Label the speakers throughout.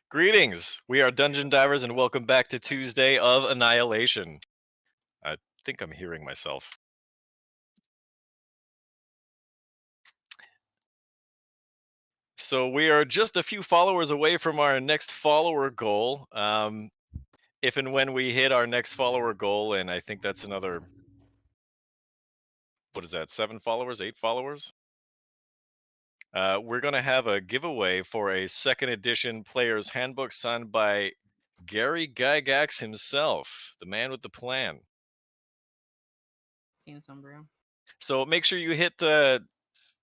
Speaker 1: Greetings! We are Dungeon Divers and welcome back to Tuesday of Annihilation. I think I'm hearing myself. So we are just a few followers away from our next follower goal. If and when we hit our next follower goal, and I think that's another, what is that, 7 followers, 8 followers? We're going to have a giveaway for a 2nd edition Player's Handbook signed by Gary Gygax himself, the man with the plan.
Speaker 2: Seems bro.
Speaker 1: So make sure you hit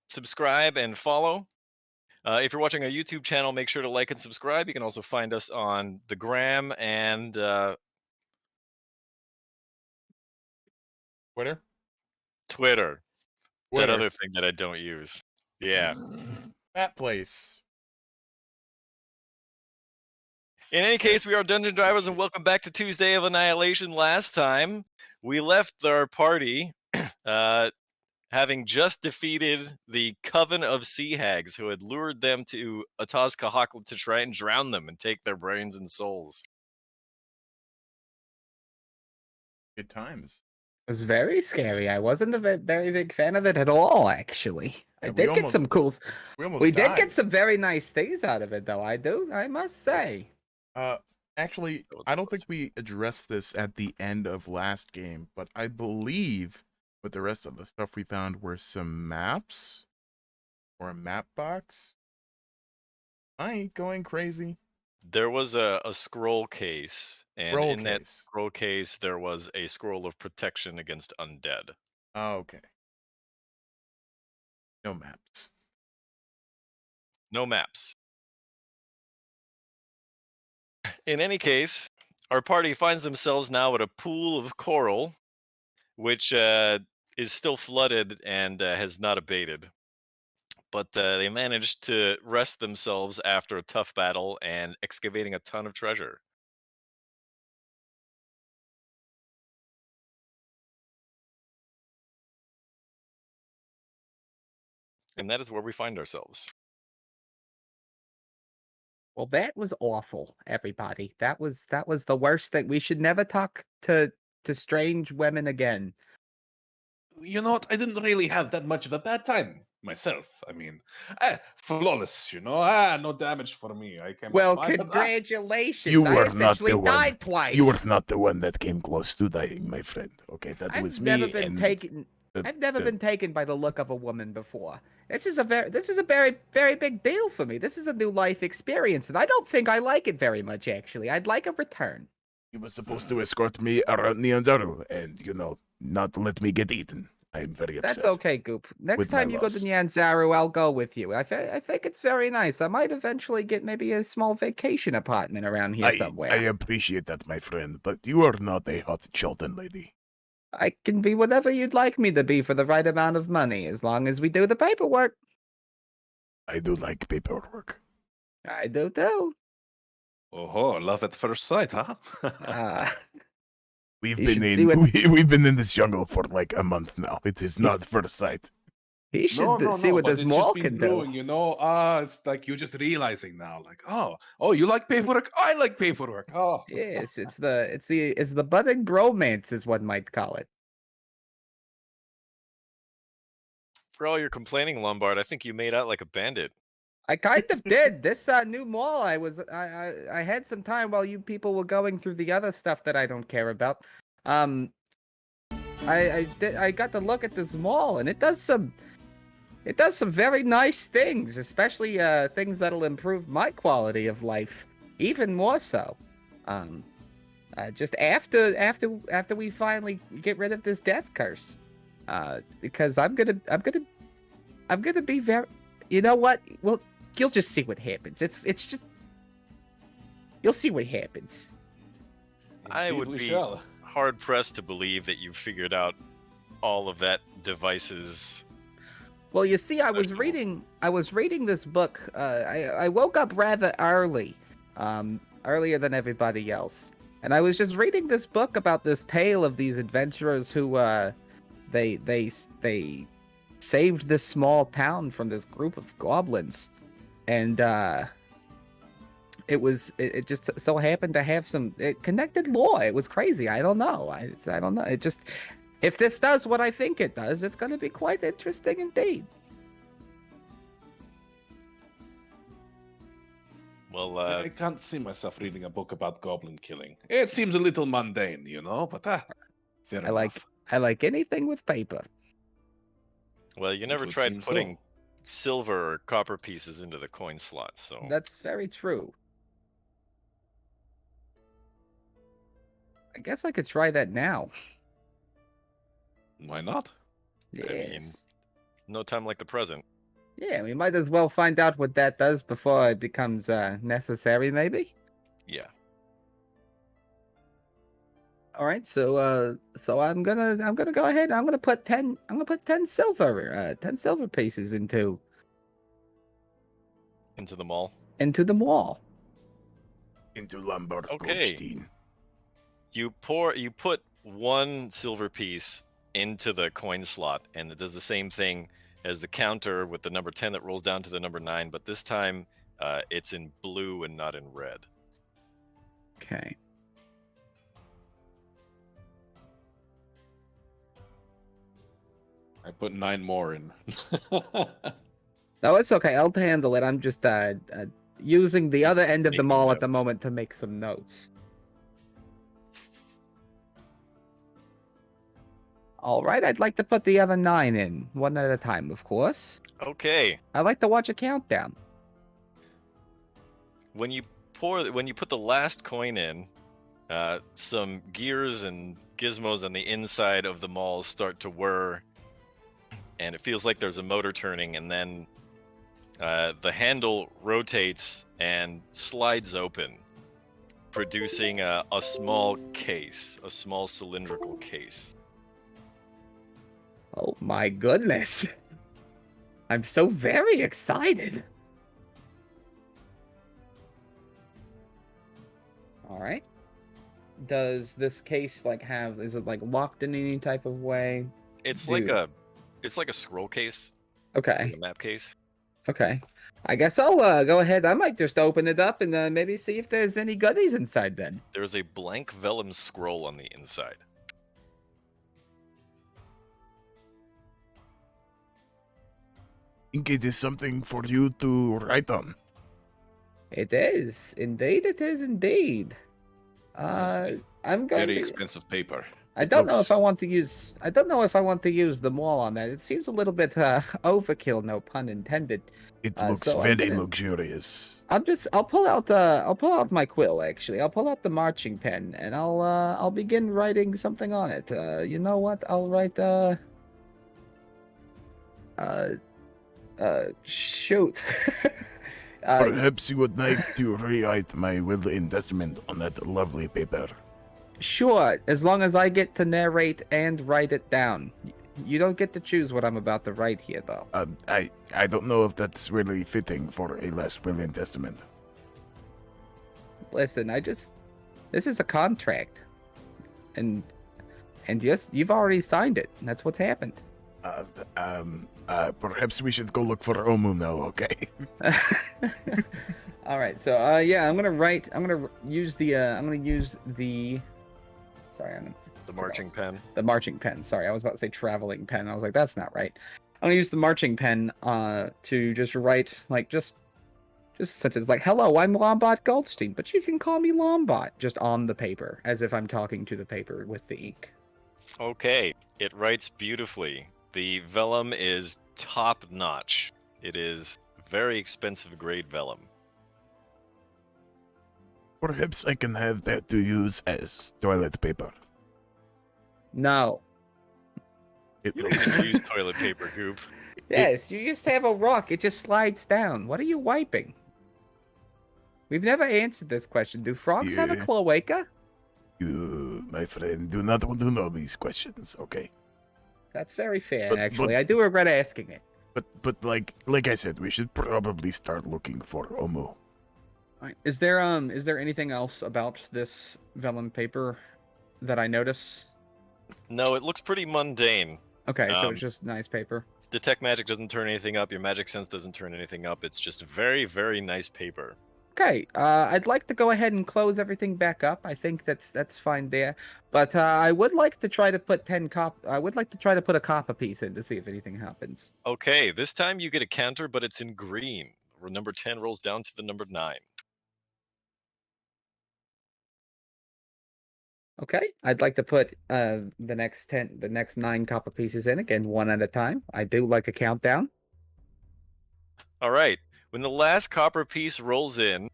Speaker 1: subscribe and follow. If you're watching our YouTube channel, make sure to like and subscribe. You can also find us on the Gram and Twitter. That other thing that I don't use. Yeah.
Speaker 3: That place.
Speaker 1: In any case, we are Dungeon Drivers and welcome back to Tuesday of Annihilation. Last time, we left our party having just defeated the Coven of Sea Hags who had lured them to Ataz-Kahakla to try and drown them and take their brains and souls.
Speaker 3: Good times.
Speaker 2: It was very scary. I wasn't a very big fan of it at all, actually.
Speaker 3: Yeah,
Speaker 2: I did get some cool... We did get some very nice things out of it, though. I must say.
Speaker 3: Actually, I don't think we addressed this at the end of last game, but I believe with the rest of the stuff we found were some maps or a map box. I ain't going crazy.
Speaker 1: There was a scroll case, and that scroll case there was a scroll of protection against undead.
Speaker 3: Oh, okay. No maps.
Speaker 1: No maps. In any case, our party finds themselves now at a pool of coral, which is still flooded and has not abated. But they managed to rest themselves after a tough battle and excavating a ton of treasure. And that is where we find ourselves.
Speaker 2: Well, that was awful, everybody. That was the worst thing. We should never talk to strange women again.
Speaker 4: You know what? I didn't really have that much of a bad time myself. I mean, flawless, no damage for me. I came
Speaker 2: well, congratulations.
Speaker 5: You were
Speaker 2: I
Speaker 5: not the one.
Speaker 2: died twice.
Speaker 5: You were not the one that came close to dying, my friend. Okay, that was me.
Speaker 2: I've never been taken by the look of a woman before. This is a very, very big deal for me. This is a new life experience, and I don't think I like it very much, actually. I'd like a return.
Speaker 5: You were supposed to escort me around Nyanzaru and, not let me get eaten. I'm very upset.
Speaker 2: That's okay, Goop. Next time you go to Nyanzaru, I'll go with you. I think it's very nice. I might eventually get maybe a small vacation apartment around here somewhere.
Speaker 5: I appreciate that, my friend, but you are not a hot Chilton lady.
Speaker 2: I can be whatever you'd like me to be for the right amount of money, as long as we do the paperwork.
Speaker 5: I do like paperwork.
Speaker 2: I do too.
Speaker 4: Oh, love at first sight, huh?
Speaker 5: We've been in this jungle for like a month now. It is not first sight.
Speaker 2: He should see what this mall can do.
Speaker 4: It's like you're just realizing now, like, oh, you like paperwork? I like paperwork. Oh,
Speaker 2: yes, it's the budding bromance, as one might call it.
Speaker 1: For all your complaining, Lombard, I think you made out like a bandit.
Speaker 2: I kind of did. This new mall, I had some time while you people were going through the other stuff that I don't care about. I got to look at this mall, and it does some very nice things, especially things that'll improve my quality of life even more so. Just after we finally get rid of this death curse, because I'm gonna be very. You know what? Well, you'll just see what happens. It's just you'll see what happens.
Speaker 1: I would be hard pressed to believe that you've figured out all of that devices.
Speaker 2: Well, you see, I was reading this book. I woke up rather early, earlier than everybody else, and I was just reading this book about this tale of these adventurers who they saved this small town from this group of goblins, and it just so happened to have some connected lore. It was crazy. I don't know. I don't know. It just, if this does what I think it does, it's going to be quite interesting indeed.
Speaker 1: Well,
Speaker 4: I can't see myself reading a book about goblin killing. It seems a little mundane, fair enough.
Speaker 2: I like anything with paper.
Speaker 1: well, you never
Speaker 4: would
Speaker 1: tried
Speaker 4: seem
Speaker 1: putting
Speaker 4: so.
Speaker 1: silver or copper pieces into the coin slot, so
Speaker 2: That's very true. I guess I could try that now.
Speaker 4: Why not?
Speaker 2: Yes.
Speaker 1: mean, no time like the present.
Speaker 2: Yeah, we might as well find out what that does before it becomes necessary, maybe.
Speaker 1: Yeah.
Speaker 2: All right, so I'm gonna go ahead. I'm gonna put 10 silver pieces into
Speaker 1: Into the mall.
Speaker 2: the wall.
Speaker 5: Into Lombard
Speaker 1: Okay.
Speaker 5: Goldstein.
Speaker 1: You put one silver piece into the coin slot, and it does the same thing as the counter with the number 10 that rolls down to the number 9, but this time it's in blue and not in red.
Speaker 2: Okay.
Speaker 4: I put 9 more in.
Speaker 2: No, it's okay. I'll handle it. I'm just using the other end of the
Speaker 1: making
Speaker 2: mall at the
Speaker 1: notes.
Speaker 2: moment to make some notes. All right, I'd like to put the other 9 in, one at a time, of course.
Speaker 1: Okay.
Speaker 2: I like to watch a countdown.
Speaker 1: When you put the last coin in, some gears and gizmos on the inside of the mall start to whir, and it feels like there's a motor turning, and then the handle rotates and slides open, producing a small case, a small cylindrical case.
Speaker 2: Oh my goodness. I'm so very excited. All right. Does this case is it like locked in any type of way?
Speaker 1: It's
Speaker 2: Dude.
Speaker 1: like a scroll case,
Speaker 2: Okay.
Speaker 1: a map case.
Speaker 2: Okay. I guess I'll go ahead. I might just open it up and maybe see if there's any goodies inside then.
Speaker 1: There's a blank vellum scroll on the inside.
Speaker 5: Think it is something for you to write on.
Speaker 2: It is. Indeed, it is indeed. I'm going
Speaker 4: Very
Speaker 2: to...
Speaker 4: expensive paper.
Speaker 2: I don't know
Speaker 5: looks-
Speaker 2: if I want to use. I don't know if I want to use them all on that. It seems a little bit overkill, no pun intended.
Speaker 5: It
Speaker 2: Uh,
Speaker 5: looks
Speaker 2: so I'm
Speaker 5: very
Speaker 2: gonna-
Speaker 5: luxurious.
Speaker 2: I'll pull out my quill. Actually, I'll pull out the marching pen and I'll begin writing something on it. You know what? I'll write shoot.
Speaker 5: Perhaps you would like to rewrite my will and testament on that lovely paper.
Speaker 2: Sure, as long as I get to narrate and write it down. You don't get to choose what I'm about to write here, though.
Speaker 5: I don't know if that's really fitting for a last will and testament.
Speaker 2: Listen, this is a contract, and yes, you've already signed it. And that's what's happened.
Speaker 5: Perhaps we should go look for Omu now, okay?
Speaker 2: All right, so yeah, I'm gonna use the sorry,
Speaker 1: The marching pen.
Speaker 2: the marching pen. Sorry, I was about to say traveling pen. I was like, that's not right. I'm gonna use the marching pen to just write just such as like, hello, I'm Lombard Goldstein, but you can call me Lombard, just on the paper, as if I'm talking to the paper with the ink.
Speaker 1: Okay, it writes beautifully. The vellum is top notch. It is very expensive grade vellum.
Speaker 5: Perhaps I can have that to use as toilet paper.
Speaker 2: No.
Speaker 5: It
Speaker 1: You
Speaker 5: looks...
Speaker 1: can use toilet paper, Goop.
Speaker 2: Yes, you just have a rock. It just slides down. What are you wiping? We've never answered this question. Do frogs have a
Speaker 5: Yeah.
Speaker 2: cloaca?
Speaker 5: You, my friend, do not want to know these questions, okay?
Speaker 2: That's very fair,
Speaker 5: But-
Speaker 2: actually.
Speaker 5: but-
Speaker 2: I do regret asking it.
Speaker 5: But like I said, we should probably start looking for Omu.
Speaker 2: All right. Is there anything else about this vellum paper that I notice?
Speaker 1: No, it looks pretty mundane.
Speaker 2: Okay, so
Speaker 1: Um,
Speaker 2: it's just nice paper.
Speaker 1: Detect magic doesn't turn anything up. Your magic sense doesn't turn anything up. It's just very, very nice paper.
Speaker 2: Okay, I'd like to go ahead and close everything back up. I think that's fine there. But I would like to try to put I would like to try to put a copper piece in to see if anything happens.
Speaker 1: Okay, this time you get a counter, but it's in green. Number 10 rolls down to the number 9.
Speaker 2: Okay, I'd like to put the next 9 copper pieces in again, one at a time. I do like a countdown.
Speaker 1: All right, when the last copper piece rolls in,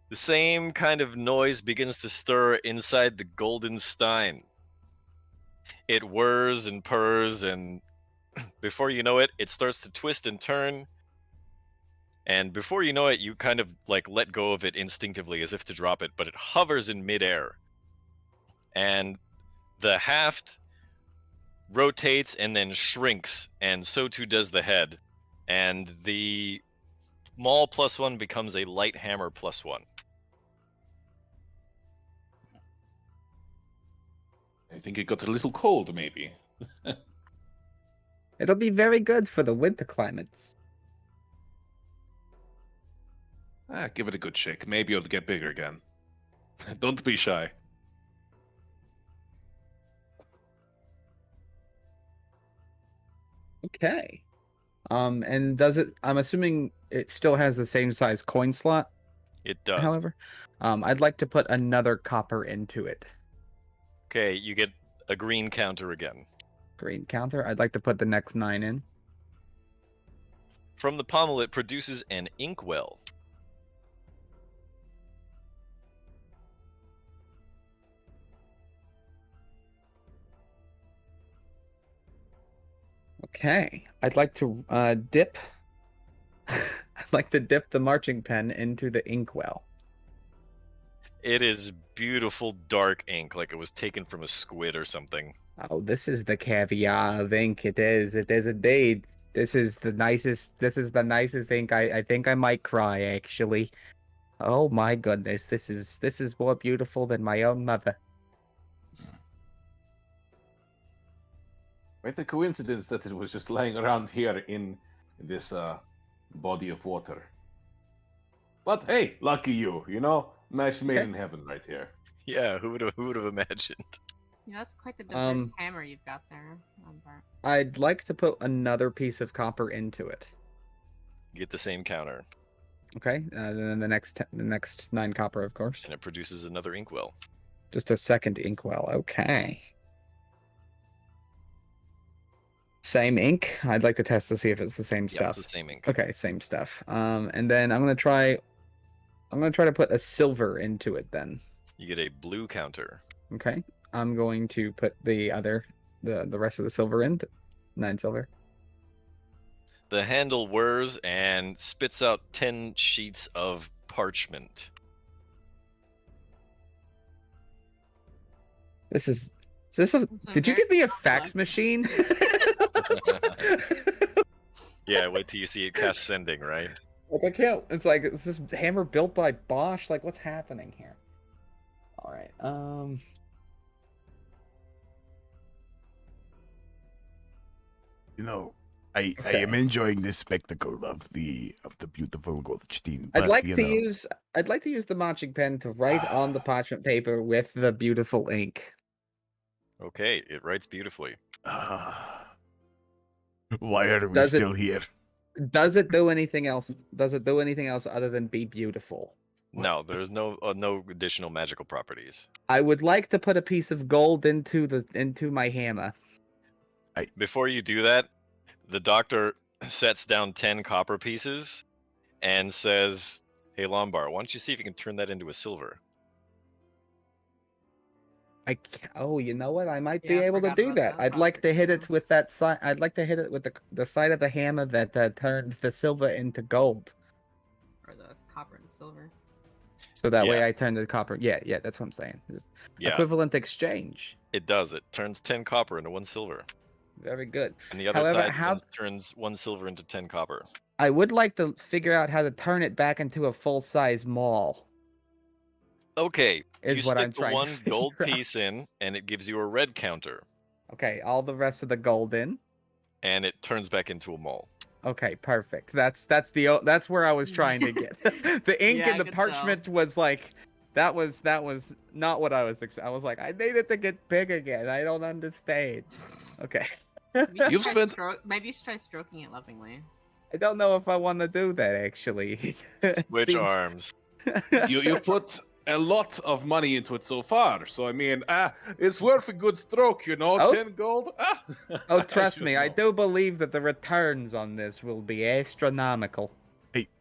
Speaker 1: the same kind of noise begins to stir inside the golden stein. It whirs and purrs, and before you know it, it starts to twist and turn. And before you know it, you kind of like let go of it instinctively as if to drop it, but it hovers in midair. And the haft rotates and then shrinks, and so too does the head. And the maul +1 becomes a light hammer +1.
Speaker 4: I think it got a little cold, maybe.
Speaker 2: It'll be very good for the winter climates.
Speaker 4: Give it a good shake. Maybe it'll get bigger again. Don't be shy.
Speaker 2: Okay. And does it? I'm assuming it still has the same size coin slot.
Speaker 1: It does.
Speaker 2: However, I'd like to put another copper into it.
Speaker 1: Okay, you get a green counter again.
Speaker 2: Green counter. I'd like to put the next 9 in.
Speaker 1: From the pommel, it produces an inkwell.
Speaker 2: Okay. I'd like to dip. I'd like to dip the marching pen into the inkwell.
Speaker 1: It is beautiful dark ink, like it was taken from a squid or something.
Speaker 2: Oh, this is the caviar of ink. It is. It is indeed. This is the nicest. This is the nicest ink. I think I might cry actually. Oh my goodness. This is more beautiful than my own mother.
Speaker 4: Quite a coincidence that it was just lying around here in this body of water. But hey, lucky you, you know? Match made in heaven right here.
Speaker 1: Yeah, who would have imagined?
Speaker 6: Yeah, that's quite the diverse hammer you've got there, Lombard.
Speaker 2: I'd like to put another piece of copper into it.
Speaker 1: You get the same counter,
Speaker 2: Okay, then the next 9 copper, of course.
Speaker 1: and it produces another inkwell.
Speaker 2: Just a second inkwell. Okay. Same ink. I'd like to test to see if it's the same
Speaker 1: Yeah,
Speaker 2: stuff.
Speaker 1: it's the same ink.
Speaker 2: Okay, same stuff. And then I'm gonna try to put a silver into it. Then.
Speaker 1: You get a blue counter.
Speaker 2: Okay. I'm going to put the rest of the silver in. 9 silver.
Speaker 1: The handle whirs and spits out 10 sheets of parchment.
Speaker 2: Is this a? Did you give me a fax machine?
Speaker 1: Yeah, wait till you see it cast sending, right?
Speaker 2: Like I can't. It's like, is this hammer built by Bosch? Like, what's happening here? All right.
Speaker 5: You know, I am enjoying this spectacle of the beautiful Goldstein.
Speaker 2: I'd
Speaker 5: but,
Speaker 2: like
Speaker 5: you
Speaker 2: to
Speaker 5: know,
Speaker 2: use the marching pen to write on the parchment paper with the beautiful ink.
Speaker 1: Okay, it writes beautifully.
Speaker 5: Why are we
Speaker 2: Does it-
Speaker 5: still here?
Speaker 2: Does it do anything else? Does it do anything else other than be beautiful?
Speaker 1: No, there's no additional magical properties.
Speaker 2: I would like to put a piece of gold into my hammer.
Speaker 1: Before you do that, the doctor sets down 10 copper pieces and says, "Hey Lombard, why don't you see if you can turn that into a silver?"
Speaker 2: Oh, you know what? I might be
Speaker 6: Yeah, I
Speaker 2: able to
Speaker 6: forgot
Speaker 2: do
Speaker 6: about
Speaker 2: that.
Speaker 6: that
Speaker 2: I'd like to hit it
Speaker 6: property.
Speaker 2: with that side. I'd like to hit it with the side of the hammer that turned the silver into gold.
Speaker 6: Or the copper and silver.
Speaker 2: So that way
Speaker 1: Yeah.
Speaker 2: I turn the copper. Yeah, that's what I'm saying. It's
Speaker 1: Yeah,
Speaker 2: equivalent exchange.
Speaker 1: it does. It turns 10 copper into 1 silver.
Speaker 2: Very good.
Speaker 1: And the other
Speaker 2: However,
Speaker 1: side turns 1 silver into 10 copper.
Speaker 2: I would like to figure out how to turn it back into a full-size mall.
Speaker 1: Okay,
Speaker 2: Is
Speaker 1: you
Speaker 2: what
Speaker 1: stick
Speaker 2: I'm
Speaker 1: the
Speaker 2: trying to
Speaker 1: 1 gold
Speaker 2: figure out.
Speaker 1: piece in, and it gives you a red counter,
Speaker 2: Okay, all the rest of the gold in.
Speaker 1: and it turns back into a mole.
Speaker 2: Okay, perfect. That's where I was trying to get. The ink
Speaker 6: Yeah,
Speaker 2: and the
Speaker 6: I could
Speaker 2: parchment was like that was not what I was I was like, I need it to get big again. I don't understand. Okay.
Speaker 4: You've spent
Speaker 6: Maybe you should try stroking it lovingly.
Speaker 2: I don't know if I want to do that actually. It
Speaker 1: Switch
Speaker 2: seems-
Speaker 1: arms.
Speaker 4: you've put a lot of money into it so far. So I mean, it's worth a good stroke, you know.
Speaker 2: Oh.
Speaker 4: 10 gold.
Speaker 2: Oh,
Speaker 4: I
Speaker 2: trust
Speaker 4: should
Speaker 2: me, I
Speaker 4: know.
Speaker 2: do believe that the returns on this will be astronomical.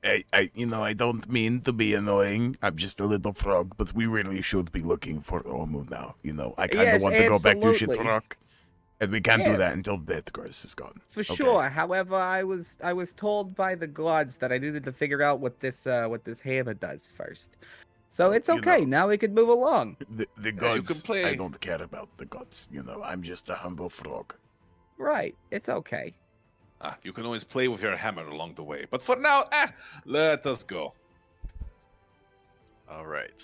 Speaker 5: I don't mean to be annoying. I'm just a little frog, but we really should be looking for Omu now. I kind of
Speaker 2: Yes,
Speaker 5: want to go back to
Speaker 2: absolutely.
Speaker 5: Shitrock, and we can't
Speaker 2: Yeah.
Speaker 5: do that until Death Curse is gone.
Speaker 2: For
Speaker 5: Okay.
Speaker 2: sure. However, I was told by the gods that I needed to figure out what this hammer does first. So
Speaker 5: Well,
Speaker 2: it's okay. Now we can move along.
Speaker 5: The
Speaker 4: Yeah, you
Speaker 5: gods,
Speaker 4: can play-
Speaker 5: I don't care about the gods. I'm just a humble frog.
Speaker 2: Right. It's okay.
Speaker 4: You can always play with your hammer along the way. But for now, let us go.
Speaker 1: All right.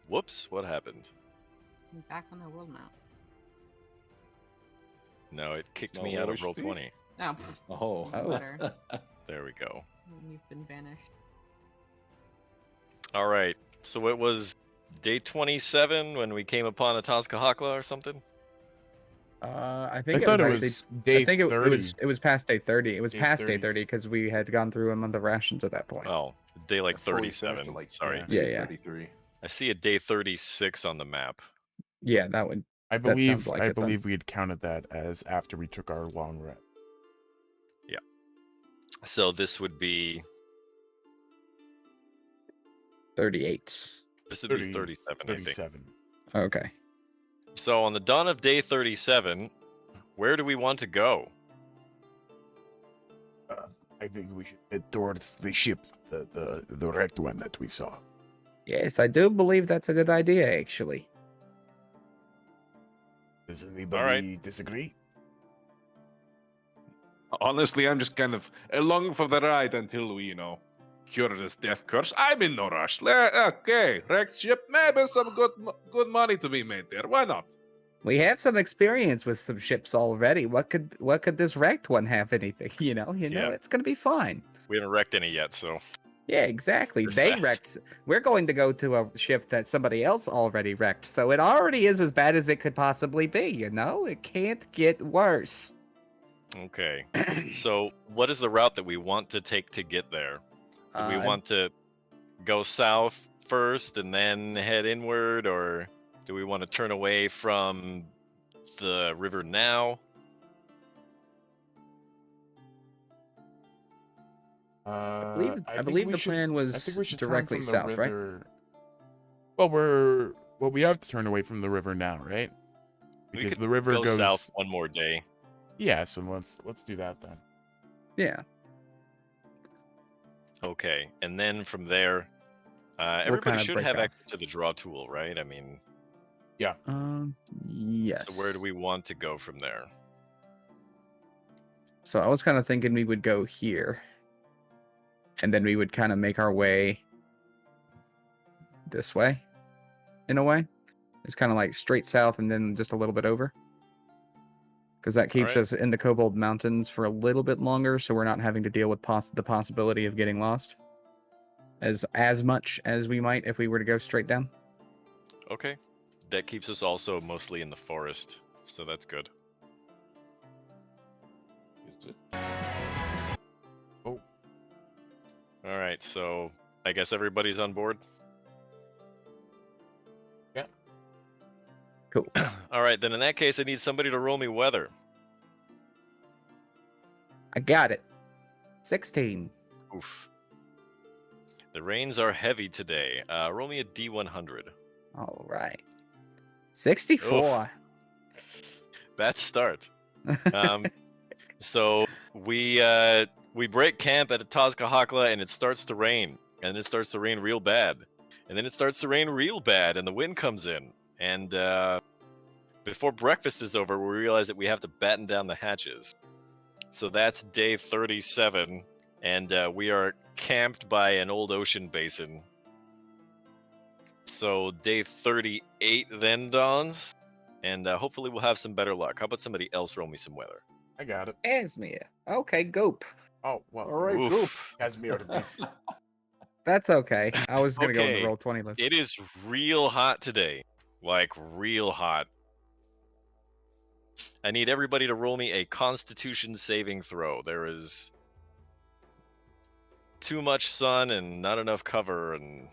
Speaker 1: Whoops, what happened?
Speaker 6: I'm back on the world map.
Speaker 1: No, it kicked
Speaker 4: Not
Speaker 1: me
Speaker 4: where
Speaker 1: out
Speaker 4: we
Speaker 1: of
Speaker 4: should
Speaker 1: roll
Speaker 4: be.
Speaker 1: 20.
Speaker 6: Oh, pff,
Speaker 4: Oh.
Speaker 6: Better.
Speaker 1: There we go.
Speaker 6: You've been banished.
Speaker 1: All right. So it was day 27 when we came upon a Tazkahakla or something?
Speaker 2: I
Speaker 3: I
Speaker 2: think
Speaker 3: thought
Speaker 2: it
Speaker 3: it
Speaker 2: was actually.
Speaker 3: was day
Speaker 2: I think
Speaker 3: 30.
Speaker 2: it was past day 30. It was
Speaker 3: Day
Speaker 2: past day
Speaker 3: 30s.
Speaker 2: 30 because we had gone through a month of rations at that point.
Speaker 1: Oh, day like
Speaker 4: Before we finished
Speaker 1: 37.
Speaker 4: at, like,
Speaker 1: Sorry.
Speaker 2: Yeah.
Speaker 4: 33.
Speaker 1: I see a day 36 on the map.
Speaker 2: Yeah, that would.
Speaker 3: I
Speaker 2: That sounds
Speaker 3: believe
Speaker 2: like
Speaker 3: I
Speaker 2: it then.
Speaker 3: believe we had counted that as after we took our long rest.
Speaker 1: So this would be
Speaker 2: 38.
Speaker 1: this would be 37, I think.
Speaker 3: 37.
Speaker 2: Okay.
Speaker 1: So on the dawn of day 37, where do we want to go?
Speaker 5: I think we should head towards the ship, the wrecked one that we saw.
Speaker 2: Yes, I do believe that's a good idea, actually.
Speaker 5: Does anybody disagree?
Speaker 4: Honestly, I'm just kind of along for the ride until we, cure this death curse. I'm in no rush. Okay, wrecked ship, maybe some good money to be made there. Why not?
Speaker 2: We have some experience with some ships already. What could this wrecked one have anything?
Speaker 1: Yeah.
Speaker 2: It's gonna be fine.
Speaker 1: We haven't wrecked any yet, so
Speaker 2: Yeah, exactly.
Speaker 1: There's
Speaker 2: They
Speaker 1: that.
Speaker 2: wrecked. We're going to go to a ship that somebody else already wrecked, so it already is as bad as it could possibly be. It can't get worse.
Speaker 1: okay. So what is the route that we want to take to get there? Do we want to go south first and then head inward, or do we want to turn away from the river now?
Speaker 2: I
Speaker 3: think
Speaker 2: believe
Speaker 3: we
Speaker 2: the
Speaker 3: should-
Speaker 2: plan was
Speaker 3: I think we should turn
Speaker 2: directly
Speaker 3: from the
Speaker 2: south, right?
Speaker 3: river. Well, we have to turn away from the river now, right?
Speaker 1: We
Speaker 3: Because
Speaker 1: could
Speaker 3: the river
Speaker 1: go
Speaker 3: goes
Speaker 1: south one more day.
Speaker 3: Yeah, so let's do that then.
Speaker 2: Yeah.
Speaker 1: Okay, and then from there, everybody
Speaker 2: kinda
Speaker 1: should
Speaker 2: break
Speaker 1: have
Speaker 2: off?
Speaker 1: access to the draw tool, right? I mean,
Speaker 2: Yes.
Speaker 1: so where do we want to go from there?
Speaker 2: So I was kind of thinking we would go here, and then we would kind of make our way this way, in a way. It's kind of like straight south and then just a little bit over. Because that keeps
Speaker 1: Alright.
Speaker 2: us in the Kobold Mountains for a little bit longer, so we're not having to deal with the possibility of getting lost as much as we might if we were to go straight down.
Speaker 1: Okay, that keeps us also mostly in the forest, so that's good.
Speaker 4: Is it?
Speaker 1: All right, so I guess everybody's on board.
Speaker 2: Cool.
Speaker 1: All right, then in that case, I need somebody to roll me weather.
Speaker 2: I got it. 16.
Speaker 1: Oof. The rains are heavy today. Roll me a D100.
Speaker 2: All right. 64.
Speaker 1: Bad start. So we break camp at a Tazkahakla and it starts to rain. And it starts to rain real bad. And then it starts to rain real bad and the wind comes in. And before breakfast is over, we realize that we have to batten down the hatches. So that's day 37. And we are camped by an old ocean basin. So day 38 then dawns. And hopefully we'll have some better luck. How about somebody else roll me some weather?
Speaker 3: I got it.
Speaker 2: Casimir. Okay, Goop.
Speaker 3: Oh, well.
Speaker 4: All right, Goop.
Speaker 1: Oof.
Speaker 5: Casimir.
Speaker 2: That's okay. I was gonna go in the
Speaker 1: Okay.
Speaker 2: roll 20 list.
Speaker 1: It is real hot today. Like, real hot. I need everybody to roll me a Constitution saving throw. There is too much sun and not enough cover and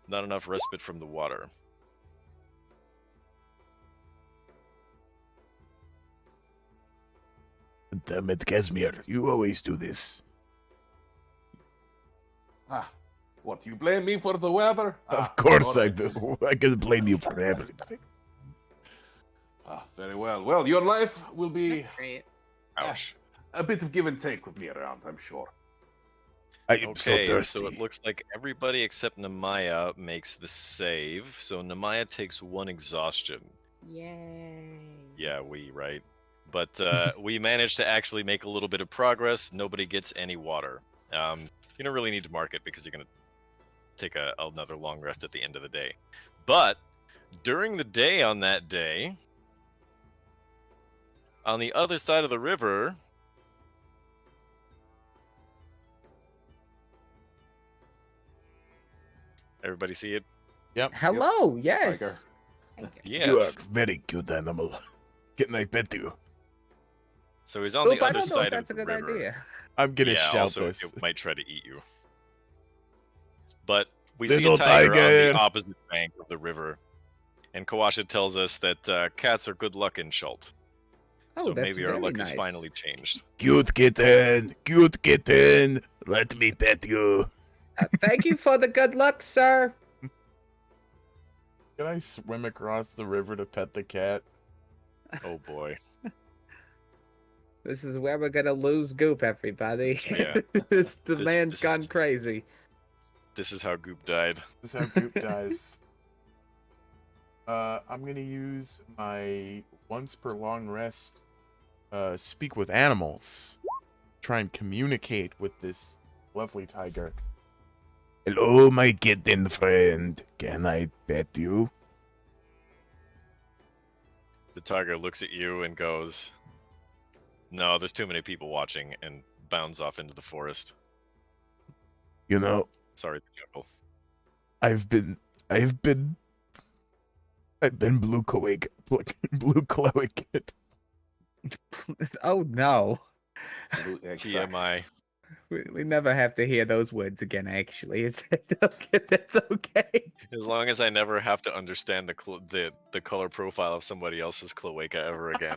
Speaker 1: not enough respite from the water.
Speaker 5: Damn it, Casimir. You always do this.
Speaker 4: What, you blame me for the weather?
Speaker 5: Of course I
Speaker 4: alright.
Speaker 5: do. I can blame you for everything.
Speaker 4: Very well. Well, your life will be
Speaker 6: That's great.
Speaker 1: Ouch.
Speaker 4: a bit of give and take with me around, I'm sure.
Speaker 5: I am so
Speaker 1: Okay,
Speaker 5: thirsty.
Speaker 1: so it looks like everybody except Nemaya makes the save. So Nemaya takes 1 exhaustion.
Speaker 6: Yay.
Speaker 1: Yeah, right? But we managed to actually make a little bit of progress. Nobody gets any water. You don't really need to mark it because you're going to take another long rest at the end of the day. But during the day on that day, on the other side of the river, everybody see it?
Speaker 3: Yep.
Speaker 2: Hello, yes.
Speaker 6: Thank you.
Speaker 1: Yes.
Speaker 5: You are very cute animal. Can I pet you?
Speaker 1: So he's on
Speaker 2: Goop,
Speaker 1: the
Speaker 2: I
Speaker 1: other
Speaker 2: don't know if
Speaker 1: side of
Speaker 2: that's
Speaker 1: the
Speaker 2: a good
Speaker 1: river.
Speaker 2: idea.
Speaker 3: I'm gonna
Speaker 1: Yeah,
Speaker 3: shout
Speaker 1: also
Speaker 3: this.
Speaker 1: it might try to eat you. But we
Speaker 5: Little
Speaker 1: see a tiger on
Speaker 5: tiger.
Speaker 1: the opposite bank of the river. And Kawasha tells us that cats are good luck in Schult.
Speaker 2: Oh,
Speaker 1: So
Speaker 2: that's
Speaker 1: maybe our
Speaker 2: very
Speaker 1: luck
Speaker 2: nice.
Speaker 1: has finally changed.
Speaker 5: Cute kitten. Cute kitten. Let me pet you.
Speaker 2: Thank you for the good luck, sir.
Speaker 3: Can I swim across the river to pet the cat?
Speaker 1: Oh boy.
Speaker 2: This is where we're gonna lose Goop, everybody.
Speaker 1: Yeah.
Speaker 2: the
Speaker 1: This-
Speaker 2: man's
Speaker 1: this
Speaker 2: gone
Speaker 1: is-
Speaker 2: crazy.
Speaker 1: This is how Goop died.
Speaker 3: This is how Goop dies. I'm gonna use my once per long rest. Speak with animals. Try and communicate with this lovely tiger.
Speaker 5: Hello, my kitten friend. Can I pet you?
Speaker 1: The tiger looks at you and goes, "No, there's too many people watching," and bounds off into the forest.
Speaker 5: You know,
Speaker 1: Sorry, the jungle.
Speaker 5: I've been blue cloak, blue cloaked.
Speaker 2: Oh no.
Speaker 4: Exactly.
Speaker 1: TMI.
Speaker 2: We never have to hear those words again, actually. It's okay, that's okay.
Speaker 1: As long as I never have to understand the color profile of somebody else's cloaca ever again.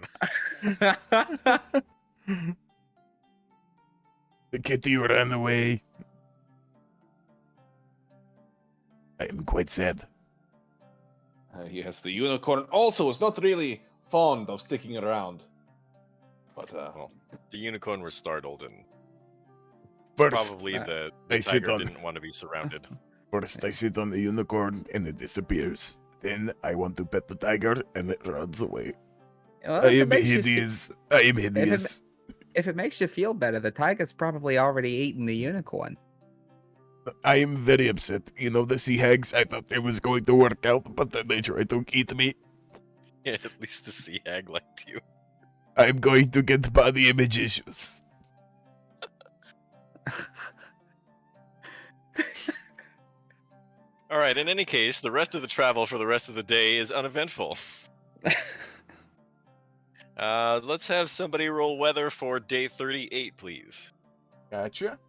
Speaker 5: The kitty ran away. I am quite sad.
Speaker 4: Yes, the unicorn also is not really fond of sticking around. But,
Speaker 1: Well, the unicorn was startled, and
Speaker 5: First,
Speaker 1: probably the
Speaker 5: they sit
Speaker 1: tiger
Speaker 5: on-
Speaker 1: didn't want to be surrounded.
Speaker 5: first I sit on the unicorn and it disappears. Then I want to pet the tiger and it runs away.
Speaker 2: Well,
Speaker 5: I
Speaker 2: if it
Speaker 5: am
Speaker 2: makes you fe-
Speaker 5: hideous. I am hideous.
Speaker 2: If it makes you feel better, the tiger's probably already eaten the unicorn.
Speaker 5: I am very upset. You know, the sea hags, I thought it was going to work out, but then they tried to eat me.
Speaker 1: At least the sea hag liked you.
Speaker 5: I'm going to get body image issues.
Speaker 1: All right, in any case, the rest of the travel for the rest of the day is uneventful. Let's have somebody roll weather for day 38, please.
Speaker 3: Gotcha.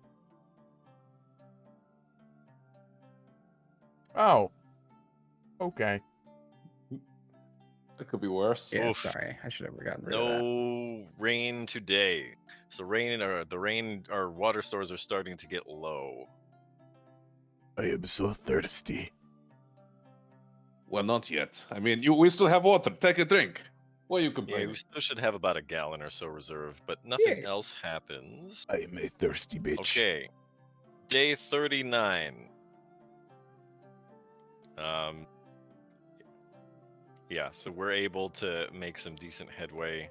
Speaker 3: Oh. Okay.
Speaker 4: it could be worse.
Speaker 2: Yeah,
Speaker 1: Oof.
Speaker 2: sorry. I should have gotten rid of that.
Speaker 1: No rain today. So our water stores are starting to get low.
Speaker 5: I am so thirsty.
Speaker 4: Well, not yet. I mean, we still have water. Take a drink. What are you
Speaker 1: Yeah,
Speaker 4: complaining?
Speaker 1: we still should have about a gallon or so reserved, but nothing
Speaker 2: Yeah.
Speaker 1: else happens.
Speaker 5: I am a thirsty bitch.
Speaker 1: Okay. Day 39. Yeah, so we're able to make some decent headway.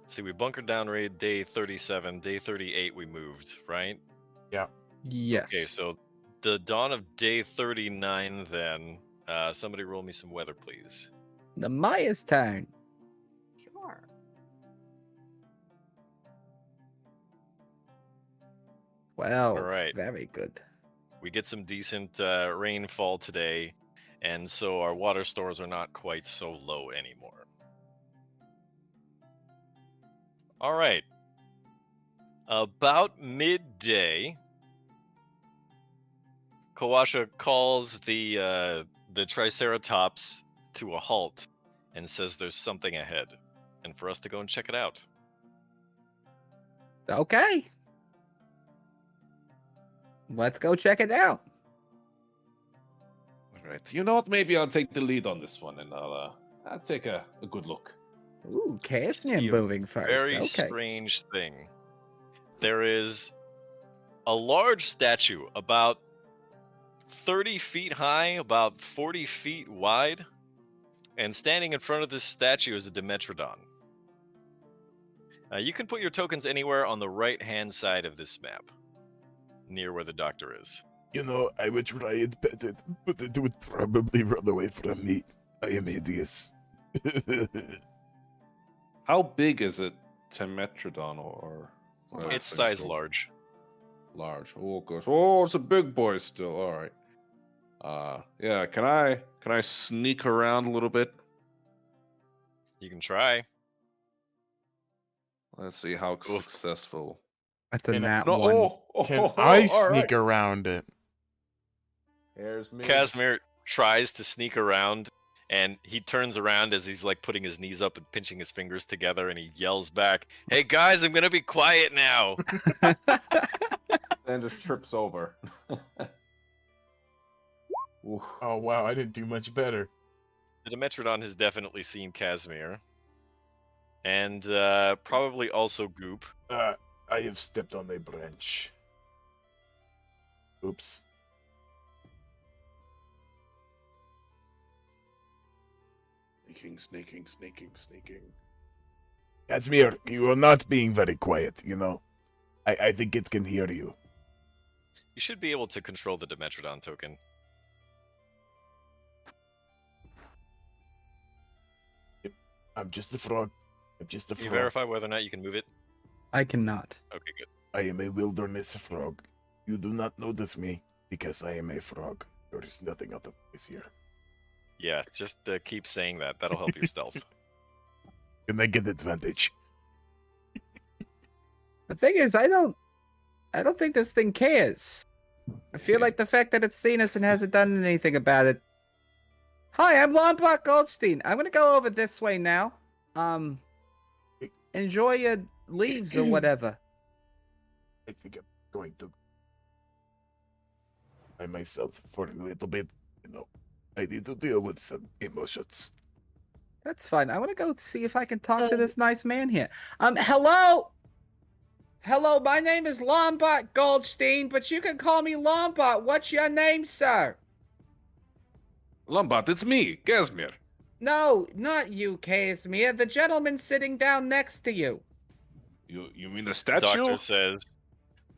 Speaker 1: See, we bunkered down raid day 37, day 38 we moved, right?
Speaker 2: Yes.
Speaker 1: Okay, so the dawn of day 39 then, somebody roll me some weather, please.
Speaker 2: The Maya's turn.
Speaker 6: Sure.
Speaker 2: Well,
Speaker 1: All right.
Speaker 2: very good.
Speaker 1: We get some decent rainfall today, and so our water stores are not quite so low anymore. All right. About midday, Kawasha calls the Triceratops to a halt and says there's something ahead, and for us to go and check it out.
Speaker 2: Okay. Let's go check it out.
Speaker 4: All right. You know what? Maybe I'll take the lead on this one, and I'll take a good look.
Speaker 2: Ooh,
Speaker 1: See
Speaker 2: Cassian
Speaker 1: a
Speaker 2: moving first.
Speaker 1: Very
Speaker 2: Okay.
Speaker 1: strange thing. There is a large statue about 30 feet high, about 40 feet wide, and standing in front of this statue is a Dimetrodon. You can put your tokens anywhere on the right-hand side of this map, near where the doctor is.
Speaker 5: You know, I would try and pet it, but it would probably run away from me. I am hideous.
Speaker 4: How big is it, Temetrodon, or whatever
Speaker 1: It's
Speaker 4: thing's
Speaker 1: size
Speaker 4: called?
Speaker 1: large.
Speaker 4: Large. Oh gosh. Oh, it's a big boy still. All right. Yeah. Can I sneak around a little bit?
Speaker 1: You can try.
Speaker 4: Let's see how successful.
Speaker 2: That's a
Speaker 3: And
Speaker 2: nat
Speaker 4: No.
Speaker 2: one.
Speaker 3: Can
Speaker 4: Oh,
Speaker 3: I
Speaker 4: all
Speaker 3: sneak
Speaker 4: right.
Speaker 3: around it?
Speaker 4: Here's me.
Speaker 1: Casimir tries to sneak around, and he turns around as he's like putting his knees up and pinching his fingers together, and he yells back, "Hey guys, I'm gonna be quiet now."
Speaker 4: Then just trips over. Oof.
Speaker 3: Oh wow, I didn't do much better.
Speaker 1: The Dimetrodon has definitely seen Casimir, and probably also Goop.
Speaker 5: I have stepped on a branch. Oops.
Speaker 4: Sneaking.
Speaker 5: Casimir, you are not being very quiet, you know. I think it can hear you.
Speaker 1: You should be able to control the Dimetrodon token.
Speaker 5: I'm just a frog. I'm just a
Speaker 1: Can you
Speaker 5: frog.
Speaker 1: verify whether or not you can move it?
Speaker 2: I cannot.
Speaker 1: Okay, good.
Speaker 5: I am a wilderness frog. You do not notice me because I am a frog. There is nothing out of place here.
Speaker 1: Yeah, just keep saying that. That'll help your stealth.
Speaker 5: Can I get advantage?
Speaker 2: The thing is, I don't think this thing cares. I feel like the fact that it's seen us and hasn't done anything about it. Hi, I'm Lombard Goldstein. I'm gonna go over this way now. Enjoy your leaves or whatever.
Speaker 5: I think I'm going to by myself for a little bit. You know, I need to deal with some emotions.
Speaker 2: That's fine. I want to go see if I can talk to this nice man here. Hello? Hello, my name is Lombard Goldstein, but you can call me Lombard. What's your name, sir?
Speaker 4: Lombard, it's me, Casimir.
Speaker 2: No, not you, Casimir. The gentleman sitting down next to you.
Speaker 4: You mean the
Speaker 1: The
Speaker 4: statue?
Speaker 1: doctor says,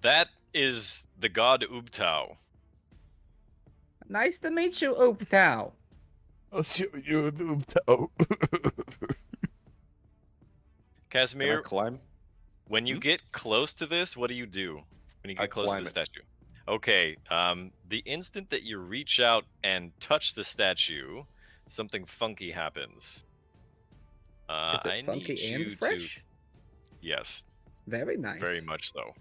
Speaker 1: "That is the god Ubtao."
Speaker 2: Nice to meet you, Ooptow.
Speaker 5: I'll show you a noob toe.
Speaker 4: Can I
Speaker 1: Casimir,
Speaker 4: climb?
Speaker 1: when you get close to this, what do you do? When you
Speaker 4: I
Speaker 1: get close to
Speaker 4: climb
Speaker 1: the
Speaker 4: it.
Speaker 1: statue? Okay, the instant that you reach out and touch the statue, something funky happens.
Speaker 2: Is it
Speaker 1: I
Speaker 2: funky
Speaker 1: need
Speaker 2: and
Speaker 1: you
Speaker 2: fresh?
Speaker 1: to... Yes,
Speaker 2: Very nice.
Speaker 1: very much so.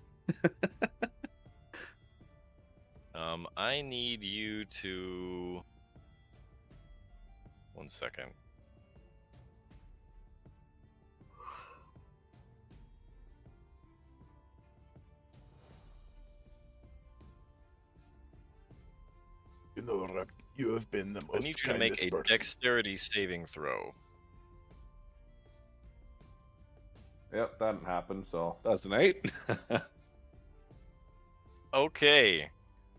Speaker 1: I need you to... One second.
Speaker 5: You know, Rock, you have been the most
Speaker 1: I need you to make
Speaker 5: kindest
Speaker 1: a
Speaker 5: person.
Speaker 1: dexterity saving throw.
Speaker 4: Yep, that didn't happen, so that's an 8.
Speaker 1: Okay.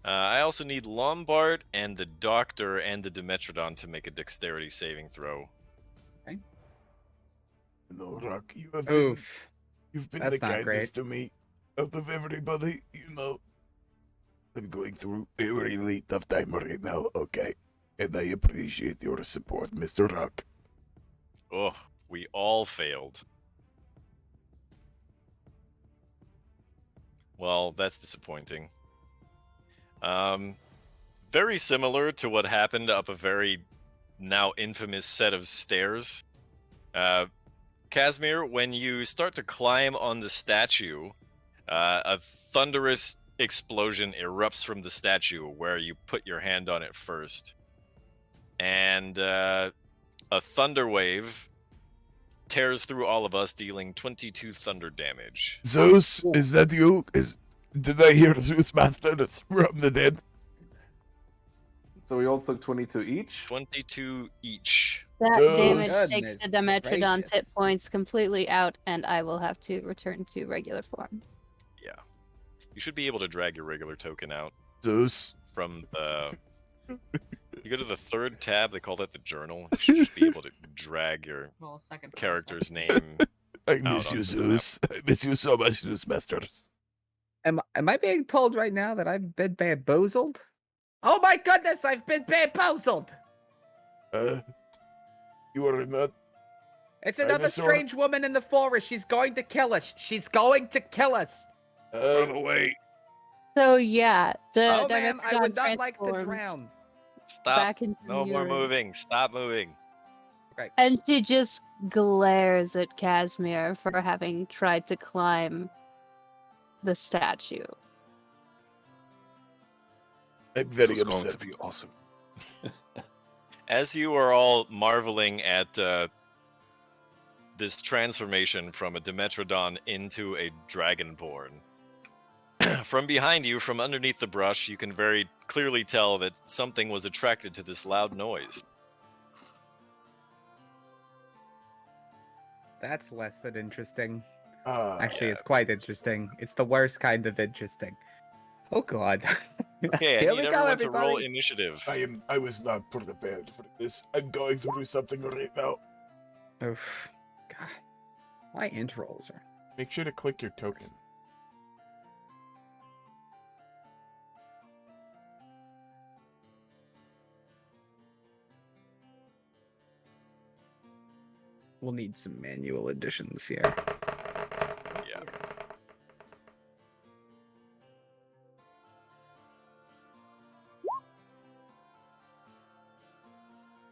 Speaker 1: I also need Lombard and the Doctor and the Dimetrodon to make a dexterity saving throw.
Speaker 5: You know, Rock, you have
Speaker 2: Oof.
Speaker 5: you've been
Speaker 2: That's
Speaker 5: the
Speaker 2: not
Speaker 5: kindest to me out of everybody. You know, I'm going through a really tough time right now. Okay, and I appreciate your support, Mr. Rock.
Speaker 1: Oh, we all failed. Well, that's disappointing. Very similar to what happened up a very now infamous set of stairs. Casimir, when you start to climb on the statue, a thunderous explosion erupts from the statue where you put your hand on it first. And a thunder wave tears through all of us, dealing 22 thunder damage.
Speaker 5: Zeus, is that you? Did I hear Zeus Masters from the dead?
Speaker 4: So we all took 22 each.
Speaker 1: 22 each.
Speaker 7: That
Speaker 5: Oh,
Speaker 7: damage takes
Speaker 2: goodness
Speaker 7: the Dimetrodon's hit
Speaker 2: gracious.
Speaker 7: points completely out, and I will have to return to regular form.
Speaker 1: Yeah. You should be able to drag your regular token out
Speaker 5: Zeus.
Speaker 1: from the... You go to the third tab, they call that the journal. You should just be able to drag your
Speaker 6: Well, second.
Speaker 1: character's name.
Speaker 5: I miss
Speaker 1: Out
Speaker 5: you,
Speaker 1: onto the map.
Speaker 5: Zeus. I miss you so much, Zeus Masters.
Speaker 2: Am I being told right now that I've been bamboozled? Oh my goodness, I've been bamboozled!
Speaker 5: You are not.
Speaker 2: It's another
Speaker 5: Dinosaur.
Speaker 2: strange woman in the forest. She's going to kill us. She's going to kill us.
Speaker 4: Run away.
Speaker 7: So yeah, the
Speaker 2: Oh, ma'am, I
Speaker 7: Dimetrodon
Speaker 2: would not like to
Speaker 7: transforms
Speaker 2: drown.
Speaker 1: Stop.
Speaker 7: back into
Speaker 1: No more
Speaker 7: your-
Speaker 1: moving. Stop moving.
Speaker 7: And she just glares at Casimir for having tried to climb the statue.
Speaker 5: I'm very
Speaker 4: It's going
Speaker 5: upset.
Speaker 4: to be awesome.
Speaker 1: As you are all marveling at this transformation from a Dimetrodon into a Dragonborn, from behind you, from underneath the brush, you can very clearly tell that something was attracted to this loud noise.
Speaker 2: That's less than interesting.
Speaker 5: Actually,
Speaker 2: It's quite interesting. It's the worst kind of interesting. Oh god.
Speaker 1: Okay, I
Speaker 2: Here
Speaker 1: need
Speaker 2: we go,
Speaker 1: everyone to roll
Speaker 2: everybody.
Speaker 1: initiative.
Speaker 5: I was not prepared for this. I'm going through something right now.
Speaker 2: Oof. God. My int rolls are.
Speaker 3: Make sure to click your token.
Speaker 2: We'll need some manual additions here.
Speaker 1: Yeah.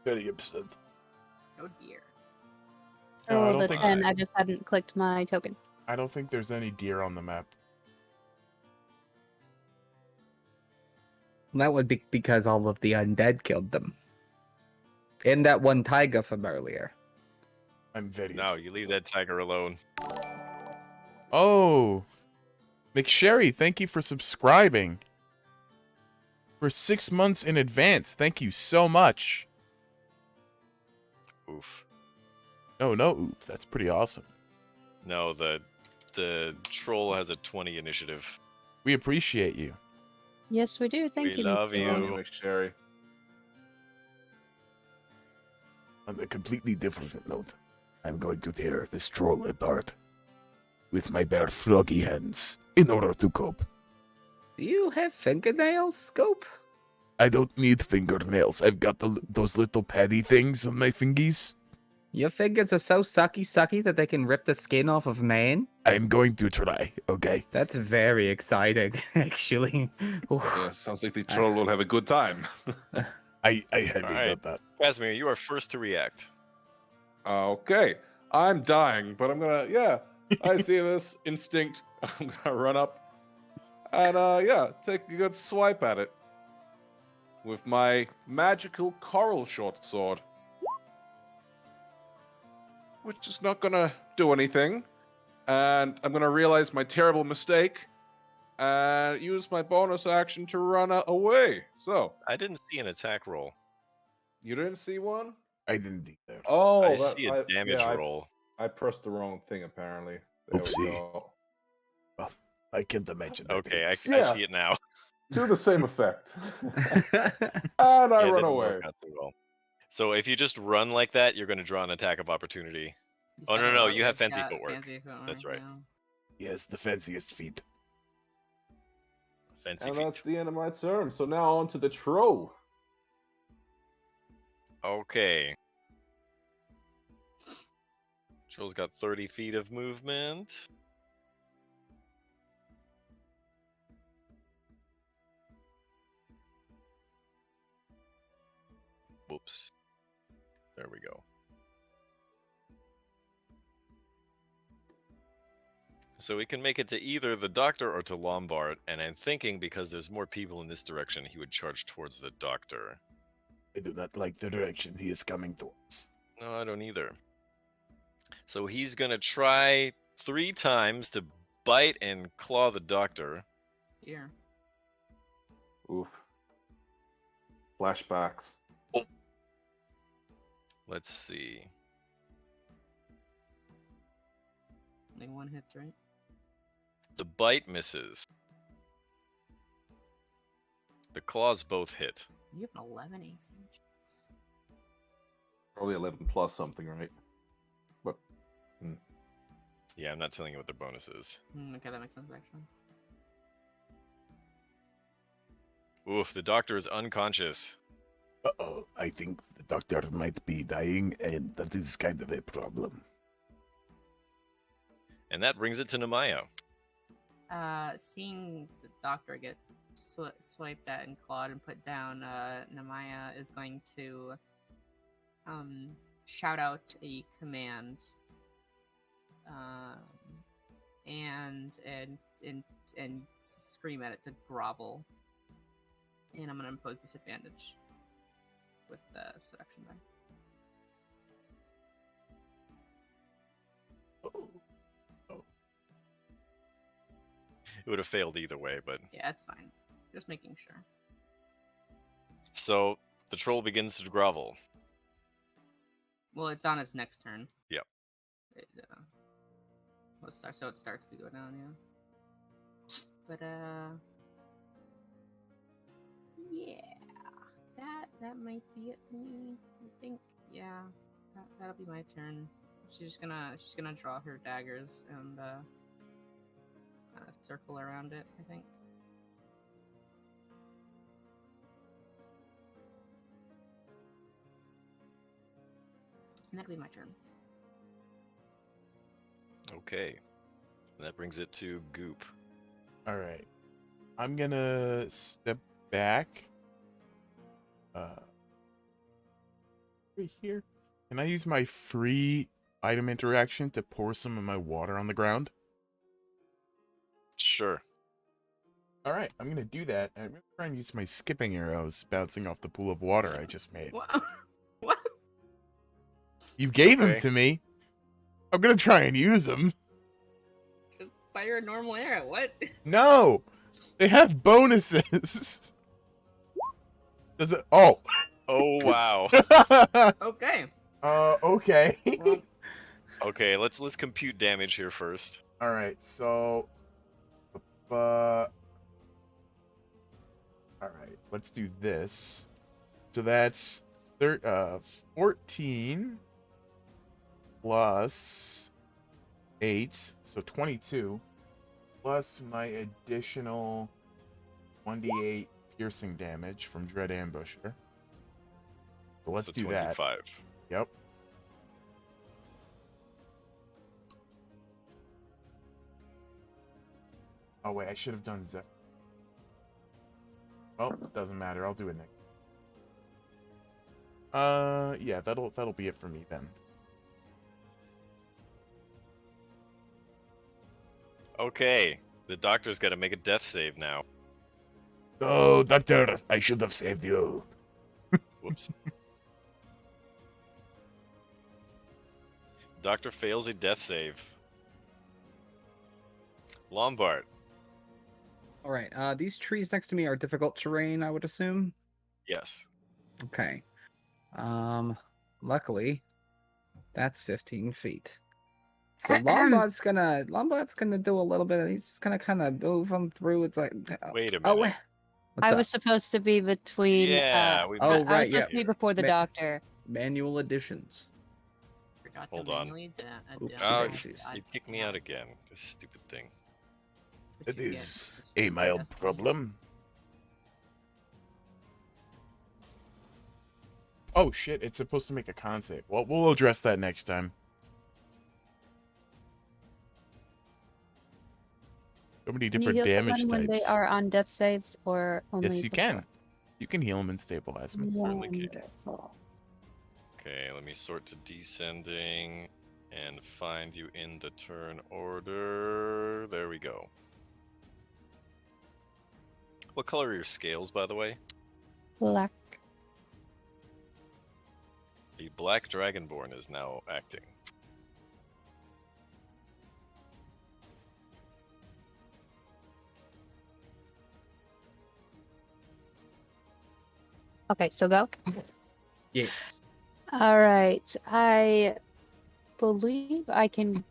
Speaker 5: Very upset.
Speaker 6: Oh dear.
Speaker 7: I
Speaker 3: No, I
Speaker 7: rolled
Speaker 3: don't
Speaker 7: a
Speaker 3: think
Speaker 7: 10, I just hadn't clicked my token.
Speaker 3: I don't think there's any deer on the map.
Speaker 2: That would be because all of the undead killed them. And that one tiger from earlier.
Speaker 3: I'm very
Speaker 1: No,
Speaker 3: upset.
Speaker 1: you leave that tiger alone.
Speaker 3: Oh, McSherry, thank you for subscribing. For 6 months in advance. Thank you so much.
Speaker 1: Oof.
Speaker 3: No, oof. That's pretty awesome.
Speaker 1: No, the troll has a 20 initiative.
Speaker 3: We appreciate you.
Speaker 7: Yes, we do. Thank
Speaker 1: We
Speaker 7: you.
Speaker 1: love
Speaker 7: Mr.
Speaker 1: you.
Speaker 7: Wong.
Speaker 4: Anyway, Sherry.
Speaker 5: On a completely different note, I'm going to tear this troll apart with my bare froggy hands in order to cope.
Speaker 2: Do you have fingernails, Scope?
Speaker 5: I don't need fingernails. I've got those little paddy things on my fingies.
Speaker 2: Your fingers are so sucky that they can rip the skin off of man?
Speaker 5: I'm going to try, okay?
Speaker 2: That's very exciting, actually. Oof.
Speaker 4: Yeah, sounds like the troll will have a good time.
Speaker 5: I highly
Speaker 1: Alright.
Speaker 5: doubt that.
Speaker 1: Casimir, you are first to react.
Speaker 4: Okay, I'm dying, but I'm gonna, yeah, I see this instinct. I'm gonna run up and, yeah, take a good swipe at it with my magical coral short sword, which is not gonna do anything. And I'm gonna realize my terrible mistake and use my bonus action to run away. So,
Speaker 1: I didn't see an attack roll.
Speaker 4: you didn't see one?
Speaker 5: I didn't either.
Speaker 4: Oh,
Speaker 1: I see a damage
Speaker 4: yeah,
Speaker 1: roll.
Speaker 4: I pressed the wrong thing apparently. There we
Speaker 5: Oopsie.
Speaker 4: go.
Speaker 5: I can't imagine that.
Speaker 1: Okay, I
Speaker 5: it's-
Speaker 4: Yeah.
Speaker 1: see it now.
Speaker 4: To the same effect. and
Speaker 1: Yeah,
Speaker 4: I
Speaker 1: it
Speaker 4: run
Speaker 1: didn't
Speaker 4: away.
Speaker 1: work out so well. So if you just run like that, you're going to draw an attack of opportunity.
Speaker 6: He's
Speaker 1: Oh,
Speaker 6: got
Speaker 1: no,
Speaker 6: a
Speaker 1: no,
Speaker 6: lot-
Speaker 1: you have
Speaker 6: he's
Speaker 1: fancy
Speaker 6: got
Speaker 1: footwork.
Speaker 6: fancy footwork,
Speaker 1: That's right.
Speaker 6: yeah.
Speaker 5: Yes, the fanciest feet.
Speaker 1: Fancy
Speaker 4: And
Speaker 1: feet.
Speaker 4: that's the end of my turn. So now on to the troll.
Speaker 1: Okay. Troll's got 30 feet of movement. Whoops. There we go. So we can make it to either the doctor or to Lombard, and I'm thinking because there's more people in this direction, he would charge towards the doctor.
Speaker 5: I do not like the direction he is coming towards.
Speaker 1: No, I don't either. So he's going to try 3 times to bite and claw the doctor.
Speaker 6: Here.
Speaker 4: Oof. Flashbacks.
Speaker 1: Let's see.
Speaker 6: Only 1 hits, right?
Speaker 1: The bite misses. The claws both hit.
Speaker 6: You have an 11 AC.
Speaker 4: Probably 11 plus something, right? But
Speaker 1: Yeah, I'm not telling you what the bonus is.
Speaker 6: Okay, that makes sense, actually.
Speaker 1: Oof, the doctor is unconscious.
Speaker 5: Uh-oh, I think the doctor might be dying, and that is kind of a problem.
Speaker 1: And that brings it to Namaya.
Speaker 6: Seeing the doctor get swiped at and clawed and put down, Namaya is going to shout out a command, and scream at it to grovel. And I'm gonna impose disadvantage with the seduction die.
Speaker 1: It would have failed either way, but...
Speaker 6: Yeah, it's fine. Just making sure.
Speaker 1: So, the troll begins to grovel.
Speaker 6: Well, it's on its next turn.
Speaker 1: Yep.
Speaker 6: So it starts to go down, yeah. But, yeah. That might be it for me, I think. Yeah, that'll be my turn. She's gonna draw her daggers and, kind of circle around it, I think. And that'll be my turn.
Speaker 1: Okay. And that brings it to Goop.
Speaker 3: All right. I'm gonna step back. Right here. Can I use my free item interaction to pour some of my water on the ground?
Speaker 1: Sure.
Speaker 3: All right, I'm gonna do that. I'm gonna try and use my skipping arrows bouncing off the pool of water I just made.
Speaker 6: Wow. What?
Speaker 3: You gave them
Speaker 1: Okay.
Speaker 3: to me. I'm gonna try and use them.
Speaker 6: Just fire a normal arrow. What?
Speaker 3: No, they have bonuses. Does it? Oh.
Speaker 1: Oh, wow.
Speaker 6: Okay.
Speaker 3: Okay.
Speaker 6: Well,
Speaker 1: Okay, let's compute damage here first.
Speaker 3: All right, so. All right, let's do this. So that's 14 plus 8, so 22, plus my additional 1d8 piercing damage from Dread Ambusher. So let's
Speaker 1: So
Speaker 3: do that.
Speaker 1: 25.
Speaker 3: Yep. Oh wait, I should have done Zephyr. Well, it doesn't matter. I'll do it next. Yeah, that'll be it for me then.
Speaker 1: Okay, the doctor's got to make a death save now.
Speaker 5: Oh, doctor, I should have saved you.
Speaker 1: Whoops. Doctor fails a death save. Lombard.
Speaker 2: All right. These trees next to me are difficult terrain, I would assume.
Speaker 1: Yes.
Speaker 2: Okay. Luckily, that's 15 feet. So Lombard's gonna do a little bit. He's just gonna kind of move them through. It's like,
Speaker 1: Wait a
Speaker 2: oh,
Speaker 1: minute.
Speaker 2: wait. What's
Speaker 7: I
Speaker 2: up?
Speaker 7: was supposed to be between.
Speaker 1: Yeah,
Speaker 7: I
Speaker 1: we've
Speaker 2: Oh,
Speaker 7: was
Speaker 2: right,
Speaker 7: supposed
Speaker 2: yeah.
Speaker 7: to be before the
Speaker 2: Ma-
Speaker 7: doctor.
Speaker 2: Manual additions.
Speaker 6: forgot
Speaker 1: Hold
Speaker 6: to
Speaker 1: on.
Speaker 6: manually
Speaker 2: Oops,
Speaker 1: Oh,
Speaker 2: daisies.
Speaker 1: you kicked me out again. This stupid thing.
Speaker 5: It is a mild problem.
Speaker 3: Oh shit! It's supposed to make a con save. Well, we'll address that next time. So many
Speaker 7: Can you
Speaker 3: different
Speaker 7: heal
Speaker 3: damage
Speaker 7: someone when
Speaker 3: types.
Speaker 7: they are on death saves, or only
Speaker 3: Yes, you
Speaker 7: before?
Speaker 3: can. You can heal him and stabilize him.
Speaker 1: Certainly can.
Speaker 7: Wonderful.
Speaker 1: Okay, let me sort to descending and find you in the turn order. There we go. What color are your scales, by the way?
Speaker 7: Black.
Speaker 1: The Black Dragonborn is now acting.
Speaker 7: Okay, so go.
Speaker 2: Yes.
Speaker 7: All right. I believe I can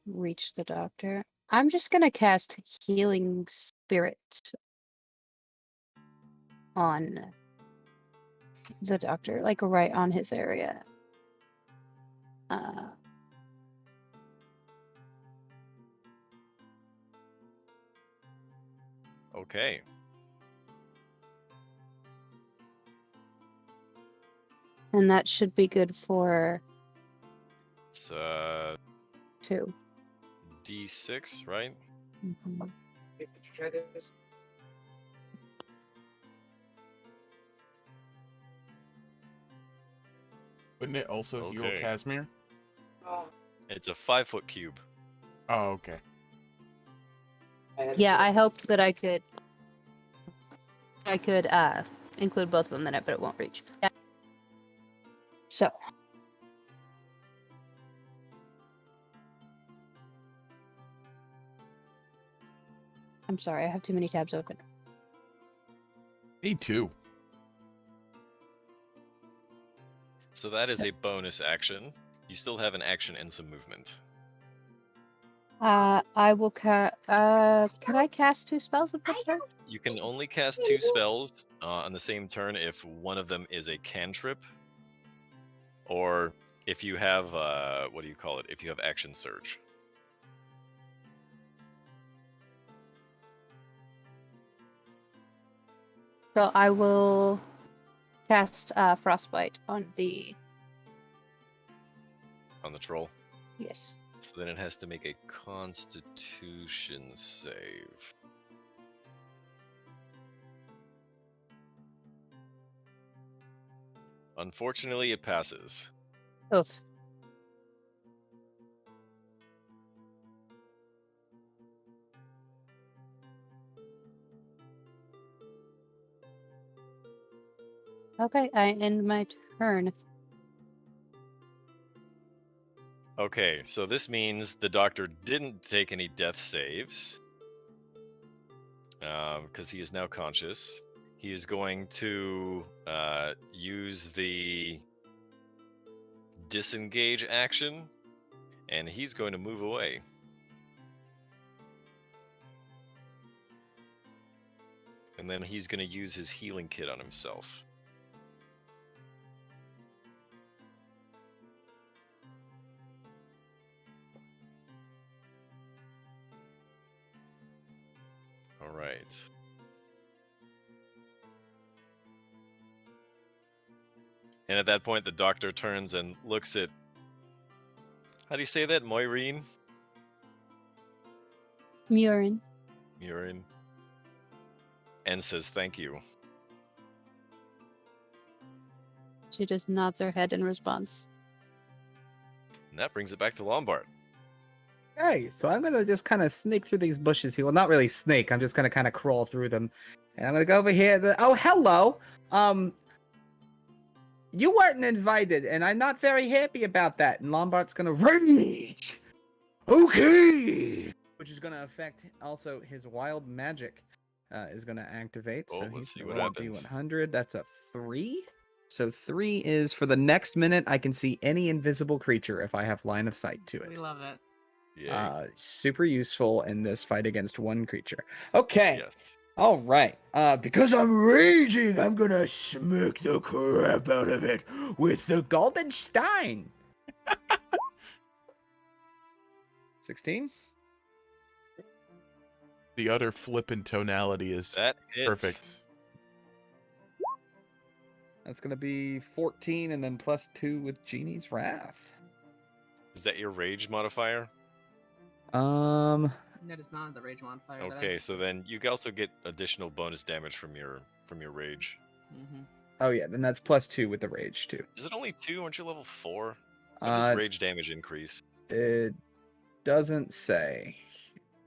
Speaker 7: reach the doctor. I'm just gonna cast Healing Spirit on the doctor, like right on his area.
Speaker 1: Okay.
Speaker 7: And that should be good for
Speaker 1: It's
Speaker 7: 2.
Speaker 1: D6, right?
Speaker 7: Mhm.
Speaker 2: Try this.
Speaker 3: Wouldn't it also heal
Speaker 1: Okay.
Speaker 3: Casimir?
Speaker 1: It's a 5-foot cube.
Speaker 3: Oh, okay.
Speaker 7: Yeah, I hoped that I could include both of them in it, but it won't reach. Yeah. So I'm sorry, I have too many tabs open.
Speaker 3: Me too.
Speaker 1: So that is a bonus action. You still have an action and some movement.
Speaker 7: I will can I cast 2 spells at that turn?
Speaker 1: You can only cast 2 spells on the same turn if one of them is a cantrip, or if you have what do you call it? If you have action surge.
Speaker 7: So I will cast Frostbite on the
Speaker 1: Troll.
Speaker 7: yes.
Speaker 1: So then it has to make a Constitution save. Unfortunately, it passes.
Speaker 7: Oof. Okay, I end my turn.
Speaker 1: Okay, so this means the doctor didn't take any death saves because he is now conscious. He is going to use the disengage action, and he's going to move away. And then he's going to use his healing kit on himself. All right. And at that point, the doctor turns and looks at... How do you say that? Moirine?
Speaker 7: Murin.
Speaker 1: Murin. And says thank you.
Speaker 7: She just nods her head in response.
Speaker 1: And that brings it back to Lombard.
Speaker 2: Okay, so I'm gonna just kind of sneak through these bushes here. Well, not really snake. I'm just gonna kind of crawl through them, and I'm gonna go over here. Oh, hello. You weren't invited, and I'm not very happy about that. And Lombard's gonna rage. Okay. Which is gonna affect also his wild magic. Is gonna activate.
Speaker 1: Oh,
Speaker 2: So
Speaker 1: let's
Speaker 2: he's
Speaker 1: see
Speaker 2: gonna
Speaker 1: what
Speaker 2: roll
Speaker 1: happens.
Speaker 2: D100. That's a 3. So 3 is for the next minute. I can see any invisible creature if I have line of sight to it.
Speaker 6: We love it.
Speaker 1: Yay.
Speaker 2: Super useful in this fight against one creature. Okay.
Speaker 1: Yes.
Speaker 2: All right. Because I'm raging, I'm gonna smack the crap out of it with the Golden Stein. 16.
Speaker 3: The utter flippant tonality is
Speaker 1: That hits.
Speaker 3: perfect.
Speaker 2: That's gonna be 14, and then +2 with Genie's Wrath.
Speaker 1: Is that your rage modifier?
Speaker 6: That is not the rage modifier.
Speaker 1: Okay, so then you also get additional bonus damage from your rage.
Speaker 6: Mm-hmm.
Speaker 2: Oh yeah, then that's +2 with the rage too.
Speaker 1: Is it only 2? Aren't you level 4? When does
Speaker 2: It's-
Speaker 1: rage damage increase?
Speaker 2: It doesn't say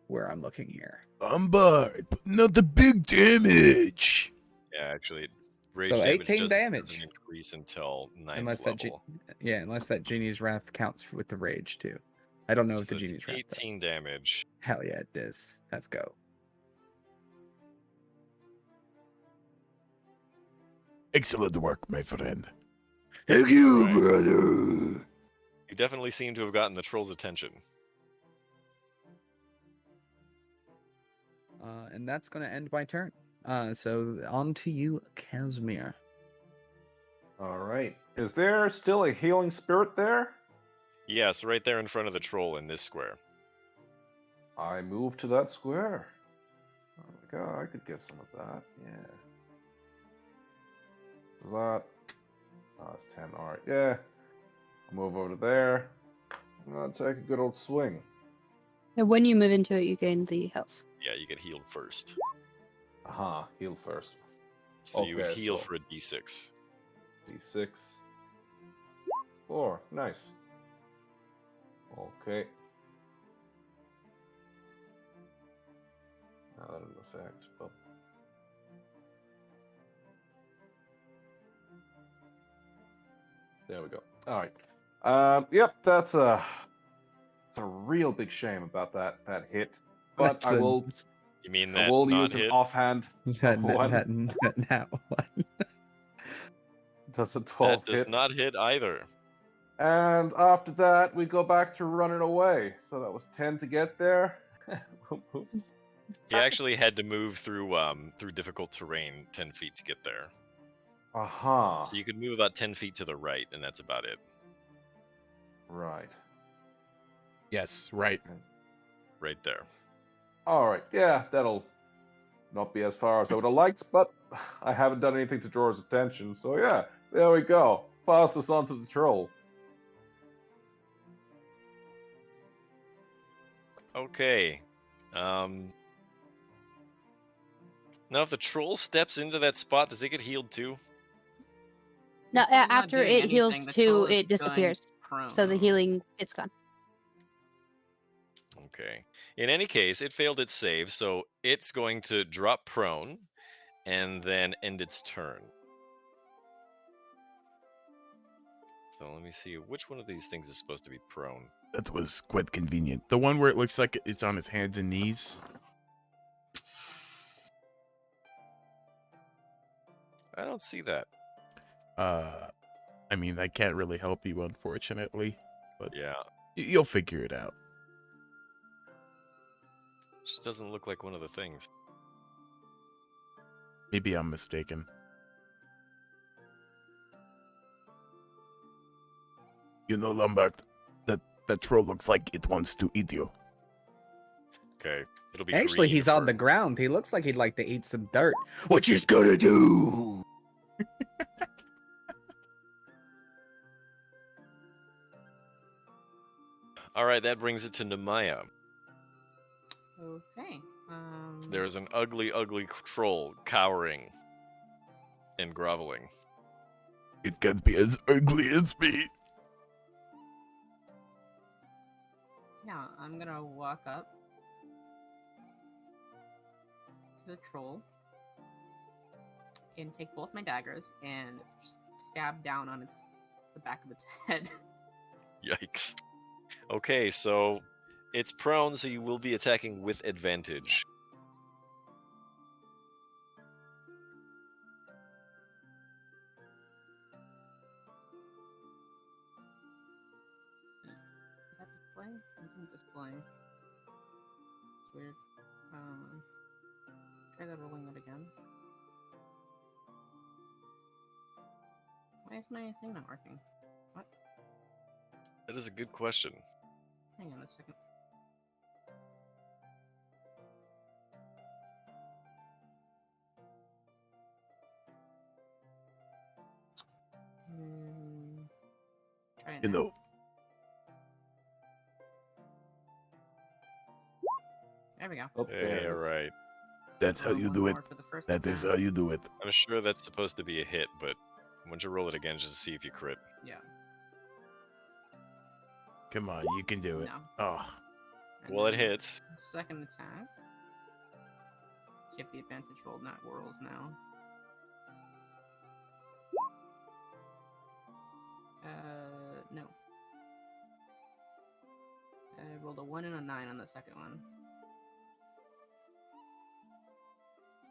Speaker 2: where I'm looking here.
Speaker 5: Bombard, putting out the big damage.
Speaker 1: Yeah, actually, rage
Speaker 2: So
Speaker 1: damage
Speaker 2: 18
Speaker 1: doesn't
Speaker 2: damage.
Speaker 1: increase until 9th
Speaker 2: Unless that
Speaker 1: level.
Speaker 2: unless that Genie's Wrath counts with the rage too. I don't know if
Speaker 1: So
Speaker 2: the
Speaker 1: it's
Speaker 2: Genie's Wrath does.
Speaker 1: 18 damage.
Speaker 2: Hell yeah, it does. Let's go.
Speaker 5: Excellent work, my friend. Thank you,
Speaker 1: Right.
Speaker 5: brother.
Speaker 1: You definitely seem to have gotten the troll's attention.
Speaker 2: And that's going to end my turn. So on to you, Casimir.
Speaker 4: All right. Is there still a healing spirit there?
Speaker 1: Yes, right there in front of the troll in this square.
Speaker 4: I move to that square. Oh my god, I could get some of that. Yeah. That. Oh, it's 10. Alright, yeah. Move over to there. I'll take a good old swing.
Speaker 7: And when you move into it, you gain the health.
Speaker 1: Yeah, you get healed first.
Speaker 4: Aha, heal first.
Speaker 1: So you would
Speaker 4: Okay,
Speaker 1: heal
Speaker 4: so-
Speaker 1: for a d6.
Speaker 4: D6. 4. Nice. Okay. Now that in effect. But... There we go. Alright. Yep, that's a real big shame about that hit. But
Speaker 2: That's
Speaker 4: I will
Speaker 1: You mean
Speaker 4: I
Speaker 1: that
Speaker 4: will
Speaker 1: not
Speaker 4: use an
Speaker 1: hit?
Speaker 4: offhand.
Speaker 2: That
Speaker 4: One.
Speaker 2: now one.
Speaker 4: That's a 12
Speaker 1: That does
Speaker 4: hit.
Speaker 1: not hit either.
Speaker 4: And after that, we go back to running away. So that was 10 to get there.
Speaker 1: He actually had to move through difficult terrain 10 feet to get there.
Speaker 4: Aha.
Speaker 1: So you could move about 10 feet to the right, and that's about it.
Speaker 4: Right.
Speaker 3: Yes, right.
Speaker 1: Right there.
Speaker 4: All right. Yeah, that'll not be as far as I would have liked, but I haven't done anything to draw his attention. So yeah, there we go. Pass this on to the troll.
Speaker 1: Okay. Now, if the troll steps into that spot, does it get healed too?
Speaker 7: Now,
Speaker 6: The troll's not
Speaker 7: after
Speaker 6: doing
Speaker 7: it heals
Speaker 6: anything, the troll
Speaker 7: 2,
Speaker 6: is
Speaker 7: it disappears.
Speaker 6: going
Speaker 7: So the
Speaker 6: prone.
Speaker 7: healing, it's gone.
Speaker 1: Okay. In any case, it failed its save, so it's going to drop prone and then end its turn. So let me see. Which one of these things is supposed to be prone?
Speaker 5: That was quite convenient.
Speaker 3: The one where it looks like it's on its hands and knees.
Speaker 1: I don't see that.
Speaker 3: I mean, I can't really help you, unfortunately.
Speaker 1: Yeah.
Speaker 3: You'll figure it out.
Speaker 1: Just doesn't look like one of the things.
Speaker 3: Maybe I'm mistaken.
Speaker 5: You know, Lombard, that troll looks like it wants to eat you.
Speaker 1: Okay. It'll be
Speaker 2: Actually,
Speaker 1: green
Speaker 2: he's on
Speaker 1: for-
Speaker 2: the ground. He looks like he'd like to eat some dirt.
Speaker 5: What you gonna do?
Speaker 1: All right, that brings it to Nemaya.
Speaker 6: Okay.
Speaker 1: There's an ugly, ugly troll cowering and groveling.
Speaker 5: It can't be as ugly as me.
Speaker 6: Yeah, I'm gonna walk up to the troll and take both my daggers and just stab down on the back of its head.
Speaker 1: Yikes. Okay, so it's prone, so you will be attacking with advantage.
Speaker 6: Is that display? I think display. It's weird. Try that rolling it again. Why is my thing not working? What?
Speaker 1: That is a good question.
Speaker 6: Hang on a second. Try it
Speaker 5: You
Speaker 6: now.
Speaker 5: know,
Speaker 6: we go.
Speaker 4: Oh,
Speaker 1: Yeah,
Speaker 4: there it is.
Speaker 1: right.
Speaker 5: That's how
Speaker 6: Roll
Speaker 5: you
Speaker 6: one
Speaker 5: do it.
Speaker 6: more for the first
Speaker 5: That is
Speaker 6: attack.
Speaker 5: how you do it.
Speaker 1: I'm sure that's supposed to be a hit, but why don't you roll it again just to see if you crit?
Speaker 6: Yeah.
Speaker 5: Come on, you can do it.
Speaker 6: No.
Speaker 5: Oh,
Speaker 6: And
Speaker 1: Well, it
Speaker 6: then
Speaker 1: hits.
Speaker 6: Second attack. See if the advantage roll not whirls now. No. I rolled a 1 and a 9 on the second one.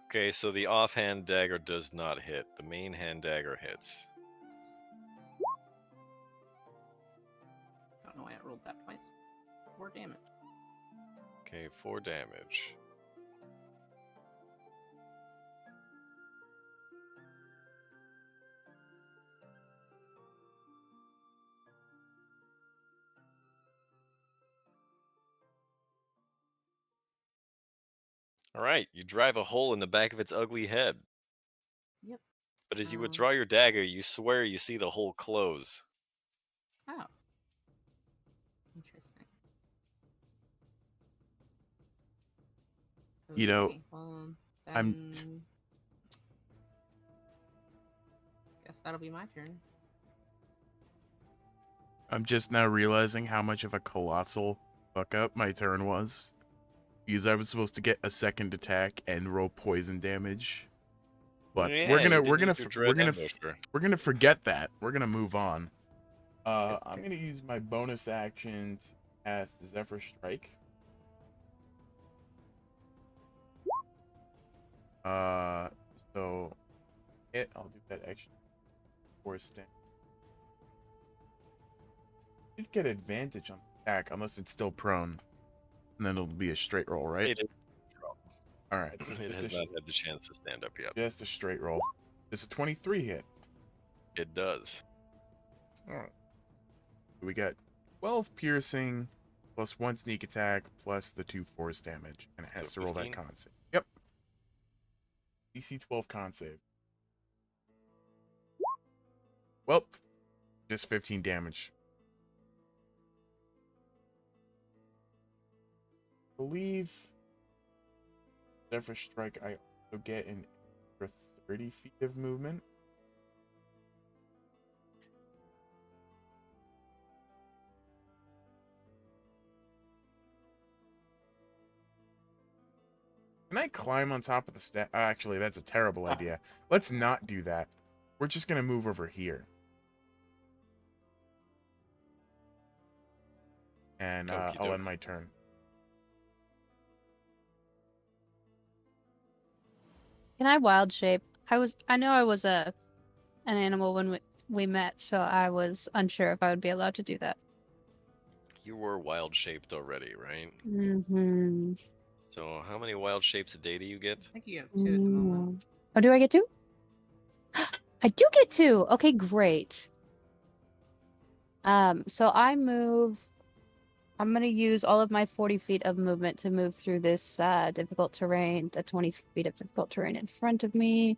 Speaker 1: Okay, so the offhand dagger does not hit. The main hand dagger hits.
Speaker 6: Don't know why I rolled that twice. 4 damage.
Speaker 1: Okay, 4 damage. All right, you drive a hole in the back of its ugly head.
Speaker 6: Yep.
Speaker 1: But as you
Speaker 6: Um,
Speaker 1: withdraw your dagger, you swear you see the hole close.
Speaker 6: Oh. Interesting.
Speaker 3: You know,
Speaker 6: Okay, well,
Speaker 3: I'm-
Speaker 6: then... Guess that'll be my turn.
Speaker 3: I'm just now realizing how much of a colossal fuck up my turn was. Because I was supposed to get a second attack and roll poison damage. But
Speaker 1: Yeah,
Speaker 3: we're
Speaker 1: you
Speaker 3: gonna
Speaker 1: didn't
Speaker 3: we're gonna
Speaker 1: use your
Speaker 3: f-
Speaker 1: dread
Speaker 3: we're gonna f-
Speaker 1: ambusher.
Speaker 3: we're gonna forget that. We're gonna move on.
Speaker 2: Yes,
Speaker 3: I'm
Speaker 2: please.
Speaker 3: gonna use my bonus action to cast Zephyr Strike. So I'll do that extra 4 stamina. Should get advantage on attack unless it's still prone, and then it'll be a straight roll, right?
Speaker 1: It,
Speaker 3: All right, so
Speaker 1: it
Speaker 3: just
Speaker 1: has
Speaker 3: a,
Speaker 1: not had the chance to stand up yet.
Speaker 3: just a straight roll. It's a 23 hit.
Speaker 1: It does.
Speaker 3: All right. We got 12 piercing plus 1 sneak attack plus the 2 force damage, and it has
Speaker 1: So
Speaker 3: to roll that
Speaker 1: 15?
Speaker 3: con save. Yep. DC 12 con save. Well, just 15 damage. I believe Zephyr Strike, I also get an extra 30 feet of movement. Can I climb on top of the Actually, that's a terrible idea. Let's not do that. We're just gonna move over here. And
Speaker 1: Okie
Speaker 3: I'll
Speaker 1: doke.
Speaker 3: end my turn.
Speaker 7: Can I wild shape? I know I was an animal when we met, so I was unsure if I would be allowed to do that.
Speaker 1: You were wild shaped already, right?
Speaker 7: Mm-hmm.
Speaker 1: So how many wild shapes a day do you get?
Speaker 6: I think you have 2 at the moment.
Speaker 7: Oh, do I get 2? I do get 2. Okay, great. So I'm gonna use all of my 40 feet of movement to move through this difficult terrain, the 20 feet of difficult terrain in front of me,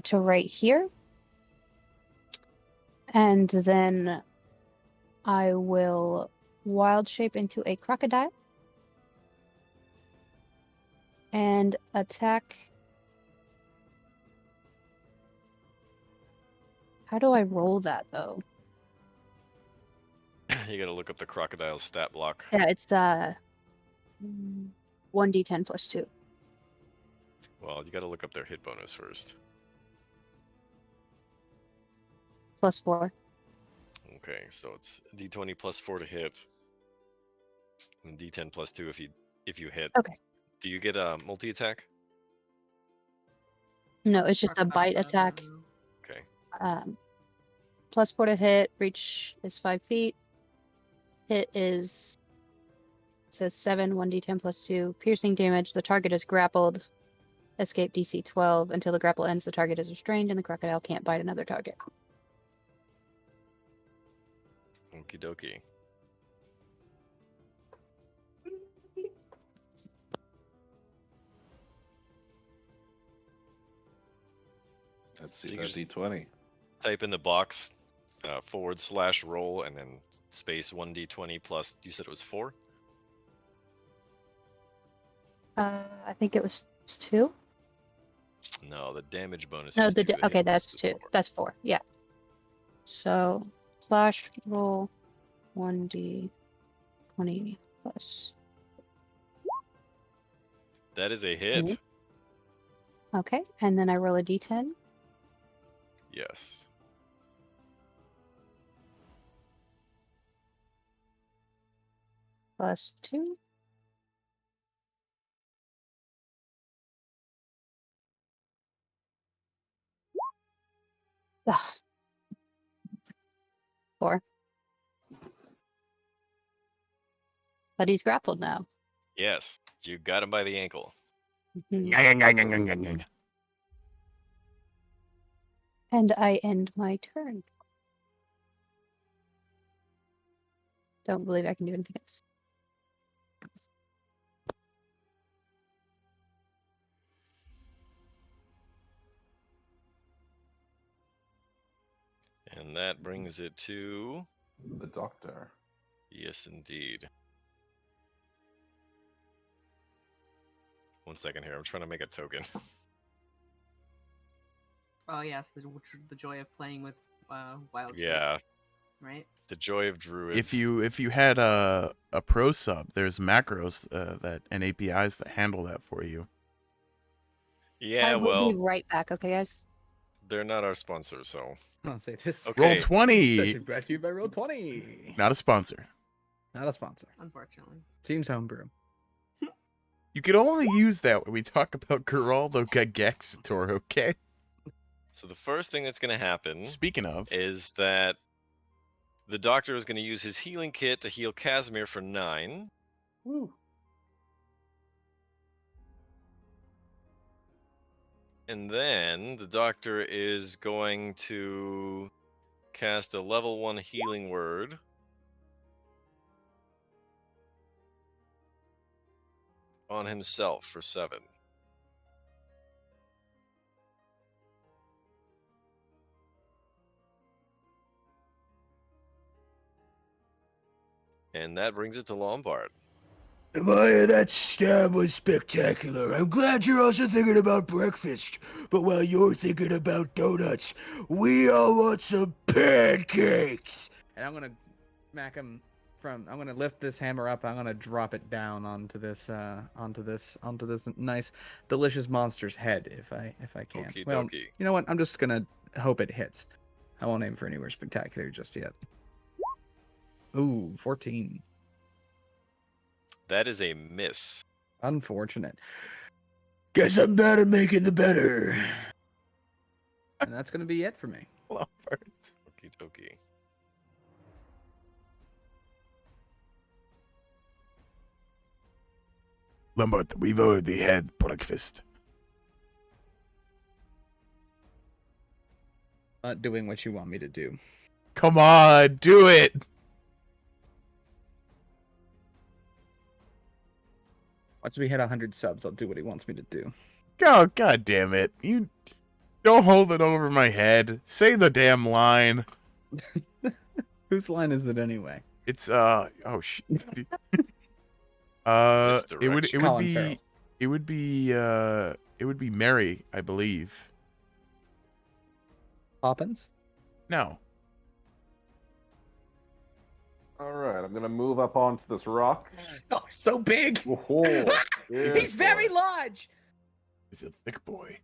Speaker 7: to right here. And then I will wild shape into a crocodile and attack. How do I roll that though?
Speaker 1: You gotta look up the crocodile stat block.
Speaker 7: Yeah, it's 1d10 plus 2.
Speaker 1: Well, you gotta look up their hit bonus first.
Speaker 7: Plus 4.
Speaker 1: Okay, so it's d20 plus 4 to hit, and d10 plus 2 if you hit.
Speaker 7: Okay.
Speaker 1: Do you get a multi attack?
Speaker 7: No, it's just a
Speaker 6: Crocodile
Speaker 7: bite attack.
Speaker 6: doesn't.
Speaker 1: Okay.
Speaker 7: Plus 4 to hit. Reach is 5 feet. Hit is, it says 7, 1d10 plus 2. Piercing damage. The target is grappled. Escape DC 12. Until the grapple ends, the target is restrained and the crocodile can't bite another target.
Speaker 1: Okie dokie.
Speaker 4: Let's
Speaker 1: So
Speaker 4: see
Speaker 1: you
Speaker 4: that
Speaker 1: just-
Speaker 4: D20.
Speaker 1: Type in the box /roll and then space 1d20 plus, you said it was 4?
Speaker 7: I think it was 2.
Speaker 1: No, the damage bonus
Speaker 7: No,
Speaker 1: is 2.
Speaker 7: okay,
Speaker 1: hit
Speaker 7: that's
Speaker 1: bonus
Speaker 7: 2.
Speaker 1: is 4.
Speaker 7: That's 4. Yeah. So slash roll 1d20 plus.
Speaker 1: That is a hit.
Speaker 7: Mhm. Okay, and then I roll a d10.
Speaker 1: Yes.
Speaker 7: Plus 2. Ugh. 4. But he's grappled now.
Speaker 1: Yes. You got him by the ankle.
Speaker 7: Mhm. And I end my turn. Don't believe I can do anything else.
Speaker 1: And that brings it to...
Speaker 4: The doctor.
Speaker 1: Yes, indeed. One second here. I'm trying to make a token.
Speaker 6: Oh yes, the joy of playing with wild shape,
Speaker 1: Yeah.
Speaker 6: right?
Speaker 1: The joy of druids.
Speaker 3: If you had a pro sub, there's macros that and APIs that handle that for you.
Speaker 1: Yeah,
Speaker 7: I will be
Speaker 1: well,
Speaker 7: right back, okay, guys?
Speaker 1: they're not our sponsor, so...
Speaker 2: I'll say this.
Speaker 1: Okay.
Speaker 3: Roll 20.
Speaker 2: Session brought to you by Roll20.
Speaker 3: Not a sponsor.
Speaker 2: Not a sponsor.
Speaker 6: Unfortunately.
Speaker 2: Team's homebrew.
Speaker 3: You can only use that when we talk about Geraldo Gagaxator, okay?
Speaker 1: So the first thing that's going to happen
Speaker 3: Speaking of,
Speaker 1: is that the doctor is going to use his healing kit to heal Casimir for 9.
Speaker 2: Woo.
Speaker 1: And then the doctor is going to cast a level 1 healing word on himself for 7. And that brings it to Lombard.
Speaker 5: Maya, that stab was spectacular. I'm glad you're also thinking about breakfast. But while you're thinking about donuts, we all want some pancakes.
Speaker 2: And I'm gonna smack him from. I'm gonna lift this hammer up. I'm gonna drop it down onto this nice, delicious monster's head if I can.
Speaker 1: Okie
Speaker 2: Well,
Speaker 1: dokie.
Speaker 2: you know what? I'm just gonna hope it hits. I won't aim for anywhere spectacular just yet. Ooh, 14.
Speaker 1: That is a miss.
Speaker 2: Unfortunate.
Speaker 5: Guess I'm bad at making the better.
Speaker 2: And that's gonna be it for me.
Speaker 3: Lombard.
Speaker 1: Okie dokie.
Speaker 5: Lombard, we've already had breakfast.
Speaker 2: Not doing what you want me to do.
Speaker 3: Come on, do it.
Speaker 2: Once we hit 100 subs, I'll do what he wants me to do.
Speaker 3: Oh, god damn it. You don't hold it over my head. Say the damn line.
Speaker 2: Whose line is it anyway?
Speaker 3: It's oh shit.
Speaker 1: Misdirection.
Speaker 2: Colin Farrell.
Speaker 3: it would be Mary, I believe.
Speaker 2: Poppins?
Speaker 3: No.
Speaker 4: All right, I'm gonna move up onto this rock.
Speaker 2: Oh, so big!
Speaker 4: Whoa, yes,
Speaker 2: He's very
Speaker 4: boy.
Speaker 2: large!
Speaker 5: He's a thick boy.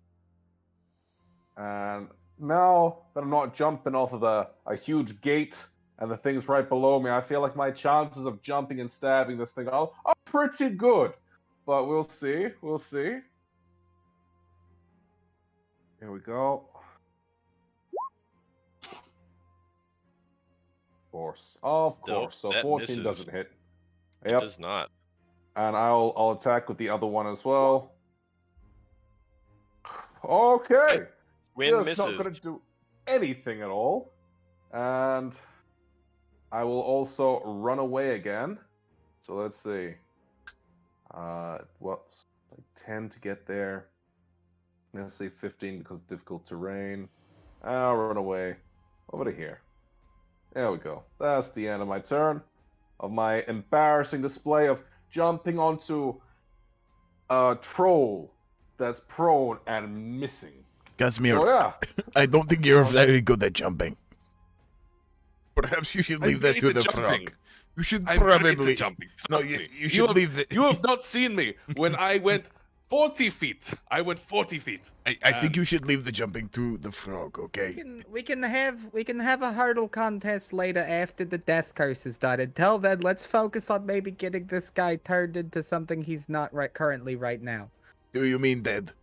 Speaker 4: And now that I'm not jumping off of a huge gate and the thing's right below me, I feel like my chances of jumping and stabbing this thing are pretty good. But we'll see. We'll see. Here we go. Of course.
Speaker 1: Nope,
Speaker 4: So
Speaker 1: that
Speaker 4: 14
Speaker 1: misses.
Speaker 4: doesn't hit.
Speaker 1: It
Speaker 4: Yep.
Speaker 1: does not.
Speaker 4: And I'll attack with the other one as well. Okay.
Speaker 1: Win
Speaker 4: Just not
Speaker 1: misses.
Speaker 4: going to do anything at all. And I will also run away again. So let's see. Whoops. Like 10 to get there. Let's say 15 because difficult terrain. I'll run away over to here. There we go. That's the end of my turn. Of my embarrassing display of jumping onto a troll that's prone and missing.
Speaker 3: Casimir,
Speaker 4: So yeah,
Speaker 3: I don't think you're very good at jumping. Perhaps you should
Speaker 4: I'm
Speaker 3: leave that
Speaker 4: great
Speaker 3: to
Speaker 4: at
Speaker 3: the
Speaker 4: jumping.
Speaker 3: frog. You should
Speaker 4: I'm great
Speaker 3: probably
Speaker 4: at jumping.
Speaker 3: no.
Speaker 4: Trust
Speaker 3: You,
Speaker 4: me.
Speaker 3: you should leave the.
Speaker 4: You have not seen me when I went 40 feet. I went 40 feet.
Speaker 3: I think you should leave the jumping to the frog. Okay.
Speaker 2: We can have a hurdle contest later after the death curse is done. Until then, let's focus on maybe getting this guy turned into something he's not currently right now.
Speaker 3: Do you mean dead?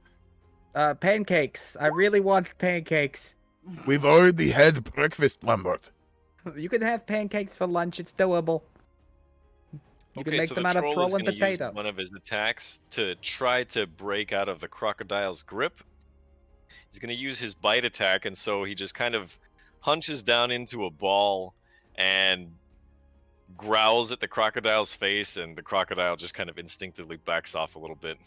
Speaker 2: Pancakes. I really want pancakes.
Speaker 3: We've already had breakfast, Lambert.
Speaker 2: You can have pancakes for lunch. It's doable. You can make
Speaker 1: so
Speaker 2: them
Speaker 1: the
Speaker 2: out of
Speaker 1: troll is
Speaker 2: troll and
Speaker 1: gonna
Speaker 2: potato.
Speaker 1: use one of his attacks to try to break out of the crocodile's grip. He's going to use his bite attack, and so he just kind of hunches down into a ball and growls at the crocodile's face, and the crocodile just kind of instinctively backs off a little bit.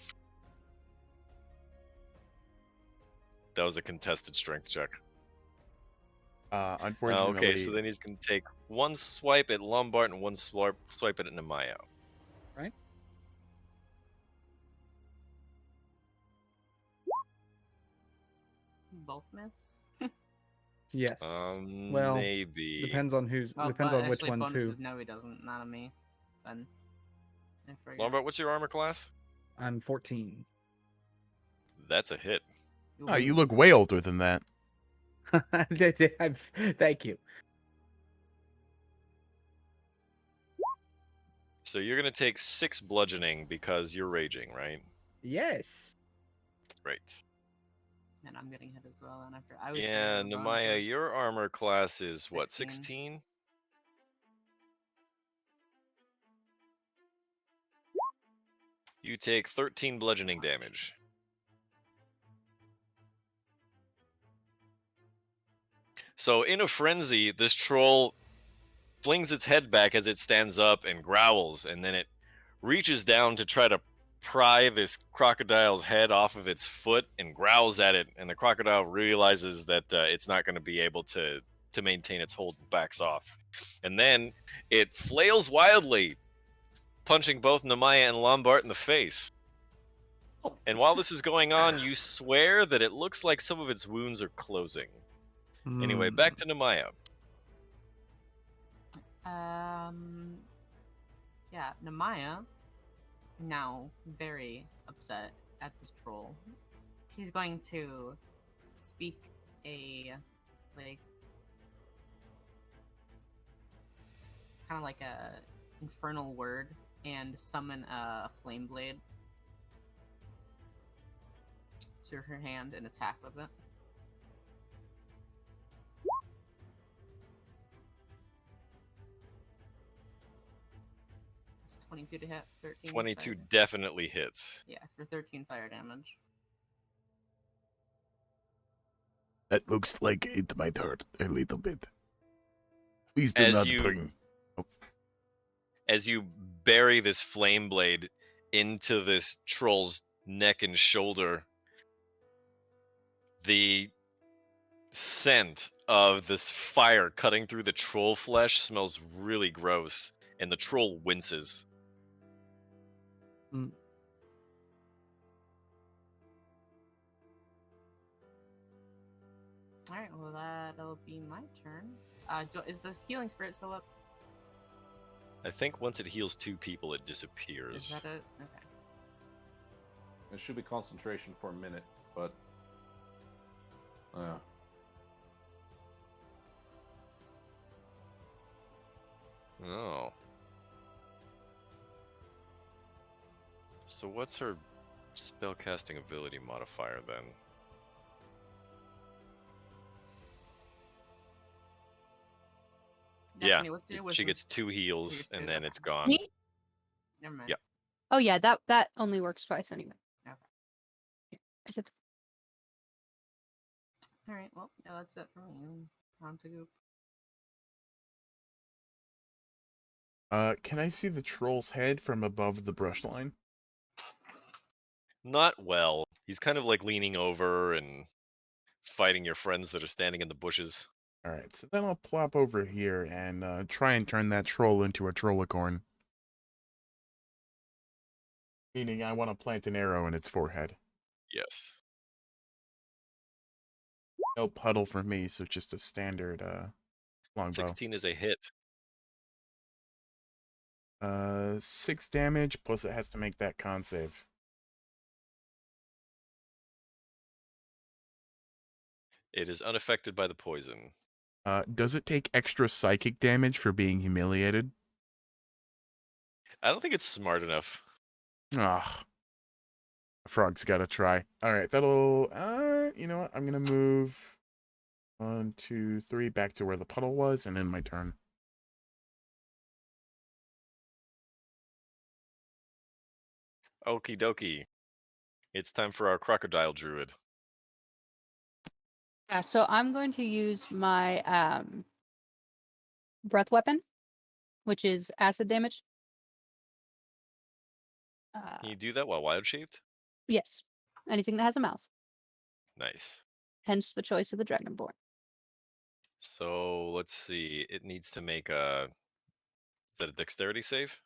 Speaker 1: That was a contested strength check.
Speaker 3: Unfortunately.
Speaker 1: Okay, so then he's going to take one swipe at Lombard and one swipe at Nemayo.
Speaker 2: Right.
Speaker 6: Both miss.
Speaker 2: Yes. Well,
Speaker 1: Maybe.
Speaker 2: depends on which
Speaker 6: actually,
Speaker 2: one's
Speaker 6: bonus
Speaker 2: who.
Speaker 6: is no, he doesn't. Not on me. Then. I forget.
Speaker 1: Lombard, what's your armor class?
Speaker 2: I'm 14.
Speaker 1: That's a hit.
Speaker 3: Oh, you look way older than that.
Speaker 2: Thank you.
Speaker 1: So you're going to take 6 bludgeoning because you're raging, right?
Speaker 2: Yes.
Speaker 1: Great.
Speaker 6: And I'm getting hit as well. And after I was
Speaker 1: Yeah,
Speaker 6: getting
Speaker 1: Nemaya,
Speaker 6: bonuses.
Speaker 1: your armor class is what,
Speaker 6: 16?
Speaker 1: 16? You take 13 bludgeoning damage. So in a frenzy, this troll flings its head back as it stands up and growls, and then it reaches down to try to pry this crocodile's head off of its foot and growls at it, and the crocodile realizes that it's not going to be able to maintain its hold and backs off. And then it flails wildly, punching both Nemaya and Lombard in the face. And while this is going on, you swear that it looks like some of its wounds are closing. Anyway, back to Nemaya.
Speaker 6: Yeah, Nemaya, now very upset at this troll. She's going to speak a, like, kind of like a infernal word and summon a flame blade to her hand and attack with it. It's 22 to hit, 13.
Speaker 1: 22
Speaker 6: fire.
Speaker 1: definitely hits.
Speaker 6: Yeah, for 13 fire damage.
Speaker 3: That looks like it might hurt a little bit. Please do
Speaker 1: As
Speaker 3: not
Speaker 1: you-
Speaker 3: bring.
Speaker 1: As you bury this flame blade into this troll's neck and shoulder, the scent of this fire cutting through the troll flesh smells really gross, and the troll winces.
Speaker 6: Alright, well that'll be my turn. Is the healing spirit still up?
Speaker 1: I think once it heals 2 people, it
Speaker 6: Is
Speaker 1: disappears.
Speaker 6: that it? Okay.
Speaker 4: It should be concentration for a minute, but
Speaker 1: Oh. So what's her spellcasting ability modifier then?
Speaker 6: Destiny,
Speaker 1: Yeah,
Speaker 6: what's your
Speaker 1: she
Speaker 6: wisdom?
Speaker 1: gets 2 heals
Speaker 6: Heals
Speaker 1: and
Speaker 6: two,
Speaker 1: then
Speaker 6: okay.
Speaker 1: it's gone.
Speaker 7: Me?
Speaker 6: Never mind.
Speaker 1: Yeah.
Speaker 7: Oh yeah, that only works twice anyway.
Speaker 6: Okay.
Speaker 7: Yeah, I said
Speaker 6: Alright, well, yeah, that's it for me. On to Goop.
Speaker 3: Can I see the troll's head from above the brush line?
Speaker 1: Not well. He's kind of like leaning over and fighting your friends that are standing in the bushes.
Speaker 3: All right, so then I'll plop over here and try and turn that troll into a trollicorn. Meaning I want to plant an arrow in its forehead.
Speaker 1: Yes.
Speaker 3: No puddle for me, so just a standard longbow.
Speaker 1: 16 is a hit.
Speaker 3: 6 damage, plus it has to make that con save.
Speaker 1: It is unaffected by the poison.
Speaker 3: Does it take extra psychic damage for being humiliated?
Speaker 1: I don't think it's smart enough.
Speaker 3: Ah, a frog's gotta try. All right, that'll. You know what? I'm gonna move 1, 2, 3 back to where the puddle was, and end my turn.
Speaker 1: Okie dokie. It's time for our Crocodile Druid.
Speaker 7: Yeah, so I'm going to use my breath weapon, which is acid damage.
Speaker 1: Can you do that while wild shaped?
Speaker 7: Yes, anything that has a mouth.
Speaker 1: Nice.
Speaker 7: Hence the choice of the Dragonborn.
Speaker 1: So let's see. It needs to make a. Is that a dexterity save?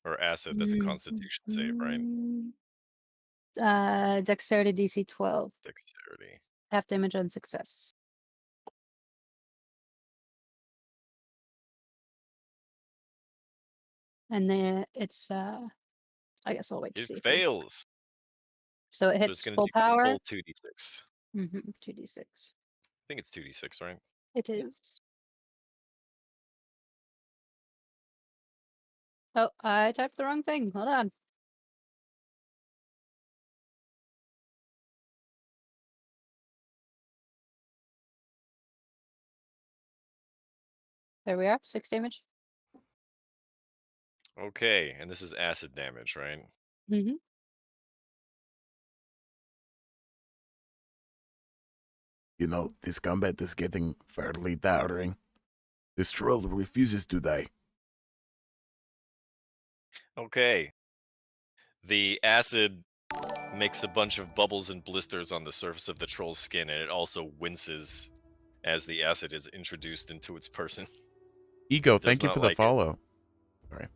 Speaker 1: Or acid? That's a constitution save, right?
Speaker 7: Dexterity DC 12.
Speaker 1: Dexterity.
Speaker 7: Half damage on success. And then it's I guess I'll wait to see.
Speaker 1: It fails.
Speaker 7: So it
Speaker 1: So it's
Speaker 7: hits
Speaker 1: going to
Speaker 7: full
Speaker 1: take the
Speaker 7: power.
Speaker 1: full 2d6.
Speaker 7: 2d6.
Speaker 1: I think it's 2d6, right?
Speaker 7: It is. Oh, I typed the wrong thing. Hold on. There we are. 6 damage.
Speaker 1: Okay, and this is acid damage, right?
Speaker 7: Mm-hmm.
Speaker 5: You know, this combat is getting fairly tiring. This troll refuses to die.
Speaker 1: Okay. The acid makes a bunch of bubbles and blisters on the surface of the troll's skin, and it also winces as the acid is introduced into its person.
Speaker 3: Ego,
Speaker 1: Does
Speaker 3: thank you
Speaker 1: not
Speaker 3: for the
Speaker 1: like it.
Speaker 3: follow. Sorry.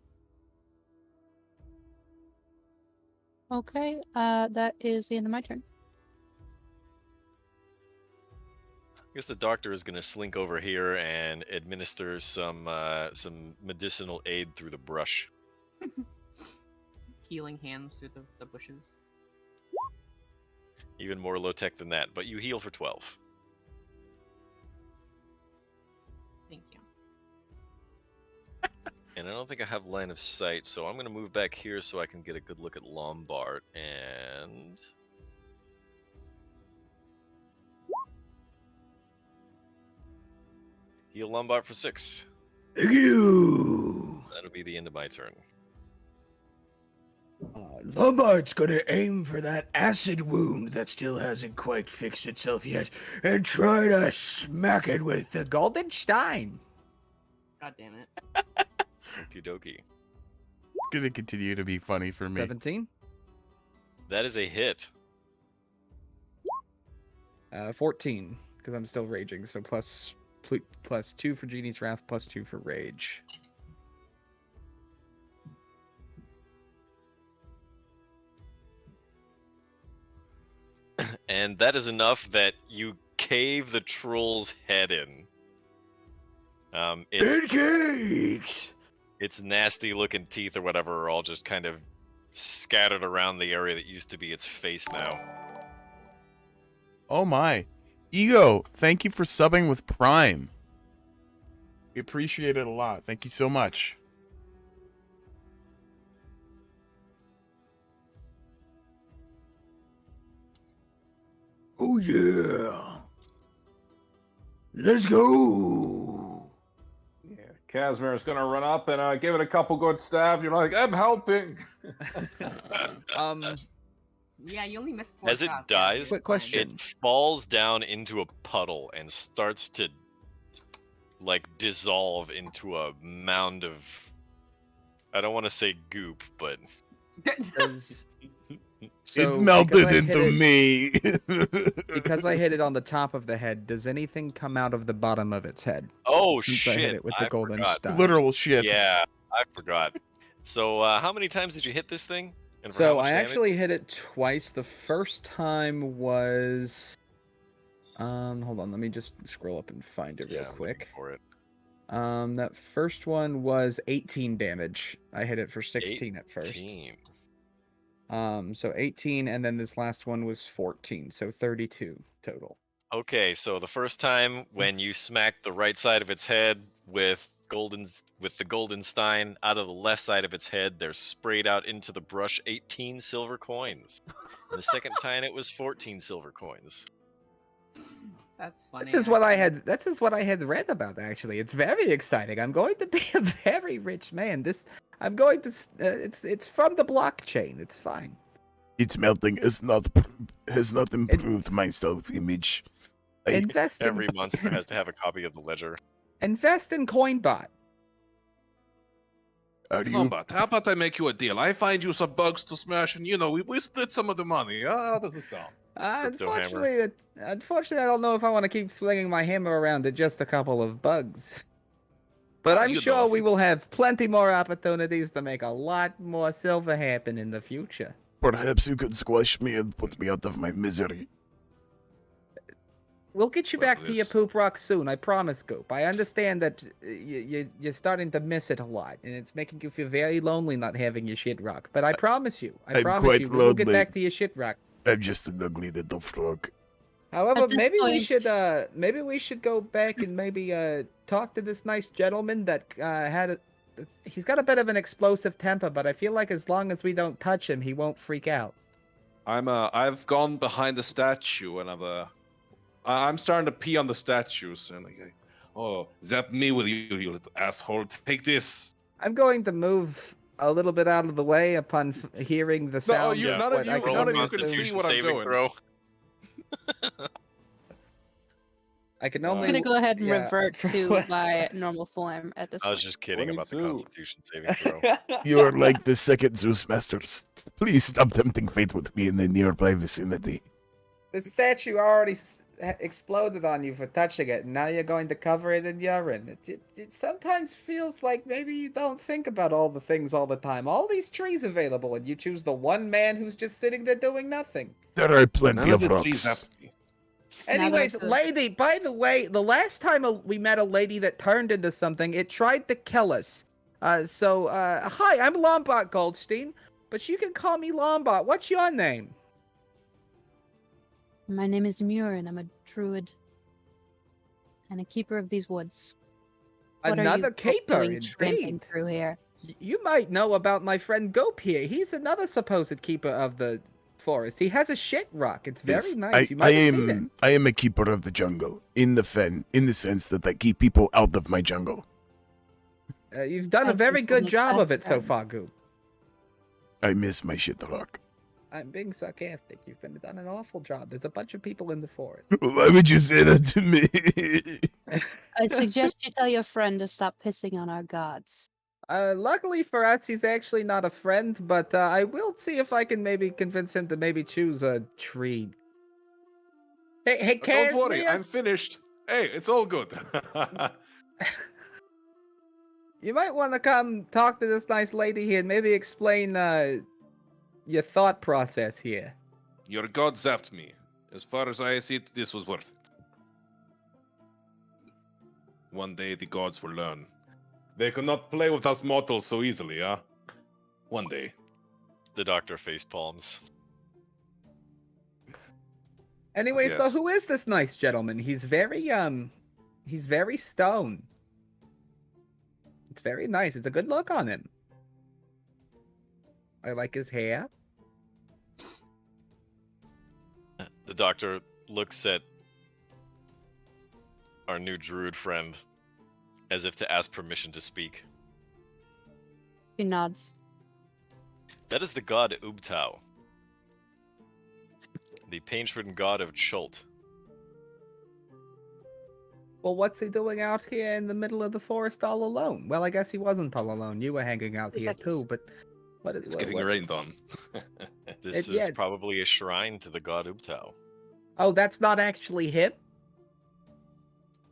Speaker 7: Okay, that is the end of my turn.
Speaker 1: I guess the doctor is going to slink over here and administer some medicinal aid through the brush.
Speaker 6: Healing hands through the bushes.
Speaker 1: Even more low tech than that, but you heal for 12.
Speaker 6: Thank you.
Speaker 1: And I don't think I have line of sight, so I'm going to move back here so I can get a good look at Lombard. And heal Lombard for 6.
Speaker 5: Thank you.
Speaker 1: That'll be the end of my turn.
Speaker 5: Lombard's gonna aim for that acid wound that still hasn't quite fixed itself yet and try to smack it with the
Speaker 2: Golden Stein.
Speaker 6: God damn it.
Speaker 1: Okie dokie.
Speaker 3: It's gonna continue to be funny for me.
Speaker 2: 17.
Speaker 1: That is a hit.
Speaker 2: 14, because I'm still raging. So plus 2 for Genie's Wrath, plus 2 for Rage.
Speaker 1: And that is enough that you cave the troll's head in.
Speaker 5: Pancakes!
Speaker 1: Its nasty looking teeth or whatever are all just kind of scattered around the area that used to be its face now.
Speaker 3: Oh my. Ego, thank you for subbing with Prime. We appreciate it a lot. Thank you so much.
Speaker 5: Oh yeah. Let's go.
Speaker 4: Yeah, Casimir is going to run up and give it a couple good stabs. You're like, I'm helping.
Speaker 6: Yeah, you only missed 4
Speaker 1: As it
Speaker 6: shots.
Speaker 1: dies,
Speaker 2: Quick question.
Speaker 1: it falls down into a puddle and starts to like dissolve into a mound of, I don't want to say goop, but
Speaker 3: It melted into me.
Speaker 2: Because I hit it on the top of the head, does anything come out of the bottom of its head?
Speaker 1: oh
Speaker 2: Since I hit
Speaker 1: shit,
Speaker 2: it with the golden
Speaker 1: forgot.
Speaker 2: stein.
Speaker 3: Literal shit.
Speaker 1: Yeah, I forgot. So, how many times did you hit this thing? And for how
Speaker 2: So
Speaker 1: much
Speaker 2: I
Speaker 1: damage?
Speaker 2: actually hit it twice. The first time was hold on, let me just scroll up and find it real
Speaker 1: I'm looking
Speaker 2: quick.
Speaker 1: for it.
Speaker 2: That first one was 18 damage. I hit it for 16 at first.
Speaker 1: 18.
Speaker 2: So 18, and then this last one was 14, so 32 total.
Speaker 1: Okay, so the first time when you smacked the right side of its head with the golden stein out of the left side of its head, there's sprayed out into the brush 18 silver coins. And the second time it was 14 silver coins.
Speaker 6: That's funny.
Speaker 2: This is what I had read about, actually. It's very exciting. I'm going to be a very rich man. I'm going to it's from the blockchain. It's fine.
Speaker 5: Its melting has not improved my self-image.
Speaker 2: Invest in
Speaker 1: Every monster has to have a copy of the ledger.
Speaker 2: invest in Coinbot.
Speaker 5: Are you?
Speaker 4: Combat, how about I make you a deal? I find you some bugs to smash, and we split some of the money. How does it sound?
Speaker 1: Crypto hammer.
Speaker 2: Unfortunately, I don't know if I want to keep swinging my hammer around to just a couple of bugs. But I'm
Speaker 4: you
Speaker 2: sure
Speaker 4: know.
Speaker 2: we will have plenty more opportunities to make a lot more silver happen in the future.
Speaker 5: Perhaps you could squash me and put me out of my misery.
Speaker 2: We'll get you
Speaker 4: Well,
Speaker 2: back to your
Speaker 4: this-
Speaker 2: poop rock soon, I promise, Goop. I understand that you're starting to miss it a lot, and it's making you feel very lonely not having your shit rock. But I promise you,
Speaker 5: I'm
Speaker 2: promise
Speaker 5: quite
Speaker 2: you, we will get
Speaker 5: lonely.
Speaker 2: back to your shit rock.
Speaker 5: I'm just an ugly little frog.
Speaker 2: However,
Speaker 7: At this
Speaker 2: maybe we should go back and maybe talk to this nice gentleman that he's got a bit of an explosive temper, but I feel like as long as we don't touch him, he won't freak out.
Speaker 4: I've gone behind the statue and I'm starting to pee on the statues and zap me with you little asshole. Take this.
Speaker 2: I'm going to move a little bit out of the way upon hearing the sound.
Speaker 4: you-
Speaker 2: of
Speaker 4: none of
Speaker 2: what
Speaker 4: you-
Speaker 2: I can
Speaker 1: Roll a
Speaker 4: none of you
Speaker 2: only
Speaker 4: can
Speaker 2: assume-
Speaker 4: see
Speaker 1: Constitution
Speaker 4: what I'm
Speaker 1: saving
Speaker 4: doing.
Speaker 1: throw.
Speaker 2: I can
Speaker 4: I'm
Speaker 2: only.
Speaker 7: I'm gonna go ahead and
Speaker 2: yeah,
Speaker 7: revert
Speaker 2: for
Speaker 7: to
Speaker 2: what-
Speaker 7: my normal form at this
Speaker 1: I was
Speaker 7: point.
Speaker 1: just kidding about the
Speaker 4: 22.
Speaker 1: Constitution saving throw.
Speaker 5: You are like the second Zeus Masters. Please stop tempting fate with me in the nearby vicinity.
Speaker 2: The statue already exploded on you for touching it, and now you're going to cover it in urine. It sometimes feels like maybe you don't think about all the things all the time. All these trees available, and you choose the one man who's just sitting there doing nothing.
Speaker 5: There are plenty
Speaker 4: None of
Speaker 5: of
Speaker 4: the trees
Speaker 5: rocks.
Speaker 4: zapped me.
Speaker 7: Now that
Speaker 2: Anyways,
Speaker 7: it's a-
Speaker 2: lady, by the way, the last time we met a lady that turned into something, it tried to kill us. Hi, I'm Lombot Goldstein, but you can call me Lombot. What's your name?
Speaker 7: My name is Muir, and I'm a druid and a keeper of these woods. What are you
Speaker 2: Another
Speaker 7: both
Speaker 2: caper,
Speaker 7: doing tramping
Speaker 2: indeed.
Speaker 7: through here?
Speaker 2: You might know about my friend Gope here. He's another supposed keeper of the forest. He has a shit rock. It's very
Speaker 5: Yes,
Speaker 2: nice. You might have seen it.
Speaker 5: I am a keeper of the jungle, in the sense that I keep people out of my jungle.
Speaker 2: You've done a
Speaker 7: I've
Speaker 2: very
Speaker 7: been
Speaker 2: good
Speaker 7: told
Speaker 2: job
Speaker 7: that
Speaker 2: of it so
Speaker 7: friends.
Speaker 2: far, Goop.
Speaker 5: I miss my shit rock.
Speaker 2: I'm being sarcastic. You've done an awful job. There's a bunch of people in the forest.
Speaker 5: Why would you say that to me?
Speaker 7: I suggest you tell your friend to stop pissing on our gods.
Speaker 2: Luckily for us, he's actually not a friend, but I will see if I can maybe convince him to maybe choose a tree. Hey,
Speaker 4: Don't worry,
Speaker 2: Casimir,
Speaker 4: I'm finished. Hey, it's all good.
Speaker 2: you might want to come talk to this nice lady here and maybe explain your thought process here.
Speaker 4: Your god zapped me. As far as I see it, this was worth it. One day the gods will learn. They could not play with us mortals so easily, huh? One day.
Speaker 1: The doctor face palms.
Speaker 2: Anyway, so
Speaker 4: Yes.
Speaker 2: who is this nice gentleman? He's very stone. It's very nice. It's a good look on him. I like his hair.
Speaker 1: The doctor looks at our new druid friend as if to ask permission to speak.
Speaker 7: She nods.
Speaker 1: That is the god Ubtao, the pain-ridden god of Chult.
Speaker 2: Well, what's he doing out here in the middle of the forest all alone? Well, I guess he wasn't all alone. You were hanging out
Speaker 7: For
Speaker 2: here
Speaker 7: seconds.
Speaker 2: too, but what is
Speaker 4: It's getting rained on.
Speaker 1: This
Speaker 2: yeah.
Speaker 1: is probably a shrine to the god Ubtao.
Speaker 2: Oh, that's not actually him?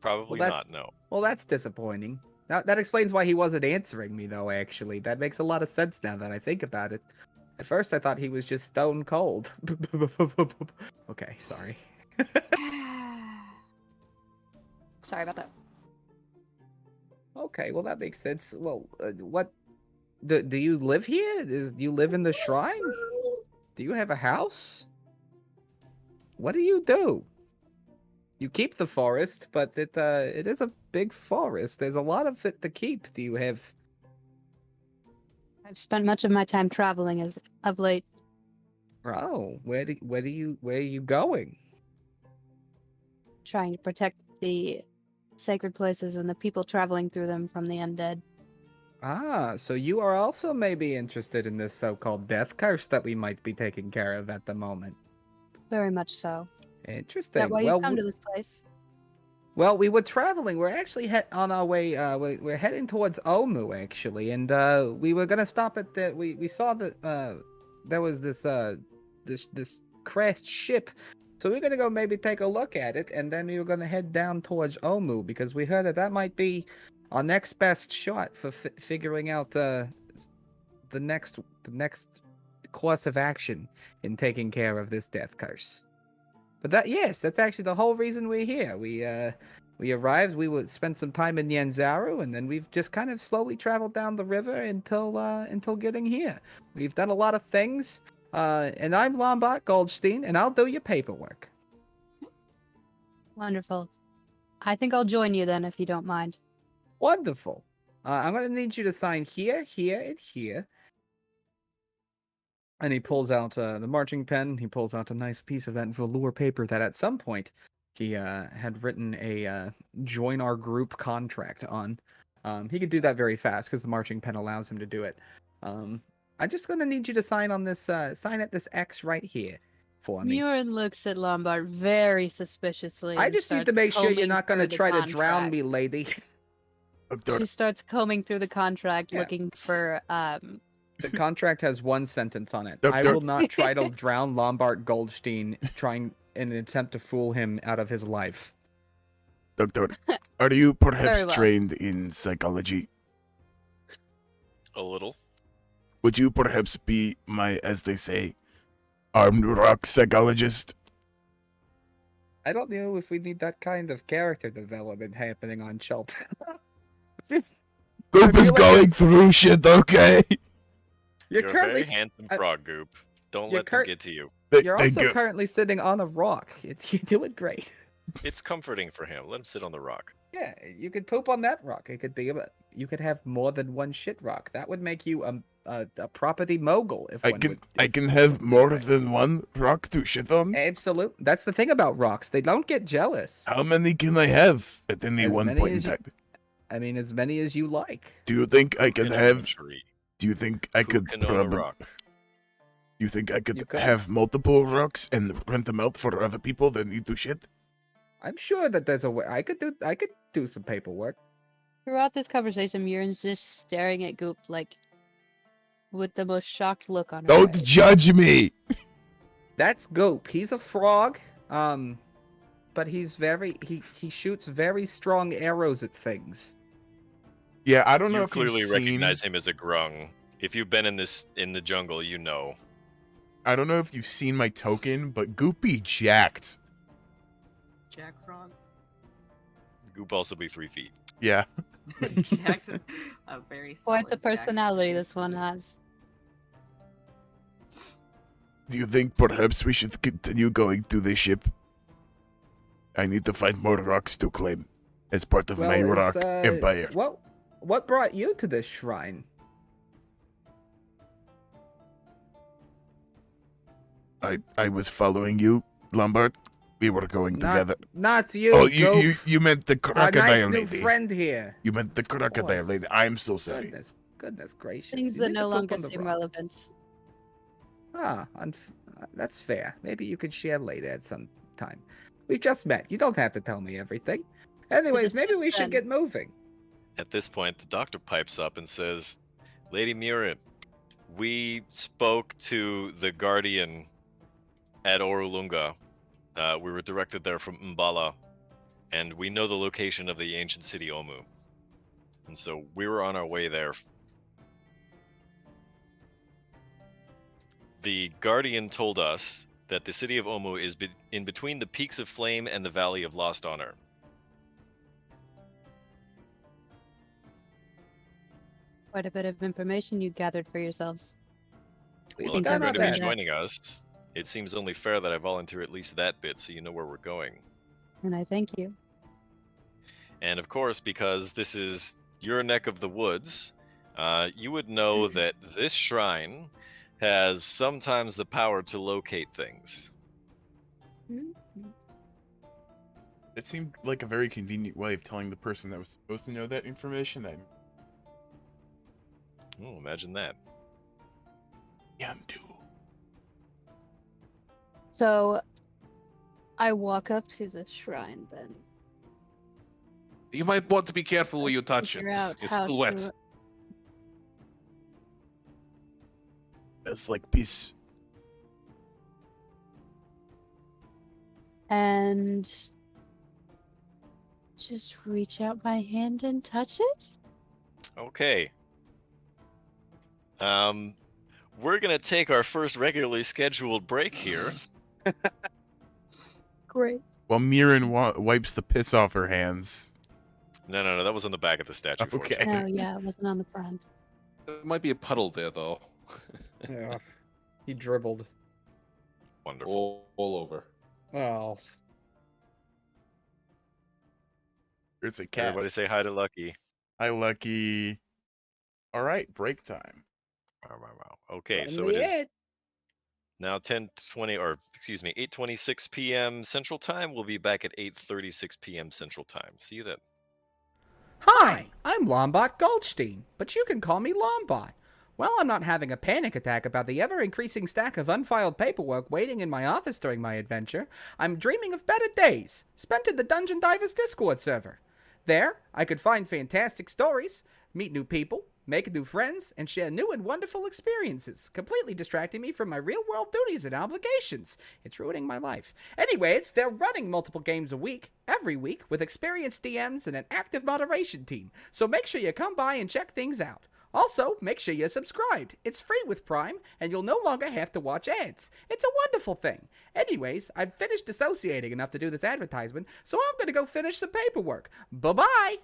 Speaker 1: Probably
Speaker 2: Well,
Speaker 1: not, no.
Speaker 2: Well, that's disappointing. Now, that explains why he wasn't answering me, though, actually. That makes a lot of sense now that I think about it. At first, I thought he was just stone cold. Okay, sorry.
Speaker 7: Sorry about that.
Speaker 2: Okay, well, that makes sense. Well, what... Do you live here? Do you live in the shrine? Do you have a house? What do you do? You keep the forest, but it is a big forest. There's a lot of it to keep. Do you have...
Speaker 7: I've spent much of my time traveling as of late.
Speaker 2: Oh, where are you going?
Speaker 7: Trying to protect the sacred places and the people traveling through them from the undead.
Speaker 2: Ah, so you are also maybe interested in this so-called death curse that we might be taking care of at the moment.
Speaker 7: Very much so. Is
Speaker 2: Interesting.
Speaker 7: that why you come to this place?
Speaker 2: Well, we were traveling. We're actually on our way. We're heading towards Omu, actually, and we were gonna stop at the. We saw that there was this this crashed ship, so we're gonna go maybe take a look at it, and then we were gonna head down towards Omu because we heard that might be our next best shot for figuring out the next course of action in taking care of this death curse. But that's actually the whole reason we're here. We arrived, we would spend some time in Yanzaru, and then we've just kind of slowly traveled down the river until getting here. We've done a lot of things, and I'm Lombard Goldstein, and I'll do your paperwork.
Speaker 7: Wonderful. I think I'll join you then, if you don't mind.
Speaker 2: Wonderful. I'm gonna need you to sign here, here, and here. And he pulls out the marching pen. He pulls out a nice piece of that velour paper that at some point he had written a join our group contract on. He could do that very fast because the marching pen allows him to do it. I'm just going to need you to sign on this, sign at this X right here for me.
Speaker 7: Murin looks at Lombard very suspiciously.
Speaker 2: I
Speaker 7: and
Speaker 2: just need to
Speaker 7: starts
Speaker 2: make sure you're
Speaker 7: combing
Speaker 2: not going to
Speaker 7: through the
Speaker 2: try to drown
Speaker 7: contract.
Speaker 2: me, lady.
Speaker 7: She starts combing through the contract,
Speaker 2: Yeah.
Speaker 7: looking for
Speaker 2: The contract has one sentence on it.
Speaker 3: Doctor-
Speaker 2: I will not try to drown Lombard Goldstein trying in an attempt to fool him out of his life.
Speaker 5: Doctor, are you perhaps
Speaker 7: Very well.
Speaker 5: trained in psychology?
Speaker 1: A little.
Speaker 5: Would you perhaps be my, as they say, armed rock psychologist?
Speaker 2: I don't know if we need that kind of character development happening on Shelter.
Speaker 5: Goop
Speaker 2: I
Speaker 5: is
Speaker 2: feel like
Speaker 5: going
Speaker 2: it's-
Speaker 5: through shit, okay?
Speaker 2: You're
Speaker 1: You're a
Speaker 2: currently
Speaker 1: very handsome
Speaker 2: uh,
Speaker 1: frog, Goop. Don't
Speaker 2: you're
Speaker 1: let them get to you.
Speaker 2: you're
Speaker 5: Thank
Speaker 2: also
Speaker 5: you.
Speaker 2: currently sitting on a rock. You're doing great.
Speaker 1: It's comforting for him. Let him sit on the rock.
Speaker 2: Yeah, you could poop on that rock. It could be you could have more than one shit rock. That would make you a property mogul. If
Speaker 5: I
Speaker 2: one
Speaker 5: can
Speaker 2: would,
Speaker 5: I
Speaker 2: if-
Speaker 5: can have more than one rock to shit on.
Speaker 2: Absolute. That's the thing about rocks. They don't get jealous.
Speaker 5: How many can I have at any
Speaker 2: As
Speaker 5: one
Speaker 2: many
Speaker 5: point in
Speaker 2: as you-
Speaker 5: time?
Speaker 2: I mean, as many as you like.
Speaker 5: Do you think I can
Speaker 1: Can on a
Speaker 5: have?
Speaker 1: tree.
Speaker 5: Do you think I
Speaker 1: Who
Speaker 5: could
Speaker 1: can own a
Speaker 5: probably?
Speaker 1: rock?
Speaker 5: Do you think I could
Speaker 2: You could.
Speaker 5: have multiple rocks and rent them out for other people that need to shit?
Speaker 2: I'm sure that there's a way. I could do some paperwork.
Speaker 7: Throughout this conversation, Murin's just staring at Goop like with the most shocked look on her
Speaker 5: Don't
Speaker 7: face.
Speaker 5: judge me.
Speaker 2: That's Goop. He's a frog. But he's he shoots very strong arrows at things.
Speaker 5: Yeah, I don't know
Speaker 1: You
Speaker 5: if
Speaker 1: clearly
Speaker 5: you've seen.
Speaker 1: recognize him as a grung. If you've been in the jungle, you know.
Speaker 3: I don't know if you've seen my token, but Goopy jacked.
Speaker 6: Jack Frog.
Speaker 1: Goop also be 3 feet.
Speaker 3: Yeah.
Speaker 6: Jacked. A very
Speaker 7: Quite the
Speaker 6: solid Jack.
Speaker 7: personality this one has.
Speaker 5: Do you think perhaps we should continue going to the ship? I need to find more rocks to claim as part of my rock empire.
Speaker 2: What brought you to this shrine?
Speaker 5: I was following you, Lombard. We were going together.
Speaker 2: Not you.
Speaker 5: Oh,
Speaker 2: Goop.
Speaker 5: you meant the
Speaker 2: A
Speaker 5: crocodile
Speaker 2: nice new
Speaker 5: lady.
Speaker 2: friend here.
Speaker 5: You meant the crocodile
Speaker 2: course.
Speaker 5: lady. I'm so sorry.
Speaker 2: Goodness gracious.
Speaker 7: Things
Speaker 2: You
Speaker 7: that
Speaker 2: need
Speaker 7: no
Speaker 2: to poop
Speaker 7: longer
Speaker 2: on the
Speaker 7: seem
Speaker 2: rock.
Speaker 7: relevant.
Speaker 2: That's fair. Maybe you could share later at some time. We've just met. You don't have to tell me everything. Anyways, maybe
Speaker 7: ship
Speaker 2: we should
Speaker 7: then.
Speaker 2: get moving.
Speaker 1: At this point, the doctor pipes up and says, Lady Murin, we spoke to the guardian at Orulunga. We were directed there from Mbala, and we know the location of the ancient city Omu. And so we were on our way there. The Guardian told us that the city of Omu is in between the Peaks of Flame and the Valley of Lost Honor.
Speaker 7: Quite a bit of information you gathered for yourselves.
Speaker 2: We've
Speaker 1: Well, if
Speaker 7: think
Speaker 1: you're
Speaker 7: I've
Speaker 1: going to be
Speaker 7: read that.
Speaker 1: joining us, it seems only fair that I volunteer at least that bit so you know where we're going.
Speaker 7: And I thank you.
Speaker 1: And of course, because this is your neck of the woods, you would know that this shrine has sometimes the power to locate things.
Speaker 3: It seemed like a very convenient way of telling the person that was supposed to know that information that
Speaker 1: Oh, imagine that.
Speaker 3: am too.
Speaker 7: So I walk up to the shrine then.
Speaker 4: You might want to be careful where you touch it.
Speaker 7: Figure out
Speaker 4: It's
Speaker 7: how
Speaker 4: still wet.
Speaker 7: to-
Speaker 3: It's like peace.
Speaker 7: And just reach out my hand and touch it?
Speaker 1: Okay. We're gonna take our first regularly scheduled break here.
Speaker 7: Great.
Speaker 3: While Mirren wipes the piss off her hands.
Speaker 1: No, that was on the back of the statue.
Speaker 3: Okay.
Speaker 1: fortunately.
Speaker 7: Oh yeah, it wasn't on the front.
Speaker 4: There might be a puddle there, though.
Speaker 2: Yeah. He dribbled.
Speaker 1: Wonderful.
Speaker 4: All over.
Speaker 2: Oh.
Speaker 3: There's a cat.
Speaker 1: Everybody say hi to Lucky.
Speaker 3: Hi, Lucky. All right, break time.
Speaker 1: Wow. Okay, so
Speaker 2: Finally
Speaker 1: it is now 8:26 p.m. Central Time. We'll be back at 8:36 p.m. Central Time. See you then.
Speaker 2: Hi, I'm Lombot Goldstein, but you can call me Lombot. Well, I'm not having a panic attack about the ever-increasing stack of unfiled paperwork waiting in my office during my adventure. I'm dreaming of better days, spent in the Dungeon Divers Discord server. There, I could find fantastic stories, meet new people, make new friends, and share new and wonderful experiences, completely distracting me from my real-world duties and obligations. It's ruining my life. Anyways, they're running multiple games a week, every week, with experienced DMs and an active moderation team, so make sure you come by and check things out. Also, make sure you're subscribed. It's free with Prime, and you'll no longer have to watch ads. It's a wonderful thing. Anyways, I've finished dissociating enough to do this advertisement, so I'm gonna go finish some paperwork. Bye-bye!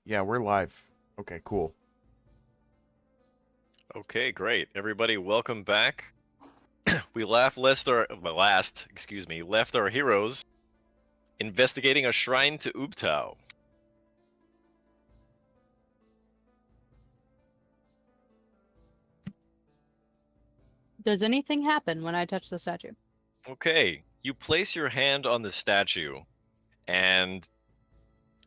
Speaker 3: Yeah, we're live. Okay, cool.
Speaker 1: Okay, great. Everybody, welcome back. We left our heroes investigating a shrine to Ubtao.
Speaker 7: Does anything happen when I touch the statue?
Speaker 1: Okay, you place your hand on the statue, and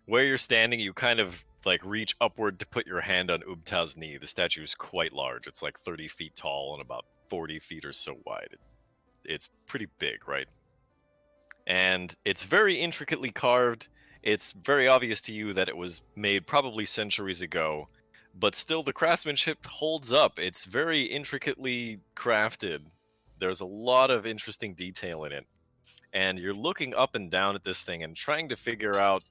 Speaker 1: where you're standing, you kind of like reach upward to put your hand on Ubtao's knee. The statue is quite large. It's like 30 feet tall and about 40 feet or so wide. It's pretty big, right? And it's very intricately carved. It's very obvious to you that it was made probably centuries ago, but still the craftsmanship holds up. It's very intricately crafted. There's a lot of interesting detail in it. And you're looking up and down at this thing and trying to figure out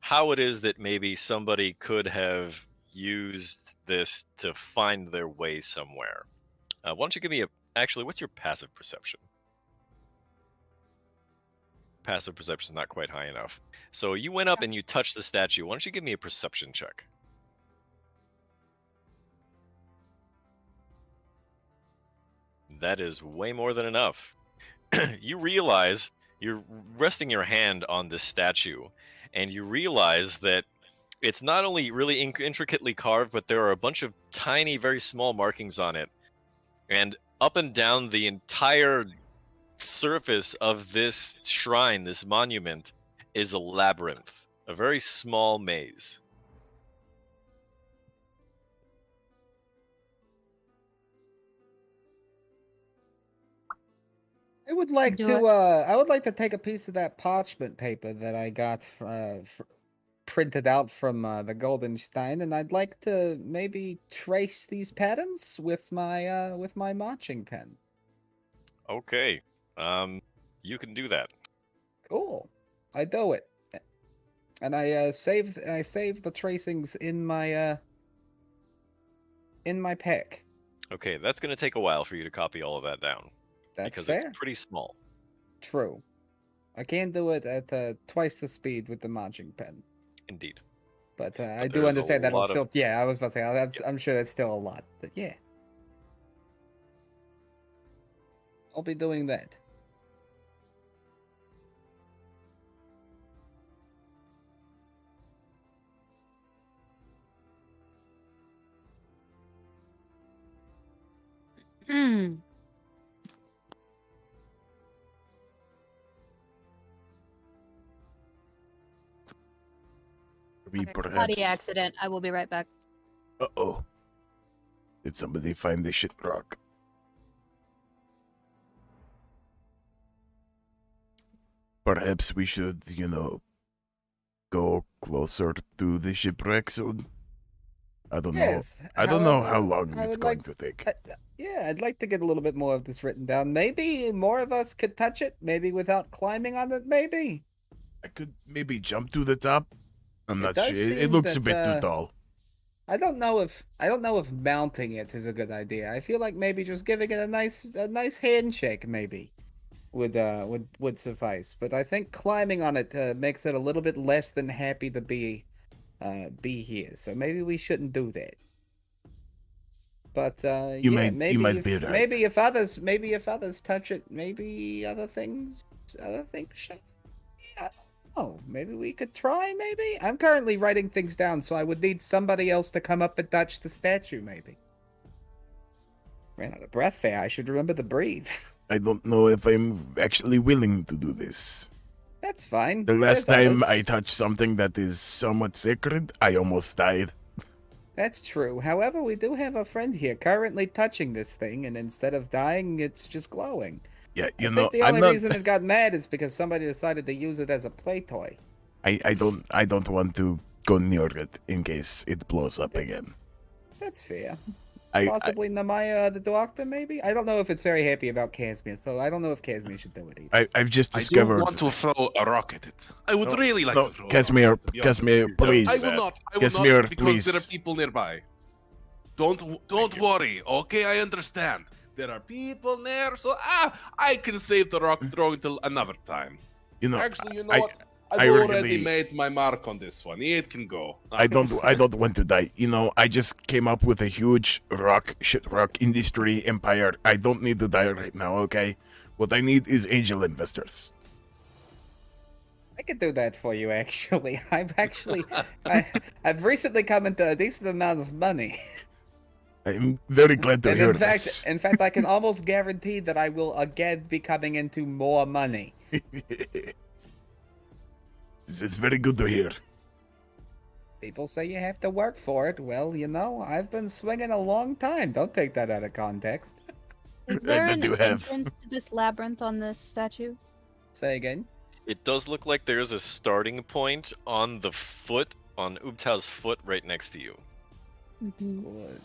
Speaker 1: how it is that maybe somebody could have used this to find their way somewhere. Why don't you give me actually, what's your passive perception? Passive perception is not quite high enough. So you went up and you touched the statue. Why don't you give me a perception check? That is way more than enough. You realize you're resting your hand on this statue, and you realize that it's not only really intricately carved, but there are a bunch of tiny, very small markings on it. And up and down the entire surface of this shrine, this monument, is a labyrinth, a very small maze.
Speaker 2: I would like
Speaker 7: Do
Speaker 2: to.
Speaker 7: it.
Speaker 2: I would like to take a piece of that parchment paper that I got printed out from the Golden Stein, and I'd like to maybe trace these patterns with my marching pen.
Speaker 1: Okay, you can do that.
Speaker 2: Cool. I do it, and I save the tracings in my pack.
Speaker 1: Okay, that's going to take a while for you to copy all of that down.
Speaker 2: That's
Speaker 1: because
Speaker 2: fair.
Speaker 1: it's pretty small.
Speaker 2: True. I can do it at twice the speed with the marching pen.
Speaker 1: Indeed.
Speaker 2: But I do
Speaker 1: there's a
Speaker 2: understand that'll
Speaker 1: lot of-
Speaker 2: still. Yeah, I was about to say. I'm sure that's still a lot. But yeah, I'll be doing that.
Speaker 7: Hmm.
Speaker 5: We
Speaker 7: Okay,
Speaker 5: perhaps.
Speaker 7: Body accident. I will be right back.
Speaker 5: Uh-oh. Did somebody find the shipwreck? Perhaps we should, go closer to the shipwreck soon. I don't know.
Speaker 2: Yes.
Speaker 5: I don't know how
Speaker 2: however,
Speaker 5: long
Speaker 2: I
Speaker 5: it's
Speaker 2: would
Speaker 5: going
Speaker 2: like
Speaker 5: to take.
Speaker 2: Yeah, I'd like to get a little bit more of this written down. Maybe more of us could touch it. Maybe without climbing on it. Maybe.
Speaker 5: I could maybe jump to the top. I'm
Speaker 2: It
Speaker 5: not
Speaker 2: does
Speaker 5: sure. It
Speaker 2: seem
Speaker 5: looks a
Speaker 2: that,
Speaker 5: bit too tall.
Speaker 2: I don't know if mounting it is a good idea. I feel like maybe just giving it a nice handshake maybe would suffice. But I think climbing on it makes it a little bit less than happy to be here. So maybe we shouldn't do that. But
Speaker 5: You
Speaker 2: yeah,
Speaker 5: might-
Speaker 2: maybe
Speaker 5: you might
Speaker 2: if,
Speaker 5: be right.
Speaker 2: maybe if others touch it, maybe other things should. Yeah, oh, maybe we could try. Maybe I'm currently writing things down, so I would need somebody else to come up and touch the statue. Maybe ran out of breath there. I should remember to breathe.
Speaker 5: I don't know if I'm actually willing to do this.
Speaker 2: That's fine.
Speaker 5: The last
Speaker 2: There's
Speaker 5: time I
Speaker 2: others.
Speaker 5: touched something that is somewhat sacred, I almost died.
Speaker 2: That's true. However, we do have a friend here currently touching this thing, and instead of dying, it's just glowing.
Speaker 5: Yeah,
Speaker 2: I
Speaker 5: you
Speaker 2: think
Speaker 5: know,
Speaker 2: the
Speaker 5: I'm
Speaker 2: only
Speaker 5: not.
Speaker 2: reason it got mad is because somebody decided to use it as a play toy.
Speaker 5: I don't want to go near it in case it blows up
Speaker 2: It's-
Speaker 5: again.
Speaker 2: That's fair.
Speaker 5: I
Speaker 2: Possibly Namaya the doctor, maybe? I don't know if it's very happy about Casimir, so I don't know if Casimir should do it either.
Speaker 5: I've just
Speaker 8: I
Speaker 5: discovered.
Speaker 8: don't want to throw a rock at it. I would
Speaker 5: No,
Speaker 8: really like
Speaker 5: no,
Speaker 8: to throw
Speaker 5: Casimir,
Speaker 8: a rock, to be honest.
Speaker 5: Casimir,
Speaker 1: Don't
Speaker 5: please.
Speaker 8: I
Speaker 1: do
Speaker 8: will
Speaker 1: that.
Speaker 8: not. I will
Speaker 5: Casimir,
Speaker 8: not because there are
Speaker 5: please.
Speaker 8: people nearby. Don't worry, okay? I understand. There are people there, so I can save the rock throwing till another time.
Speaker 5: You know,
Speaker 8: Actually, you know
Speaker 5: I-
Speaker 8: what? I've
Speaker 3: I
Speaker 8: already
Speaker 3: really-
Speaker 8: made my mark on this one. It can go.
Speaker 5: I don't want to die. You know, I just came up with a huge rock industry empire. I don't need to die right now, okay? What I need is angel investors.
Speaker 2: I could do that for you, actually. I've recently come into a decent amount of money.
Speaker 5: I'm very glad to
Speaker 2: And
Speaker 5: hear
Speaker 2: in fact,
Speaker 5: this.
Speaker 2: I can almost guarantee that I will again be coming into more money.
Speaker 5: This is very good to hear.
Speaker 2: People say you have to work for it. Well, you know, I've been swinging a long time. Don't take that out of context.
Speaker 7: Is there
Speaker 5: bet
Speaker 7: an
Speaker 5: you have.
Speaker 7: entrance to this labyrinth on this statue?
Speaker 2: Say again.
Speaker 1: It does look like there's a starting point on the foot, on Ubtau's foot right next to you.
Speaker 7: Mm-hmm.
Speaker 2: Good.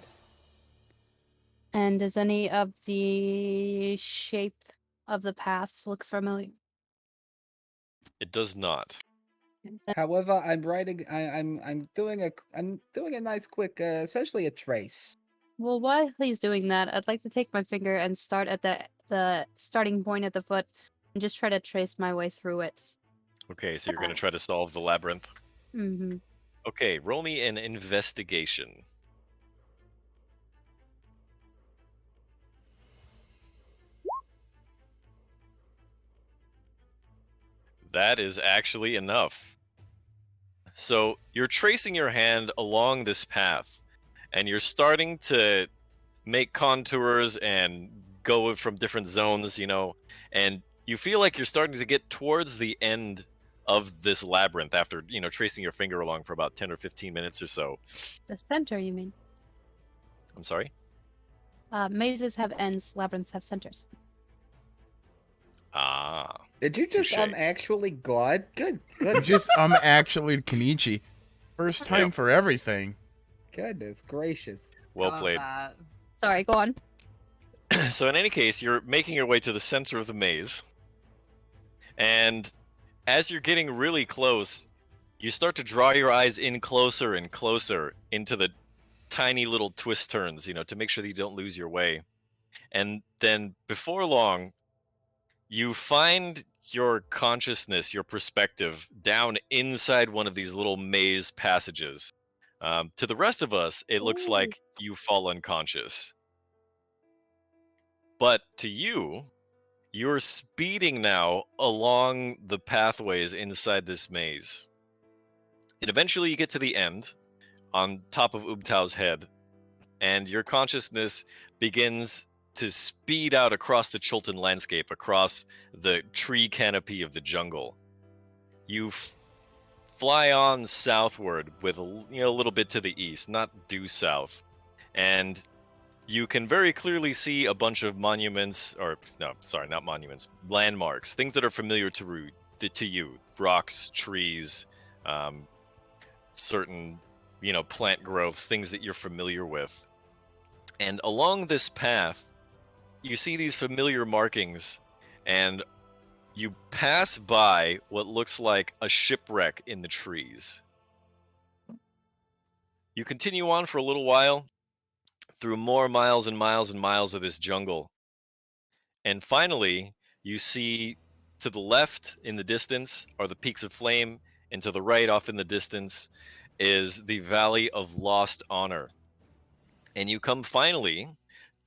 Speaker 7: And does any of the shape of the paths look familiar?
Speaker 1: It does not.
Speaker 2: However, I'm writing. I'm doing a nice quick, essentially a trace.
Speaker 7: Well, while he's doing that, I'd like to take my finger and start at the starting point at the foot and just try to trace my way through it.
Speaker 1: Okay, so you're going to try to solve the labyrinth.
Speaker 7: Mm-hmm.
Speaker 1: Okay, roll me an investigation. That is actually enough. So you're tracing your hand along this path, and you're starting to make contours and go from different zones, you know, and you feel like you're starting to get towards the end of this labyrinth after, you know, tracing your finger along for about 10 or 15 minutes or so.
Speaker 7: The center, you mean?
Speaker 1: I'm sorry?
Speaker 7: Mazes have ends, labyrinths have centers.
Speaker 1: Ah.
Speaker 2: Did you just
Speaker 1: Touche.
Speaker 2: actually God? Good.
Speaker 3: You just actually Kenichi. First time
Speaker 1: Yep.
Speaker 3: for everything.
Speaker 2: Goodness gracious.
Speaker 1: Well
Speaker 6: I love
Speaker 1: played.
Speaker 6: that.
Speaker 7: Sorry, go on.
Speaker 1: So in any case, you're making your way to the center of the maze. And as you're getting really close, you start to draw your eyes in closer and closer into the tiny little twist turns, you know, to make sure that you don't lose your way. And then before long, you find your consciousness, your perspective, down inside one of these little maze passages. To the rest of us, it looks
Speaker 7: Ooh.
Speaker 1: like you fall unconscious. But to you, you're speeding now along the pathways inside this maze. And eventually you get to the end, on top of Ubtau's head, and your consciousness begins to speed out across the Chultan landscape, across the tree canopy of the jungle. You fly on southward with a little bit to the east, not due south, and you can very clearly see a bunch of monuments, or no, sorry, not monuments, landmarks, things that are familiar to you, rocks, trees, certain, plant growths, things that you're familiar with. And along this path, you see these familiar markings, and you pass by what looks like a shipwreck in the trees. You continue on for a little while, through more miles and miles and miles of this jungle. And finally, you see to the left in the distance are the peaks of flame, and to the right off in the distance is the Valley of Lost Honor. And you come finally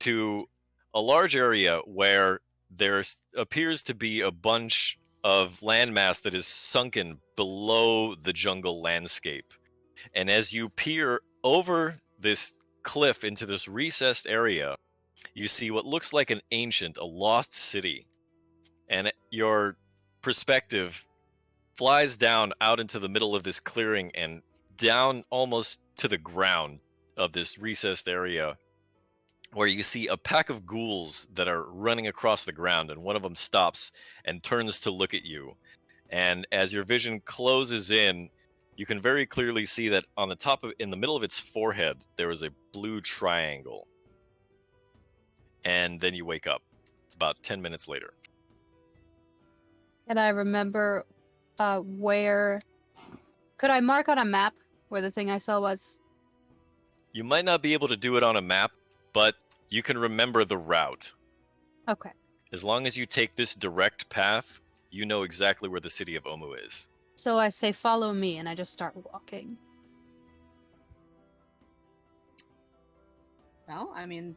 Speaker 1: to a large area where there appears to be a bunch of landmass that is sunken below the jungle landscape. And as you peer over this cliff into this recessed area, you see what looks like an ancient, a lost city. And your perspective flies down out into the middle of this clearing and down almost to the ground of this recessed area, where you see a pack of ghouls that are running across the ground, and one of them stops and turns to look at you. And as your vision closes in, you can very clearly see that on the top of, in the middle of its forehead, there is a blue triangle. And then you wake up. It's about 10 minutes later.
Speaker 7: And I remember where... Could I mark on a map where the thing I saw was?
Speaker 1: You might not be able to do it on a map, but you can remember the route.
Speaker 7: Okay.
Speaker 1: As long as you take this direct path, you know exactly where the city of Omu is.
Speaker 7: So I say, follow me, and I just start walking.
Speaker 6: Well, I mean,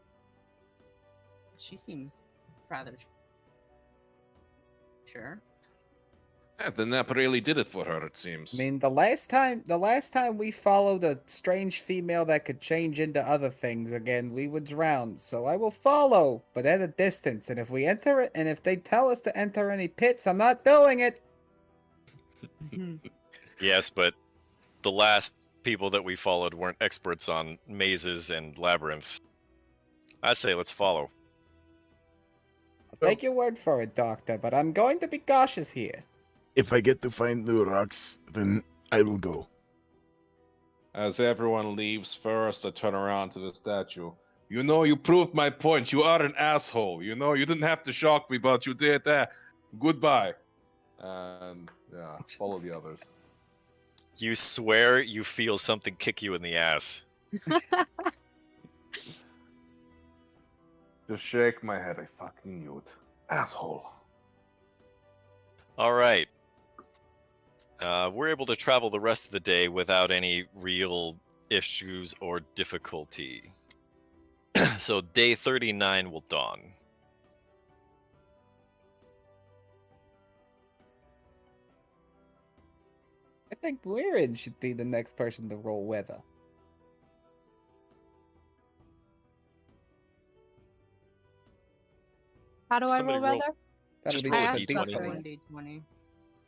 Speaker 6: she seems rather sure.
Speaker 8: Yeah, the nap really did it for her, it
Speaker 2: I
Speaker 8: seems.
Speaker 2: mean, the last time we followed a strange female that could change into other things again, we were drowned. So I will follow, but at a distance. And if we enter it, and if they tell us to enter any pits, I'm not doing it.
Speaker 1: Yes, but the last people that we followed weren't experts on mazes and labyrinths. I say let's follow.
Speaker 2: I'll take your word for it, Doctor, but I'm going to be cautious here.
Speaker 5: If I get to find new rocks, then I will go.
Speaker 4: As everyone leaves first, I turn around to the statue. You know, you proved my point. You are an asshole. You know, you didn't have to shock me, but you did that. Goodbye. And yeah, follow the others.
Speaker 1: You swear you feel something kick you in the ass.
Speaker 4: Just shake my head. I fucking knew it. Asshole.
Speaker 1: All right. We're able to travel the rest of the day without any real issues or difficulty. So day 39 will dawn.
Speaker 2: I think Lirin should be the next person to roll weather.
Speaker 7: How do I
Speaker 1: Somebody
Speaker 7: roll
Speaker 1: roll-
Speaker 7: weather?
Speaker 2: That'll
Speaker 1: Just
Speaker 2: be
Speaker 1: roll a
Speaker 2: just
Speaker 7: asked
Speaker 2: a
Speaker 1: d20.
Speaker 7: about
Speaker 2: D20.
Speaker 6: One D20.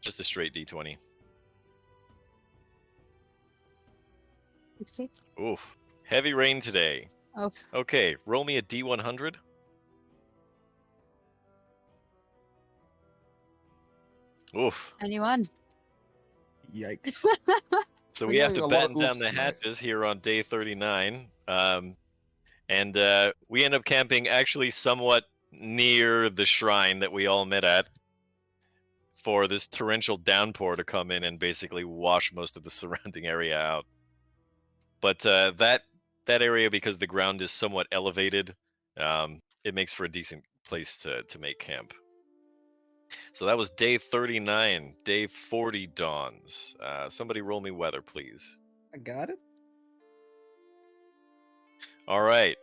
Speaker 1: Just a straight d20.
Speaker 7: 60?
Speaker 1: Oof. Heavy rain today.
Speaker 7: Oh,
Speaker 1: Okay, roll me a d100. Oof.
Speaker 7: anyone?
Speaker 2: Yikes.
Speaker 1: So
Speaker 4: We're
Speaker 1: we have
Speaker 4: doing
Speaker 1: to
Speaker 4: a lot of
Speaker 1: batten down
Speaker 4: oops
Speaker 1: the
Speaker 4: tonight.
Speaker 1: hatches here on day 39. And we end up camping actually somewhat near the shrine that we all met at for this torrential downpour to come in and basically wash most of the surrounding area out. But that area, because the ground is somewhat elevated, it makes for a decent place to make camp. So that was day 39. Day 40 dawns. Somebody roll me weather, please.
Speaker 2: I got it.
Speaker 1: All right.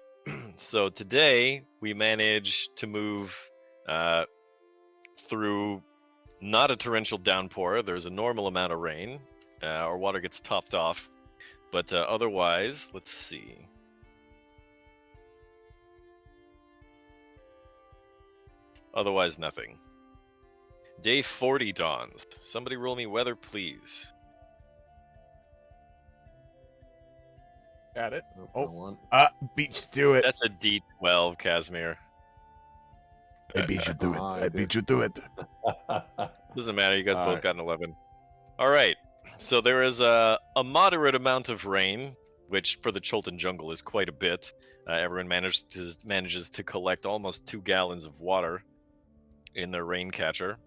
Speaker 1: So today we managed to move through not a torrential downpour. There's a normal amount of rain. Our water gets topped off. But otherwise, let's see. Otherwise, nothing. Day 40 dawns. Somebody roll me weather, please.
Speaker 3: Got it.
Speaker 4: Oh,
Speaker 3: Oh.
Speaker 4: one.
Speaker 5: Beat you to it.
Speaker 1: That's a D12, Casimir.
Speaker 5: I beat you to it.
Speaker 4: I
Speaker 5: I
Speaker 4: did.
Speaker 5: beat you to it.
Speaker 1: Doesn't matter, you guys
Speaker 4: All
Speaker 1: both
Speaker 4: right.
Speaker 1: got an 11. All right, so there is a moderate amount of rain, which for the Cholton jungle is quite a bit. Everyone manages to collect almost 2 gallons of water in their rain catcher.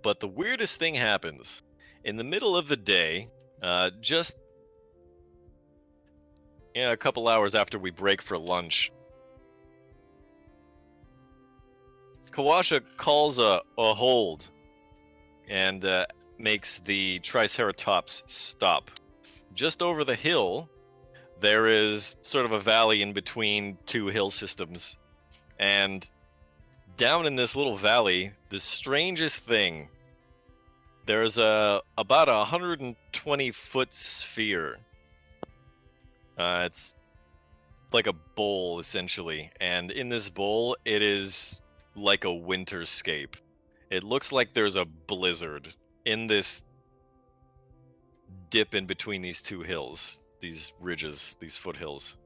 Speaker 1: But the weirdest thing happens. In the middle of the day, just a couple hours after we break for lunch, Kawasha calls a hold and makes the Triceratops stop. Just over the hill, there is sort of a valley in between 2 hill systems. And down in this little valley, the strangest thing, there's about a 120-foot sphere. It's like a bowl, essentially. And in this bowl, it is like a winterscape. It looks like there's a blizzard in this dip in between these 2 hills, these ridges, these foothills.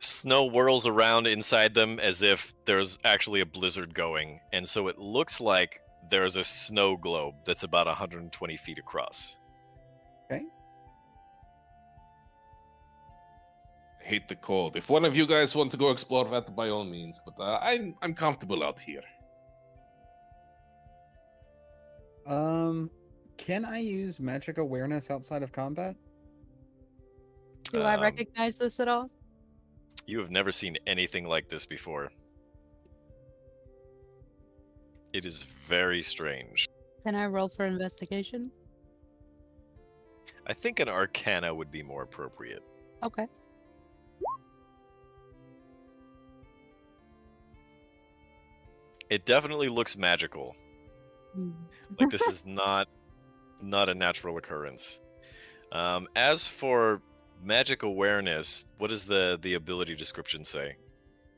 Speaker 1: Snow whirls around inside them as if there's actually a blizzard going, and so it looks like there's a snow globe that's about 120 feet across.
Speaker 2: Okay.
Speaker 8: Hate the cold. If one of you guys want to go explore that, by all means. But I'm comfortable out here.
Speaker 2: Can I use magic awareness outside of combat?
Speaker 7: Do I
Speaker 1: Um,
Speaker 7: recognize this at all?
Speaker 1: You have never seen anything like this before. It is very strange.
Speaker 7: Can I roll for investigation?
Speaker 1: I think an Arcana would be more appropriate.
Speaker 7: Okay.
Speaker 1: It definitely looks magical. Like this is not a natural occurrence. As for magic awareness, what does the ability description say?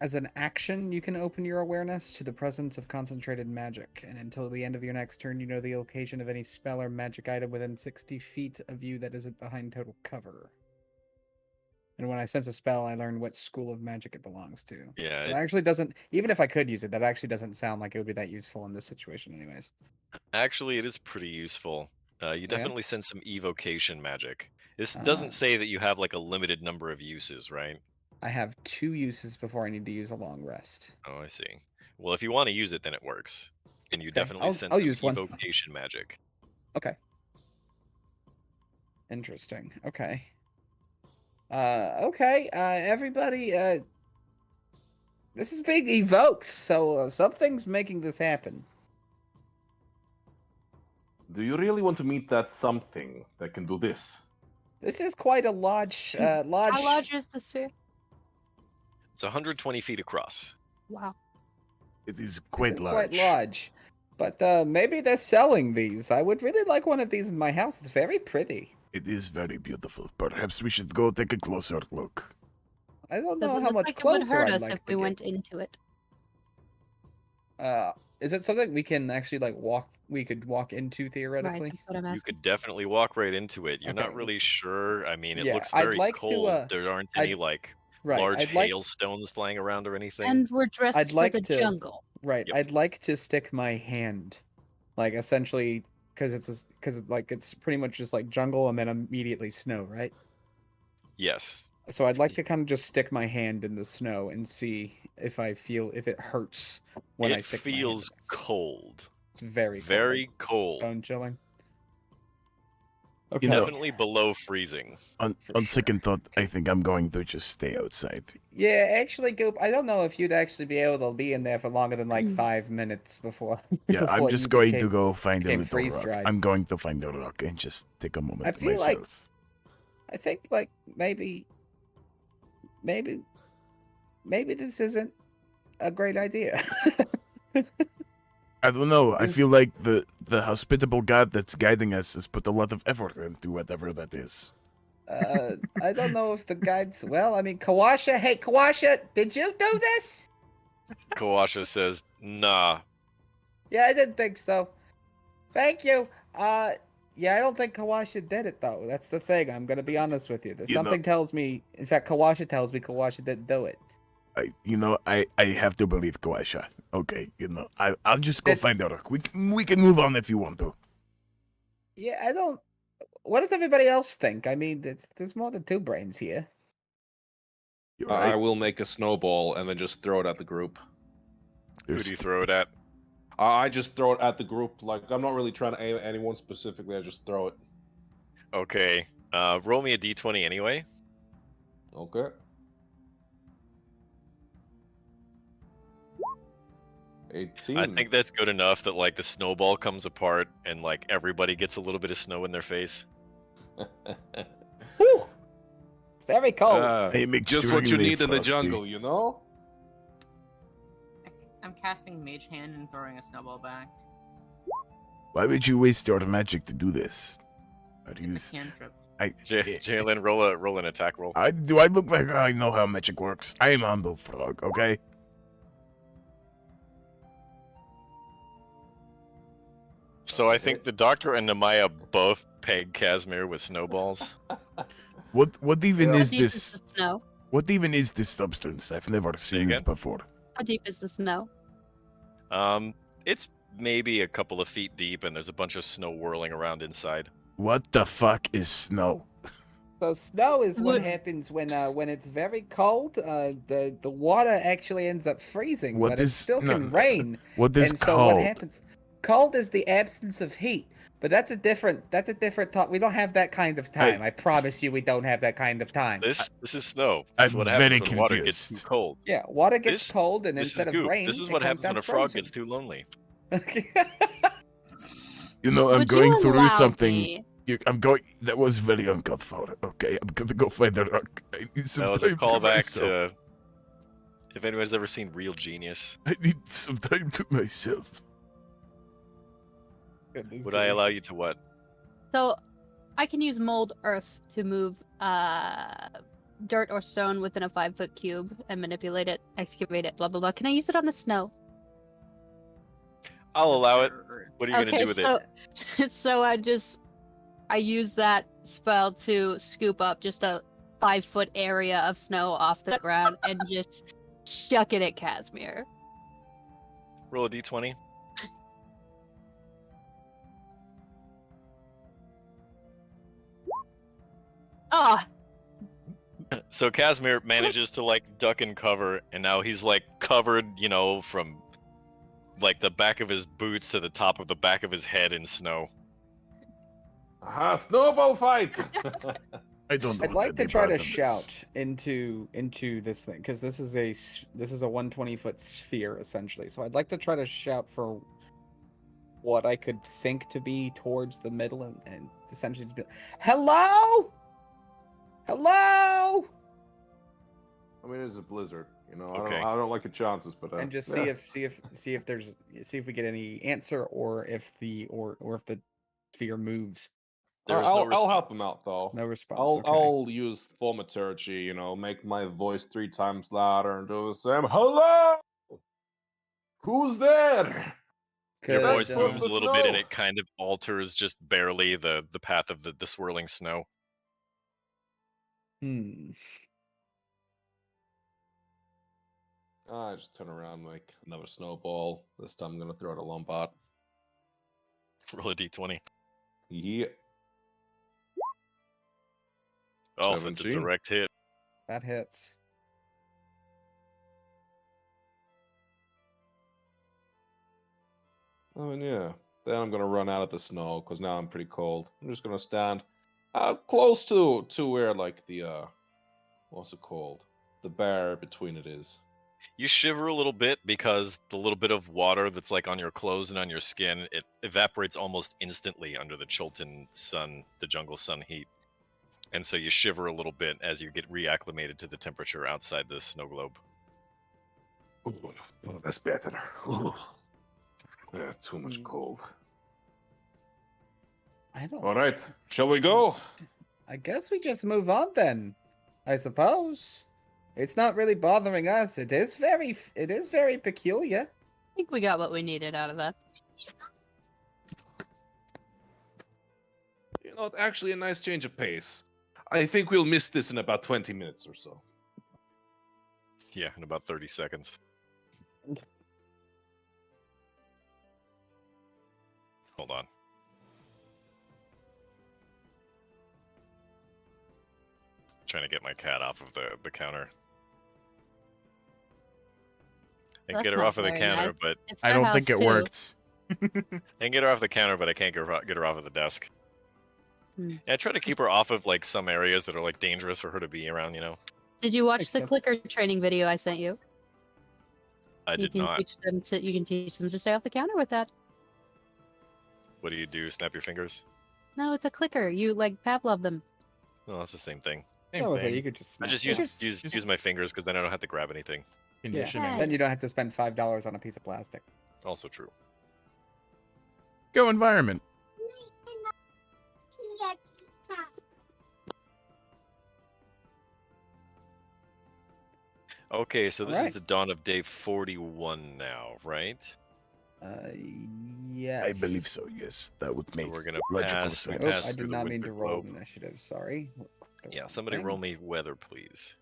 Speaker 2: As an action, you can open your awareness to the presence of concentrated magic, and until the end of your next turn, you know the location of any spell or magic item within 60 feet of you that isn't behind total cover. And when I sense a spell, I learn what school of magic it belongs to.
Speaker 1: Yeah,
Speaker 2: It actually doesn't, even if I could use it, that actually doesn't sound like it would be that useful in this situation anyways.
Speaker 1: actually, it is pretty useful. You
Speaker 2: Yeah?
Speaker 1: definitely sense some evocation magic. This
Speaker 2: Ah.
Speaker 1: doesn't say that you have like a limited number of uses, right?
Speaker 2: I have 2 uses before I need to use a long rest.
Speaker 1: Oh, I see. Well, if you want to use it, then it works. And you
Speaker 2: Okay,
Speaker 1: definitely sense
Speaker 2: I'll
Speaker 1: some
Speaker 2: use one.
Speaker 1: evocation magic.
Speaker 2: Okay. Interesting. Okay. Everybody, this is being evoked, so something's making this happen.
Speaker 8: Do you really want to meet that something that can do this?
Speaker 2: This is quite a large,
Speaker 7: How large is the sphere?
Speaker 1: It's 120 feet across.
Speaker 7: Wow.
Speaker 5: It is
Speaker 2: It's
Speaker 5: quite large.
Speaker 2: quite large. But maybe they're selling these. I would really like one of these in my house. It's very pretty.
Speaker 5: It is very beautiful. Perhaps we should go take a closer look.
Speaker 2: I don't know
Speaker 7: Doesn't
Speaker 2: how
Speaker 7: look
Speaker 2: much
Speaker 7: like it would
Speaker 2: closer
Speaker 7: hurt
Speaker 2: I'd
Speaker 7: us
Speaker 2: like
Speaker 7: if
Speaker 2: to
Speaker 7: we
Speaker 2: get.
Speaker 7: went into it.
Speaker 2: Is it something we can actually like walk? We could walk into
Speaker 7: Right,
Speaker 2: theoretically.
Speaker 7: that's what I'm
Speaker 1: You
Speaker 7: asking.
Speaker 1: could definitely walk right into it. You're not
Speaker 2: Okay.
Speaker 1: really sure. I mean, it
Speaker 2: Yeah,
Speaker 1: looks
Speaker 2: I'd
Speaker 1: very
Speaker 2: like to,
Speaker 1: cold. There aren't any like
Speaker 2: Right.
Speaker 1: large
Speaker 2: I'd like.
Speaker 1: hailstones flying around or anything.
Speaker 7: And we're dressed
Speaker 2: I'd
Speaker 7: for
Speaker 2: like
Speaker 7: the
Speaker 2: to-
Speaker 7: jungle.
Speaker 2: Right.
Speaker 1: Yep.
Speaker 2: I'd like to stick my hand, like essentially, because it's pretty much just like jungle and then immediately snow, right?
Speaker 1: Yes.
Speaker 2: So I'd like to kind of just stick my hand in the snow and see if it hurts when I
Speaker 1: It
Speaker 2: stick my hand in
Speaker 1: feels
Speaker 2: this.
Speaker 1: cold.
Speaker 2: It's very
Speaker 1: Very cold.
Speaker 2: bone chilling. Okay.
Speaker 5: You know-
Speaker 1: Definitely below freezing.
Speaker 5: On
Speaker 2: For
Speaker 5: second thought, I think I'm going to just stay outside.
Speaker 2: Yeah, actually, Goop, I don't know if you'd actually be able to be in there for longer than like 5 minutes before.
Speaker 5: Yeah, I'm
Speaker 2: before
Speaker 5: just
Speaker 2: you
Speaker 5: going to
Speaker 2: became-
Speaker 5: go find a
Speaker 2: became
Speaker 5: little rock.
Speaker 2: freeze-dried.
Speaker 5: I'm going to find a rock and just take a moment
Speaker 2: I feel like-
Speaker 5: myself.
Speaker 2: I think like maybe this isn't a great idea.
Speaker 5: I don't know. I
Speaker 2: Is-
Speaker 5: feel like the hospitable god that's guiding us has put a lot of effort into whatever that is.
Speaker 2: I don't know if the guides. Well, I mean, Kawasha. Hey, Kawasha, did you do this?
Speaker 1: Kawasha says, nah.
Speaker 2: Yeah, I didn't think so. Thank you. Yeah, I don't think Kawasha did it though. That's the thing. I'm gonna be honest with you.
Speaker 5: You know-
Speaker 2: Something tells me. In fact, Kawasha tells me Kawasha didn't do it.
Speaker 5: I have to believe Kawasha. Okay, I'll just go
Speaker 2: Did-
Speaker 5: find a rock. We can move on if you want to.
Speaker 2: Yeah, I don't. What does everybody else think? I mean, there's more than 2 brains here.
Speaker 5: You're
Speaker 8: I
Speaker 5: right.
Speaker 8: will make a snowball and then just throw it at the group.
Speaker 1: Who do you throw it at?
Speaker 8: I just throw it at the group. Like, I'm not really trying to aim at anyone specifically. I just throw it.
Speaker 1: Okay. Roll me a d20 anyway.
Speaker 8: Okay.
Speaker 1: I
Speaker 8: 18.
Speaker 1: think that's good enough that like the snowball comes apart and like everybody gets a little bit of snow in their face.
Speaker 2: Whew! It's very cold.
Speaker 5: I'm
Speaker 8: Just what you
Speaker 5: extremely
Speaker 8: need in the
Speaker 5: frosty.
Speaker 8: jungle, you know?
Speaker 6: I'm casting Mage Hand and throwing a snowball back.
Speaker 5: Why would you waste your magic to do this?
Speaker 6: It's a cantrip.
Speaker 1: Jalen, roll an attack roll.
Speaker 5: Do I look like I know how magic works? I am Humble Frog, okay?
Speaker 1: So I think the doctor and Namaya both peg Casimir with snowballs.
Speaker 5: What even
Speaker 7: How
Speaker 5: is
Speaker 7: deep
Speaker 5: this?
Speaker 7: is the snow?
Speaker 5: What even is this substance? I've never seen it
Speaker 1: again?
Speaker 5: before.
Speaker 7: How deep is the snow?
Speaker 1: It's maybe a couple of feet deep, and there's a bunch of snow whirling around inside.
Speaker 5: What the fuck is snow?
Speaker 2: So snow is what
Speaker 7: Would-
Speaker 2: happens when it's very cold. The water actually ends up freezing,
Speaker 5: What
Speaker 2: but it
Speaker 5: is-
Speaker 2: still
Speaker 5: no,
Speaker 2: can rain.
Speaker 5: What is
Speaker 2: And so
Speaker 5: cold?
Speaker 2: what happens? Cold is the absence of heat. But that's a different talk. We don't have that kind of time. I promise you, we don't have that kind of time.
Speaker 1: This is snow. That's
Speaker 5: I'm
Speaker 1: what
Speaker 5: very
Speaker 1: happens when water gets too
Speaker 5: confused.
Speaker 1: cold.
Speaker 2: Yeah, water gets
Speaker 1: This-
Speaker 2: cold, and
Speaker 1: This is
Speaker 2: instead of
Speaker 1: goop.
Speaker 2: rain,
Speaker 1: This is
Speaker 2: it
Speaker 1: what
Speaker 2: comes
Speaker 1: happens when
Speaker 2: down
Speaker 1: a frog
Speaker 2: frozen.
Speaker 1: gets too lonely.
Speaker 5: You know, I'm
Speaker 7: Would
Speaker 5: going
Speaker 7: you
Speaker 5: through
Speaker 7: allow
Speaker 5: something.
Speaker 7: me?
Speaker 5: I'm going. That was very uncalled for. Okay, I'm gonna go find the rock. I need some
Speaker 1: That was a
Speaker 5: time to
Speaker 1: callback
Speaker 5: myself.
Speaker 1: to if anyone's ever seen Real Genius.
Speaker 5: I need some time to myself.
Speaker 1: Would I allow you to what?
Speaker 7: So, I can use mold earth to move dirt or stone within a 5-foot cube and manipulate it, excavate it, blah blah blah. Can I use it on the snow?
Speaker 1: I'll allow it. What are you gonna do with it?
Speaker 7: So I use that spell to scoop up just a 5-foot area of snow off the ground and just chuck it at Casimir.
Speaker 1: Roll a d20.
Speaker 7: Ah,
Speaker 1: So Casimir manages to like duck and cover, and now he's like covered, from like the back of his boots to the top of the back of his head in snow.
Speaker 4: Aha, snowball fight!
Speaker 5: I don't.
Speaker 2: I'd
Speaker 5: want
Speaker 2: like to
Speaker 5: any
Speaker 2: try
Speaker 5: part
Speaker 2: to
Speaker 5: of this.
Speaker 2: shout into this thing because this is a 120-foot sphere essentially. So I'd like to try to shout for what I could think to be towards the middle and essentially just be like, "Hello, hello,"
Speaker 4: I mean, it's a blizzard,
Speaker 1: Okay.
Speaker 4: I don't like your chances, but
Speaker 2: and just
Speaker 4: yeah.
Speaker 2: see if we get any answer or if the sphere moves.
Speaker 1: There is no
Speaker 4: I'll help him
Speaker 1: response.
Speaker 4: out though.
Speaker 2: No response.
Speaker 4: I'll
Speaker 2: okay.
Speaker 4: I'll use thaumaturgy, make my voice 3 times louder and do the same. Hello, who's there?
Speaker 1: Your
Speaker 2: 'Cause,
Speaker 1: voice
Speaker 4: That's what
Speaker 1: moves
Speaker 4: the
Speaker 1: a little bit, and
Speaker 4: snow.
Speaker 1: it kind of alters just barely the path of the swirling snow.
Speaker 4: I just turn around like another snowball. This time I'm gonna throw it at Lombard.
Speaker 1: Roll a d20.
Speaker 4: Yeah.
Speaker 1: Oh, if it's a
Speaker 4: 17.
Speaker 1: direct hit.
Speaker 2: That hits.
Speaker 4: Oh, and yeah. Then I'm gonna run out of the snow because now I'm pretty cold. I'm just gonna stand close to where like the what's it called? The barrier between it is.
Speaker 1: You shiver a little bit because the little bit of water that's like on your clothes and on your skin, it evaporates almost instantly under the Chilton sun, the jungle sun heat. And so you shiver a little bit as you get reacclimated to the temperature outside the snow globe.
Speaker 4: Ooh, oh, that's better. Ooh. Yeah, too much cold.
Speaker 2: I don't.
Speaker 4: All right, shall we go?
Speaker 2: I guess we just move on then. I suppose. It's not really bothering us. It is very peculiar.
Speaker 7: I think we got what we needed out of that.
Speaker 4: Actually a nice change of pace. I think we'll miss this in about 20 minutes or so.
Speaker 1: Yeah, in about 30 seconds. Hold on. Trying to get my cat off of the counter. I can
Speaker 7: That's
Speaker 1: get her
Speaker 7: not
Speaker 1: off of the
Speaker 7: very
Speaker 1: counter,
Speaker 7: nice.
Speaker 1: but
Speaker 7: It's
Speaker 3: I
Speaker 7: their
Speaker 3: don't
Speaker 7: house,
Speaker 3: think it
Speaker 7: too.
Speaker 3: works.
Speaker 1: I can get her off the counter, but I can't get her off of the desk.
Speaker 7: Hmm.
Speaker 1: Yeah, I try to keep her off of like some areas that are like dangerous for her to be around.
Speaker 7: Did you watch
Speaker 2: Makes
Speaker 7: the
Speaker 2: sense.
Speaker 7: clicker training video I sent you?
Speaker 1: I
Speaker 7: You
Speaker 1: did
Speaker 7: can
Speaker 1: not.
Speaker 7: teach them to stay off the counter with that.
Speaker 1: What do? Snap your fingers?
Speaker 7: No, it's a clicker. You like Pavlov them.
Speaker 1: No, that's the same thing.
Speaker 3: Same
Speaker 2: No,
Speaker 3: thing.
Speaker 2: you could just.
Speaker 1: I just
Speaker 2: snap.
Speaker 1: use my fingers because then I don't have to grab anything.
Speaker 3: Conditioning.
Speaker 7: Yeah.
Speaker 2: Then you don't have to spend $5 on a piece of plastic.
Speaker 1: Also true.
Speaker 3: Go environment.
Speaker 1: Okay, so this is
Speaker 2: Alright.
Speaker 1: the dawn of day 41 now, right?
Speaker 2: Yes.
Speaker 5: I believe so. Yes, that would
Speaker 1: So
Speaker 5: make
Speaker 1: we're gonna
Speaker 5: logical
Speaker 1: pass.
Speaker 5: sense.
Speaker 2: Oh,
Speaker 1: pass
Speaker 2: I
Speaker 1: through
Speaker 2: did
Speaker 1: the
Speaker 2: not mean to
Speaker 1: winter
Speaker 2: roll
Speaker 1: globe.
Speaker 2: initiative. Sorry. The
Speaker 1: Yeah,
Speaker 2: wrong
Speaker 1: somebody
Speaker 2: thing.
Speaker 1: roll me weather, please.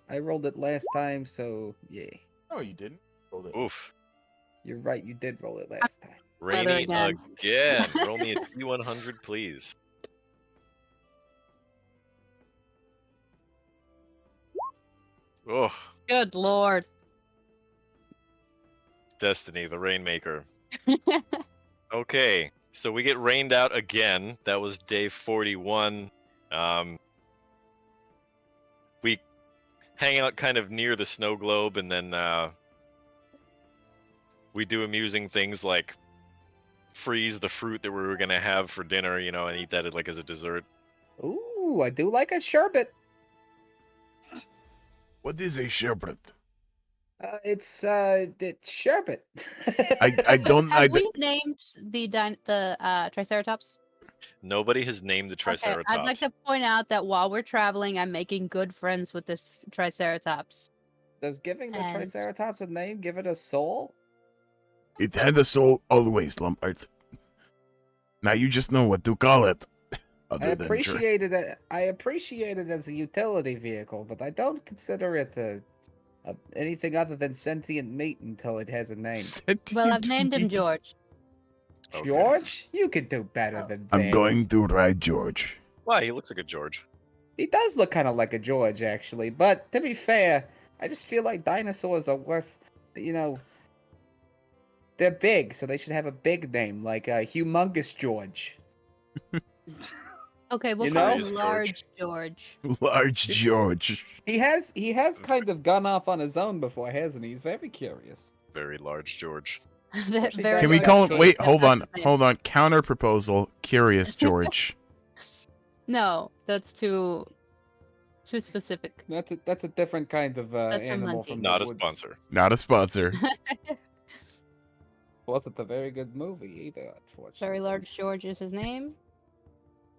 Speaker 2: I rolled it last time, so yeah.
Speaker 3: No, you didn't. Hold it.
Speaker 1: Oof.
Speaker 2: You're right. You did roll it last time.
Speaker 1: Rainy
Speaker 7: again.
Speaker 1: again. Roll me a D100, please. Oh,
Speaker 7: Good lord.
Speaker 1: Destiny, the Rainmaker. Okay, so we get rained out again. That was day 41. We hang out kind of near the snow globe, and then we do amusing things like freeze the fruit that we were gonna have for dinner, and eat that like as a dessert.
Speaker 2: Ooh, I do like a sherbet.
Speaker 3: What is a sherbet?
Speaker 2: It's sherbet.
Speaker 3: I don't.
Speaker 7: Have we named the Triceratops?
Speaker 1: Nobody has named the
Speaker 7: Okay,
Speaker 1: Triceratops.
Speaker 7: I'd like to point out that while we're traveling, I'm making good friends with this Triceratops.
Speaker 2: Does giving the
Speaker 7: And-
Speaker 2: Triceratops a name give it a soul?
Speaker 3: It had a soul always, Lombard. Now you just know what to call it.
Speaker 2: I appreciate it. I appreciate it as a utility vehicle, but I don't consider it anything other than sentient meat until it has a name.
Speaker 7: Well, I've named him George.
Speaker 1: Okay.
Speaker 2: George, you could do better than that.
Speaker 3: I'm going to ride George.
Speaker 1: Why? He looks like a George.
Speaker 2: He does look kind of like a George, actually. But to be fair, I just feel like dinosaurs are worth, they're big, so they should have a big name, like Humongous George.
Speaker 7: Okay, we'll
Speaker 2: You
Speaker 7: call
Speaker 2: know?
Speaker 7: him
Speaker 1: George.
Speaker 7: Large George.
Speaker 3: Large George.
Speaker 2: He has kind of gone off on his own before, hasn't he? He's very curious.
Speaker 1: Very large George.
Speaker 7: Very
Speaker 2: Can
Speaker 3: Can we
Speaker 7: large
Speaker 3: call him?
Speaker 7: George.
Speaker 3: Wait,
Speaker 7: Yeah,
Speaker 3: hold
Speaker 7: that's
Speaker 3: on,
Speaker 7: his name.
Speaker 3: hold on. Counter proposal. Curious George.
Speaker 7: No, that's too specific.
Speaker 2: That's a different kind of
Speaker 7: That's a
Speaker 2: animal
Speaker 7: monkey.
Speaker 2: from
Speaker 1: Not
Speaker 2: the
Speaker 1: a
Speaker 2: woods.
Speaker 1: sponsor.
Speaker 3: Not a sponsor.
Speaker 2: Wasn't a very good movie either, unfortunately.
Speaker 7: Very Large George is his name.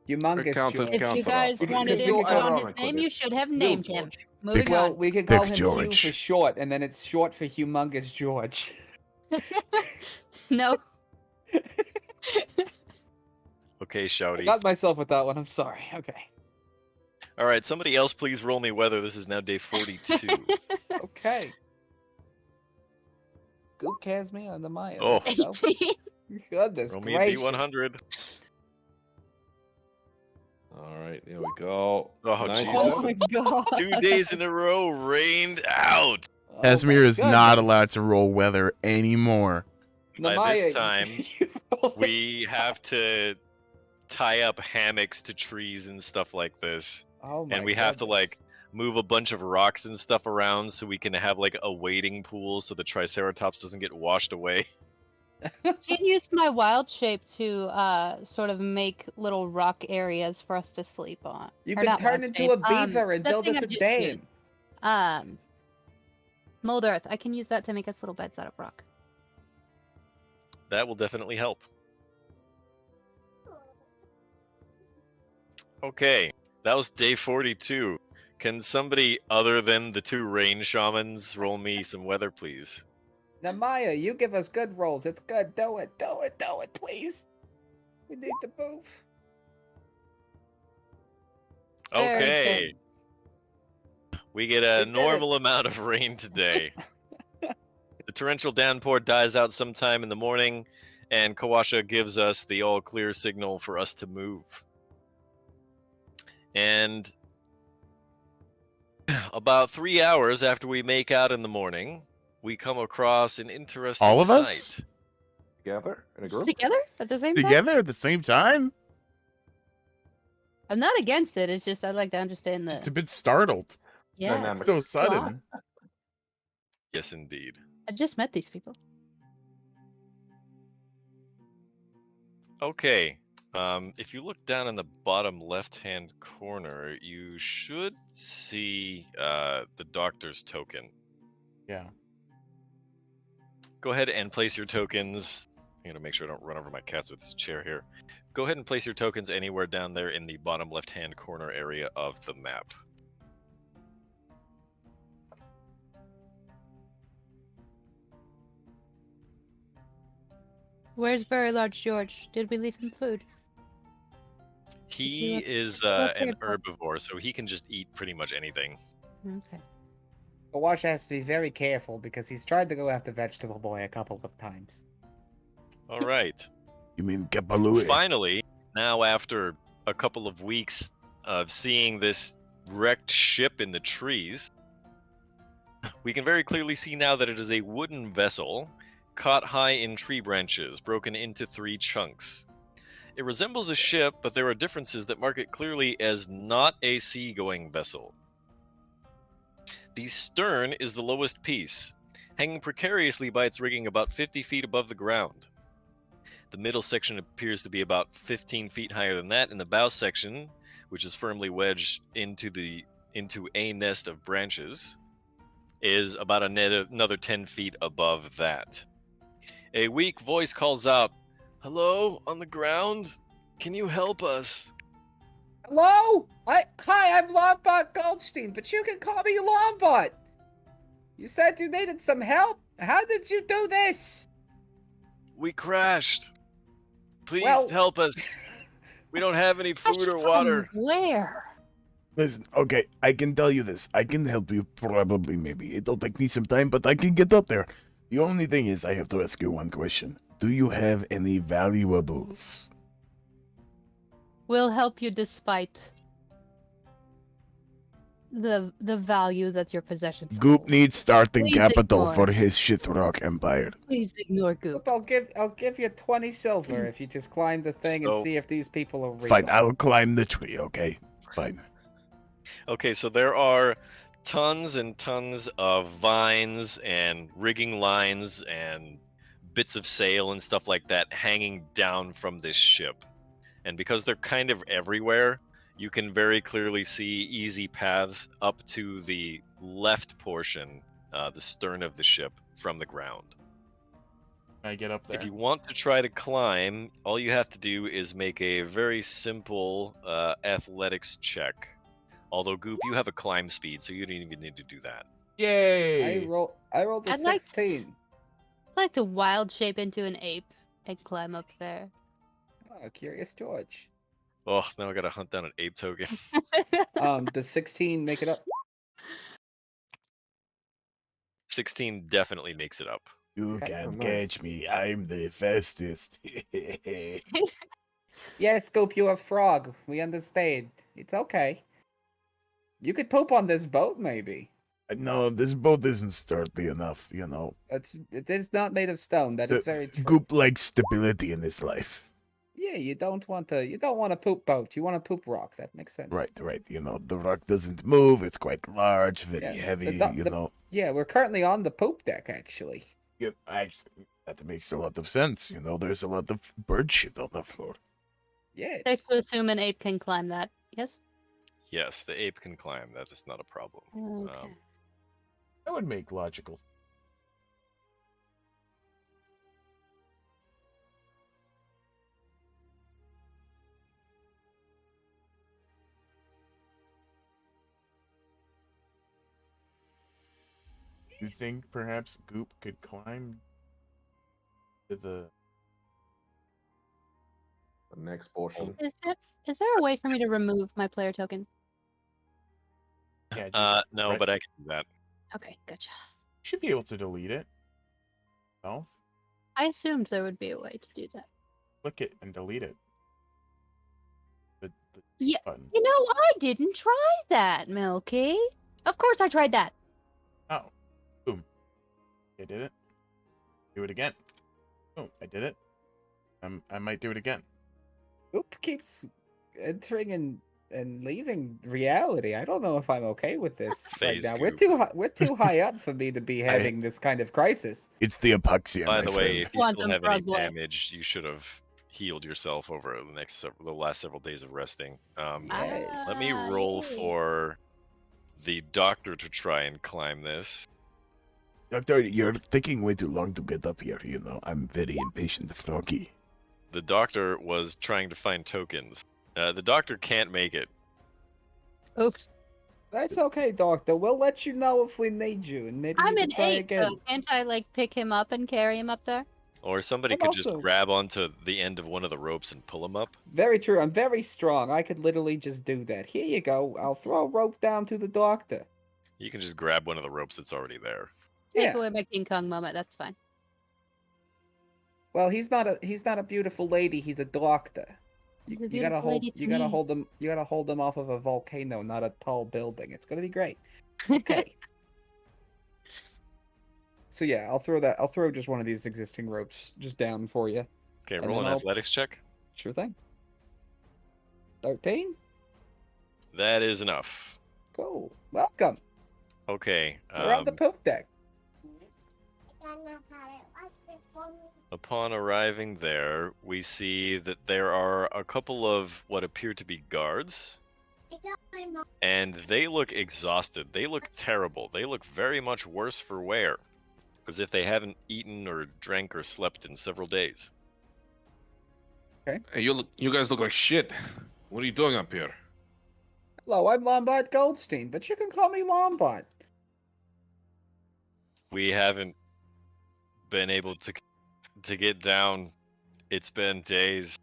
Speaker 2: Humongous
Speaker 4: Count it,
Speaker 2: George.
Speaker 7: If
Speaker 4: count
Speaker 7: you
Speaker 4: it
Speaker 7: guys
Speaker 4: off.
Speaker 7: wanted
Speaker 2: Because
Speaker 7: him
Speaker 2: you-
Speaker 7: to put on his
Speaker 4: ironically,
Speaker 7: name, you should have
Speaker 4: Bill
Speaker 7: named him.
Speaker 4: George.
Speaker 7: Moving
Speaker 2: Well,
Speaker 7: on.
Speaker 2: we could call
Speaker 3: Big
Speaker 2: him
Speaker 3: George.
Speaker 2: Hugh for short, and then it's short for Humongous George.
Speaker 7: No.
Speaker 1: Okay,
Speaker 2: I
Speaker 1: Shouty.
Speaker 2: got myself with that one. I'm sorry. Okay.
Speaker 1: All right, somebody else please roll me weather. This is now day 42.
Speaker 2: Okay. Goop Casme on the Maya.
Speaker 1: Oh.
Speaker 2: Let's go.
Speaker 7: 18.
Speaker 2: Goodness
Speaker 1: Roll me a
Speaker 2: gracious.
Speaker 1: D100.
Speaker 4: All right, here we go.
Speaker 1: Oh,
Speaker 4: 97.
Speaker 7: Oh my god.
Speaker 1: 2 days in a row rained out.
Speaker 2: Oh
Speaker 3: Casimir
Speaker 2: my
Speaker 3: is not
Speaker 2: goodness.
Speaker 3: allowed to roll weather anymore.
Speaker 1: By
Speaker 2: Namaya,
Speaker 1: this time,
Speaker 2: you rolled-
Speaker 1: We have to tie up hammocks to trees and stuff like this.
Speaker 2: Oh my
Speaker 1: And we have to
Speaker 2: goodness.
Speaker 1: move a bunch of rocks and stuff around so we can have a wading pool so the Triceratops doesn't get washed away.
Speaker 7: Can use my wild shape to sort of make little rock areas for us to sleep on.
Speaker 2: You
Speaker 7: Or
Speaker 2: can
Speaker 7: not
Speaker 2: turn
Speaker 7: wild
Speaker 2: into
Speaker 7: shape,
Speaker 2: a beaver and
Speaker 7: the
Speaker 2: build
Speaker 7: thing
Speaker 2: us
Speaker 7: I
Speaker 2: a
Speaker 7: just
Speaker 2: dam.
Speaker 7: used. Mold earth. I can use that to make us little beds out of rock.
Speaker 1: That will definitely help. Okay, that was day 42. Can somebody other than the 2 rain shamans roll me some weather, please?
Speaker 2: Namaya, you give us good rolls. It's good. Do it, please. We need to move.
Speaker 7: Very
Speaker 1: Okay. We get a
Speaker 2: We did it.
Speaker 1: normal amount of rain today. The torrential downpour dies out sometime in the morning, and Kawasha gives us the all clear signal for us to move. And about 3 hours after we make out in the morning, we come across an interesting
Speaker 3: All of
Speaker 1: sight.
Speaker 3: us?
Speaker 4: Together in a group.
Speaker 7: Together at the same time?
Speaker 3: Together at the same time?
Speaker 7: I'm not against it. It's just I'd like to understand
Speaker 3: Just a
Speaker 7: the.
Speaker 3: bit startled.
Speaker 7: Yeah.
Speaker 4: dynamics.
Speaker 3: So
Speaker 7: Go on.
Speaker 3: sudden.
Speaker 1: Yes, indeed.
Speaker 7: I just met these people.
Speaker 1: Okay. If you look down in the bottom left-hand corner, you should see the doctor's token.
Speaker 3: Yeah.
Speaker 1: Go ahead and place your tokens. I'm going to make sure I don't run over my cats with this chair here. Go ahead and place your tokens anywhere down there in the bottom left-hand corner area of the map.
Speaker 7: Where's Very Large George? Did we leave him food?
Speaker 1: He
Speaker 7: what-
Speaker 1: is
Speaker 7: what
Speaker 1: an
Speaker 7: they're-
Speaker 1: herbivore, so he can just eat pretty much anything.
Speaker 7: Okay.
Speaker 2: Kawash has to be very careful because he's tried to go after Vegetable Boy a couple of times.
Speaker 1: All right.
Speaker 3: You mean Kapalui?
Speaker 1: Finally, now after a couple of weeks of seeing this wrecked ship in the trees, we can very clearly see now that it is a wooden vessel caught high in tree branches, broken into 3 chunks. It resembles a ship, but there are differences that mark it clearly as not a seagoing vessel. The stern is the lowest piece, hanging precariously by its rigging about 50 feet above the ground. The middle section appears to be about 15 feet higher than that, and the bow section, which is firmly wedged into a nest of branches, is about another 10 feet above that. A weak voice calls out, "Hello, on the ground? Can you help us?"
Speaker 2: Hello? Hi, I'm Lombot Goldstein, but you can call me Lombot. You said you needed some help? How did you do this?
Speaker 1: "We crashed. Please
Speaker 2: Well-
Speaker 1: help us. We don't have any food or
Speaker 7: From
Speaker 1: water."
Speaker 7: where?
Speaker 5: Listen, okay, I can tell you this. I can help you, probably, maybe. It'll take me some time, but I can get up there. The only thing is, I have to ask you one question. Do you have any valuables?
Speaker 7: We'll help you despite the value that your possessions
Speaker 5: Goop
Speaker 7: hold.
Speaker 5: needs starting
Speaker 7: Please
Speaker 5: capital
Speaker 7: ignore.
Speaker 5: for his shitrock empire.
Speaker 7: Please ignore Goop.
Speaker 2: I'll give you 20 silver if you just climb the thing and
Speaker 1: So-
Speaker 2: see if these people are real.
Speaker 5: Fine, I'll climb the tree, okay? Fine.
Speaker 1: Okay, so there are tons and tons of vines and rigging lines and bits of sail and stuff like that hanging down from this ship. And because they're kind of everywhere, you can very clearly see easy paths up to the left portion, the stern of the ship, from the ground.
Speaker 3: I get up there.
Speaker 1: If you want to try to climb, all you have to do is make a very simple athletics check. Although, Goop, you have a climb speed, so you don't even need to do that.
Speaker 3: Yay!
Speaker 2: I rolled a
Speaker 7: I'd like-
Speaker 2: 16.
Speaker 7: I'd like to wild shape into an ape and climb up there.
Speaker 2: Oh, Curious George.
Speaker 1: Oh, now I gotta hunt down an ape token.
Speaker 2: Does 16 make it up?
Speaker 1: 16 definitely makes it up.
Speaker 5: You
Speaker 2: Okay.
Speaker 5: can't
Speaker 4: Oh, nice.
Speaker 5: catch me. I'm the fastest.
Speaker 2: Yes, Scoop, you a frog. We understand. It's okay. You could poop on this boat, maybe.
Speaker 5: No, this boat isn't sturdy enough, you know.
Speaker 2: It is not made of stone. That is very true.
Speaker 5: Goop likes stability in his life.
Speaker 2: Yeah, you don't want a poop boat. You want a poop rock. That makes sense.
Speaker 5: Right. You know, the rock doesn't move. It's quite large, very
Speaker 2: Yeah,
Speaker 5: heavy,
Speaker 2: the-
Speaker 5: you
Speaker 2: the-
Speaker 5: know.
Speaker 2: Yeah, we're currently on the poop deck, actually.
Speaker 5: Yeah, actually, that makes a lot of sense. You know, there's a lot of bird shit on the floor.
Speaker 2: Yes.
Speaker 7: Safe to assume an ape can climb that. Yes.
Speaker 1: Yes, the ape can climb. That is not a problem.
Speaker 7: Okay.
Speaker 3: That would make logical. You think perhaps Goop could climb to the
Speaker 4: next portion.
Speaker 7: Is there a way for me to remove my player token?
Speaker 3: yeah? Just
Speaker 1: No,
Speaker 3: right-
Speaker 1: but I can do that.
Speaker 7: Okay, gotcha.
Speaker 3: you should be able to delete it. No,
Speaker 7: I assumed there would be a way to do that.
Speaker 3: click it and delete it. The
Speaker 7: Yeah,
Speaker 3: button.
Speaker 7: You know, I didn't try that, Milky. Of course I tried that.
Speaker 3: Oh, boom! I did it. Do it again. Boom! I did it. I might do it again.
Speaker 2: Oop keeps entering and leaving reality. I don't know if I'm okay with this right
Speaker 1: Phase
Speaker 2: now.
Speaker 1: Goop.
Speaker 2: We're too high up for me to be having this kind of crisis.
Speaker 5: It's the epoxy,
Speaker 1: By
Speaker 5: my
Speaker 1: the way,
Speaker 5: friend.
Speaker 1: if you still
Speaker 7: Quantum
Speaker 1: have any
Speaker 7: frog boy.
Speaker 1: damage, you should have healed yourself over the last several days of resting.
Speaker 2: Yes.
Speaker 1: Let me
Speaker 7: Ah,
Speaker 1: roll
Speaker 7: yes.
Speaker 1: for the doctor to try and climb this.
Speaker 5: Doctor, you're taking way too long to get up here, you know. I'm very impatient, Froggy.
Speaker 1: The doctor was trying to find tokens. The doctor can't make it.
Speaker 7: Oof.
Speaker 2: That's okay, Doctor. We'll let you know if we need you, and maybe
Speaker 7: I'm
Speaker 2: you
Speaker 7: an
Speaker 2: can try
Speaker 7: ape,
Speaker 2: again.
Speaker 7: though. Can't I, like, pick him up and carry him up there?
Speaker 1: Or somebody
Speaker 2: But
Speaker 1: could just
Speaker 2: also-
Speaker 1: grab onto the end of one of the ropes and pull him up.
Speaker 2: Very true. I'm very strong. I could literally just do that. Here you go. I'll throw a rope down to the Doctor.
Speaker 1: You can just grab one of the ropes that's already there.
Speaker 7: Take
Speaker 2: Yeah.
Speaker 7: away my King Kong moment. That's fine.
Speaker 2: Well, he's not a beautiful lady. He's a doctor.
Speaker 7: He's a
Speaker 2: You gotta
Speaker 7: beautiful
Speaker 2: hold.
Speaker 7: lady to
Speaker 2: You gotta
Speaker 7: me.
Speaker 2: hold him. You gotta hold him off of a volcano, not a tall building. It's gonna be great. Okay. So yeah, I'll throw just one of these existing ropes just down for you.
Speaker 1: Okay,
Speaker 2: And
Speaker 1: roll
Speaker 2: then
Speaker 1: an
Speaker 2: I'll-
Speaker 1: athletics check.
Speaker 2: Sure thing. 13.
Speaker 1: That is enough.
Speaker 2: Cool. Welcome.
Speaker 1: Okay.
Speaker 2: We're on the poop deck.
Speaker 1: Upon arriving there, we see that there are a couple of what appear to be guards, and they look exhausted. They look terrible. They look very much worse for wear, as if they haven't eaten or drank or slept in several days.
Speaker 8: Hey, you guys look like shit. What are you doing up here?
Speaker 2: Hello, I'm Lombard Goldstein, but you can call me Lombard.
Speaker 1: We haven't been able to get down. It's been days.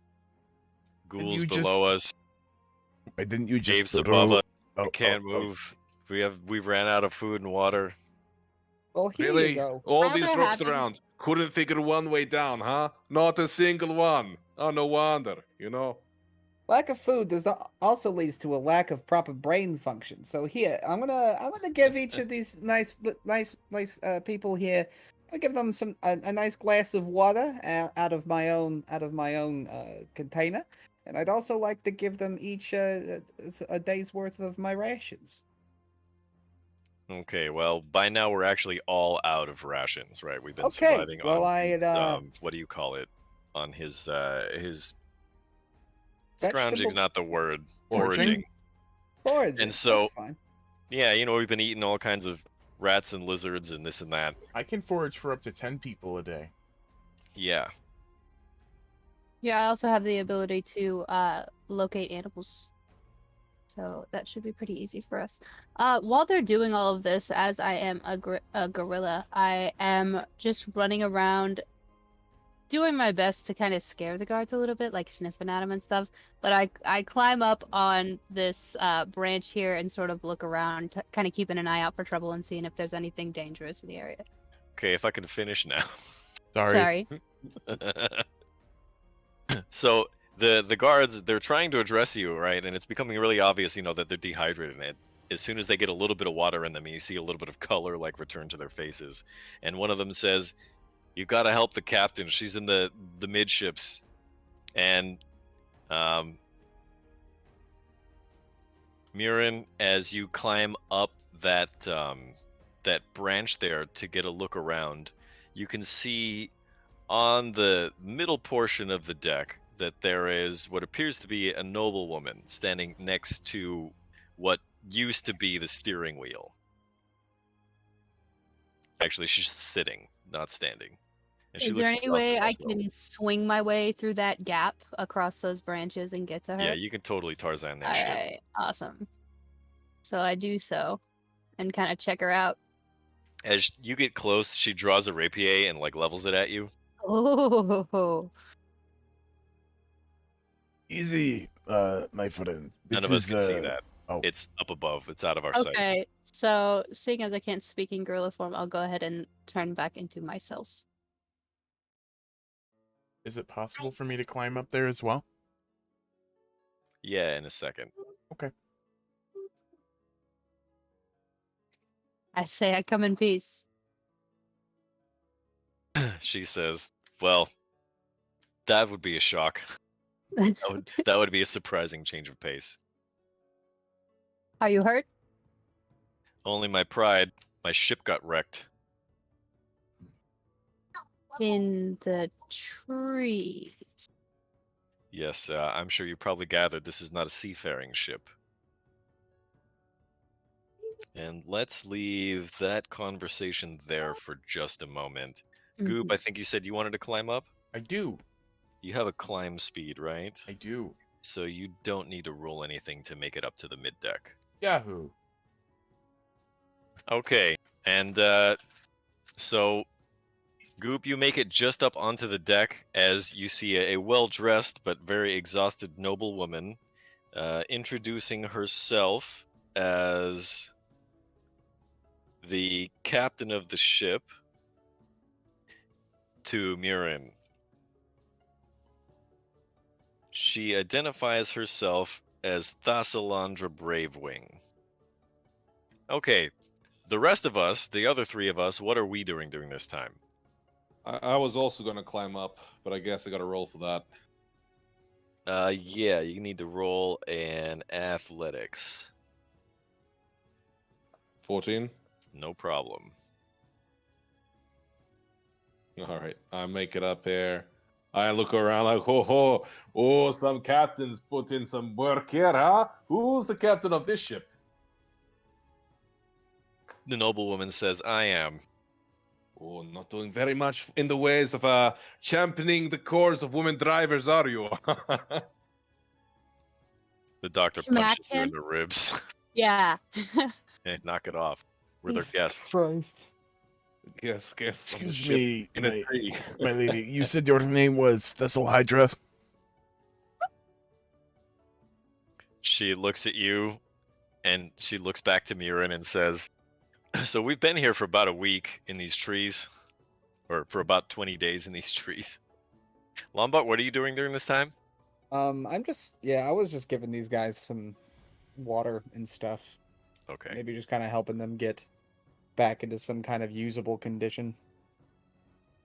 Speaker 1: Ghouls
Speaker 3: you
Speaker 1: below us,
Speaker 3: Why didn't you
Speaker 1: caves
Speaker 3: just
Speaker 1: above us.
Speaker 3: Oh,
Speaker 1: We can't move. We ran out of food and water.
Speaker 2: Well, here you
Speaker 8: Really?
Speaker 2: go.
Speaker 8: All
Speaker 7: While
Speaker 8: these
Speaker 7: they're
Speaker 8: ropes
Speaker 7: having-
Speaker 8: around. Couldn't figure one way down, huh? Not a single one. Oh, no wonder,
Speaker 2: Lack of food also leads to a lack of proper brain function. So here, I'm gonna give each of these nice people here. I give them a nice glass of water out of my own container, and I'd also like to give them each a day's worth of my rations.
Speaker 1: Okay, well, by now we're actually all out of rations, right? We've been
Speaker 2: Okay,
Speaker 1: surviving
Speaker 2: well,
Speaker 1: on
Speaker 2: I had,
Speaker 1: what do you call it? On his
Speaker 2: Vegetable-
Speaker 1: scrounging's not the word.
Speaker 3: Foraging?
Speaker 2: Foraging.
Speaker 1: And so-
Speaker 2: That's fine.
Speaker 1: Yeah, we've been eating all kinds of rats and lizards and this and that.
Speaker 3: I can forage for up to 10 people a day.
Speaker 1: Yeah.
Speaker 7: Yeah, I also have the ability to locate animals. So that should be pretty easy for us. While they're doing all of this, as I am a gorilla, I am just running around doing my best to kind of scare the guards a little bit, like sniffing at them and stuff. But I climb up on this branch here and sort of look around, kind of keeping an eye out for trouble and seeing if there's anything dangerous in the area.
Speaker 1: Okay, if I can finish now.
Speaker 3: Sorry.
Speaker 1: So the guards, they're trying to address you, right? And it's becoming really obvious, that they're dehydrated. And as soon as they get a little bit of water in them, you see a little bit of color like return to their faces. And one of them says, "You've got to help the captain. She's in the midships." And Murin, as you climb up that branch there to get a look around, you can see on the middle portion of the deck that there is what appears to be a noblewoman standing next to what used to be the steering wheel. Actually, she's sitting, not standing. And she
Speaker 7: Is there
Speaker 1: looks
Speaker 7: any way I
Speaker 1: exhausted also.
Speaker 7: can swing my way through that gap across those branches and get to her?
Speaker 1: Yeah, you can totally Tarzan that shit.
Speaker 7: Alright, awesome. So I do so and kind of check her out.
Speaker 1: As you get close, she draws a rapier and levels it at you.
Speaker 7: Oh,
Speaker 5: Easy, my friend.
Speaker 1: None of us can see that.
Speaker 3: Oh.
Speaker 1: It's up above. It's out of our sight.
Speaker 7: okay. So seeing as I can't speak in gorilla form, I'll go ahead and turn back into myself.
Speaker 3: Is it possible for me to climb up there as well?
Speaker 1: Yeah, in a second.
Speaker 7: I say I come in peace.
Speaker 1: She says, "Well, that would be a shock. That would be a surprising change of pace.
Speaker 7: Are you hurt?
Speaker 1: Only my pride. My ship got wrecked."
Speaker 7: In the tree.
Speaker 1: Yes, I'm sure you probably gathered this is not a seafaring ship. And let's leave that conversation there for just a moment. Goop, I think you said you wanted to climb up?
Speaker 3: I do.
Speaker 1: You have a climb speed, right?
Speaker 3: I do.
Speaker 1: So you don't need to roll anything to make it up to the mid-deck.
Speaker 3: Yahoo.
Speaker 1: Okay, and so Goop, you make it just up onto the deck as you see a well-dressed but very exhausted noblewoman introducing herself as the captain of the ship to Murin. She identifies herself as Thassalandra Bravewing. Okay, the rest of us, the other three of us, what are we doing during this time?
Speaker 4: I was also going to climb up, but I guess I got to roll for that.
Speaker 1: Yeah, you need to roll an athletics.
Speaker 4: 14.
Speaker 1: No problem.
Speaker 4: All right, I make it up here. I look around like, ho ho, oh, some captains put in some work here, huh? Who's the captain of this ship?
Speaker 1: The noblewoman says, I am.
Speaker 4: Oh, not doing very much in the ways of championing the cause of women drivers, are you?
Speaker 1: The doctor
Speaker 7: Smack
Speaker 1: punches her in
Speaker 7: him?
Speaker 1: the ribs.
Speaker 7: Yeah.
Speaker 1: Hey, knock it off. We're their
Speaker 3: Jesus
Speaker 1: guests.
Speaker 3: Christ.
Speaker 4: Guess on the
Speaker 3: Excuse
Speaker 4: ship
Speaker 3: me,
Speaker 4: in a tree.
Speaker 3: my lady. You said your name was Thessal Hydra.
Speaker 1: She looks at you and she looks back to Murin and says, so we've been here for about a week in these trees, or for about 20 days in these trees. Lombard, what are you doing during this time?
Speaker 2: I was just giving these guys some water and stuff.
Speaker 1: Okay.
Speaker 2: Maybe just kind of helping them get back into some kind of usable condition.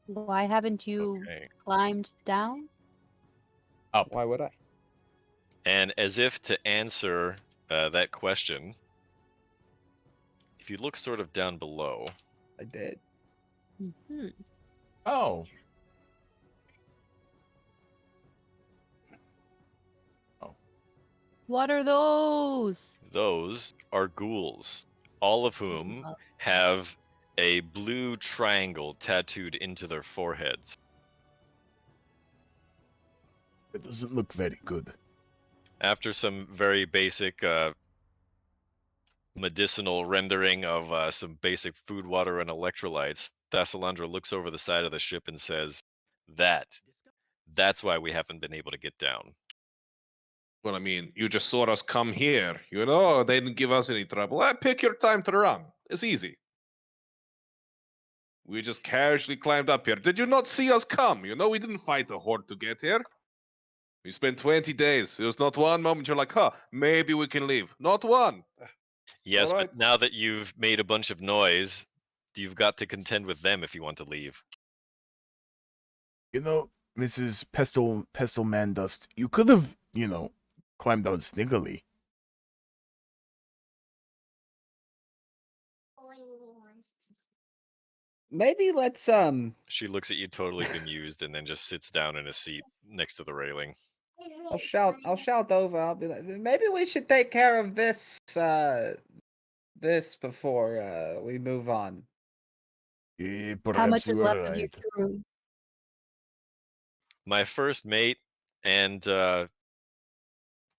Speaker 7: Why haven't you
Speaker 1: Okay.
Speaker 7: climbed down?
Speaker 2: Why would I?
Speaker 1: And as if to answer that question, if you look sort of down below,
Speaker 2: I did.
Speaker 7: Mm-hmm.
Speaker 3: Oh.
Speaker 7: What are those?
Speaker 1: those are ghouls, all of whom have a blue triangle tattooed into their foreheads.
Speaker 3: It doesn't look very good.
Speaker 1: After some very basic medicinal rendering of some basic food, water, and electrolytes, Thessalandra looks over the side of the ship and says, that's why we haven't been able to get down.
Speaker 4: Well, I mean, you just saw us come here. You know, they didn't give us any trouble. Pick your time to run. It's easy. We just casually climbed up here. Did you not see us come? You know, we didn't fight a horde to get here. We spent 20 days. There was not one moment you're like, huh, maybe we can leave. Not one.
Speaker 1: Yes,
Speaker 4: All
Speaker 1: but
Speaker 4: right.
Speaker 1: now that you've made a bunch of noise, you've got to contend with them if you want to leave.
Speaker 3: You know, Mrs. Pestle Mandust, you could have, climbed down sneakily.
Speaker 2: Maybe let's
Speaker 1: She looks at you totally bemused and then just sits down in a seat next to the railing.
Speaker 2: I'll shout over. I'll be like, maybe we should take care of this before we move on.
Speaker 3: Perhaps
Speaker 7: How much is
Speaker 3: you are
Speaker 7: left of your
Speaker 3: right.
Speaker 7: crew?
Speaker 1: My first mate and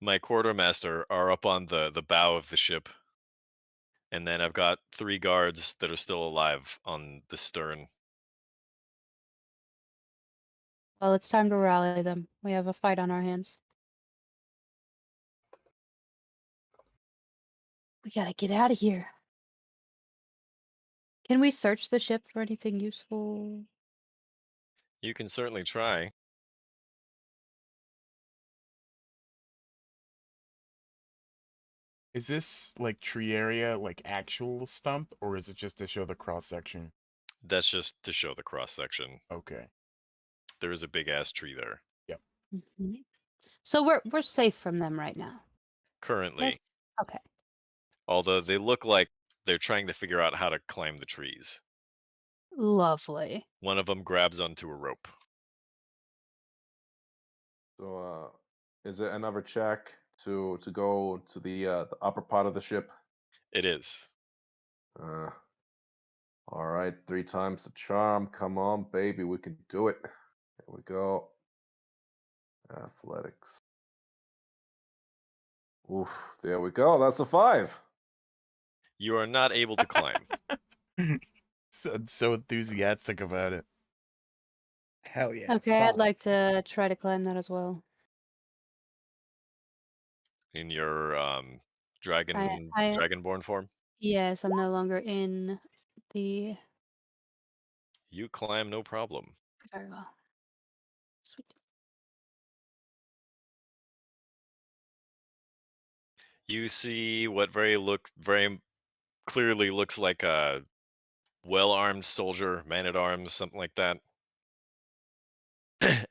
Speaker 1: my quartermaster are up on the bow of the ship. And then I've got 3 guards that are still alive on the stern.
Speaker 7: Well, it's time to rally them. We have a fight on our hands. We gotta get out of here. Can we search the ship for anything useful?
Speaker 1: You can certainly try.
Speaker 3: Is this like tree area, like actual stump, or is it just to show the cross section?
Speaker 1: That's just to show the cross section.
Speaker 3: Okay.
Speaker 1: There is a big ass tree there.
Speaker 7: Mm-hmm. So we're safe from them right now.
Speaker 1: Currently.
Speaker 7: Yes. Okay.
Speaker 1: Although they look like they're trying to figure out how to climb the trees.
Speaker 7: Lovely.
Speaker 1: One of them grabs onto a rope.
Speaker 4: So, is it another check to go to the upper part of the ship?
Speaker 1: It is.
Speaker 4: All right, 3 times the charm. Come on, baby, we can do it. Here we go. Athletics. Oof, there we go. That's a 5.
Speaker 1: You are not able to climb.
Speaker 3: So enthusiastic about it.
Speaker 2: Hell yeah.
Speaker 7: Okay, I'd
Speaker 2: fine.
Speaker 7: like to try to climb that as well.
Speaker 1: In your dragonborn form.
Speaker 7: Yes, I'm no longer in the.
Speaker 1: You climb no problem.
Speaker 7: Very well. Sweet.
Speaker 1: You see what very clearly looks like a well-armed soldier, man-at-arms, something like that.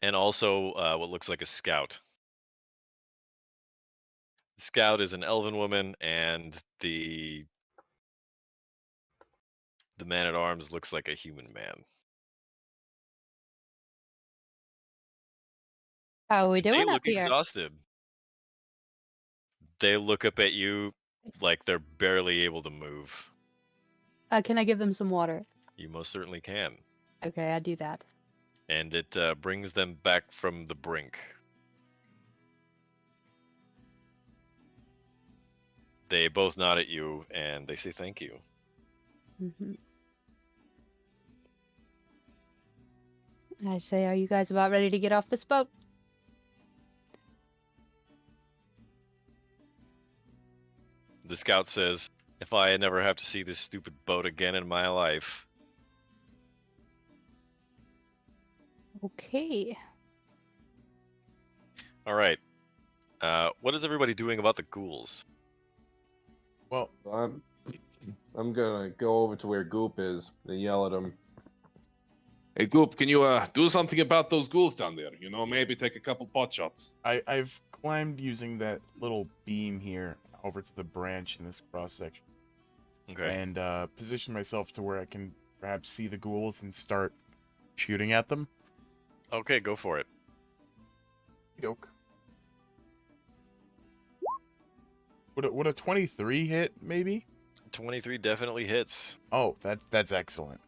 Speaker 1: And also what looks like a scout. The scout is an elven woman, and the man-at-arms looks like a human man.
Speaker 7: How are we
Speaker 1: They
Speaker 7: doing up
Speaker 1: look
Speaker 7: here?
Speaker 1: exhausted. They look up at you like they're barely able to move.
Speaker 7: Can I give them some water?
Speaker 1: You most certainly can.
Speaker 7: Okay, I do that.
Speaker 1: And it brings them back from the brink. They both nod at you and they say thank you.
Speaker 7: Hmm. I say, are you guys about ready to get off this boat?
Speaker 1: The scout says, if I never have to see this stupid boat again in my life.
Speaker 7: Okay.
Speaker 1: All right. What is everybody doing about the ghouls?
Speaker 3: Well,
Speaker 4: I'm gonna go over to where Goop is and yell at him.
Speaker 8: Hey, Goop, can you do something about those ghouls down there? You know, maybe take a couple pot shots.
Speaker 3: I've climbed using that little beam here over to the branch in this cross section,
Speaker 1: Okay.
Speaker 3: and position myself to where I can perhaps see the ghouls and start shooting at them.
Speaker 1: Okay, go for it.
Speaker 3: Yoke. Would a 23 hit, maybe?
Speaker 1: 23 definitely hits.
Speaker 3: Oh, that's excellent.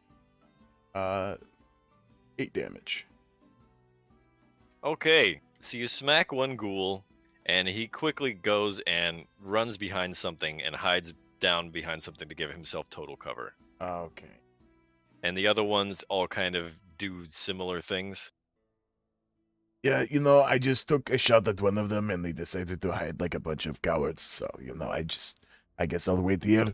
Speaker 3: 8 damage.
Speaker 1: Okay, so you smack one ghoul, and he quickly goes and runs behind something and hides down behind something to give himself total cover.
Speaker 3: Okay.
Speaker 1: And the other ones all kind of do similar things.
Speaker 5: Yeah, I just took a shot at one of them and they decided to hide like a bunch of cowards. So, I guess I'll wait here.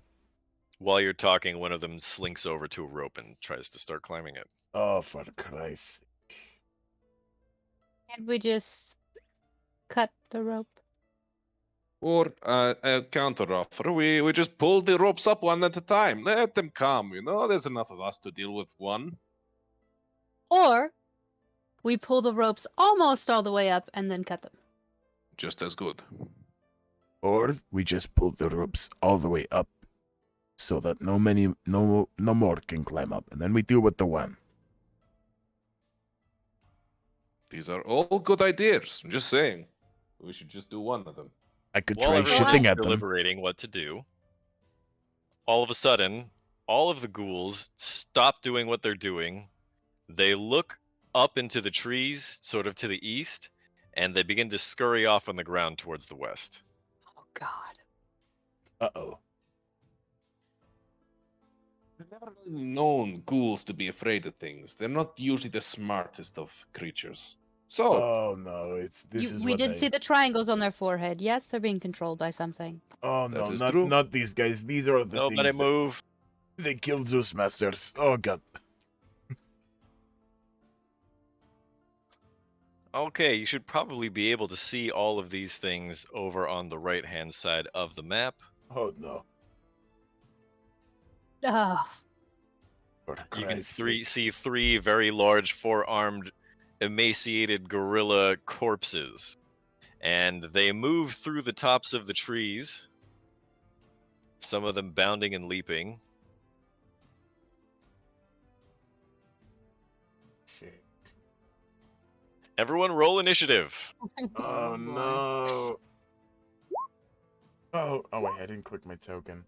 Speaker 1: While you're talking, one of them slinks over to a rope and tries to start climbing it.
Speaker 5: Oh, for Christ's sake.
Speaker 7: Can't we just cut the rope?
Speaker 8: Or a counter offer. We just pull the ropes up one at a time. Let them come, you know? There's enough of us to deal with one.
Speaker 7: Or we pull the ropes almost all the way up and then cut them.
Speaker 8: Just as good.
Speaker 5: Or we just pull the ropes all the way up so that no more can climb up. And then we deal with the one.
Speaker 8: These are all good ideas. I'm just saying. We should just do one of them.
Speaker 5: I could
Speaker 1: While
Speaker 5: try
Speaker 1: everyone's
Speaker 5: shitting at them.
Speaker 1: deliberating what to do, all of a sudden, all of the ghouls stop doing what they're doing. They look up into the trees, sort of to the east, and they begin to scurry off on the ground towards the west.
Speaker 7: Oh, God.
Speaker 5: Uh-oh.
Speaker 8: I've never really known ghouls to be afraid of things. They're not usually the smartest of creatures. So,
Speaker 5: Oh, no,
Speaker 7: We did see the triangles on their forehead. Yes, they're being controlled by something.
Speaker 5: Oh,
Speaker 8: That
Speaker 5: no,
Speaker 8: is true.
Speaker 5: not these guys. These are the
Speaker 1: Nobody
Speaker 5: things that
Speaker 1: move.
Speaker 5: they killed Zeus Masters. Oh, God.
Speaker 1: Okay, you should probably be able to see all of these things over on the right-hand side of the map.
Speaker 5: Oh, no.
Speaker 7: Oh,
Speaker 5: For
Speaker 1: You can
Speaker 5: Christ's sake.
Speaker 1: see three very large, four-armed, emaciated gorilla corpses. And they move through the tops of the trees, some of them bounding and leaping.
Speaker 5: Sick.
Speaker 1: Everyone roll initiative.
Speaker 5: Oh,
Speaker 6: boy.
Speaker 5: no. Oh, wait, I didn't click my token.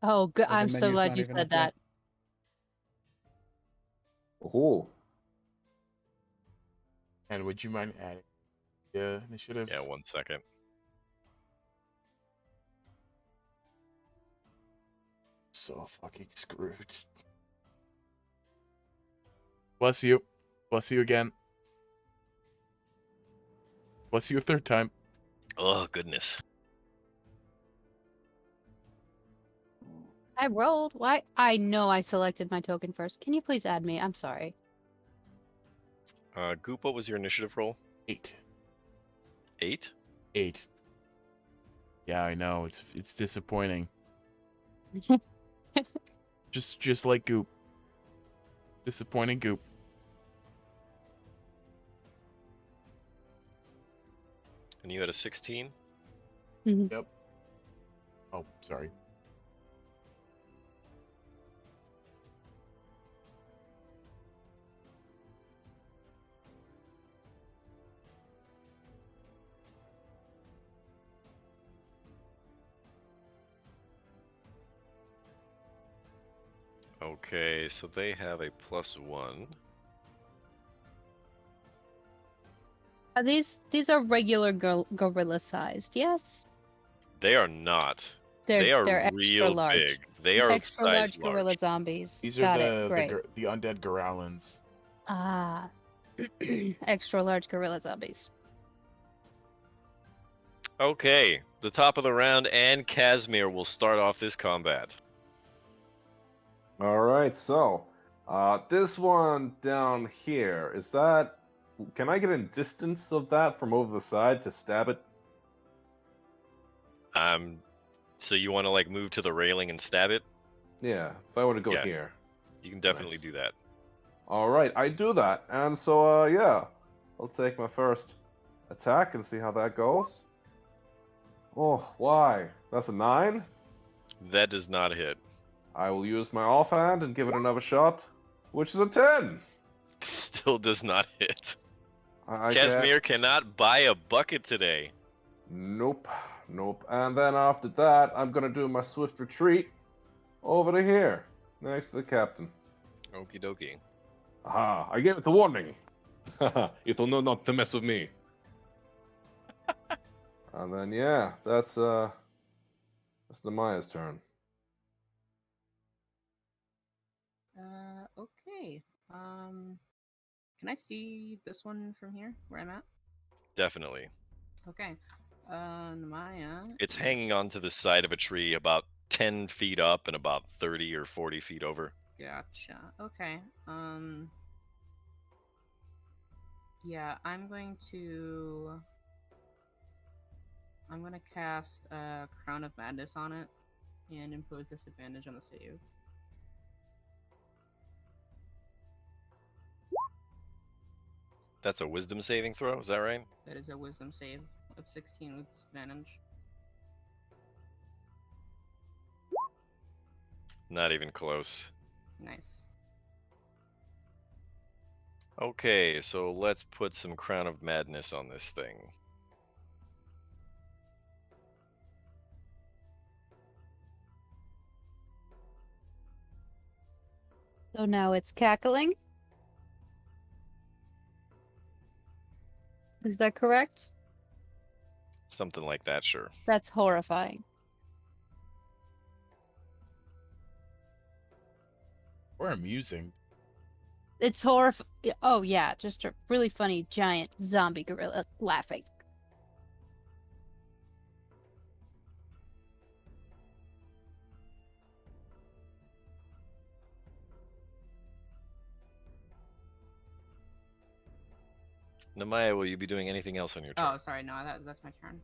Speaker 7: oh, good.
Speaker 2: The
Speaker 7: I'm so
Speaker 2: menu's
Speaker 7: glad
Speaker 2: not
Speaker 7: you
Speaker 2: even
Speaker 7: said
Speaker 2: up there.
Speaker 7: that.
Speaker 4: Oh,
Speaker 3: And would you mind adding the initiative?
Speaker 1: Yeah, 1 second.
Speaker 5: So fucking screwed.
Speaker 3: Bless you. Bless you again. Bless you a third time.
Speaker 1: Oh, goodness.
Speaker 7: I rolled. Why? I know I selected my token first. Can you please add me? I'm sorry.
Speaker 1: Goop, what was your initiative roll?
Speaker 3: 8.
Speaker 1: 8?
Speaker 3: 8. Yeah, I know. It's disappointing. Just like Goop. Disappointing Goop.
Speaker 1: And you had a 16?
Speaker 3: Yep. Oh, sorry.
Speaker 1: Okay, so they have a +1.
Speaker 7: These are regular gorilla sized, yes?
Speaker 1: They are not.
Speaker 7: They're
Speaker 1: They are
Speaker 7: extra
Speaker 1: real
Speaker 7: large.
Speaker 1: big. They are
Speaker 7: Extra
Speaker 1: size
Speaker 7: large gorilla zombies.
Speaker 3: These are
Speaker 7: Got it. Great.
Speaker 3: the undead Gorallans.
Speaker 7: Ah. Extra large gorilla zombies.
Speaker 1: Okay, the top of the round, and Casimir will start off this combat.
Speaker 4: All right, so this one down here, is that... Can I get a distance of that from over the side to stab it?
Speaker 1: So you want to like move to the railing and stab it?
Speaker 4: Yeah, if I were to go
Speaker 1: Yeah.
Speaker 4: here.
Speaker 1: You can definitely
Speaker 4: Nice.
Speaker 1: do that.
Speaker 4: All right, I do that, and so yeah, I'll take my first attack and see how that goes. Oh, why? That's a 9.
Speaker 1: That does not hit.
Speaker 4: I will use my offhand and give it another shot, which is a 10.
Speaker 1: Still does not hit.
Speaker 4: I
Speaker 1: Casimir cannot buy a bucket today.
Speaker 4: Nope, nope. And then after that, I'm gonna do my swift retreat over to here, next to the captain.
Speaker 1: Okie dokie.
Speaker 4: Aha! I gave it the warning. It'll know not to mess with me. And then yeah, that's Namaya's turn.
Speaker 6: Okay. Can I see this one from here, where I'm at?
Speaker 1: Definitely.
Speaker 6: Okay. Namaya.
Speaker 1: It's hanging onto the side of a tree about 10 feet up and about 30 or 40 feet over.
Speaker 6: Gotcha. Okay. Yeah, I'm gonna cast Crown of Madness on it and impose disadvantage on the save.
Speaker 1: That's a wisdom saving throw, is that right?
Speaker 6: That is a wisdom save of 16 with disadvantage.
Speaker 1: Not even close.
Speaker 6: Nice.
Speaker 1: Okay, so let's put some Crown of Madness on this thing.
Speaker 7: So now it's cackling. Is that correct?
Speaker 1: Something like that, sure.
Speaker 7: That's horrifying.
Speaker 3: Or amusing.
Speaker 7: It's horrifying. Oh yeah, just a really funny giant zombie gorilla laughing.
Speaker 1: Namaya, will you be doing anything else on your turn?
Speaker 6: Oh, sorry, no, that's my turn.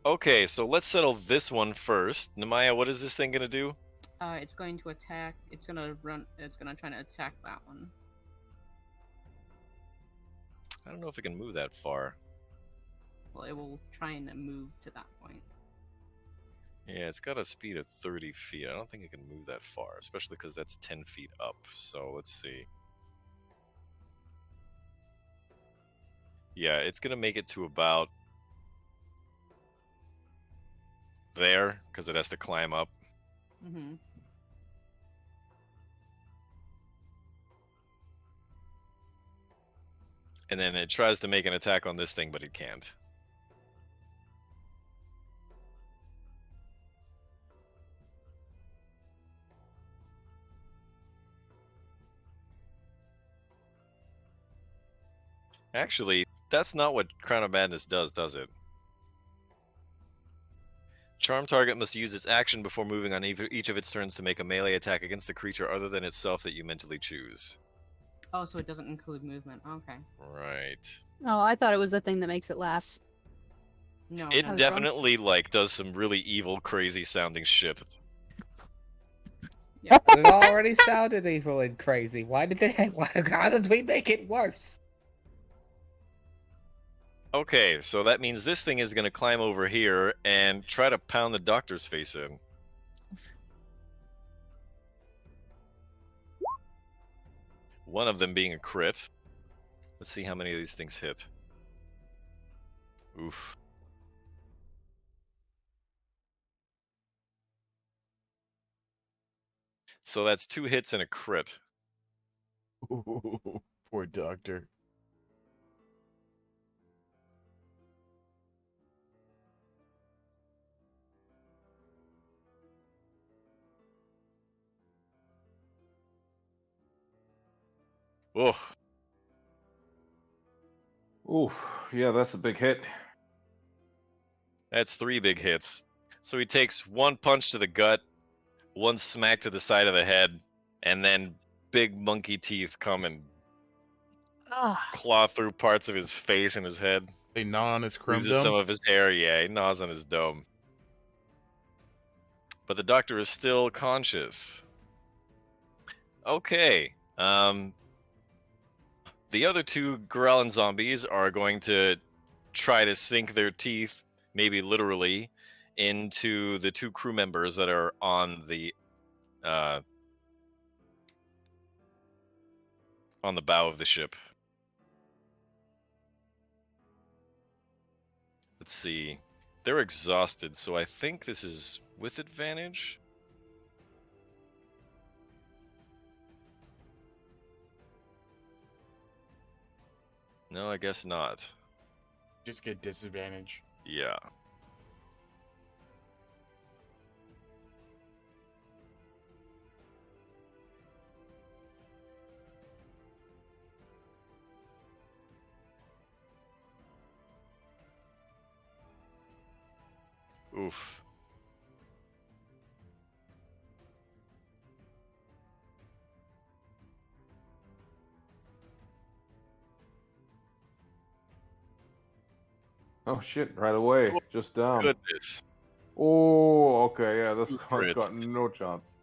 Speaker 6: Oh.
Speaker 1: Okay, so let's settle this one first. Namaya, what is this thing gonna do?
Speaker 6: It's going to attack. It's gonna run. It's gonna try to attack that one.
Speaker 1: I don't know if it can move that far.
Speaker 6: Well, it will try and move to that point.
Speaker 1: Yeah, it's got a speed of 30 feet. I don't think it can move that far, especially because that's 10 feet up. So let's see. Yeah, it's gonna make it to about there, because it has to climb up.
Speaker 6: Mm-hmm.
Speaker 1: And then it tries to make an attack on this thing, but it can't. Actually, that's not what Crown of Madness does it? Charm target must use its action before moving on each of its turns to make a melee attack against the creature other than itself that you mentally choose.
Speaker 6: Oh, so it doesn't include movement. Okay.
Speaker 1: Right.
Speaker 7: Oh, I thought it was the thing that makes it laugh.
Speaker 6: No.
Speaker 1: It
Speaker 6: no.
Speaker 7: was wrong.
Speaker 1: definitely like does some really evil, crazy sounding shit.
Speaker 6: Yeah.
Speaker 2: It already sounded evil and crazy. Why did we make it worse?
Speaker 1: Okay, so that means this thing is going to climb over here and try to pound the doctor's face in. One of them being a crit. Let's see how many of these things hit. Oof. So that's 2 hits and a crit.
Speaker 3: Ooh, poor doctor.
Speaker 1: Ugh.
Speaker 4: Oof. Yeah, that's a big hit.
Speaker 1: That's 3 big hits. So he takes 1 punch to the gut, 1 smack to the side of the head, and then big monkey teeth come and
Speaker 7: Ah,
Speaker 1: claw through parts of his face and his head.
Speaker 3: They gnaw on his chrome
Speaker 1: Loses some
Speaker 3: dome.
Speaker 1: of his hair, yeah, he gnaws on his dome. But the doctor is still conscious. Okay. The other 2 Growlin zombies are going to try to sink their teeth, maybe literally, into the 2 crew members that are on the bow of the ship. Let's see. They're exhausted, so I think this is with advantage. No, I guess not.
Speaker 3: Just get disadvantage.
Speaker 1: Yeah. Oof.
Speaker 4: Oh shit! Right away,
Speaker 1: Oh,
Speaker 4: just down.
Speaker 1: Goodness.
Speaker 4: Oh, okay. Yeah, this
Speaker 1: Two
Speaker 4: one's
Speaker 1: crits.
Speaker 4: got no chance.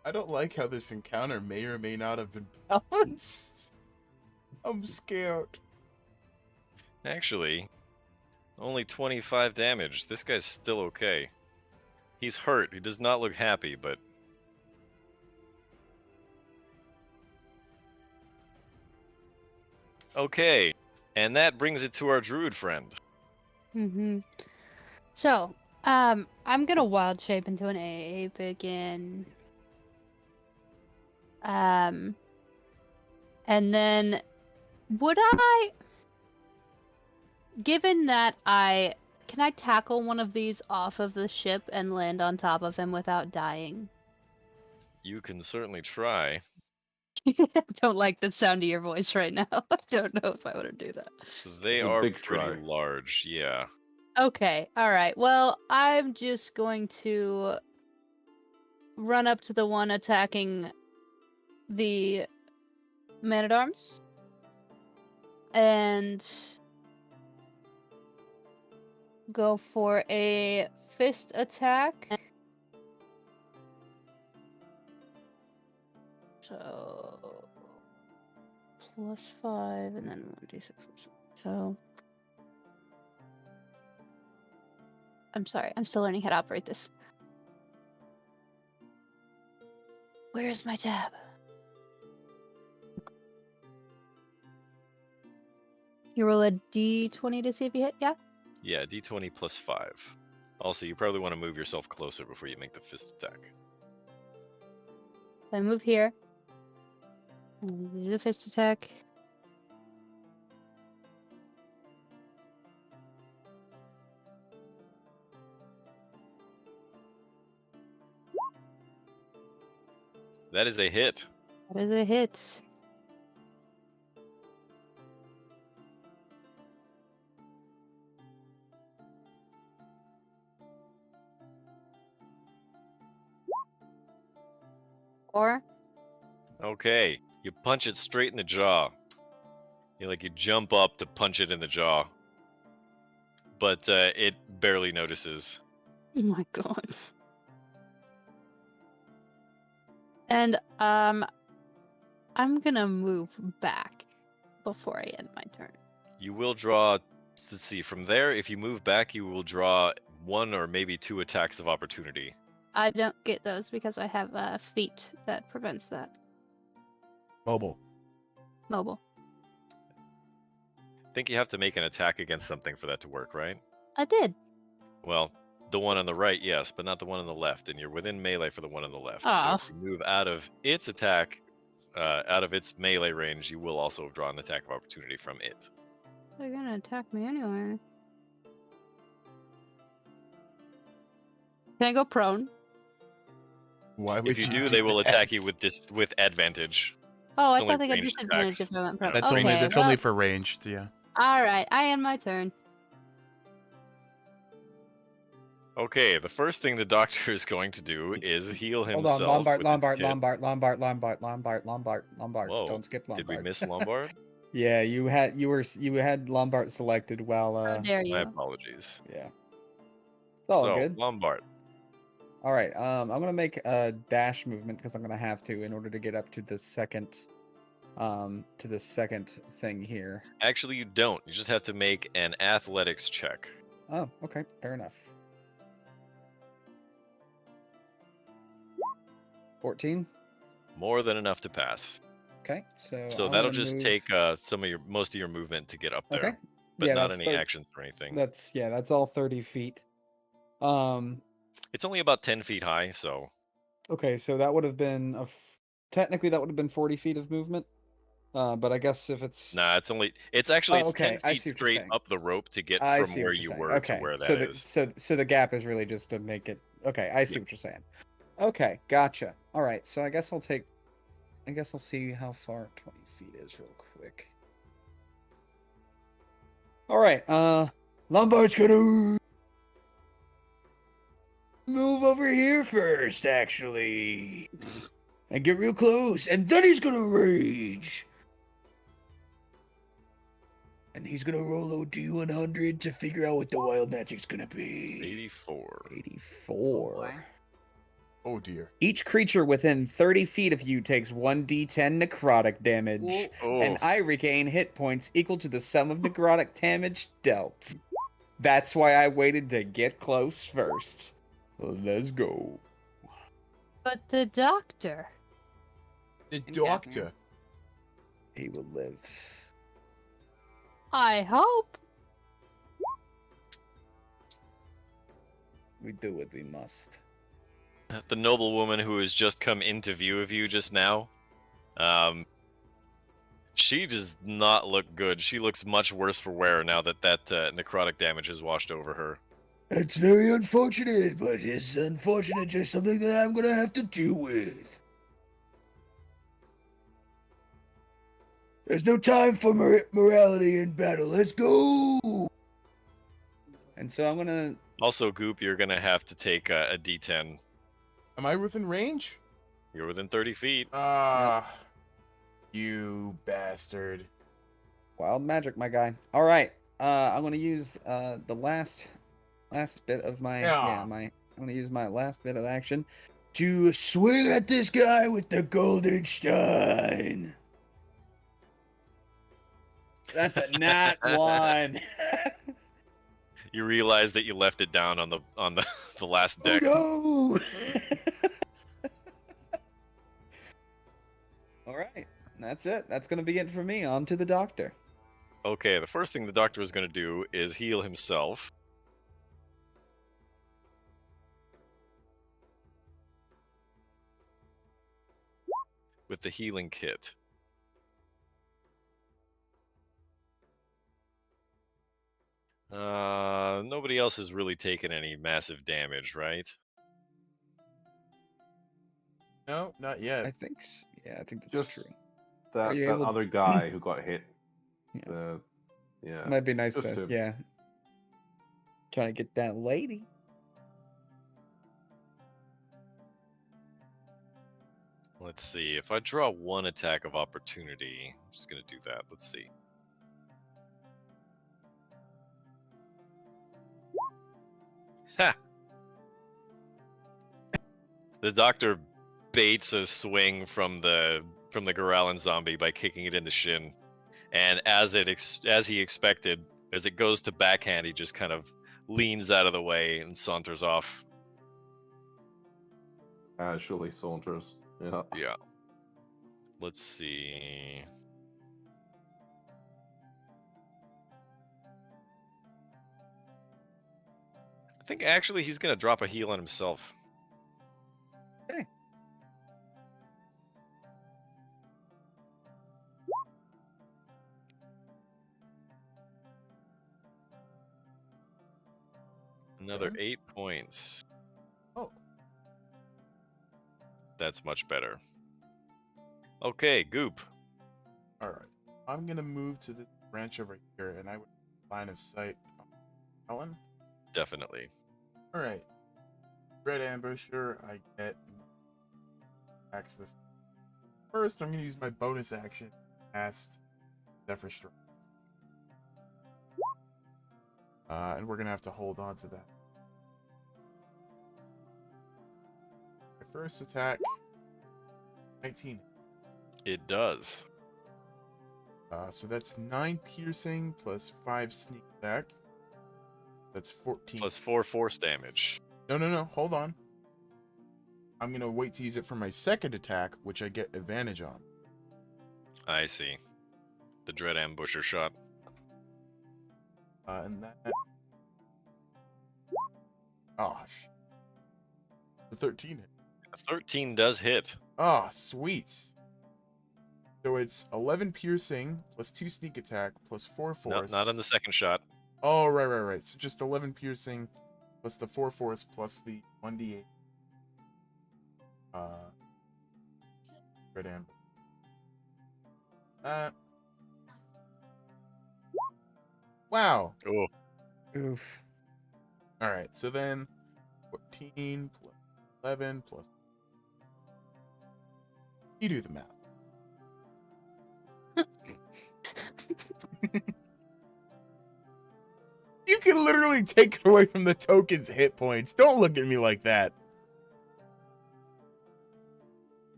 Speaker 3: I don't like how this encounter may or may not have been balanced. I'm scared.
Speaker 1: Actually, only 25 damage. This guy's still okay. He's hurt. He does not look happy, but... Okay. And that brings it to our druid friend.
Speaker 7: Mm-hmm. So, I'm gonna wild shape into an ape again. And then would I, given that can I tackle one of these off of the ship and land on top of him without dying?
Speaker 1: You can certainly try.
Speaker 7: I don't like the sound of your voice right now. I don't know if I want to do that.
Speaker 1: So they
Speaker 4: It's a
Speaker 1: are
Speaker 4: big
Speaker 1: pretty
Speaker 4: try.
Speaker 1: large, yeah.
Speaker 7: Okay, alright. Well, I'm just going to run up to the one attacking the man-at-arms. And go for a fist attack. So +5 and then 1d6. So I'm sorry, I'm still learning how to operate this. Where's my tab? You roll a d20 to see if you hit, yeah?
Speaker 1: Yeah, d20 plus 5. Also, you probably want to move yourself closer before you make the fist attack.
Speaker 7: I move here. And do the fist attack.
Speaker 1: That is a hit.
Speaker 7: That is a hit. Or
Speaker 1: Okay, you punch it straight in the jaw. You jump up to punch it in the jaw. But it barely notices.
Speaker 7: oh my god. And I'm gonna move back before I end my turn.
Speaker 1: You will draw, let's see, from there, if you move back, you will draw 1 or maybe 2 attacks of opportunity.
Speaker 7: I don't get those because I have a feat that prevents that.
Speaker 3: Mobile.
Speaker 7: Mobile.
Speaker 1: I think you have to make an attack against something for that to work, right?
Speaker 7: I did.
Speaker 1: Well, The one on the right, yes, but not the one on the left, and you're within melee for the one on the left. So
Speaker 7: Oh.
Speaker 1: if you move out of its attack, out of its melee range, you will also draw an attack of opportunity from it.
Speaker 7: They're gonna attack me anyway. Can I go prone?
Speaker 3: Why would
Speaker 1: If you do, they will attack you with advantage.
Speaker 7: Oh, I
Speaker 1: It's only
Speaker 7: thought they got
Speaker 1: ranged
Speaker 7: disadvantage
Speaker 1: attacks.
Speaker 7: if I went prone.
Speaker 3: That's
Speaker 7: okay,
Speaker 3: only that's
Speaker 7: well,
Speaker 3: only for ranged, yeah.
Speaker 7: all right. I end my turn.
Speaker 1: Okay, the first thing the doctor is going to do is heal
Speaker 2: Hold
Speaker 1: himself.
Speaker 2: on, Lombard,
Speaker 1: with his
Speaker 2: Lombard,
Speaker 1: kit.
Speaker 2: Lombard, Lombard, Lombard, Lombard, Lombard, Lombard.
Speaker 1: Whoa,
Speaker 2: Don't skip Lombard.
Speaker 1: did we miss Lombard?
Speaker 2: Yeah, you had Lombard selected while
Speaker 7: How dare
Speaker 1: My
Speaker 7: you?
Speaker 1: apologies.
Speaker 2: yeah. It's all
Speaker 1: So,
Speaker 2: good.
Speaker 1: Lombard.
Speaker 2: All right, I'm gonna make a dash movement because I'm gonna have to in order to get up to the second thing here.
Speaker 1: Actually, you don't. You just have to make an athletics check.
Speaker 2: Oh, okay, fair enough. 14.
Speaker 1: More than enough to pass.
Speaker 2: Okay, so
Speaker 1: So
Speaker 2: I'm
Speaker 1: that'll
Speaker 2: gonna
Speaker 1: just
Speaker 2: move-
Speaker 1: take most of your movement to get up there,
Speaker 2: Okay,
Speaker 1: but
Speaker 2: yeah,
Speaker 1: not
Speaker 2: that's
Speaker 1: any
Speaker 2: 30
Speaker 1: actions or anything.
Speaker 2: That's all 30 feet.
Speaker 1: It's only about 10 feet high, so
Speaker 2: Okay, so that would have been technically that would have been 40 feet of movement. But I guess if it's
Speaker 1: nah, it's actually
Speaker 2: Oh,
Speaker 1: it's
Speaker 2: okay,
Speaker 1: 10
Speaker 2: I
Speaker 1: feet
Speaker 2: see what you're
Speaker 1: straight
Speaker 2: saying.
Speaker 1: up the rope to get
Speaker 2: I
Speaker 1: from
Speaker 2: see
Speaker 1: where
Speaker 2: what you're
Speaker 1: you
Speaker 2: saying.
Speaker 1: were
Speaker 2: Okay,
Speaker 1: to where that
Speaker 2: so
Speaker 1: is.
Speaker 2: so the gap is really just to make it. Okay, I see what you're saying. Okay, gotcha. All right, so I guess I'll see how far 20 feet is real quick. All right,
Speaker 5: Lombard's gonna move over here first, actually. And get real close, and then he's gonna rage. And he's gonna roll a D100 to figure out what the wild magic's gonna be.
Speaker 1: 84.
Speaker 2: 84.
Speaker 6: boy.
Speaker 3: Oh dear.
Speaker 2: Each creature within 30 feet of you takes 1d10 necrotic damage,
Speaker 1: Oh,
Speaker 2: and I regain hit points equal to the sum of necrotic damage dealt. That's why I waited to get close first. Let's go.
Speaker 7: But the doctor.
Speaker 3: The
Speaker 6: And
Speaker 3: doctor.
Speaker 6: Catherine.
Speaker 2: He will live.
Speaker 7: I hope.
Speaker 2: We do what we must.
Speaker 1: the noblewoman who has just come into view of you just now, she does not look good. She looks much worse for wear now that necrotic damage has washed over her.
Speaker 5: It's very unfortunate, but it's unfortunate just something that I'm gonna have to deal with. There's no time for morality in battle. Let's go!
Speaker 2: And so I'm gonna.
Speaker 1: Also, Goop, you're gonna have to take a D10.
Speaker 3: Am I within range?
Speaker 1: You're within 30 feet.
Speaker 3: Ah, you bastard.
Speaker 2: Wild magic, my guy. All right. I'm gonna use the last bit of my I'm gonna use my last bit of action.
Speaker 5: To swing at this guy with the golden stein.
Speaker 2: That's a nat one.
Speaker 1: You realize that you left it down on the last deck.
Speaker 5: Oh no!
Speaker 2: All right. That's it. That's gonna be it for me. On to the doctor.
Speaker 1: Okay, the first thing the doctor is going to do is heal himself. With the healing kit. Nobody else has really taken any massive damage, right?
Speaker 3: No, not
Speaker 2: I
Speaker 3: yet.
Speaker 2: think. Yeah, I think that's
Speaker 4: Just
Speaker 2: true.
Speaker 4: that,
Speaker 2: Are you
Speaker 4: that
Speaker 2: able to-
Speaker 4: other guy who got hit.
Speaker 2: Yeah.
Speaker 4: Yeah.
Speaker 2: It might be nice
Speaker 4: just
Speaker 2: to.
Speaker 4: him.
Speaker 2: Yeah. Trying to get that lady.
Speaker 1: Let's see. If I draw one attack of opportunity, I'm just going to do that. Let's see. Ha! The doctor baits a swing from the Gorallan zombie by kicking it in the shin, and as he expected, as it goes to backhand, he just kind of leans out of the way and saunters off.
Speaker 4: Casually saunters. Yeah.
Speaker 1: Yeah. Let's see. I think actually he's gonna drop a heal on himself.
Speaker 2: Okay.
Speaker 1: Another
Speaker 3: Okay.
Speaker 1: 8 points.
Speaker 3: Oh.
Speaker 1: That's much better. Okay, Goop.
Speaker 3: All right. I'm gonna move to this branch over here, and I would line of sight. Helen.
Speaker 1: Definitely.
Speaker 3: All right. Red ambusher. I get access. First, I'm gonna use my bonus action. Cast Zephyr Strike. And we're gonna have to hold on to that. My first attack. 19.
Speaker 1: It does.
Speaker 3: So that's 9 piercing plus 5 sneak attack. That's 14.
Speaker 1: Plus 4 force damage.
Speaker 3: No. Hold on. I'm going to wait to use it for my second attack, which I get advantage on.
Speaker 1: I see. The Dread Ambusher shot.
Speaker 3: And that... Gosh. The 13 hit.
Speaker 1: A 13 does hit.
Speaker 3: Ah, sweet. So it's 11 piercing plus 2 sneak attack plus 4
Speaker 1: No,
Speaker 3: force.
Speaker 1: not on the second shot.
Speaker 3: Oh, right. So just 11 piercing plus the 4 force plus the 1d8. Red amber. Wow.
Speaker 1: Oh,
Speaker 2: Oof.
Speaker 3: All right. So then 14 plus 11 plus. You do the math. You can literally take it away from the token's hit points. Don't look at me like that.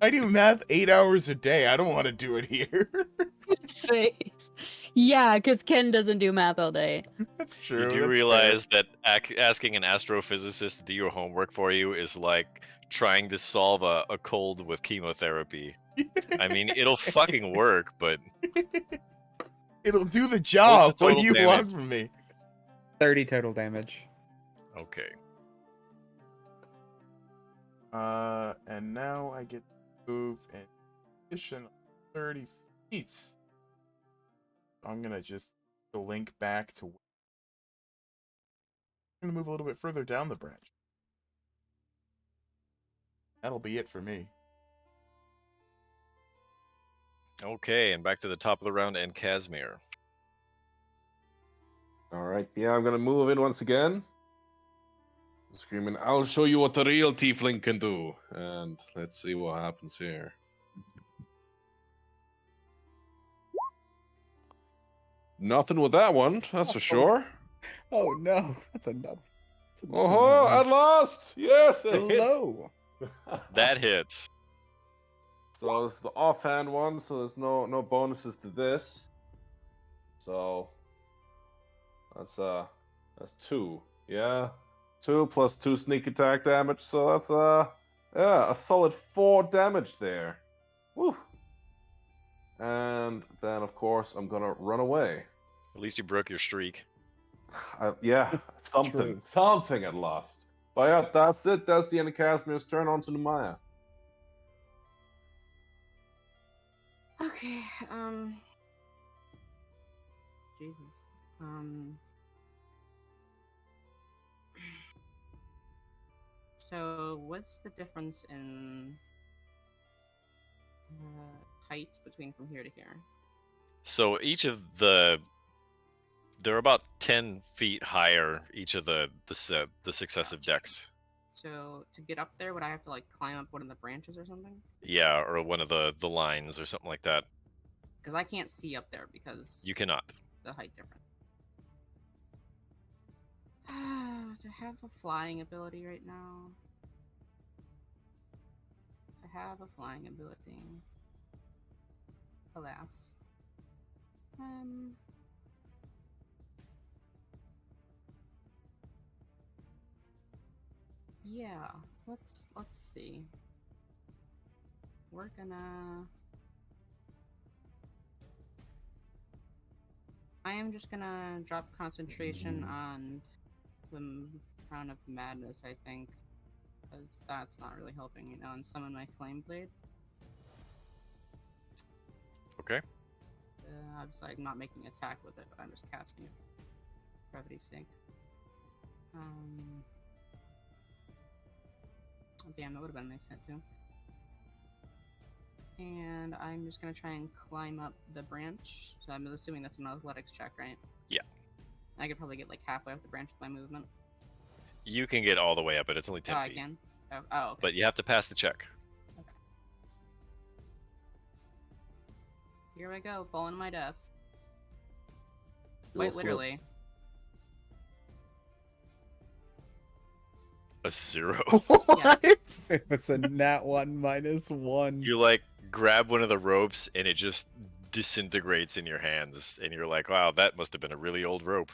Speaker 3: I do math 8 hours a day. I don't want to do it here.
Speaker 7: His face. Yeah, because Ken doesn't do math all day.
Speaker 3: That's true.
Speaker 1: you do
Speaker 3: that's
Speaker 1: realize that asking an astrophysicist to do your homework for you is like trying to solve a cold with chemotherapy.
Speaker 3: fair.
Speaker 1: I mean, it'll fucking work, but
Speaker 3: It'll do the job. What do
Speaker 1: total
Speaker 3: you
Speaker 1: damage?
Speaker 3: want from me?
Speaker 2: 30 total damage.
Speaker 1: okay.
Speaker 3: And now I get to move an additional 30 feet. I'm gonna just link back to. I'm gonna move a little bit further down the branch. That'll be it for me.
Speaker 1: Okay, and back to the top of the round and Casimir.
Speaker 8: All right, yeah, I'm gonna move in once again. Screaming, I'll show you what the real tiefling can do. And let's see what happens here. Nothing with that one, that's for sure.
Speaker 2: Oh no, that's another.
Speaker 8: Oh, at last! Yes, it hit.
Speaker 2: Hello.
Speaker 1: That hits.
Speaker 8: So it's the offhand one, so there's no bonuses to this. So that's 2. Yeah. 2 plus 2 sneak attack damage, so that's a solid 4 damage there. Woo. And then of course I'm gonna run away.
Speaker 1: At least you broke your streak.
Speaker 8: Yeah, something at last. But yeah, that's it. That's the end of Casimir's turn. On to Maya.
Speaker 6: Okay, Jesus. So what's the difference in height between from here to here?
Speaker 1: So each of they're about 10 feet higher, each of the successive decks.
Speaker 6: So to get up there, would I have to like climb up one of the branches or something?
Speaker 1: Yeah, or one of the lines or something like that.
Speaker 6: Because I can't see up there because
Speaker 1: You cannot.
Speaker 6: the height difference. To have a flying ability right now. To have a flying ability. Alas. Yeah, let's see. We're gonna. I am just gonna drop concentration on the Crown of Madness, I think, because that's not really helping, and summon my Flame Blade.
Speaker 1: Okay.
Speaker 6: I'm just like not making an attack with it, but I'm just casting it for brevity's sake. Oh, damn, that would have been a nice hit too. And I'm just gonna try and climb up the branch. So I'm assuming that's an athletics check, right?
Speaker 1: Yeah.
Speaker 6: I could probably get like halfway up the branch with my movement.
Speaker 1: You can get all the way up, but it's only 10
Speaker 6: Oh, I
Speaker 1: feet.
Speaker 6: can. Oh, okay.
Speaker 1: But you have to pass the check.
Speaker 6: Okay. Here I go, falling to my death. Wait, literally.
Speaker 1: A 0.
Speaker 6: Yes.
Speaker 2: It's a nat 1 -1.
Speaker 1: You like grab one of the ropes and it just disintegrates in your hands, and you're like, wow, that must have been a really old rope.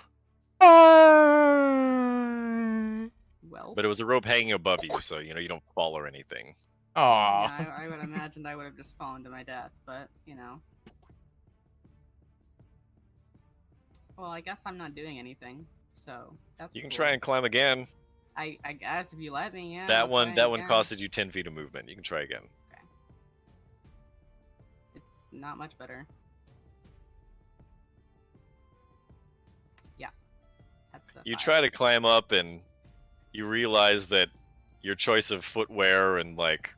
Speaker 6: Well.
Speaker 1: But it was a rope hanging above you, so you don't fall or anything.
Speaker 3: Aw.
Speaker 6: Yeah, I would imagine I would have just fallen to my death, but Well, I guess I'm not doing anything, so that's.
Speaker 1: You can
Speaker 6: cool.
Speaker 1: try and climb again.
Speaker 6: I guess if you let me, yeah.
Speaker 1: That
Speaker 6: I'll
Speaker 1: one
Speaker 6: try again.
Speaker 1: costed you 10 feet of movement. You can try again.
Speaker 6: Okay. It's not much better. Yeah. That's.
Speaker 1: You
Speaker 6: 5.
Speaker 1: try to climb up and you realize that your choice of footwear and like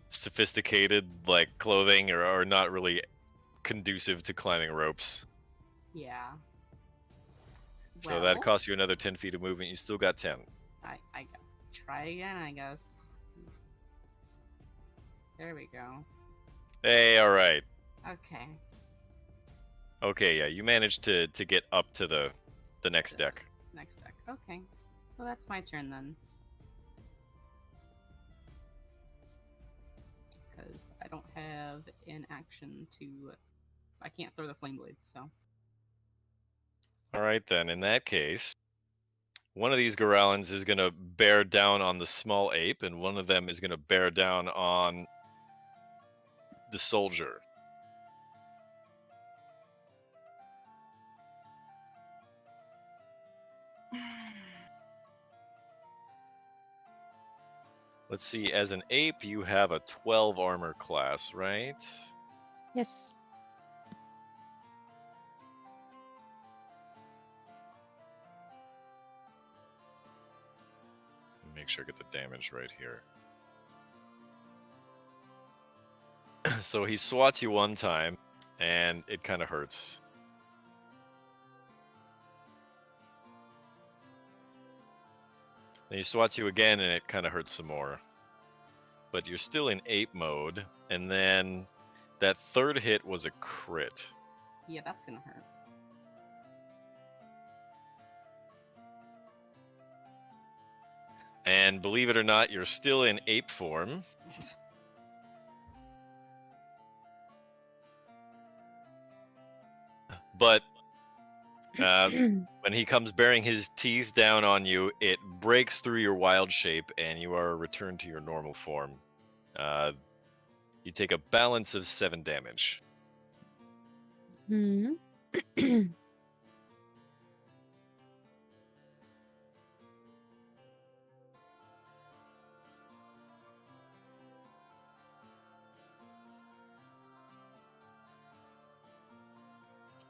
Speaker 1: sophisticated like clothing are not really conducive to climbing ropes.
Speaker 6: Yeah.
Speaker 1: So that costs you another 10 feet of movement. You still got 10.
Speaker 6: I try again, I guess. There we go.
Speaker 1: Hey, all right.
Speaker 6: Okay.
Speaker 1: Okay, yeah, you managed to get up to the next deck.
Speaker 6: Next deck. Okay. Well, that's my turn then. Because I don't have an action to. I can't throw the flame blade, so.
Speaker 1: All right, then. In that case, one of these Gorallans is going to bear down on the small ape, and one of them is going to bear down on the soldier. Let's see. As an ape, you have a 12 armor class, right?
Speaker 7: Yes.
Speaker 1: Make sure I get the damage right here. So he swats you one time, and it kind of hurts. Then he swats you again, and it kind of hurts some more. But you're still in ape mode, and then that third hit was a crit.
Speaker 6: Yeah, that's gonna hurt.
Speaker 1: And believe it or not, you're still in ape form. But when he comes bearing his teeth down on you, it breaks through your wild shape, and you are returned to your normal form. You take a balance of 7 damage.
Speaker 7: Hmm.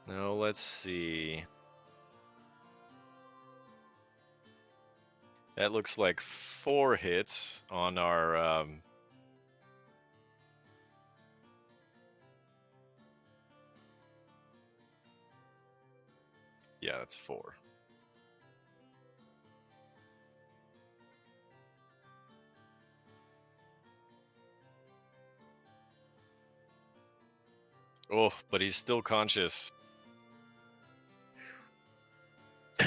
Speaker 1: Now let's see. That looks like 4 hits on our yeah, that's 4. Oh, but he's still conscious.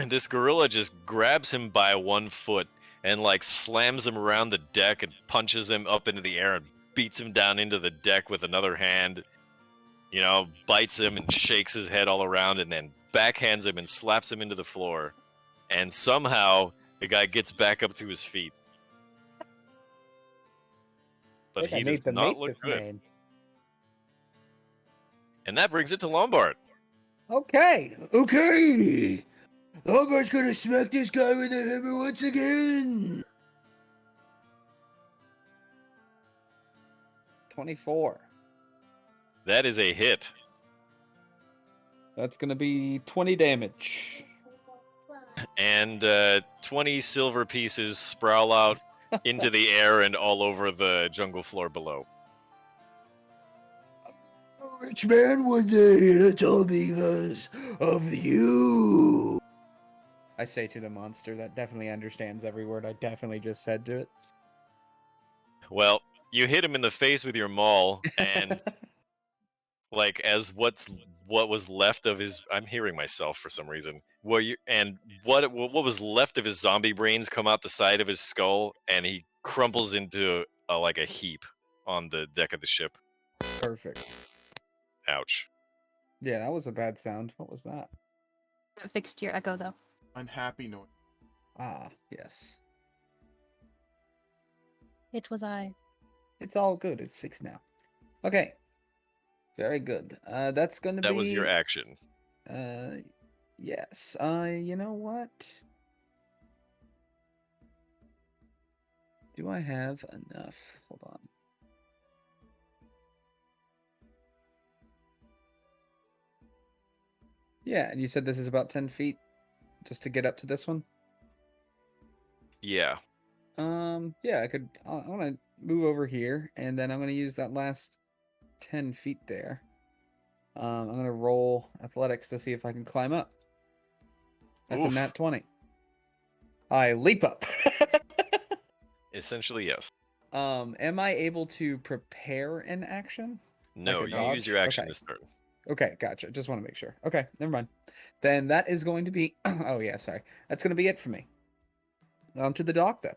Speaker 1: This gorilla just grabs him by one foot and like slams him around the deck and punches him up into the air and beats him down into the deck with another hand. Bites him and shakes his head all around and then backhands him and slaps him into the floor. And somehow the guy gets back up to his feet. But he does not look good.
Speaker 2: Man.
Speaker 1: And that brings it to Lombard.
Speaker 5: Okay. Lombard's gonna smack this guy with a hammer once again.
Speaker 2: 24.
Speaker 1: That is a hit.
Speaker 2: That's gonna be 20 damage.
Speaker 1: And 20 silver pieces sprawl out into the air and all over the jungle floor below.
Speaker 5: A rich man one day, and it's all because of you.
Speaker 2: I say to the monster that definitely understands every word I definitely just said to it.
Speaker 1: Well, you hit him in the face with your maul, and like as what was left of his, I'm hearing myself for some reason. What was left of his zombie brains come out the side of his skull, and he crumples into like a heap on the deck of the ship.
Speaker 2: Perfect.
Speaker 1: Ouch.
Speaker 2: Yeah, that was a bad sound. What was that?
Speaker 7: Fixed your echo though.
Speaker 3: Unhappy noise.
Speaker 2: Ah, yes.
Speaker 7: It was I.
Speaker 2: It's all good. It's fixed now. Okay. Very good. That's gonna be...
Speaker 1: That was your action.
Speaker 2: Yes. You know what? Do I have enough? Hold on. Yeah, and you said this is about 10 feet just to get up to this one?
Speaker 1: Yeah.
Speaker 2: Yeah, I want to move over here, and then I'm going to use that last 10 feet there. I'm going to roll athletics to see if I can climb up. That's
Speaker 1: Oof.
Speaker 2: a nat 20. I leap up.
Speaker 1: Essentially, yes.
Speaker 2: Am I able to prepare an action?
Speaker 1: No,
Speaker 2: Like a
Speaker 1: you use
Speaker 2: dodge?
Speaker 1: your action
Speaker 2: Okay.
Speaker 1: this turn.
Speaker 2: Okay, gotcha. Just want to make sure. Okay, never mind. Then that is going to be... Oh, yeah, sorry. That's going to be it for me. To the doctor.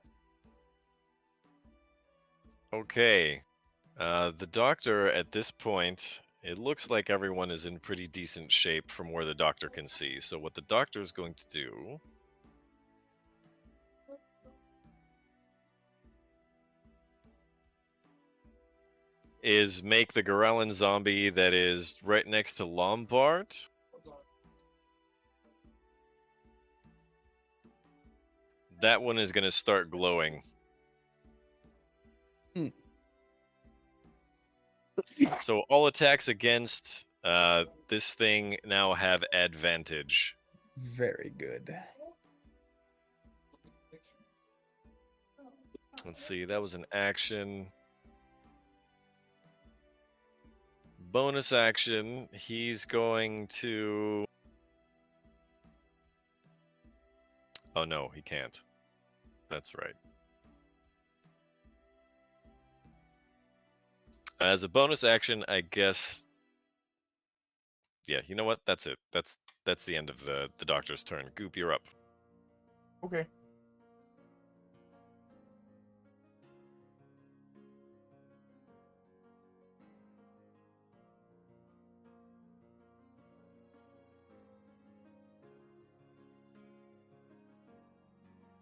Speaker 1: Okay. The doctor, at this point, it looks like everyone is in pretty decent shape from where the doctor can see. So what the doctor is going to do... is make the Gorellan zombie that is right next to Lombard. That one is going to start glowing. So all attacks against this thing now have advantage.
Speaker 2: Very good.
Speaker 1: Let's see, that was an action. Bonus action, he's going to... Oh no, he can't. That's right. As a bonus action, I guess... Yeah, you know what? That's it. That's the end of the doctor's turn. Goop, you're up.
Speaker 3: Okay.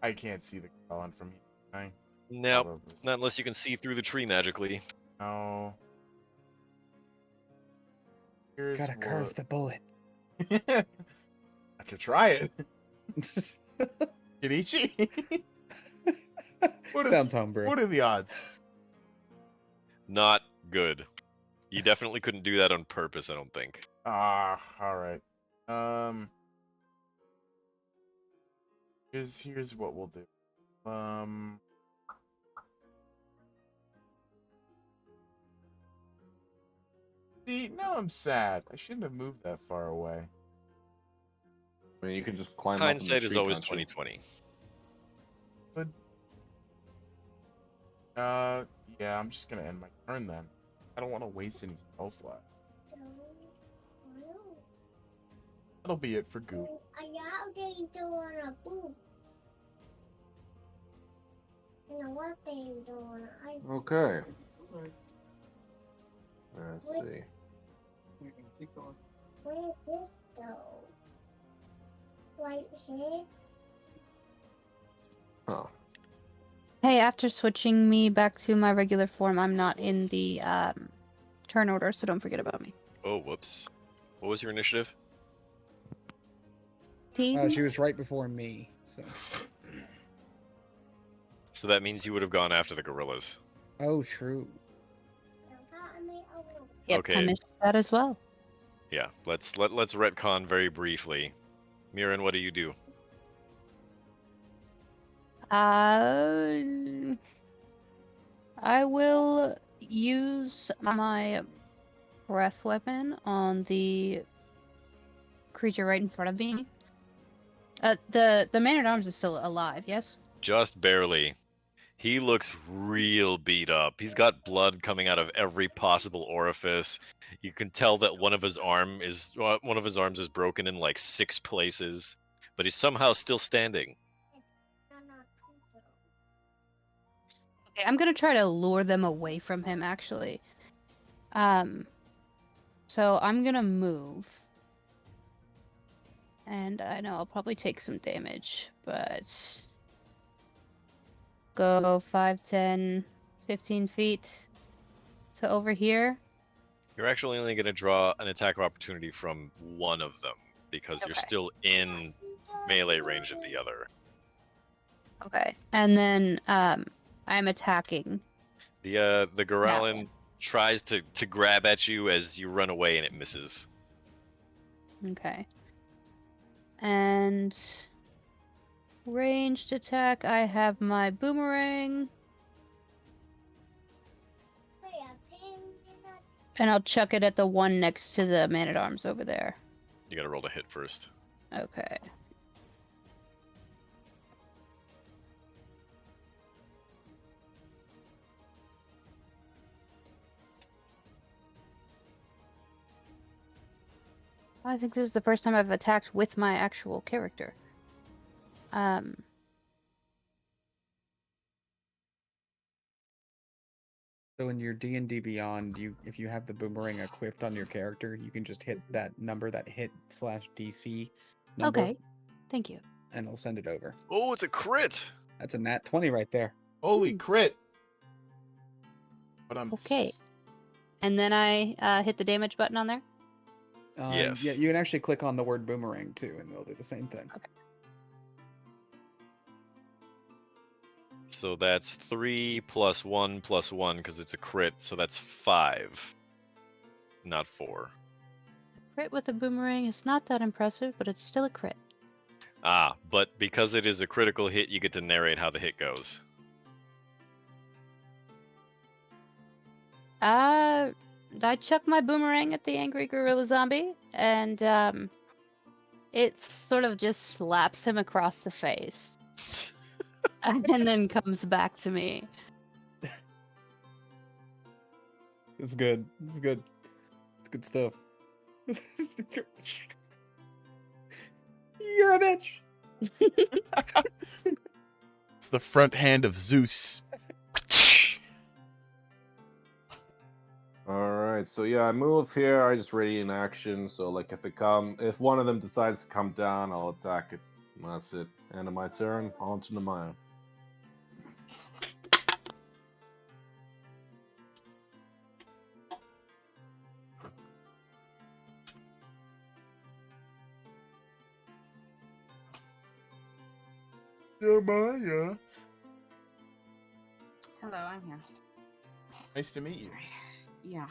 Speaker 3: I can't see the Gorellan from here. Can I?
Speaker 1: Nope,
Speaker 3: Probably.
Speaker 1: not unless you can see through the tree magically.
Speaker 3: No. Here's
Speaker 2: Gotta curve
Speaker 3: what-
Speaker 2: the bullet.
Speaker 3: I could try it. Kenichi?
Speaker 2: Sounds homebrew.
Speaker 3: What are the odds?
Speaker 1: Not good. You definitely couldn't do that on purpose, I don't think.
Speaker 3: Ah, alright. Here's what we'll do. See, now I'm sad. I shouldn't have moved that far away.
Speaker 8: I mean, you can just climb
Speaker 1: Hindsight
Speaker 8: up in the
Speaker 1: is
Speaker 8: tree,
Speaker 1: always
Speaker 8: can't you?
Speaker 1: 20/20.
Speaker 3: Yeah, I'm just gonna end my turn then. I don't want to waste any spell slot. That'll be it for Goop.
Speaker 8: Okay. Let's see.
Speaker 9: Where is this though? Right here?
Speaker 8: Oh.
Speaker 7: Hey, after switching me back to my regular form, I'm not in the turn order, so don't forget about me.
Speaker 1: Oh, whoops. What was your initiative?
Speaker 7: 15.
Speaker 2: She was right before me, so.
Speaker 1: So that means you would have gone after the gorillas.
Speaker 2: Oh, true.
Speaker 7: Yep, I
Speaker 1: Okay.
Speaker 7: missed that as well.
Speaker 1: Yeah, let's retcon very briefly. Mirren, what do you do?
Speaker 7: I will use my breath weapon on the creature right in front of me. The man-at-arms is still alive, yes?
Speaker 1: Just barely. He looks real beat up. He's got blood coming out of every possible orifice. You can tell that one of his arms is broken in like 6 places, but he's somehow still standing.
Speaker 7: Okay, I'm gonna try to lure them away from him, actually. So I'm gonna move. And I know I'll probably take some damage, but... Go 5, 10, 15 feet to over here.
Speaker 1: You're actually only going to draw an attack of opportunity from one of them because you're
Speaker 7: Okay.
Speaker 1: still in melee range of the other.
Speaker 7: Okay. And then I'm attacking.
Speaker 1: The
Speaker 7: that
Speaker 1: Goralin
Speaker 7: one.
Speaker 1: tries to grab at you as you run away and it misses.
Speaker 7: Okay. And ranged attack, I have my boomerang. And I'll chuck it at the one next to the man-at-arms over there.
Speaker 1: You got to roll to hit first.
Speaker 7: Okay. I think this is the first time I've attacked with my actual character.
Speaker 2: So in your D&D Beyond, if you have the boomerang equipped on your character, you can just hit that number, that hit/DC number.
Speaker 7: Okay. Thank you.
Speaker 2: And I'll send it over.
Speaker 1: Oh, it's a crit!
Speaker 2: That's a nat 20 right there.
Speaker 3: Holy crit! But I'm
Speaker 7: Okay. And then I hit the damage button on there?
Speaker 1: Yes.
Speaker 2: Yeah, you can actually click on the word boomerang too, and it'll do the same thing.
Speaker 7: Okay.
Speaker 1: So that's 3 plus 1 plus 1 because it's a crit, so that's 5, not 4.
Speaker 7: Crit with a boomerang is not that impressive, but it's still a crit.
Speaker 1: Ah, but because it is a critical hit, you get to narrate how the hit goes.
Speaker 7: I chuck my boomerang at the angry gorilla zombie, and it sort of just slaps him across the face. And then comes back to me.
Speaker 2: It's good. It's good. It's good stuff. You're a bitch.
Speaker 3: It's the front hand of Zeus.
Speaker 8: Alright, so yeah, I move here, I just ready in action, so like if one of them decides to come down, I'll attack it. That's it. End of my turn, on to Nemaya.
Speaker 3: Maya.
Speaker 6: Hello, I'm here.
Speaker 3: Nice to meet you.
Speaker 6: Sorry. Yeah.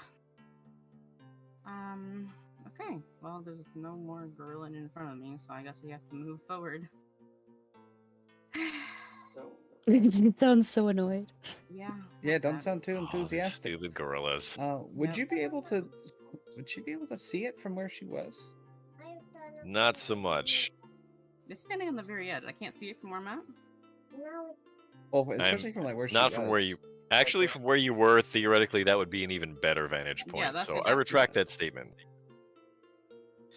Speaker 6: Okay. Well, there's no more gorilla in front of me, so I guess we have to move forward.
Speaker 7: It sounds so annoyed.
Speaker 6: Yeah.
Speaker 2: Yeah, don't
Speaker 6: that-
Speaker 2: sound too
Speaker 1: Oh, these
Speaker 2: enthusiastic.
Speaker 1: stupid gorillas.
Speaker 2: Would
Speaker 6: Yep.
Speaker 2: you be able to? Would she be able to see it from where she was?
Speaker 1: Not so much.
Speaker 6: It's standing on the very edge. I can't see it from where I'm at.
Speaker 2: Well, especially from like where she
Speaker 1: Not
Speaker 2: was.
Speaker 1: from where you... Actually, from where you were, theoretically, that would be an even better vantage
Speaker 6: Yeah,
Speaker 1: point.
Speaker 6: that's
Speaker 1: So
Speaker 6: what
Speaker 1: I
Speaker 6: that
Speaker 1: retract
Speaker 6: feels.
Speaker 1: that statement.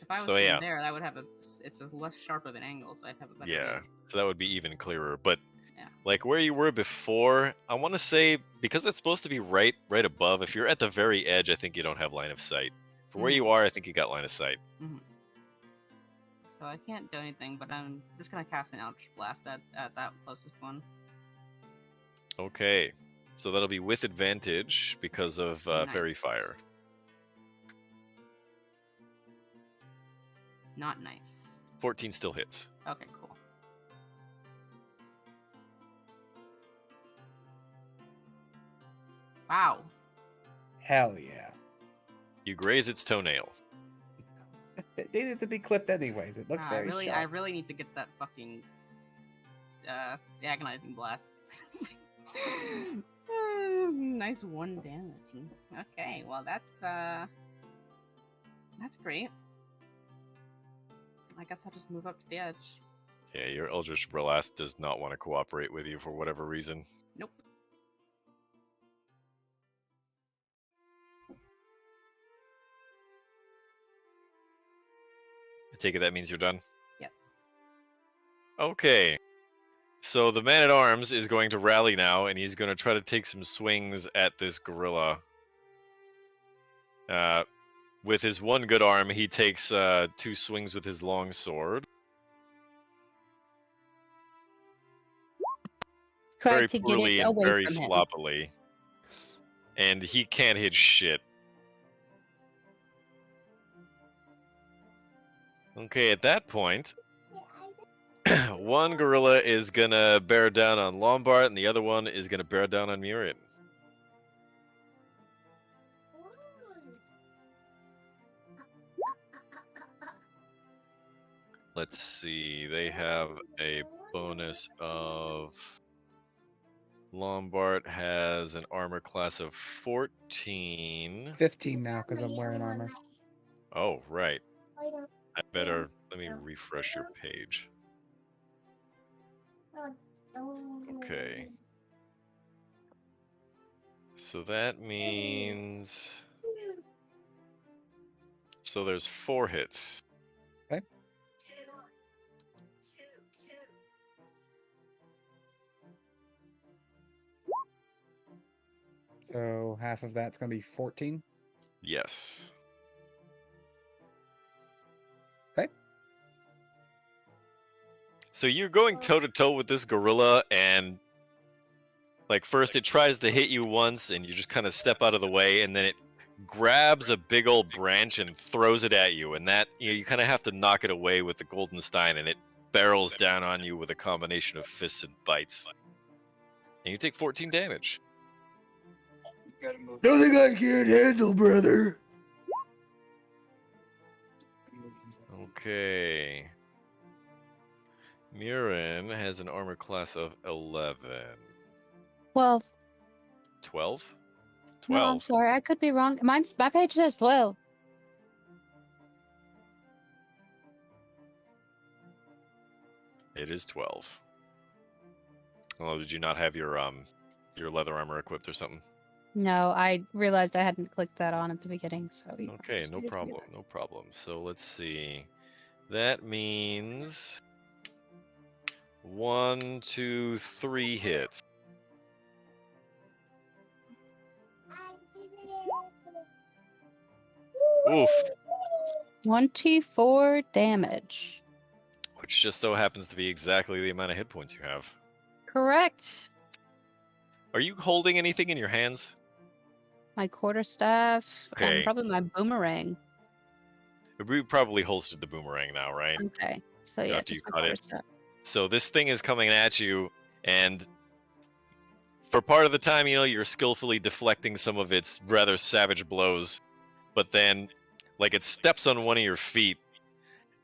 Speaker 6: If I was
Speaker 1: So,
Speaker 6: sitting
Speaker 1: yeah.
Speaker 6: there, that would have it's a less sharp of an angle, so I'd have a better
Speaker 1: Yeah,
Speaker 6: view.
Speaker 1: so that would be even clearer. But
Speaker 6: Yeah.
Speaker 1: like where you were before, I want to say because it's supposed to be right above. If you're at the very edge, I think you don't have line of sight. For where
Speaker 6: Mhm.
Speaker 1: you are, I think you got line of sight.
Speaker 6: So I can't do anything, but I'm just gonna cast an Eldritch Blast at that closest one.
Speaker 1: Okay, so that'll be with advantage because of Fairy
Speaker 6: Nice.
Speaker 1: Fire.
Speaker 6: Not nice.
Speaker 1: 14 still hits.
Speaker 6: Okay, cool. Wow.
Speaker 2: Hell yeah.
Speaker 1: You graze its toenail.
Speaker 2: It needed to be clipped anyways. It looks
Speaker 6: I
Speaker 2: very
Speaker 6: really,
Speaker 2: sharp.
Speaker 6: I really need to get that fucking agonizing blast. Nice 1 damage. Okay, well that's great. I guess I'll just move up to the edge.
Speaker 1: Yeah, your Eldritch Blast does not want to cooperate with you for whatever reason.
Speaker 6: Nope.
Speaker 1: I take it that means you're done?
Speaker 6: Yes.
Speaker 1: Okay. So the man-at-arms is going to rally now, and he's going to try to take some swings at this gorilla. With his one good arm, he takes 2 swings with his long sword.
Speaker 7: Try
Speaker 1: Very
Speaker 7: to get
Speaker 1: poorly
Speaker 7: it
Speaker 1: and
Speaker 7: away
Speaker 1: very
Speaker 7: from him.
Speaker 1: sloppily. And he can't hit shit. Okay, at that point, one gorilla is gonna bear down on Lombard, and the other one is gonna bear down on Murin. Let's see, they have a bonus of... Lombard has an armor class of 14.
Speaker 2: 15 now because I'm wearing armor.
Speaker 1: Oh, right. I better... Let me refresh your page. Okay. So that means... So there's 4 hits.
Speaker 2: Okay. So half of that's going to be 14.
Speaker 1: Yes.
Speaker 2: Okay.
Speaker 1: So you're going toe-to-toe with this gorilla, and... Like, first it tries to hit you once, and you just kind of step out of the way, and then it grabs a big old branch and throws it at you, and that, you kind of have to knock it away with the Golden Stein, and it barrels down on you with a combination of fists and bites. And you take 14 damage.
Speaker 5: Nothing I can't handle, brother.
Speaker 1: Okay. Murin has an armor class of 11.
Speaker 7: 12.
Speaker 1: 12?
Speaker 7: No, I'm
Speaker 1: 12.
Speaker 7: sorry. I could be wrong. My page says 12.
Speaker 1: It is 12. Oh, did you not have your leather armor equipped or something?
Speaker 7: No, I realized I hadn't clicked that on at the beginning. So you
Speaker 1: Okay,
Speaker 7: just
Speaker 1: no
Speaker 7: needed to do
Speaker 1: problem, no problem. So let's see. That means 1, 2, 3 hits. Oof.
Speaker 7: that. 24 damage.
Speaker 1: Which just so happens to be exactly the amount of hit points you have.
Speaker 7: Correct.
Speaker 1: Are you holding anything in your hands?
Speaker 7: My quarterstaff
Speaker 1: Okay.
Speaker 7: and probably my boomerang.
Speaker 1: We probably holstered the boomerang now, right?
Speaker 7: Okay. So yeah,
Speaker 1: After you
Speaker 7: just my
Speaker 1: cut it.
Speaker 7: quarterstaff.
Speaker 1: So this thing is coming at you, and for part of the time, you're skillfully deflecting some of its rather savage blows, but then, like, it steps on one of your feet,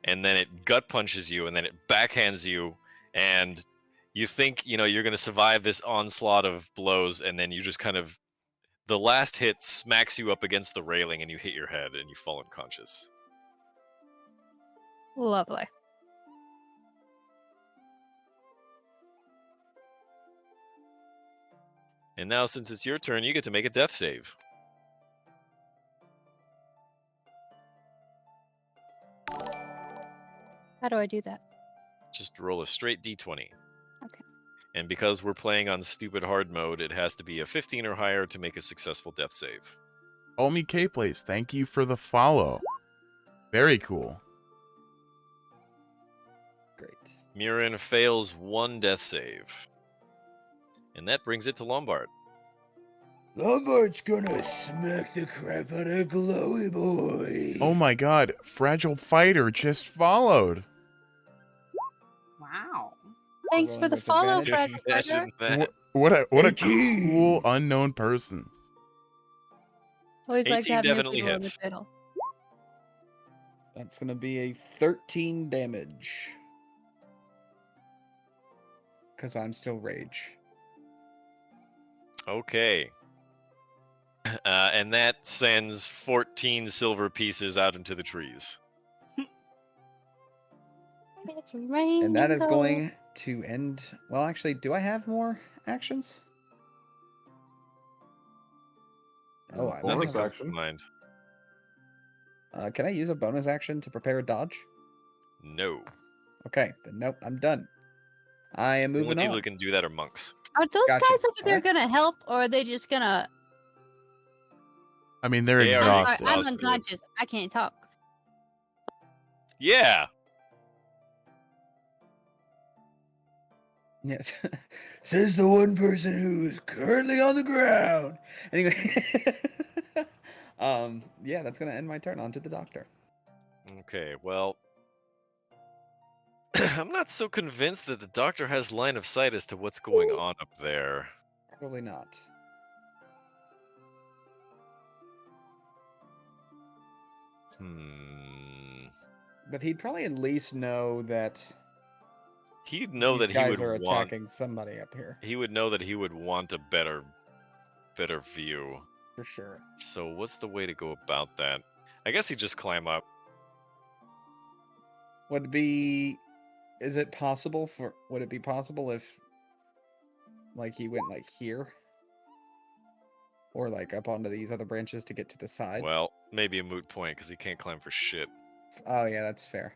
Speaker 1: and then it gut punches you, and then it backhands you, and you think, you're going to survive this onslaught of blows, and then you just kind of, the last hit smacks you up against the railing, and you hit your head, and you fall unconscious.
Speaker 7: Lovely.
Speaker 1: And now, since it's your turn, you get to make a death save.
Speaker 7: How do I do that?
Speaker 1: Just roll a straight d20.
Speaker 7: Okay.
Speaker 1: And because we're playing on stupid hard mode, it has to be a 15 or higher to make a successful death save.
Speaker 3: Homie K-Plays, thank you for the follow. Very cool.
Speaker 2: Great.
Speaker 1: Murin fails 1 death save. And that brings it to Lombard.
Speaker 5: Lombard's gonna smack the crap out of Glowy Boy.
Speaker 3: Oh my god, Fragile Fighter just followed.
Speaker 7: Thanks
Speaker 2: Rolling
Speaker 7: for the
Speaker 2: with
Speaker 7: follow,
Speaker 2: advantage.
Speaker 7: Fred.
Speaker 1: Imagine that.
Speaker 3: What a
Speaker 5: 18.
Speaker 3: cool unknown person.
Speaker 7: Always like to
Speaker 1: 18
Speaker 7: have new
Speaker 1: definitely
Speaker 7: people on the
Speaker 1: hits.
Speaker 7: channel.
Speaker 2: That's gonna be a 13 damage. Because I'm still rage.
Speaker 1: Okay. And that sends 14 silver pieces out into the trees.
Speaker 7: It's raining.
Speaker 2: And that is going to end. Well, actually, do I have more actions? Oh, I might
Speaker 1: Nothing
Speaker 8: Bonus
Speaker 2: have.
Speaker 1: comes to
Speaker 8: action.
Speaker 1: mind.
Speaker 2: Can I use a bonus action to prepare a dodge?
Speaker 1: No.
Speaker 2: Okay, then nope, I'm done. I am
Speaker 1: The only
Speaker 2: moving
Speaker 1: people
Speaker 2: on.
Speaker 1: who can do that are monks.
Speaker 7: Are those
Speaker 2: Gotcha.
Speaker 7: guys over there
Speaker 2: Alright.
Speaker 7: gonna help, or are they just gonna?
Speaker 3: I mean, they're
Speaker 1: They are
Speaker 7: I'm sorry,
Speaker 3: exhausted.
Speaker 7: I'm
Speaker 1: exhausted.
Speaker 7: unconscious. I can't talk.
Speaker 1: Yeah.
Speaker 2: Yes.
Speaker 5: Says the one person who's currently on the ground.
Speaker 2: Anyway. Yeah, that's gonna end my turn. On to the doctor.
Speaker 1: Okay, well. I'm not so convinced that the doctor has line of sight as to what's going on up there.
Speaker 2: Probably not. But he'd probably at least know that
Speaker 1: He'd know
Speaker 2: these
Speaker 1: that he
Speaker 2: guys
Speaker 1: would
Speaker 2: are
Speaker 1: want.
Speaker 2: attacking somebody up here.
Speaker 1: He would know that he would want a better view.
Speaker 2: For sure.
Speaker 1: So what's the way to go about that? I guess he'd just climb up.
Speaker 2: Would it be is it possible for would it be possible if like he went like here? Or like up onto these other branches to get to the side?
Speaker 1: Well, maybe a moot point because he can't climb for shit.
Speaker 2: Oh yeah, that's fair.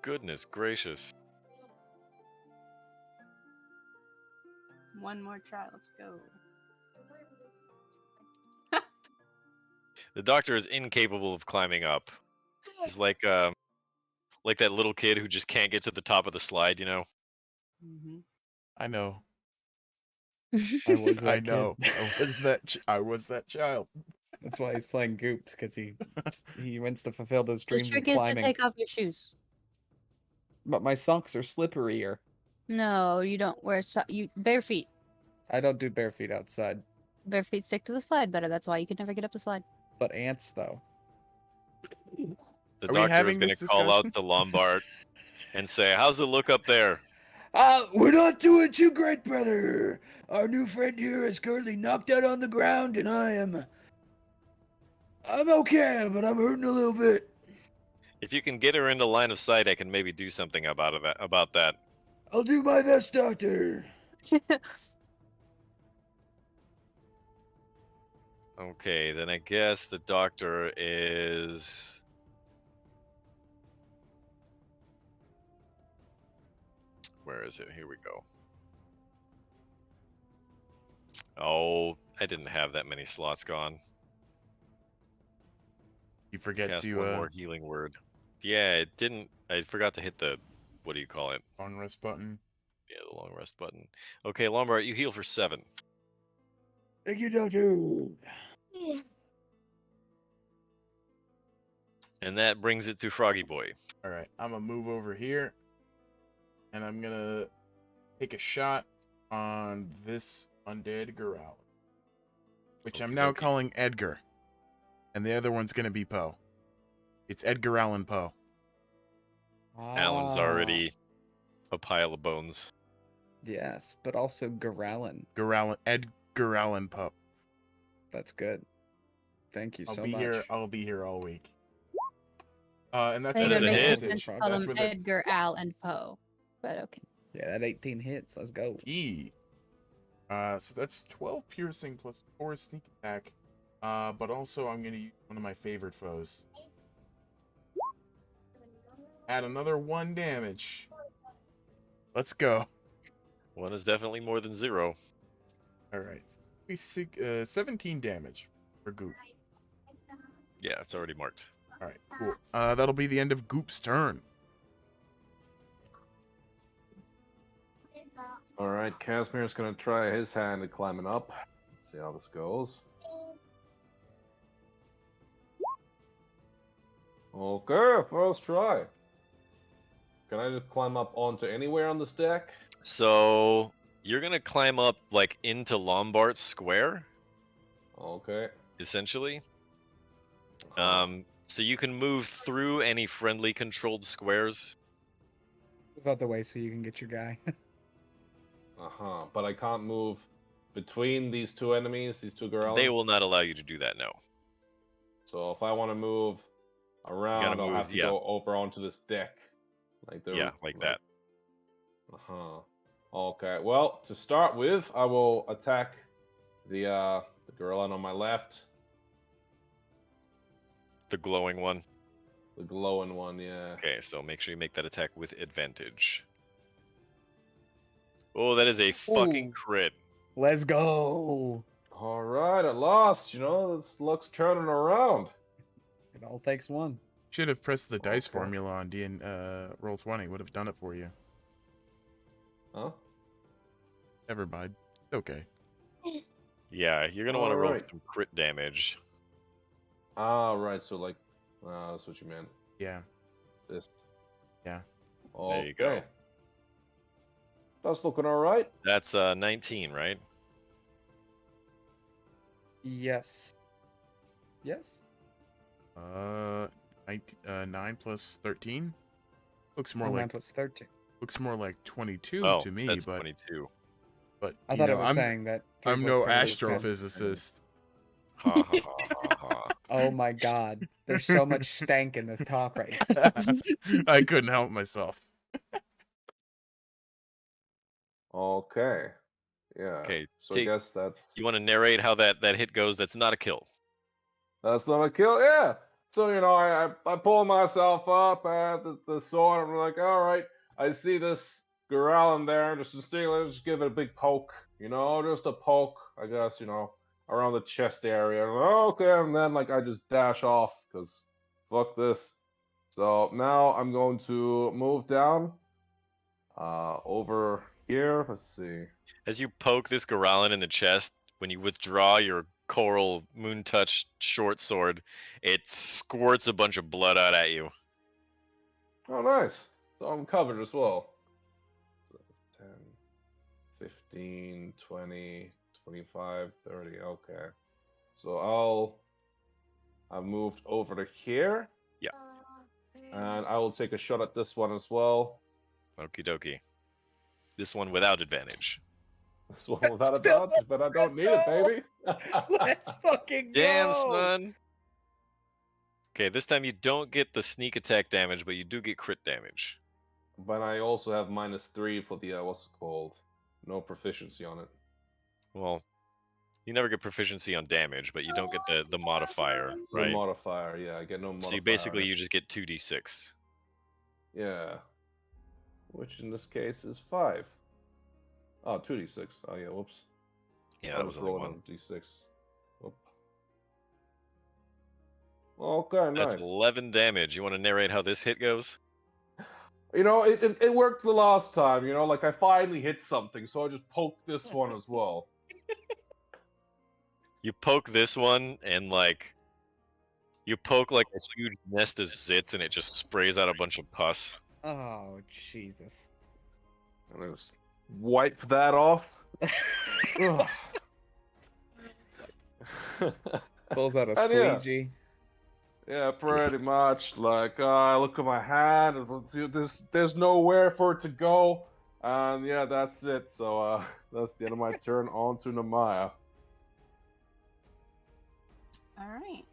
Speaker 1: Goodness gracious.
Speaker 6: One more try. Let's go.
Speaker 1: The doctor is incapable of climbing up. He's like that little kid who just can't get to the top of the slide, you know?
Speaker 6: Mm-hmm.
Speaker 3: I know.
Speaker 2: I was that
Speaker 3: I know.
Speaker 2: kid.
Speaker 3: I was that child.
Speaker 2: That's why he's playing Goops, because he wants to fulfill those
Speaker 7: The
Speaker 2: dreams of
Speaker 7: trick is to
Speaker 2: climbing.
Speaker 7: take off your shoes.
Speaker 2: But my socks are slipperier.
Speaker 7: No, you don't wear you bare feet.
Speaker 2: I don't do bare feet outside.
Speaker 7: Bare feet stick to the slide better. That's why you could never get up the slide.
Speaker 2: But ants, though.
Speaker 1: The
Speaker 3: Are we
Speaker 1: doctor
Speaker 3: having
Speaker 1: is going
Speaker 3: this
Speaker 1: to call out
Speaker 3: discussion?
Speaker 1: to Lombard and say, "How's it look up there?"
Speaker 5: We're not doing too great, brother. Our new friend here is currently knocked out on the ground, and I'm okay, but I'm hurting a little bit.
Speaker 1: If you can get her into line of sight, I can maybe do something about that.
Speaker 5: I'll do my best, doctor.
Speaker 1: Okay, then I guess the doctor is... Where is it? Here we go. Oh, I didn't have that many slots gone.
Speaker 3: You forget
Speaker 1: Cast
Speaker 3: to
Speaker 1: one more healing word. Yeah, it didn't... I forgot to hit the... What do you call it?
Speaker 3: long rest button.
Speaker 1: Yeah, the long rest button. Okay, Lombard, you heal for 7.
Speaker 5: Thank you, doctor.
Speaker 1: And that brings it to Froggy Boy.
Speaker 3: All right, I'm gonna move over here, and I'm gonna take a shot on this undead Goral, which I'm now
Speaker 1: Okey-dokey.
Speaker 3: calling Edgar, and the other one's gonna be Poe. It's Edgar Allan Poe.
Speaker 1: Alan's already a pile of bones.
Speaker 2: Yes, but also Garalin.
Speaker 3: Edgar Allan Poe.
Speaker 2: That's good. Thank you
Speaker 3: I'll
Speaker 2: so
Speaker 3: be
Speaker 2: much.
Speaker 3: here. I'll be here all week. And that's
Speaker 7: I think
Speaker 1: That
Speaker 3: with
Speaker 1: is
Speaker 7: it
Speaker 1: a
Speaker 7: makes
Speaker 1: hit.
Speaker 7: more sense
Speaker 2: Frog.
Speaker 7: to call
Speaker 3: That's
Speaker 7: them
Speaker 3: with it.
Speaker 7: Edgar, Al, and Poe. But okay.
Speaker 2: Yeah, that 18 hits. Let's go.
Speaker 3: E. So that's 12 piercing plus 4 sneak attack. But also I'm gonna use one of my favorite foes. Add another 1 damage. Let's go.
Speaker 1: 1 is definitely more than 0.
Speaker 3: All right. 17 damage for Goop.
Speaker 1: Yeah, it's already marked.
Speaker 3: All right, cool. That'll be the end of Goop's turn.
Speaker 8: All right, Casimir's gonna try his hand at climbing up. Let's see how this goes. Okay, first try. Can I just climb up onto anywhere on this deck?
Speaker 1: So you're gonna climb up like into Lombard Square,
Speaker 8: Okay.
Speaker 1: essentially.
Speaker 8: Uh-huh.
Speaker 1: So you can move through any friendly controlled squares.
Speaker 2: Move out the way so you can get your guy.
Speaker 8: Uh-huh. But I can't move between these two enemies, these two girls.
Speaker 1: They will not allow you to do that. No.
Speaker 8: So if I want to move around, I'll
Speaker 1: move,
Speaker 8: have to go over onto this deck. Like the
Speaker 1: Yeah, like that.
Speaker 8: Uh-huh. Okay. Well, to start with, I will attack the girl on my left.
Speaker 1: The glowing one.
Speaker 8: The glowing one, yeah.
Speaker 1: Okay, so make sure you make that attack with advantage. Oh, that is a fucking
Speaker 2: Ooh.
Speaker 1: crit.
Speaker 2: Let's go.
Speaker 8: All right, at last, this luck's turning around.
Speaker 2: It all takes one.
Speaker 3: Should have pressed the dice
Speaker 8: Okay.
Speaker 3: formula on Roll20. Would have done it for you.
Speaker 8: Huh?
Speaker 3: Never mind. Okay.
Speaker 1: Yeah, you're gonna want to roll
Speaker 8: Alright.
Speaker 1: some crit damage.
Speaker 8: Ah, right. So like, that's what you meant.
Speaker 3: Yeah.
Speaker 8: This.
Speaker 3: Yeah.
Speaker 8: Okay.
Speaker 1: There you go.
Speaker 8: That's looking all right.
Speaker 1: That's 19, right?
Speaker 2: Yes. Yes.
Speaker 3: 9 plus 13 looks more
Speaker 2: 9
Speaker 3: like
Speaker 2: plus 13.
Speaker 3: looks more like 22
Speaker 1: Oh,
Speaker 3: to me,
Speaker 1: that's
Speaker 3: but
Speaker 1: 22.
Speaker 2: I
Speaker 3: you
Speaker 2: thought
Speaker 3: know,
Speaker 2: it was
Speaker 3: I'm
Speaker 2: saying that.
Speaker 3: I'm
Speaker 2: 3
Speaker 3: no
Speaker 2: plus 20 was
Speaker 3: astrophysicist.
Speaker 1: Ha ha ha ha ha.
Speaker 2: Oh my god. There's so much stank in this talk right now.
Speaker 3: I couldn't help myself.
Speaker 8: Okay. Yeah.
Speaker 1: Okay,
Speaker 8: So I guess that's
Speaker 1: You want to narrate how that hit goes? That's not a kill.
Speaker 8: not a kill. Yeah. So I pull myself up at the sword. I'm like, all right. I see this girl in there. Just just give it a big poke. Just a poke. I guess around the chest area. Okay, and then I just dash off because fuck this. So now I'm going to move down. Over here. Let's see.
Speaker 1: As you poke this Goralin in the chest, when you withdraw your coral moon touch short sword, it squirts a bunch of blood out at you.
Speaker 8: Oh, nice. So I'm covered as well. 10, 15, 20, 25, 30. Okay. So I've moved over to here.
Speaker 1: Yeah.
Speaker 8: And I will take a shot at this one as well.
Speaker 1: Okie dokie. This one without advantage.
Speaker 8: This one without
Speaker 2: Still
Speaker 8: advantage, but I don't need it, baby.
Speaker 2: Let's fucking go.
Speaker 1: Damn, son. Okay, this time you don't get the sneak attack damage, but you do get crit damage.
Speaker 8: But I also have -3 for the what's it called? No proficiency on it.
Speaker 1: Well, you never get proficiency on damage, but you don't get the modifier,
Speaker 8: The
Speaker 1: right?
Speaker 8: modifier, yeah, I get no modifier.
Speaker 1: So you just get 2d6.
Speaker 8: Yeah. Which in this case is 5. Oh, 2d6. Oh yeah, whoops.
Speaker 1: Yeah,
Speaker 8: I
Speaker 1: that was only
Speaker 8: rolling
Speaker 1: one.
Speaker 8: on d6. Whoop. Okay,
Speaker 1: That's
Speaker 8: nice.
Speaker 1: 11 damage. You want to narrate how this hit goes?
Speaker 8: It worked the last time, I finally hit something, so I just poked this one as well.
Speaker 1: You poke this one, and you poke like a huge nest of zits, and it just sprays out a bunch of pus.
Speaker 2: Oh, Jesus.
Speaker 8: And I just wipe that off. Ugh.
Speaker 2: Pulls out a
Speaker 8: And yeah.
Speaker 2: squeegee.
Speaker 8: Yeah, pretty much. I look at my hand, and there's nowhere for it to go, and yeah, that's it. So that's the end of my turn. On to Namaya.
Speaker 6: All right.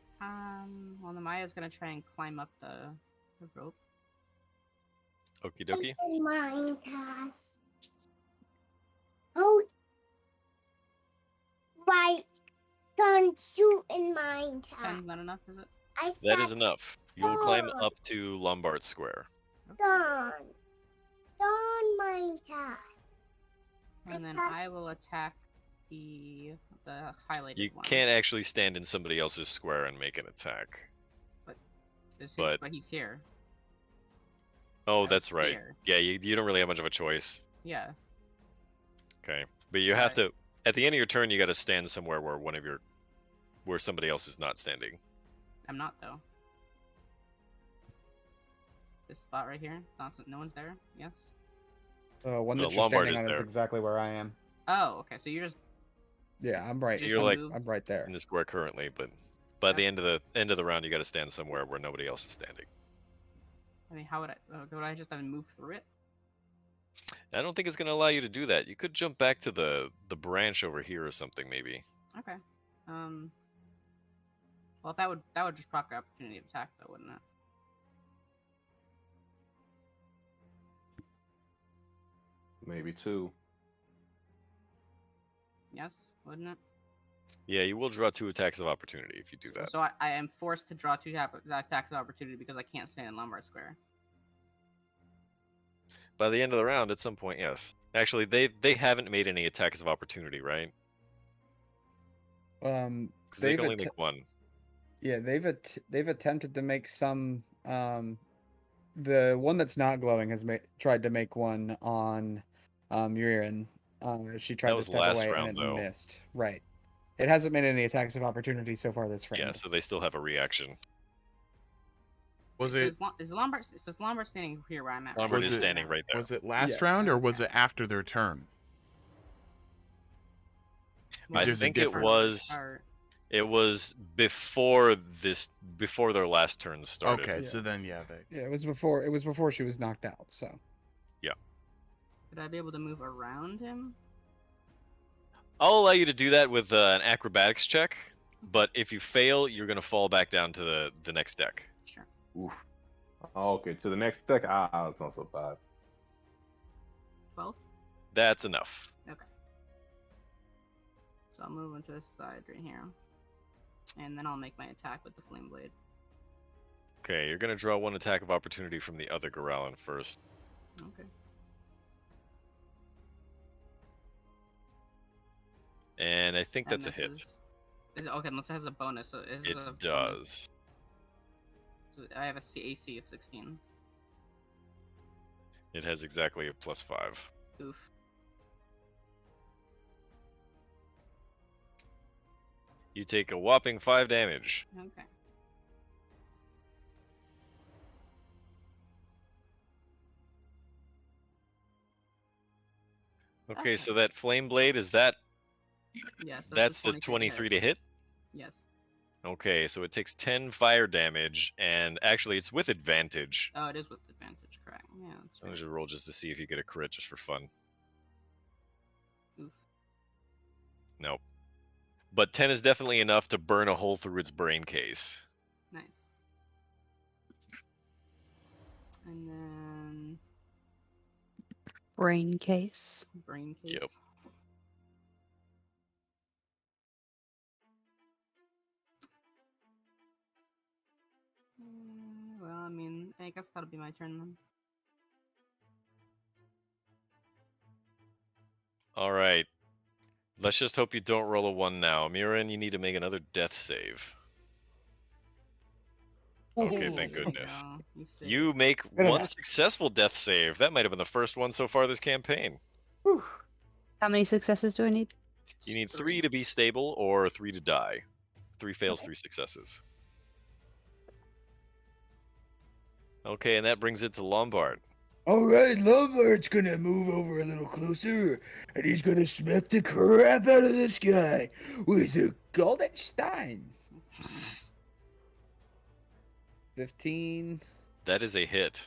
Speaker 6: Well, Namaya's gonna try and climb up the rope.
Speaker 1: Okie dokie.
Speaker 5: Mine task. Hold. Right. Don't shoot in mine task.
Speaker 6: 10's not enough, is it?
Speaker 5: I
Speaker 1: That
Speaker 5: said
Speaker 1: is enough. You will climb
Speaker 5: Oh.
Speaker 1: up to Lombard Square.
Speaker 5: Dawn. Dawn mine task.
Speaker 6: And then
Speaker 5: Just
Speaker 6: I will attack the highlighted
Speaker 1: You
Speaker 6: one.
Speaker 1: can't actually stand in somebody else's square and make an attack.
Speaker 6: But he's here.
Speaker 1: Oh, that's right.
Speaker 6: Here.
Speaker 1: Yeah, you don't really have much of a choice.
Speaker 6: Yeah.
Speaker 1: Okay, but you have to. At the end of your turn, you got to stand somewhere where somebody else is not standing.
Speaker 6: I'm not though. This spot right here. No one's there. Yes.
Speaker 2: One
Speaker 1: The
Speaker 2: that you're
Speaker 1: Lombard
Speaker 2: standing
Speaker 1: is
Speaker 2: on is
Speaker 1: there.
Speaker 2: exactly where I am.
Speaker 6: Oh, okay. So you're just
Speaker 2: Yeah, I'm right.
Speaker 6: So
Speaker 1: you're like
Speaker 2: I'm right there.
Speaker 1: in the square currently, but by the end of the round, you got to stand somewhere where nobody else is standing.
Speaker 6: I mean, how would I? Would I just have to move through it?
Speaker 1: I don't think it's going to allow you to do that. You could jump back to the branch over here or something, maybe.
Speaker 6: Okay. Well, that would just proc opportunity attack, though, wouldn't it?
Speaker 8: Maybe 2.
Speaker 6: Yes, wouldn't it?
Speaker 1: Yeah, you will draw 2 attacks of opportunity if you do that.
Speaker 6: So I am forced to draw 2 attacks of opportunity because I can't stand in Lombard Square.
Speaker 1: By the end of the round, at some point, yes. Actually, they haven't made any attacks of opportunity, right? Because they
Speaker 2: They've
Speaker 1: can only make one.
Speaker 2: Yeah, they've attempted to make some. The one that's not glowing has tried to make one on Urian. She tried
Speaker 1: That
Speaker 2: to
Speaker 1: was
Speaker 2: step
Speaker 1: last
Speaker 2: away
Speaker 1: round,
Speaker 2: and it
Speaker 1: though.
Speaker 2: missed. Right. It hasn't made any attacks of opportunity so far this round.
Speaker 1: Yeah, so they still have a reaction.
Speaker 3: Was
Speaker 6: So
Speaker 3: it
Speaker 6: is Lombard standing here where I'm at?
Speaker 1: Lombard
Speaker 3: Was
Speaker 1: is
Speaker 3: it-
Speaker 1: standing right there.
Speaker 3: was it last
Speaker 2: Yes.
Speaker 3: round or was it after their turn?
Speaker 1: I
Speaker 3: There's a
Speaker 1: think it
Speaker 3: difference.
Speaker 1: was before their last turn started.
Speaker 3: Okay,
Speaker 2: Yeah.
Speaker 3: so then
Speaker 2: Yeah, it was before she was knocked out. So
Speaker 6: Would I be able to move around him?
Speaker 1: I'll allow you to do that with an acrobatics check, but if you fail, you're going to fall back down to the next deck.
Speaker 6: Sure.
Speaker 8: Oof. Okay, to the next deck. That's not so bad.
Speaker 6: 12.
Speaker 1: That's enough.
Speaker 6: Okay. So I'll move into this side right here, and then I'll make my attack with the flame blade.
Speaker 1: Okay, you're going to draw 1 attack of opportunity from the other Goralin first.
Speaker 6: Okay.
Speaker 1: And I think
Speaker 6: And
Speaker 1: that's a hit.
Speaker 6: Is it, okay, unless it has a bonus. So
Speaker 1: It does.
Speaker 6: So I have a AC of 16.
Speaker 1: It has exactly a +5.
Speaker 6: Oof.
Speaker 1: You take a whopping 5 damage.
Speaker 6: Okay.
Speaker 1: Okay, so that flame blade, is that
Speaker 6: Yes.
Speaker 1: that's the 23 to hit?
Speaker 6: Yes.
Speaker 1: Okay, so it takes 10 fire damage, and actually it's with advantage.
Speaker 6: Oh, it is with advantage, correct? Yeah, that's
Speaker 1: I'm
Speaker 6: right.
Speaker 1: gonna roll just to see if you get a crit just for fun.
Speaker 6: Oof.
Speaker 1: Nope. But 10 is definitely enough to burn a hole through its brain case.
Speaker 6: Nice. And then
Speaker 7: Brain case.
Speaker 6: brain case.
Speaker 1: Yep.
Speaker 6: Well, I mean, I guess that'll be my turn then.
Speaker 1: All right. Let's just hope you don't roll a 1 now. Miran, you need to make another death save. Okay, thank
Speaker 6: There you
Speaker 1: goodness.
Speaker 6: go. saved.
Speaker 1: You make 1 successful death save. That might have been the first one so far this campaign.
Speaker 2: Whew.
Speaker 7: How many successes do I need?
Speaker 1: You need 3 to be stable or 3 to die. 3 fails, 3 successes. Okay, and that brings it to Lombard.
Speaker 5: Alright, Lombard's gonna move over a little closer, and he's gonna smack the crap out of this guy with a
Speaker 2: Golden Stein. 15,
Speaker 1: That is a hit.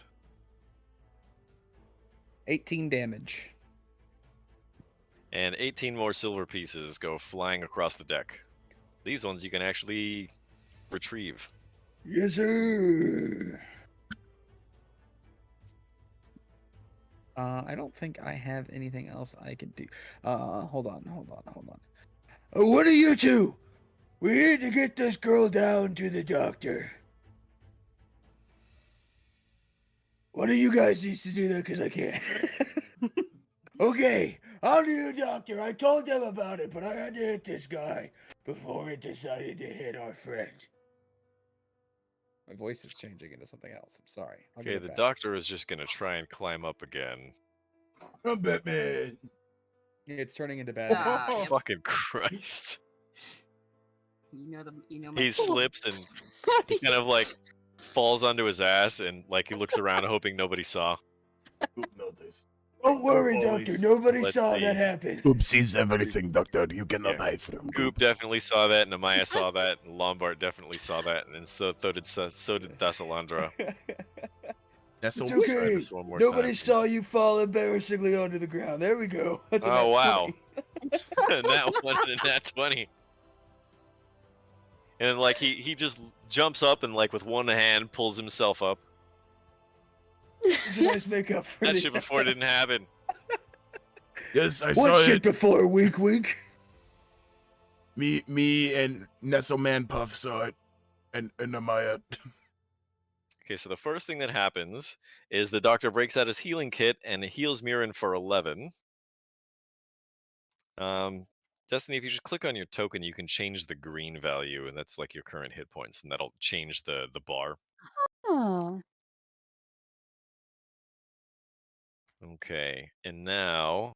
Speaker 2: 18 damage.
Speaker 1: And 18 more silver pieces go flying across the deck. These ones you can actually retrieve.
Speaker 5: Yes, sir.
Speaker 2: I don't think I have anything else I can do. Hold on.
Speaker 5: What are you two? We need to get this girl down to the doctor. One of you guys needs to do that because I can't. Okay, I'll do the doctor. I told them about it, but I had to hit this guy before it decided to hit our friend.
Speaker 2: My voice is changing into something else. I'm sorry. I'll
Speaker 1: Okay,
Speaker 2: get it
Speaker 1: the
Speaker 2: back.
Speaker 1: doctor is just going to try and climb up again.
Speaker 5: I'm Batman.
Speaker 2: It's turning into bad.
Speaker 6: Ah, yep.
Speaker 1: Fucking Christ.
Speaker 6: You know my
Speaker 1: He slips and he kind of like falls onto his ass and like he looks around hoping nobody saw.
Speaker 3: Goop notice.
Speaker 5: Don't worry,
Speaker 3: always-
Speaker 5: Doctor. Nobody
Speaker 1: let's
Speaker 5: saw
Speaker 1: see.
Speaker 5: that happen.
Speaker 9: Goop sees everything, Doctor. You cannot
Speaker 1: Yeah.
Speaker 9: hide from
Speaker 1: Goop
Speaker 9: Goop.
Speaker 1: definitely saw that, and Amaya saw that, and Lombard definitely saw that, and so did Dasalandra.
Speaker 3: Nestle
Speaker 5: It's
Speaker 3: was
Speaker 1: Try
Speaker 5: okay.
Speaker 1: this one more
Speaker 5: Nobody
Speaker 1: time.
Speaker 5: saw you fall embarrassingly onto the ground. There we go. That's a
Speaker 1: Oh,
Speaker 5: nat
Speaker 1: wow.
Speaker 5: 20.
Speaker 1: Nat 1 and a nat 20. And like he just jumps up and like with one hand pulls himself up.
Speaker 5: It's a nice makeup for
Speaker 1: That
Speaker 5: the-
Speaker 1: shit before didn't happen.
Speaker 9: Yes, I
Speaker 5: What
Speaker 9: saw
Speaker 5: shit
Speaker 9: it.
Speaker 5: before, wink wink?
Speaker 9: Me and Nestle Man Puff saw it. And Amaya.
Speaker 1: Okay, so the first thing that happens is the doctor breaks out his healing kit and heals Mirren for 11. Destiny, if you just click on your token, you can change the green value, and that's like your current hit points, and that'll change the bar.
Speaker 7: Oh.
Speaker 1: Okay, and now,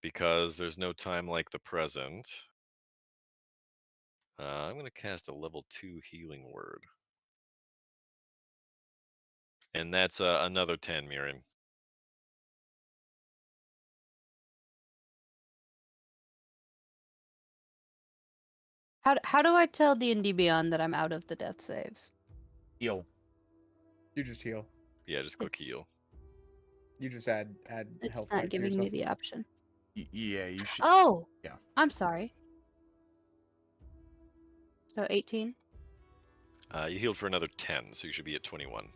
Speaker 1: because there's no time like the present, I'm going to cast a level 2 healing word. And that's another 10, Mirren.
Speaker 7: How do I tell D&D Beyond that I'm out of the death saves?
Speaker 3: heal.
Speaker 2: You just heal.
Speaker 1: Yeah, just click
Speaker 7: It's-
Speaker 1: heal.
Speaker 2: You just add
Speaker 7: It's
Speaker 2: health
Speaker 7: not
Speaker 2: points to
Speaker 7: giving me
Speaker 2: yourself.
Speaker 7: the option.
Speaker 3: Yeah, you should.
Speaker 7: Oh!
Speaker 3: Yeah.
Speaker 7: I'm sorry. So 18?
Speaker 1: You healed for another 10, so you should be at 21.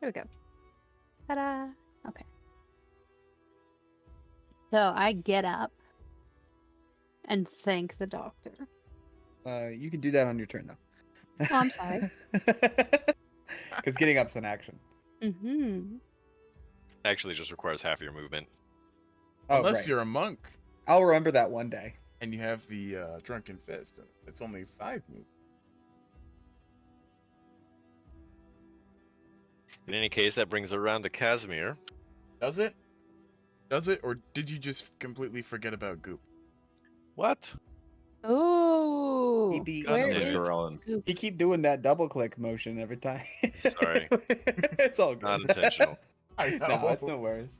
Speaker 7: There we go. Ta-da! Okay. So I get up and thank the doctor.
Speaker 2: You can do that on your turn though.
Speaker 7: Oh, I'm sorry.
Speaker 2: Because getting up's an action.
Speaker 7: Mm-hmm.
Speaker 1: Actually, it just requires half your movement.
Speaker 2: Oh,
Speaker 3: Unless
Speaker 2: right.
Speaker 3: you're a monk
Speaker 2: I'll remember that one day.
Speaker 3: and you have the drunken fist. It's only 5 moves.
Speaker 1: In any case, that brings around to Casimir.
Speaker 3: Does it? Does it? Or did you just completely forget about Goop?
Speaker 1: What?
Speaker 7: Oh,
Speaker 2: He beat-
Speaker 7: where
Speaker 1: God damn
Speaker 7: is
Speaker 1: it.
Speaker 8: Garland.
Speaker 7: Goop?
Speaker 2: You keep doing that double click motion every time.
Speaker 1: Sorry.
Speaker 2: It's all good.
Speaker 1: Not intentional.
Speaker 3: I
Speaker 2: No, it's no worries.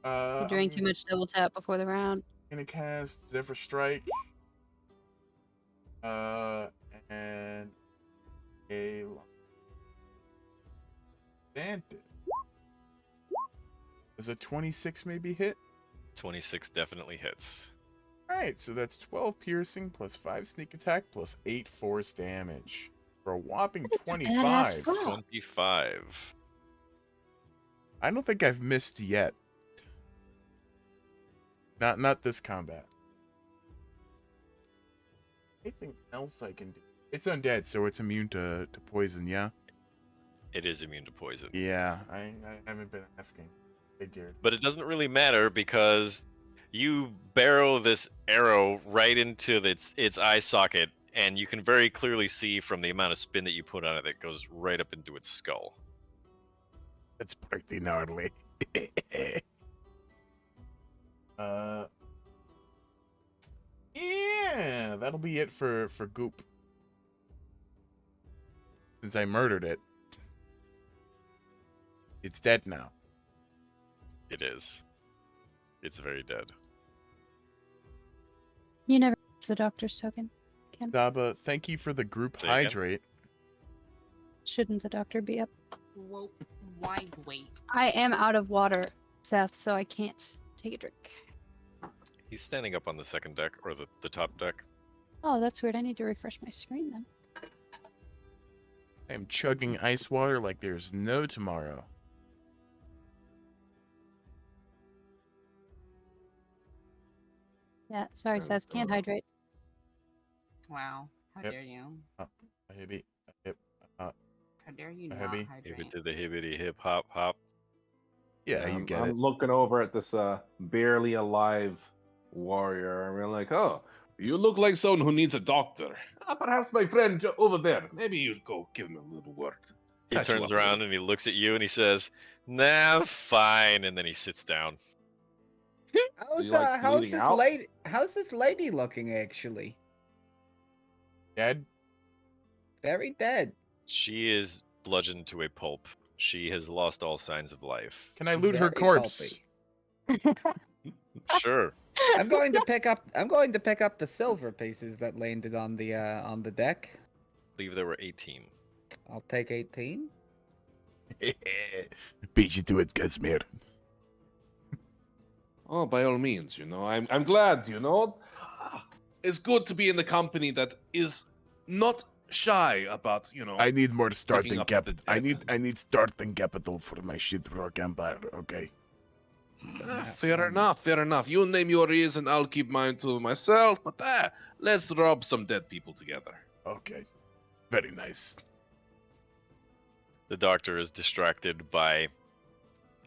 Speaker 7: You drank too much double tap before the round.
Speaker 3: Gonna cast Zephyr Strike. And a Bandit. Does a 26 maybe hit?
Speaker 1: 26 definitely hits.
Speaker 3: Alright, so that's 12 piercing plus 5 sneak attack plus 8 force damage. For a whopping
Speaker 7: That's a badass
Speaker 3: 25.
Speaker 7: roll.
Speaker 1: 25.
Speaker 3: I don't think I've missed yet. Not this combat. Anything else I can do? It's undead, so it's immune to poison, yeah?
Speaker 1: It is immune to poison.
Speaker 3: Yeah, I haven't been asking. Figured.
Speaker 1: But it doesn't really matter because you barrel this arrow right into its eye socket, and you can very clearly see from the amount of spin that you put on it that goes right up into its skull.
Speaker 9: It's pretty gnarly.
Speaker 3: Yeah, that'll be it for Goop. Since I murdered it. It's dead now.
Speaker 1: It is. It's very dead.
Speaker 7: You never use the doctor's token.
Speaker 3: Daba, thank you for the group
Speaker 1: Say again?
Speaker 3: hydrate.
Speaker 7: Shouldn't the doctor be up?
Speaker 6: Whoa, why wait?
Speaker 7: I am out of water, Seth, so I can't take a drink.
Speaker 1: He's standing up on the second deck, or the top deck.
Speaker 7: Oh, that's weird. I need to refresh my screen then.
Speaker 3: I am chugging ice water like there's no tomorrow.
Speaker 7: Yeah, sorry, Seth. Can't hydrate.
Speaker 6: Wow, how
Speaker 3: Yep.
Speaker 6: dare you?
Speaker 3: A hippie, a hip,
Speaker 6: How dare you
Speaker 3: A
Speaker 6: not
Speaker 3: heavy.
Speaker 1: Hip it
Speaker 6: hydrate?
Speaker 1: to the hibbity hip hop hop.
Speaker 3: Yeah, you get
Speaker 8: I'm
Speaker 3: it.
Speaker 8: looking over at this barely alive warrior, and we're like, oh, you look like someone who needs a doctor. Perhaps my friend over there. Maybe you go give him a little word.
Speaker 1: He
Speaker 8: Catch you
Speaker 1: turns
Speaker 8: up,
Speaker 1: around and he looks at you and he says, "Nah, fine," and then he sits down.
Speaker 4: he, like, bleeding out?
Speaker 2: How's this lady looking actually?
Speaker 3: Dead?
Speaker 2: Very dead.
Speaker 1: She is bludgeoned to a pulp. She has lost all signs of life.
Speaker 3: Can I loot her
Speaker 2: Very
Speaker 3: corpse?
Speaker 2: pulpy.
Speaker 1: Sure.
Speaker 2: I'm going to pick up the silver pieces that landed on the deck.
Speaker 1: I believe there were 18.
Speaker 2: I'll take 18.
Speaker 9: Beat you to it, Casimir.
Speaker 4: Oh, by all means, I'm glad, It's good to be in the company that is not shy about,
Speaker 9: I need more
Speaker 4: picking
Speaker 9: starting
Speaker 4: up
Speaker 9: capital.
Speaker 4: the dead.
Speaker 9: I need starting capital for my shit rock empire. Okay.
Speaker 4: Fair enough, fair enough. You name your reason, I'll keep mine to myself, but let's rub some dead people together.
Speaker 9: Okay. Very nice.
Speaker 1: The doctor is distracted by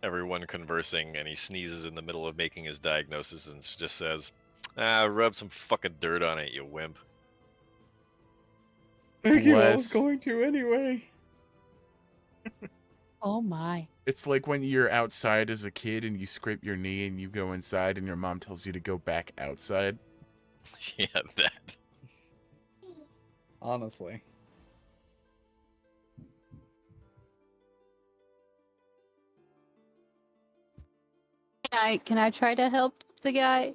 Speaker 1: everyone conversing, and he sneezes in the middle of making his diagnosis and just says, rub some fucking dirt on it, you wimp.
Speaker 2: Thank you. I was
Speaker 3: Bless.
Speaker 2: going to anyway.
Speaker 7: Oh my.
Speaker 3: It's like when you're outside as a kid and you scrape your knee and you go inside and your mom tells you to go back outside.
Speaker 1: Yeah, that.
Speaker 2: Honestly.
Speaker 7: Can I try to help the guy?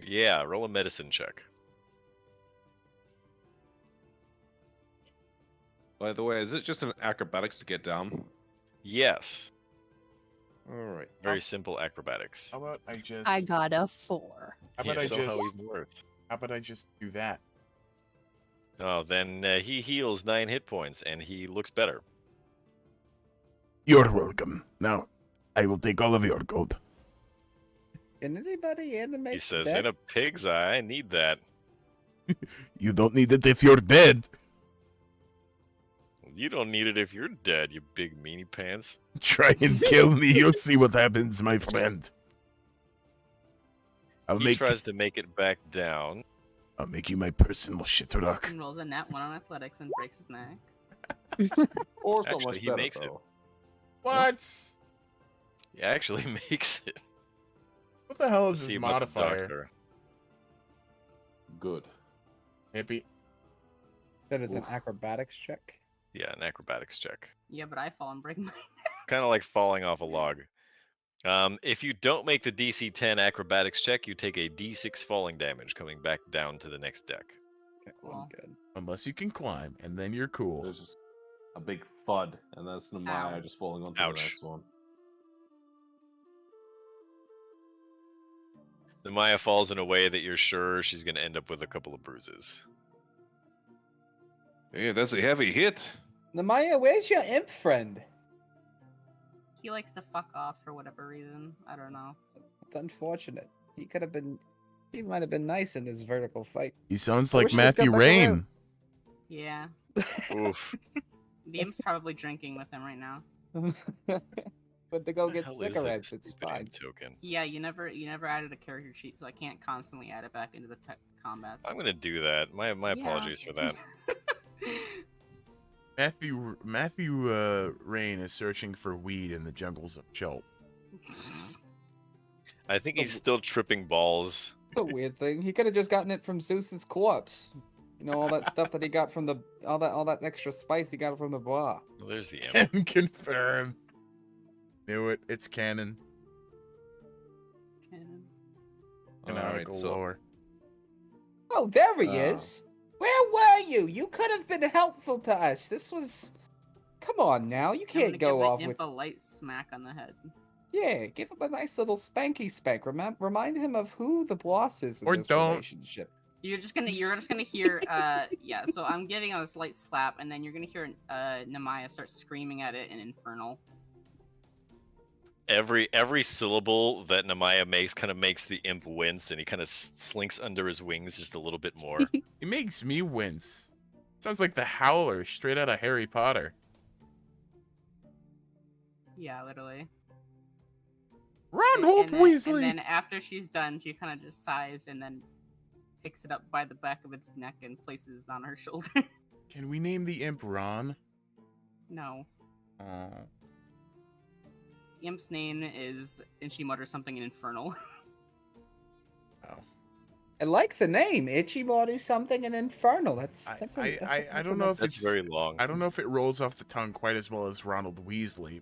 Speaker 1: Yeah, roll a medicine check.
Speaker 4: By the way, is it just an acrobatics to get down?
Speaker 1: Yes.
Speaker 4: All right.
Speaker 1: Very simple acrobatics.
Speaker 3: How about I just
Speaker 7: I got a 4.
Speaker 3: how
Speaker 1: Yeah,
Speaker 3: about I
Speaker 1: somehow
Speaker 3: just
Speaker 1: even worse.
Speaker 3: how about I just do that?
Speaker 1: Oh, then he heals 9 hit points, and he looks better.
Speaker 9: You're welcome. Now, I will take all of your gold.
Speaker 2: Can anybody animate
Speaker 1: He says,
Speaker 2: that?
Speaker 1: in a pig's eye, I need that.
Speaker 9: You don't need it if you're dead.
Speaker 1: You don't need it if you're dead, you big meanie pants.
Speaker 9: Try and kill me. You'll see what happens, my friend.
Speaker 1: He tries to make it back down.
Speaker 9: I'll make you my personal shit rock.
Speaker 6: And rolls a nat 1 on athletics and breaks his neck.
Speaker 4: Or so
Speaker 1: Actually,
Speaker 4: much
Speaker 1: he
Speaker 4: better,
Speaker 1: makes it.
Speaker 4: though.
Speaker 3: What?
Speaker 1: He actually makes it.
Speaker 3: What the hell
Speaker 1: Let's
Speaker 3: is
Speaker 1: see
Speaker 3: this
Speaker 1: about the
Speaker 3: modifier?
Speaker 1: doctor.
Speaker 4: Good.
Speaker 3: Hippie.
Speaker 2: That is an
Speaker 4: Oof.
Speaker 2: acrobatics check.
Speaker 1: Yeah, an acrobatics check.
Speaker 6: Yeah, but I fall and break my
Speaker 1: Kind of like falling off a log. If you don't make the DC 10 acrobatics check, you take a D6 falling damage coming back down to the next deck.
Speaker 2: Okay,
Speaker 6: Cool.
Speaker 2: I'm good.
Speaker 3: Unless you can climb, and then you're cool.
Speaker 4: There's just a big thud, and that's Nemaya
Speaker 6: Ow.
Speaker 4: just falling onto
Speaker 1: Ouch.
Speaker 4: the next one.
Speaker 1: The Maya falls in a way that you're sure she's going to end up with a couple of bruises.
Speaker 4: Yeah, that's a heavy hit.
Speaker 2: Namaya, where's your imp friend?
Speaker 6: He likes to fuck off for whatever reason. I don't know.
Speaker 2: It's unfortunate. He could have been. He might have been nice in this vertical fight.
Speaker 3: He sounds
Speaker 2: I
Speaker 3: like
Speaker 2: wish he'd
Speaker 3: Matthew
Speaker 2: come back
Speaker 3: Rain.
Speaker 2: around.
Speaker 6: Yeah.
Speaker 1: Oof.
Speaker 6: The imp's probably drinking with him right now.
Speaker 2: But to go
Speaker 1: What the
Speaker 2: get
Speaker 1: hell is that
Speaker 2: cigarettes, it's
Speaker 1: stupid
Speaker 2: fine.
Speaker 1: imp token?
Speaker 6: Yeah, you never added a character sheet, so I can't constantly add it back into the combats.
Speaker 1: I'm going to do that. My
Speaker 6: Yeah.
Speaker 1: apologies for that.
Speaker 3: Matthew Rain is searching for weed in the jungles of Chult.
Speaker 1: I think he's still tripping balls.
Speaker 2: It's a weird thing. He could have just gotten it from Zeus's corpse. You know, all that stuff that he got from the all that extra spice he got from the bar.
Speaker 1: Well, there's the imp.
Speaker 3: Can confirm. Knew it. It's canon.
Speaker 6: Canon.
Speaker 3: Canonical lore.
Speaker 2: Oh, there he
Speaker 4: Oh.
Speaker 2: is. Where were you? You could have been helpful to us. This was. Come on now, you
Speaker 6: I'm
Speaker 2: can't
Speaker 6: gonna
Speaker 2: go
Speaker 6: give
Speaker 2: off
Speaker 6: the
Speaker 2: with.
Speaker 6: imp a light smack on the head.
Speaker 2: Yeah, give him a nice little spanky spank. Remind him of who the boss is in
Speaker 3: Or
Speaker 2: this
Speaker 3: don't.
Speaker 2: relationship.
Speaker 6: You're just gonna hear yeah, so I'm giving him a slight slap and then you're gonna hear Nemaya start screaming at it in Infernal.
Speaker 1: Every syllable that Nemaya makes kind of makes the imp wince, and he kind of slinks under his wings just a little bit more.
Speaker 3: It makes me wince. Sounds like the Howler straight out of Harry Potter.
Speaker 6: Yeah, literally.
Speaker 3: Ronald
Speaker 6: And
Speaker 3: Weasley!
Speaker 6: then after she's done, she kind of just sighs and then picks it up by the back of its neck and places it on her shoulder.
Speaker 3: Can we name the imp Ron?
Speaker 6: No.
Speaker 3: Aw.
Speaker 6: Imp's name is, and she mutters something in Infernal.
Speaker 2: I like the name Ichimaru something and Infernal.
Speaker 3: I
Speaker 2: That's
Speaker 3: don't know if
Speaker 1: That's
Speaker 3: it's
Speaker 1: very long.
Speaker 3: I don't know if it rolls off the tongue quite as well as Ronald Weasley.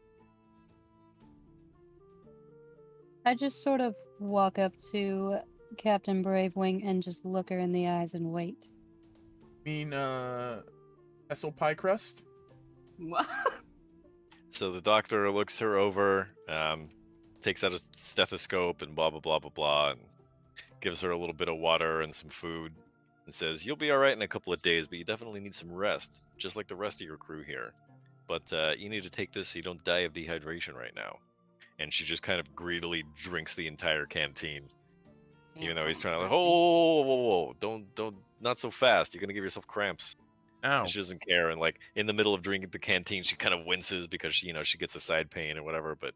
Speaker 7: I just sort of walk up to Captain Bravewing and just look her in the eyes and wait.
Speaker 3: Essel Pie Crust?
Speaker 6: What?
Speaker 1: So the doctor looks her over, takes out a stethoscope and blah, blah, blah, blah, blah, and gives her a little bit of water and some food and says, "You'll be all right in a couple of days, but you definitely need some rest, just like the rest of your crew here. But you need to take this so you don't die of dehydration right now." And she just kind of greedily drinks the entire canteen. Even though he's trying to like, whoa, don't, not so fast. You're going to give yourself cramps.
Speaker 3: Ow.
Speaker 1: And she doesn't care. And like in the middle of drinking the canteen, she kind of winces because she gets a side pain or whatever. But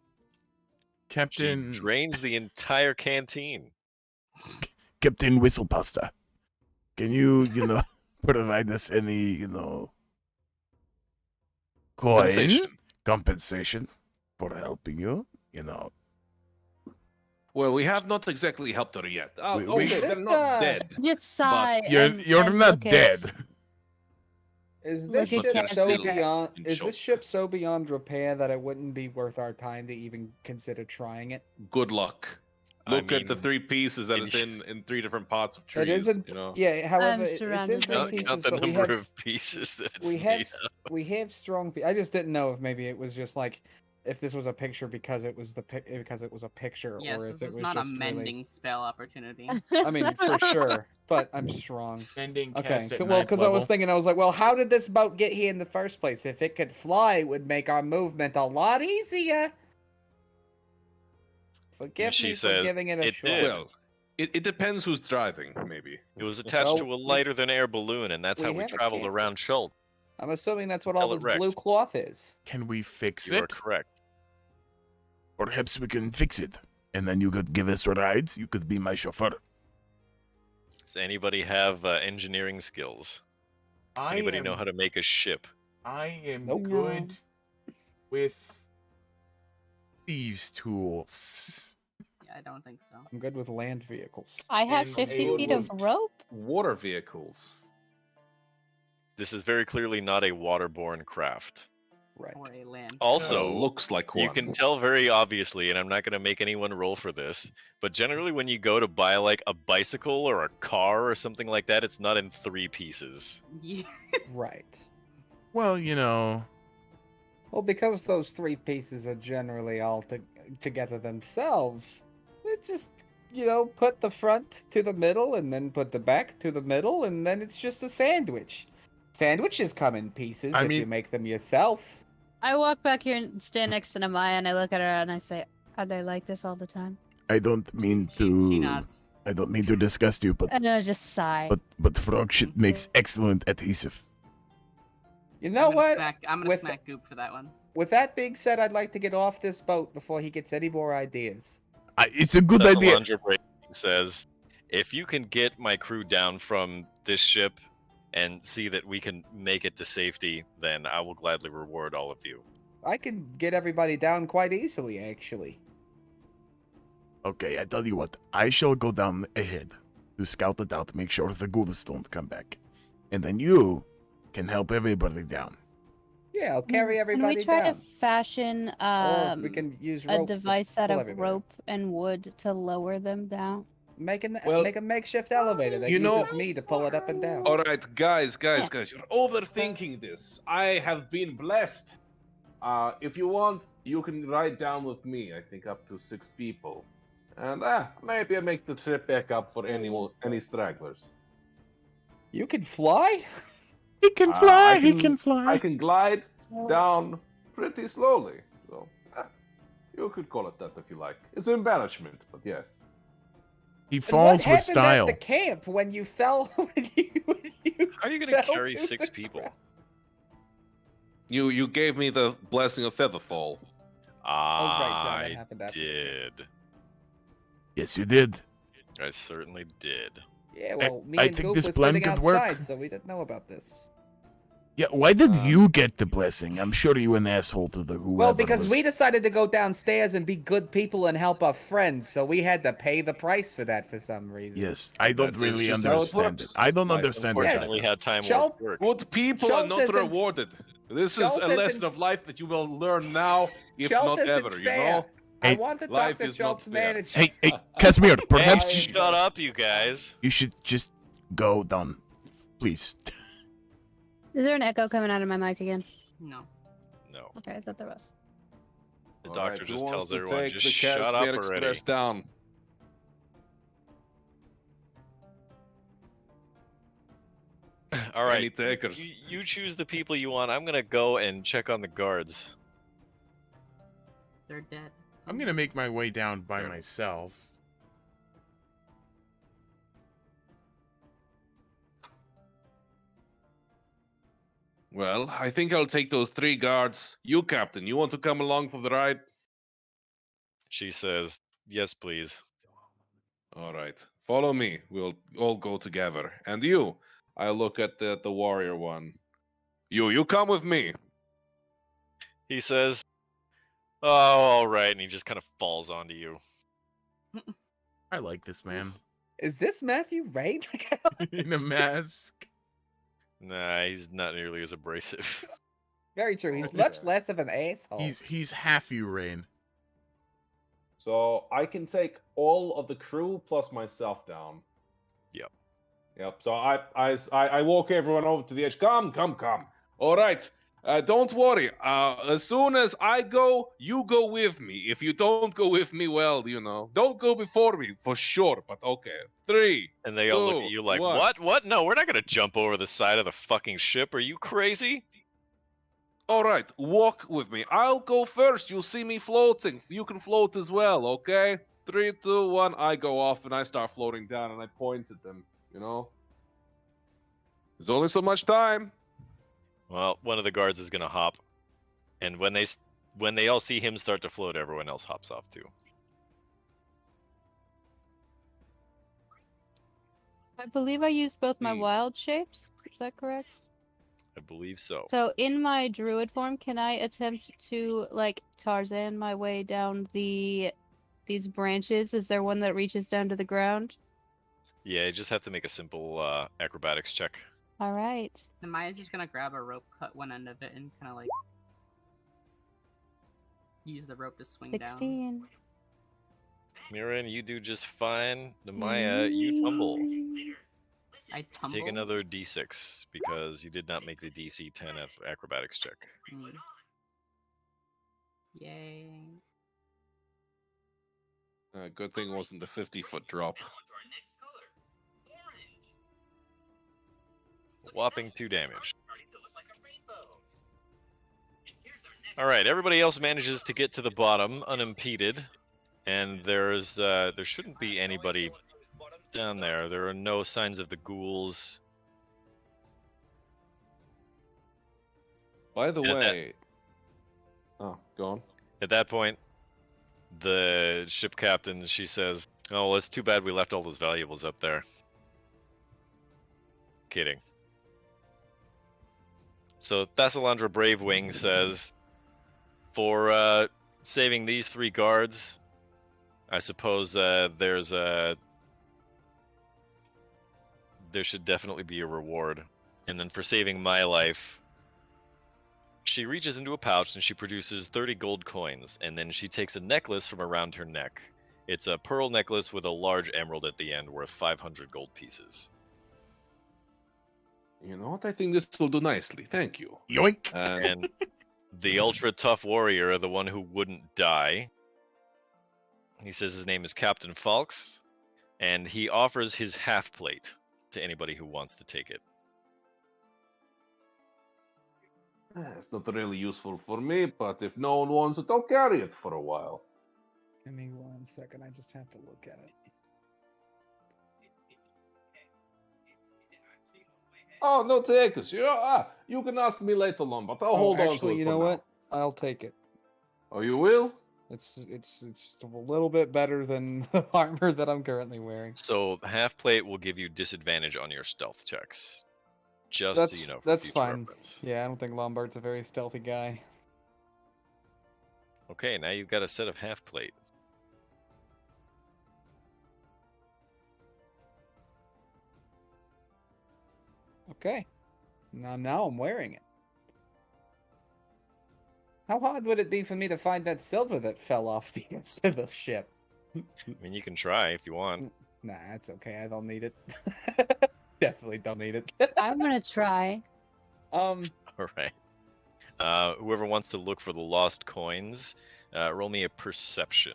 Speaker 3: Captain
Speaker 1: she drains the entire canteen.
Speaker 9: Captain Whistlepasta, can you provide us any, coin compensation for helping you?
Speaker 10: Well, we have not exactly helped her yet.
Speaker 9: We-
Speaker 10: Okay, they're not dead.
Speaker 7: Just sigh.
Speaker 9: You're
Speaker 7: and
Speaker 9: not
Speaker 7: look at-
Speaker 9: dead.
Speaker 2: Is
Speaker 7: Look
Speaker 2: this
Speaker 7: at
Speaker 2: ship so
Speaker 7: Captain.
Speaker 2: beyond?
Speaker 10: In
Speaker 2: Is
Speaker 10: shock.
Speaker 2: this ship so beyond repair that it wouldn't be worth our time to even consider trying it?
Speaker 10: Good luck.
Speaker 1: I
Speaker 10: Look at the
Speaker 1: mean,
Speaker 10: 3 pieces that
Speaker 1: in
Speaker 10: it's
Speaker 1: sh-
Speaker 10: in 3 different parts of
Speaker 2: It
Speaker 10: trees.
Speaker 2: isn't.
Speaker 10: You know.
Speaker 2: Yeah. However, it's in
Speaker 7: surrounded
Speaker 2: three
Speaker 7: by
Speaker 1: Count,
Speaker 2: pieces,
Speaker 1: count the
Speaker 2: but we
Speaker 1: number
Speaker 2: have
Speaker 1: of pieces that it's
Speaker 2: we
Speaker 1: made
Speaker 2: have
Speaker 1: of.
Speaker 2: we have strong. I just didn't know if maybe it was just like if this was a picture because it was because it was a picture,
Speaker 6: Yes,
Speaker 2: or if
Speaker 6: this
Speaker 2: it
Speaker 6: is
Speaker 2: was
Speaker 6: not a
Speaker 2: just
Speaker 6: mending
Speaker 2: Really...
Speaker 6: spell opportunity.
Speaker 2: I mean, for sure, but I'm strong.
Speaker 3: Mending
Speaker 2: Okay,
Speaker 3: cast at
Speaker 2: well,
Speaker 3: ninth
Speaker 2: because I was
Speaker 3: level.
Speaker 2: thinking, I was like, well, how did this boat get here in the first place? If it could fly, it would make our movement a lot easier. Forgive
Speaker 1: she
Speaker 2: me for
Speaker 1: says,
Speaker 2: giving it a
Speaker 1: "It
Speaker 2: shot.
Speaker 1: did."
Speaker 10: Well, it depends who's driving, maybe.
Speaker 1: It was attached to
Speaker 2: Well,
Speaker 1: a lighter than air balloon, and that's
Speaker 2: we
Speaker 1: how we
Speaker 2: have a
Speaker 1: traveled
Speaker 2: camper.
Speaker 1: around Schult.
Speaker 2: I'm assuming that's what
Speaker 1: Until
Speaker 2: all
Speaker 1: it
Speaker 2: this blue
Speaker 1: wrecked.
Speaker 2: cloth is.
Speaker 3: Can we fix
Speaker 1: You are
Speaker 3: it?
Speaker 1: correct.
Speaker 9: Perhaps we can fix it, and then you could give us a ride. You could be my chauffeur.
Speaker 1: Does anybody have engineering skills? Anybody know how to make a ship?
Speaker 3: I am
Speaker 2: Nope.
Speaker 3: good with thieves' tools.
Speaker 6: Yeah, I don't think so.
Speaker 2: I'm good with land vehicles.
Speaker 7: I have
Speaker 3: And
Speaker 7: 50
Speaker 10: a
Speaker 7: feet of
Speaker 10: wood.
Speaker 7: rope.
Speaker 10: Water vehicles.
Speaker 1: This is very clearly not a waterborne craft.
Speaker 2: Right.
Speaker 6: Or a land.
Speaker 1: Also,
Speaker 10: looks like one.
Speaker 1: you can tell very obviously, and I'm not going to make anyone roll for this, but generally when you go to buy like a bicycle or a car or something like that, it's not in 3 pieces.
Speaker 6: Yeah.
Speaker 2: Right.
Speaker 3: Well,
Speaker 2: Well, because those 3 pieces are generally all together themselves, it just, put the front to the middle and then put the back to the middle, and then it's just a sandwich. Sandwiches come in pieces
Speaker 3: I
Speaker 2: if you
Speaker 3: mean-
Speaker 2: make them yourself.
Speaker 7: I walk back here and stand next to Namaya and I look at her and I say, "Are they like this all the time?"
Speaker 9: I don't mean
Speaker 6: She
Speaker 9: to.
Speaker 6: nods.
Speaker 9: I don't mean to disgust you, but
Speaker 7: And then I just sigh.
Speaker 9: frog shit makes excellent adhesive.
Speaker 2: You know what?
Speaker 6: I'm gonna
Speaker 2: With-
Speaker 6: smack Goop for that one.
Speaker 2: With that being said, I'd like to get off this boat before he gets any more ideas.
Speaker 9: It's a good idea.
Speaker 1: Thessalandra Breaking says, if you can get my crew down from this ship and see that we can make it to safety, then I will gladly reward all of you.
Speaker 2: I can get everybody down quite easily, actually.
Speaker 9: Okay, I tell you what. I shall go down ahead to scout it out, make sure the ghouls don't come back, and then you can help everybody down.
Speaker 2: Yeah, I'll carry
Speaker 7: Can
Speaker 2: everybody
Speaker 7: we try
Speaker 2: down.
Speaker 7: to fashion
Speaker 2: Or we can use
Speaker 7: a
Speaker 2: ropes to
Speaker 7: device out
Speaker 2: pull
Speaker 7: of
Speaker 2: everybody.
Speaker 7: rope and wood to lower them down?
Speaker 2: Make
Speaker 10: Well,
Speaker 2: a makeshift elevator that
Speaker 10: you know-
Speaker 2: uses me to pull it up and down.
Speaker 10: All right, guys,
Speaker 7: Yeah.
Speaker 10: you're overthinking this. I have been blessed. If you want, you can ride down with me. I think up to 6 people, and maybe I make the trip back up for any stragglers.
Speaker 2: You can fly?
Speaker 9: He can
Speaker 10: Uh,
Speaker 9: fly.
Speaker 10: I
Speaker 9: He
Speaker 10: can-
Speaker 9: can fly.
Speaker 10: I can glide down pretty slowly, so you could call it that if you like. It's an embellishment, but yes.
Speaker 3: He
Speaker 2: And
Speaker 3: falls
Speaker 2: what
Speaker 3: with
Speaker 2: happened
Speaker 3: style.
Speaker 2: at the camp when you fell? when you
Speaker 1: How are you going to
Speaker 2: fell
Speaker 1: carry
Speaker 2: to
Speaker 1: 6
Speaker 2: the
Speaker 1: people?
Speaker 2: ground?
Speaker 10: You gave me the blessing of Featherfall.
Speaker 2: right, that
Speaker 1: I
Speaker 2: happened after the
Speaker 1: did.
Speaker 9: Yes, you did.
Speaker 1: I certainly did.
Speaker 2: Yeah, well, me
Speaker 9: I
Speaker 2: and
Speaker 9: think
Speaker 2: Goop
Speaker 9: this
Speaker 2: was
Speaker 9: plan
Speaker 2: sitting
Speaker 9: could work.
Speaker 2: outside, so we didn't know about this.
Speaker 9: Yeah, why did you get the blessing? I'm sure you an asshole to the whoever.
Speaker 2: Well, because
Speaker 9: was...
Speaker 2: we decided to go downstairs and be good people and help our friends, so we had to pay the price for that for some reason.
Speaker 9: Yes, I don't
Speaker 10: That is
Speaker 9: really
Speaker 10: just how it
Speaker 9: understand it.
Speaker 10: works.
Speaker 9: I don't
Speaker 10: Might
Speaker 9: understand it.
Speaker 1: Unfortunately, had time
Speaker 2: Schultz-
Speaker 1: work.
Speaker 10: Good people are
Speaker 2: Schultz
Speaker 10: not
Speaker 2: isn't-
Speaker 10: rewarded. This is
Speaker 2: Schultz
Speaker 10: a lesson
Speaker 2: isn't-
Speaker 10: of life that you will learn now, if
Speaker 2: Schultz
Speaker 10: not
Speaker 2: isn't
Speaker 10: ever. You
Speaker 2: fair.
Speaker 10: know.
Speaker 2: I
Speaker 9: Hey,
Speaker 2: want to
Speaker 10: life
Speaker 2: talk to
Speaker 10: is not
Speaker 2: Schultz
Speaker 10: fair.
Speaker 2: manager.
Speaker 9: Hey, Casimir, perhaps
Speaker 1: Hey, shut up, you guys.
Speaker 9: you should just go down, please.
Speaker 7: Is there an echo coming out of my mic again?
Speaker 6: No.
Speaker 1: No.
Speaker 7: Okay, I thought there was.
Speaker 1: The
Speaker 10: All
Speaker 1: doctor
Speaker 10: right, who
Speaker 1: just
Speaker 10: wants
Speaker 1: tells
Speaker 10: to
Speaker 1: everyone,
Speaker 10: take
Speaker 1: just
Speaker 10: the
Speaker 1: shut up
Speaker 10: Casimir
Speaker 1: already.
Speaker 10: Express down.
Speaker 1: All right,
Speaker 10: Any takers?
Speaker 1: you choose the people you want. I'm gonna go and check on the guards.
Speaker 6: They're dead.
Speaker 3: I'm gonna make my way down by
Speaker 1: Yeah.
Speaker 3: myself.
Speaker 10: Well, I think I'll take those 3 guards. You, Captain, you want to come along for the ride?
Speaker 1: She says, "Yes, please."
Speaker 10: All right, follow me. We'll all go together. And you, I look at the warrior one. You come with me.
Speaker 1: He says, "Oh, all right," and he just kind of falls onto you.
Speaker 3: I like this man
Speaker 2: Is this Matthew Rain?
Speaker 3: in a mask.
Speaker 1: Nah, he's not nearly as abrasive.
Speaker 2: Very true. He's
Speaker 10: Okay.
Speaker 2: much less of an asshole.
Speaker 3: He's half you, Rain.
Speaker 10: So I can take all of the crew plus myself down.
Speaker 1: Yep.
Speaker 10: Yep. So I walk everyone over to the edge. Come. All right. Don't worry. As soon as I go, you go with me. If you don't go with me, well, don't go before me for sure. But okay. 3.
Speaker 1: And they all look at
Speaker 10: 2,
Speaker 1: you like,
Speaker 10: 1.
Speaker 1: What? No, we're not gonna jump over the side of the fucking ship. Are you crazy?"
Speaker 10: All right, walk with me. I'll go first. You'll see me floating. You can float as well, okay? 3, 2, 1. I go off and I start floating down and I point at them. There's only so much time.
Speaker 1: Well, one of the guards is gonna hop, and when they all see him start to float, everyone else hops off too.
Speaker 7: I believe I used both my
Speaker 10: Hmm.
Speaker 7: wild shapes. Is that correct?
Speaker 1: I believe so.
Speaker 7: So in my druid form, can I attempt to like Tarzan my way down these branches? Is there one that reaches down to the ground?
Speaker 1: Yeah, you just have to make a simple acrobatics check.
Speaker 7: All right.
Speaker 6: And Maya's just gonna grab a rope, cut one end of it, and kind of like use the rope to swing down.
Speaker 7: 16.
Speaker 1: Miran, you do just fine. Namaya, you tumble.
Speaker 6: I tumble.
Speaker 1: Take another d6 because you did not make the DC 10 acrobatics check.
Speaker 6: Mm. Yay.
Speaker 10: Good thing it wasn't the 50-foot drop.
Speaker 1: Whopping 2 damage. All right, everybody else manages to get to the bottom unimpeded, and there shouldn't be anybody down there. There are no signs of the ghouls.
Speaker 10: By the
Speaker 1: Yeah, that-
Speaker 10: way... Oh, go on.
Speaker 1: At that point, the ship captain, she says, "Oh, well, it's too bad we left all those valuables up there." Kidding. So Thessalandra Bravewing says, "For saving these 3 guards, I suppose there should definitely be a reward. And then for saving my life," she reaches into a pouch and she produces 30 gold coins, and then she takes a necklace from around her neck. It's a pearl necklace with a large emerald at the end worth 500 gold pieces.
Speaker 10: You know what? I think this will do nicely. Thank you.
Speaker 9: Yoink!
Speaker 1: And the ultra tough warrior, the one who wouldn't die, he says his name is Captain Falks, and he offers his half plate to anybody who wants to take it.
Speaker 10: It's not really useful for me, but if no one wants it, I'll carry it for a while.
Speaker 2: Give me 1 second. I just have to look at it.
Speaker 10: Oh, no takers. You can ask me later on, but I'll hold on to it
Speaker 2: Actually, you
Speaker 10: for
Speaker 2: know
Speaker 10: now.
Speaker 2: what? I'll take it.
Speaker 10: Oh, you will?
Speaker 2: It's a little bit better than the armor that I'm currently wearing.
Speaker 1: So half plate will give you disadvantage on your stealth checks. Just so you know, for
Speaker 2: That's
Speaker 1: future
Speaker 2: fine.
Speaker 1: reference.
Speaker 2: Yeah, I don't think Lombard's a very stealthy guy.
Speaker 1: Okay, now you've got a set of half plate.
Speaker 2: Okay. Now I'm wearing it. How hard would it be for me to find that silver that fell off the edge of the ship?
Speaker 1: I mean, you can try if you want.
Speaker 2: Nah, it's okay. I don't need it. Definitely don't need it.
Speaker 7: I'm gonna try.
Speaker 1: All right. Whoever wants to look for the lost coins, roll me a perception.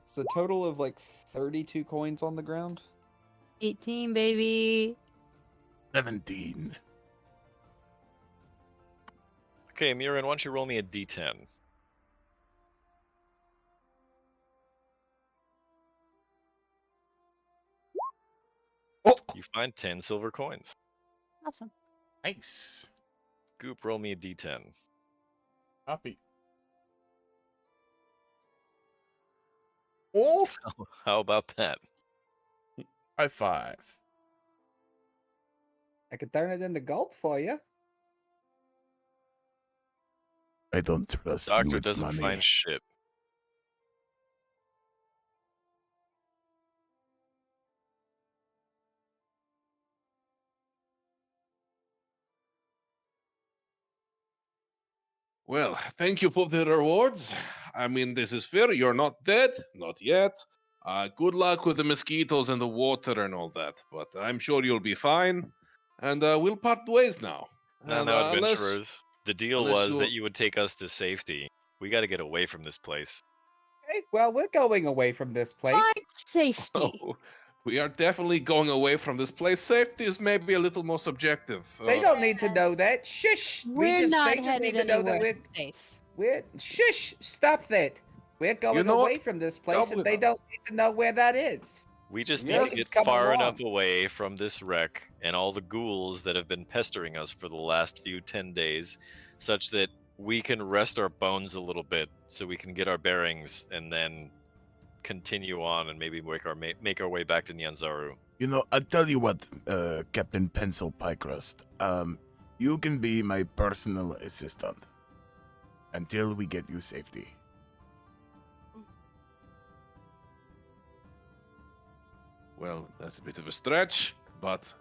Speaker 2: It's a total of like 32 coins on the ground.
Speaker 7: 18, baby.
Speaker 9: 17.
Speaker 1: Okay, Murin, why don't you roll me a d10?
Speaker 9: Oh,
Speaker 1: You find 10 silver coins.
Speaker 7: Awesome.
Speaker 9: nice.
Speaker 1: Goop, roll me a d10.
Speaker 3: Copy.
Speaker 9: Oh,
Speaker 1: How about that?
Speaker 3: High five.
Speaker 2: I could turn it into gold for you.
Speaker 9: I don't trust you
Speaker 1: Doctor
Speaker 9: with
Speaker 1: doesn't
Speaker 9: money.
Speaker 1: find shit.
Speaker 10: Well, thank you for the rewards. I mean, this is fair. You're not dead, not yet. Good luck with the mosquitoes and the water and all that, but I'm sure you'll be fine. And we'll part ways now.
Speaker 1: Now,
Speaker 10: And,
Speaker 1: now,
Speaker 10: unless
Speaker 1: adventurers. The deal
Speaker 10: unless
Speaker 1: was that
Speaker 10: you-
Speaker 1: you would take us to safety. We got to get away from this place.
Speaker 2: Okay, well, we're going away from this place.
Speaker 7: Find safety.
Speaker 10: Oh, we are definitely going away from this place. Safety is maybe a little more subjective.
Speaker 2: They don't need to know that. Shush.
Speaker 7: We're not
Speaker 2: they just
Speaker 7: headed
Speaker 2: need to know that
Speaker 7: anywhere
Speaker 2: we're
Speaker 7: safe.
Speaker 2: shush. Stop that. We're going
Speaker 10: know
Speaker 2: away
Speaker 10: what?
Speaker 2: from this
Speaker 10: Come
Speaker 2: place, and
Speaker 10: with
Speaker 2: they
Speaker 10: us.
Speaker 2: don't need to know where that is.
Speaker 1: We just
Speaker 10: Yes.
Speaker 1: need to get
Speaker 2: Come
Speaker 1: far enough
Speaker 2: along.
Speaker 1: away from this wreck and all the ghouls that have been pestering us for the last 10 days, such that we can rest our bones a little bit so we can get our bearings and then continue on and maybe make our way back to Nyanzaru.
Speaker 9: You know, I'll tell you what, Captain Pencil Piecrust. You can be my personal assistant until we get you safety.
Speaker 10: Well, that's a bit of a stretch, but,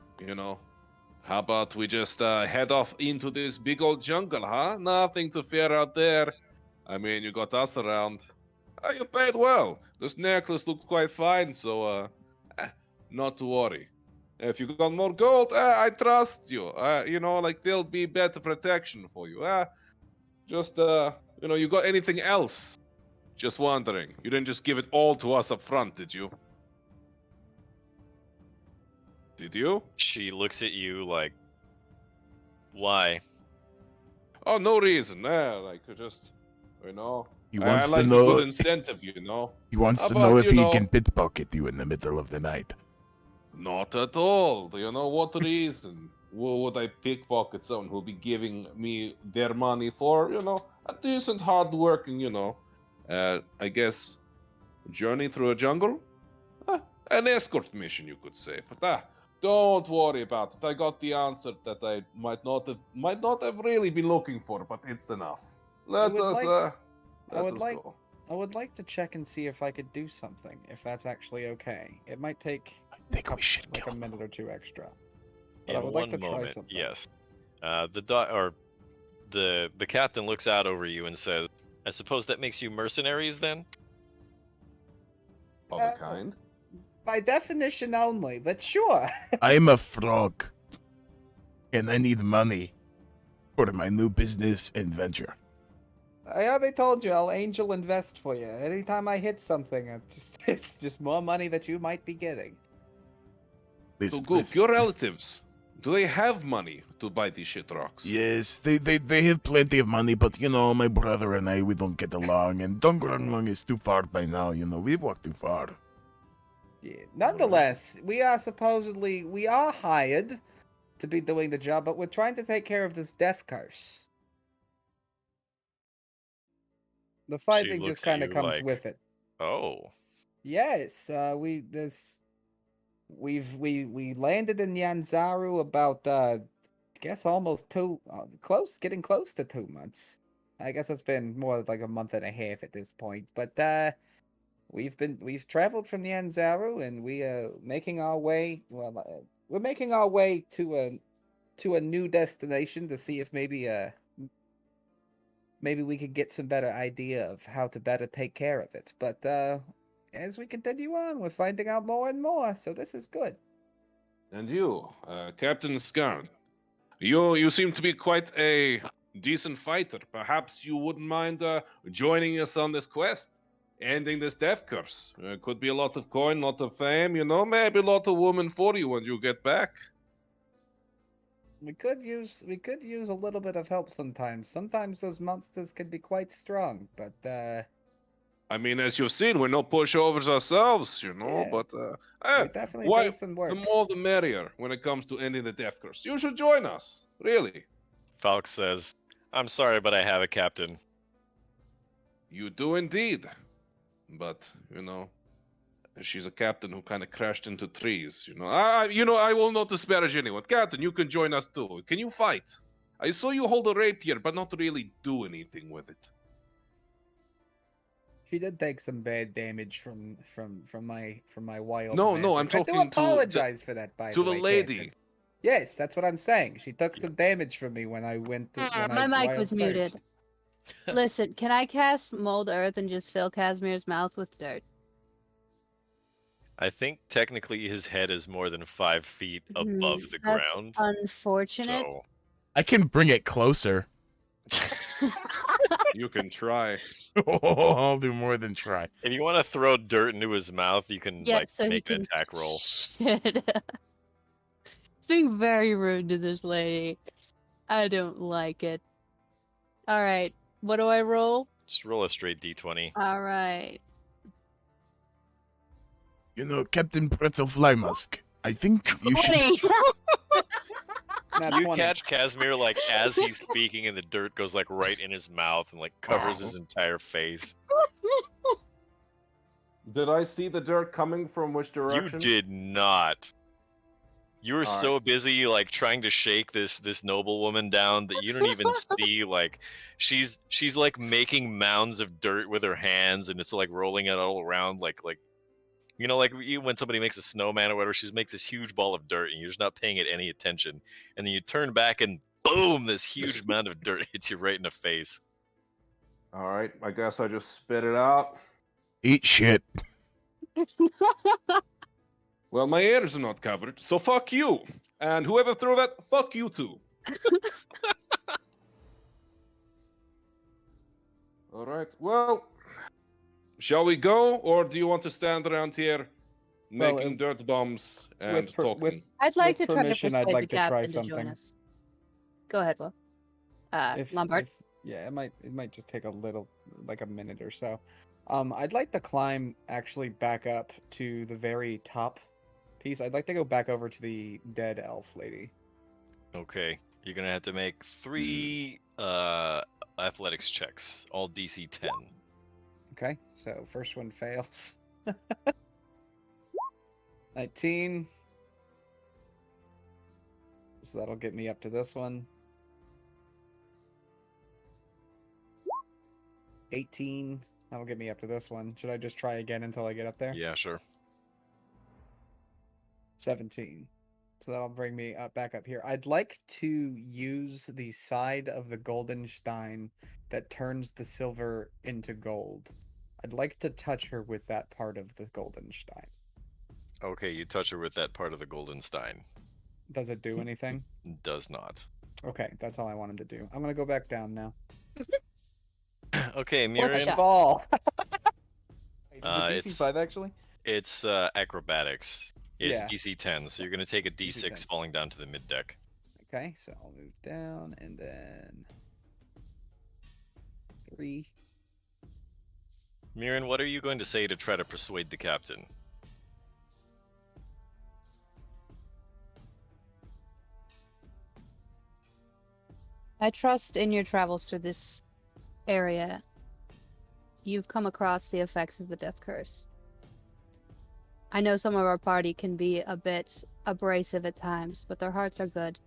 Speaker 10: how about we just head off into this big old jungle, huh? Nothing to fear out there. I mean, you got us around. You paid well. This necklace looked quite fine, so, not to worry. If you got more gold, I trust you. There'll be better protection for you. You got anything else? Just wondering. You didn't just give it all to us up front, did you? Did you?
Speaker 1: She looks at you like, why?
Speaker 10: Oh, no reason. Just,
Speaker 9: He
Speaker 10: I
Speaker 9: wants to
Speaker 10: like a
Speaker 9: know.
Speaker 10: good incentive,
Speaker 9: He wants to
Speaker 10: How
Speaker 9: know
Speaker 10: about,
Speaker 9: if he can pickpocket you in the middle of the night.
Speaker 10: Not at all. What reason would I pickpocket someone who'll be giving me their money for, a decent, hard-working, I guess, journey through a jungle? An escort mission, you could say. But don't worry about it. I got the answer that I might not have really been looking for, but it's enough. Let
Speaker 2: would
Speaker 10: us
Speaker 2: like-
Speaker 10: let
Speaker 2: would
Speaker 10: us
Speaker 2: like-
Speaker 10: go.
Speaker 2: I would like to check and see if I could do something, if that's actually okay. It might take
Speaker 9: I think we should
Speaker 2: like
Speaker 9: kill
Speaker 2: a
Speaker 9: him.
Speaker 2: minute or two extra. But I
Speaker 1: In
Speaker 2: would
Speaker 1: one
Speaker 2: like to try
Speaker 1: moment,
Speaker 2: something.
Speaker 1: yes. The captain looks out over you and says, "I suppose that makes you mercenaries then?"
Speaker 10: Of a kind.
Speaker 2: By definition only, but sure.
Speaker 9: I'm a frog, and I need money for my new business adventure.
Speaker 2: I already told you I'll angel invest for you. Anytime I hit something, it's just more money that you might be getting.
Speaker 10: So,
Speaker 9: Listen,
Speaker 10: Goop,
Speaker 9: listen.
Speaker 10: your relatives, do they have money to buy these shit rocks?
Speaker 9: Yes, they have plenty of money, but my brother and I, we don't get along, and Dongranglong is too far by now, we've walked too far.
Speaker 2: Yeah. Nonetheless, we are hired to be doing the job, but we're trying to take care of this death curse. The fighting
Speaker 1: looks
Speaker 2: just
Speaker 1: at
Speaker 2: kind of
Speaker 1: you
Speaker 2: comes
Speaker 1: like-
Speaker 2: with it.
Speaker 1: Oh,
Speaker 2: Yes, we landed in Yanzaru about I guess almost getting close to 2 months. I guess it's been more like a month and a half at this point. But we've traveled from Yanzaru and we are making our way. Well, we're making our way to a new destination to see if maybe we could get some better idea of how to better take care of it. But as we continue on, we're finding out more and more, so this is good.
Speaker 10: And you, Captain Skarn, you seem to be quite a decent fighter. Perhaps you wouldn't mind joining us on this quest, ending this death curse. Could be a lot of coin, lot of fame, maybe a lot of women for you when you get back.
Speaker 2: We could use a little bit of help sometimes. Sometimes those monsters can be quite strong, but
Speaker 10: I mean, as you've seen, we're no pushovers ourselves,
Speaker 2: Yeah.
Speaker 10: but
Speaker 2: we definitely
Speaker 10: why,
Speaker 2: do some work.
Speaker 10: the more the merrier when it comes to ending the death curse. You should join us, really.
Speaker 1: Falk says, I'm sorry, but I have a captain.
Speaker 10: You do indeed. But, she's a captain who kind of crashed into trees, I will not disparage anyone. Captain, you can join us too. Can you fight? I saw you hold a rapier, but not really do anything with it.
Speaker 2: She did take some bad damage from my wild.
Speaker 10: No,
Speaker 2: magic.
Speaker 10: I'm talking
Speaker 2: I do apologize for that. By
Speaker 10: to the
Speaker 2: way,
Speaker 10: lady.
Speaker 2: Captain. Yes, that's what I'm saying. She took some damage from me when I went.
Speaker 7: My mic was muted. Listen, can I cast Mold Earth and just fill Casimir's mouth with dirt?
Speaker 1: I think technically his head is more than 5 feet above the
Speaker 7: That's
Speaker 1: ground.
Speaker 7: unfortunate.
Speaker 1: So
Speaker 3: I can bring it closer.
Speaker 10: You can try.
Speaker 3: I'll do more than try.
Speaker 1: if you want to throw dirt into his mouth, you can
Speaker 7: So he
Speaker 1: make
Speaker 7: can
Speaker 1: an attack roll.
Speaker 7: Shit. It's being very rude to this lady. I don't like it. All right, what do I roll?
Speaker 1: Just roll a straight d20.
Speaker 7: All right.
Speaker 9: Captain Pretzel Flymusk, I think you should.
Speaker 7: 20.
Speaker 1: You catch Casimir as he's speaking, and the dirt goes right in his mouth and covers his entire face.
Speaker 8: Did I see the dirt coming from which direction?
Speaker 1: You did not. You were so busy trying to shake this noble woman down that you don't even see she's making mounds of dirt with her hands, and it's rolling it all around when somebody makes a snowman or whatever, she makes this huge ball of dirt and you're just not paying it any attention. And then you turn back and boom, this huge amount of dirt hits you right in the face.
Speaker 8: All right, I guess I just spit it out.
Speaker 9: Eat shit.
Speaker 10: Well, my ears are not covered, so fuck you. And whoever threw that, fuck you too. All right, well, shall we go, or do you want to stand around here making dirt bombs and talking?
Speaker 7: I'd like to
Speaker 2: with
Speaker 7: try to
Speaker 2: permission, I'd
Speaker 7: persuade
Speaker 2: like
Speaker 7: the
Speaker 2: to try
Speaker 7: captain to join
Speaker 2: something.
Speaker 7: us. Go ahead, Will. Lombard.
Speaker 2: Yeah, it might just take a minute or so. I'd like to climb actually back up to the very top piece. I'd like to go back over to the dead elf lady.
Speaker 1: Okay, you're gonna have to make 3 athletics checks, all DC 10.
Speaker 2: Okay, so first one fails. 19. So that'll get me up to this one. 18. That'll get me up to this one. Should I just try again until I get up there?
Speaker 1: Yeah, sure.
Speaker 2: 17. So that'll bring me back up here. I'd like to use the side of the golden stein that turns the silver into gold. I'd like to touch her with that part of the golden stein.
Speaker 1: Okay, you touch her with that part of the golden stein.
Speaker 2: Does it do anything?
Speaker 1: Does not.
Speaker 2: Okay, that's all I wanted to do. I'm gonna go back down now.
Speaker 1: Okay,
Speaker 7: What's
Speaker 1: Mirren.
Speaker 7: up?
Speaker 2: Fall. Wait, is it
Speaker 1: it's-
Speaker 2: DC 5 actually?
Speaker 1: It's acrobatics. It's
Speaker 2: Yeah.
Speaker 1: DC 10, so you're gonna take a D6
Speaker 2: 10.
Speaker 1: falling down to the mid deck.
Speaker 2: Okay, so I'll move down and then 3.
Speaker 1: Mirren, what are you going to say to try to persuade the captain?
Speaker 7: I trust in your travels through this area, you've come across the effects of the death curse. I know some of our party can be a bit abrasive at times, but their hearts are good.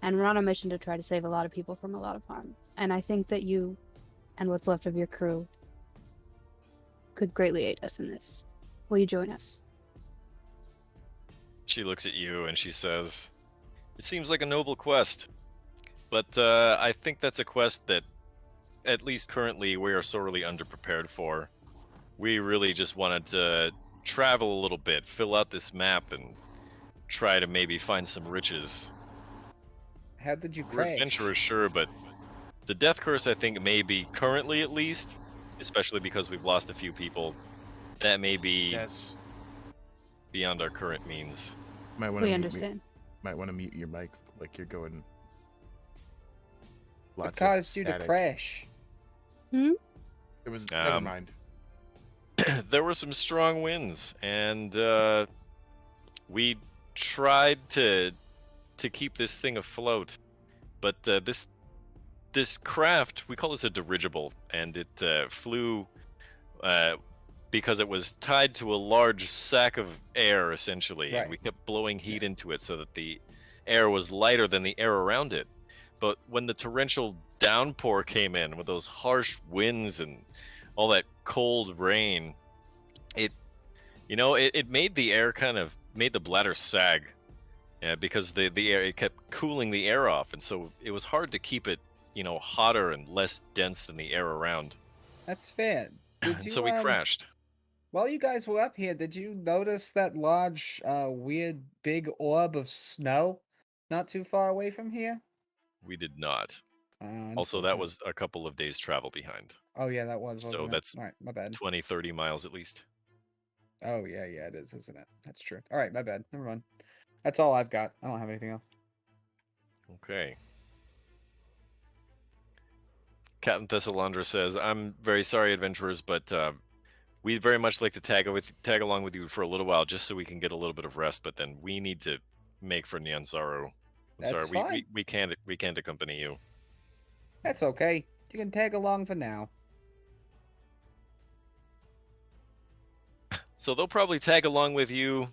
Speaker 7: And we're on a mission to try to save a lot of people from a lot of harm. And I think that you and what's left of your crew could greatly aid us in this. Will you join us?
Speaker 1: She looks at you and she says, "It seems like a noble quest, but I think that's a quest that, at least currently, we are sorely underprepared for. We really just wanted to travel a little bit, fill out this map, and try to maybe find some riches.
Speaker 2: How did you
Speaker 1: We're
Speaker 2: crash?
Speaker 1: adventurers, sure, but the death curse, I think, may be currently at least, especially because we've lost a few people, that may be
Speaker 3: Yes.
Speaker 1: beyond our current means."
Speaker 3: Might want
Speaker 7: We
Speaker 3: to
Speaker 7: understand.
Speaker 3: Might want to mute your mic, like you're going.
Speaker 2: What
Speaker 3: Lots of
Speaker 2: caused you to
Speaker 3: static.
Speaker 2: crash?
Speaker 3: It was. Never
Speaker 1: Um,
Speaker 3: mind.
Speaker 1: There were some strong winds, and we tried to keep this thing afloat, but this craft, we call this a dirigible, and it flew because it was tied to a large sack of air, essentially, and
Speaker 2: Right.
Speaker 1: we kept blowing heat into it so that the air was lighter than the air around it. But when the torrential downpour came in with those harsh winds and all that cold rain, it made the air made the bladder sag, because the air, it kept cooling the air off, and so it was hard to keep it, hotter and less dense than the air around.
Speaker 2: That's fair. Did
Speaker 1: And
Speaker 2: you,
Speaker 1: so we crashed.
Speaker 2: While you guys were up here, did you notice that large, weird, big orb of snow not too far away from here?
Speaker 1: We did not.
Speaker 2: Uh,
Speaker 1: Also, that
Speaker 2: unfortunate.
Speaker 1: was a couple of days travel behind.
Speaker 2: Oh yeah, that was.
Speaker 1: So
Speaker 2: Wasn't it?
Speaker 1: that's
Speaker 2: All right. My bad.
Speaker 1: 20, 30 miles at least.
Speaker 2: Oh yeah, it is, isn't it? That's true. All right, my bad. Never mind. That's all I've got. I don't have anything else.
Speaker 1: Okay. Captain Thessalandra says, "I'm very sorry, adventurers, but we'd very much like to tag along with you for a little while, just so we can get a little bit of rest. But then we need to make for Nyanzaru. I'm
Speaker 2: That's
Speaker 1: sorry,
Speaker 2: fine.
Speaker 1: we can't accompany you."
Speaker 2: That's okay. You can tag along for now.
Speaker 1: So they'll probably tag along with you.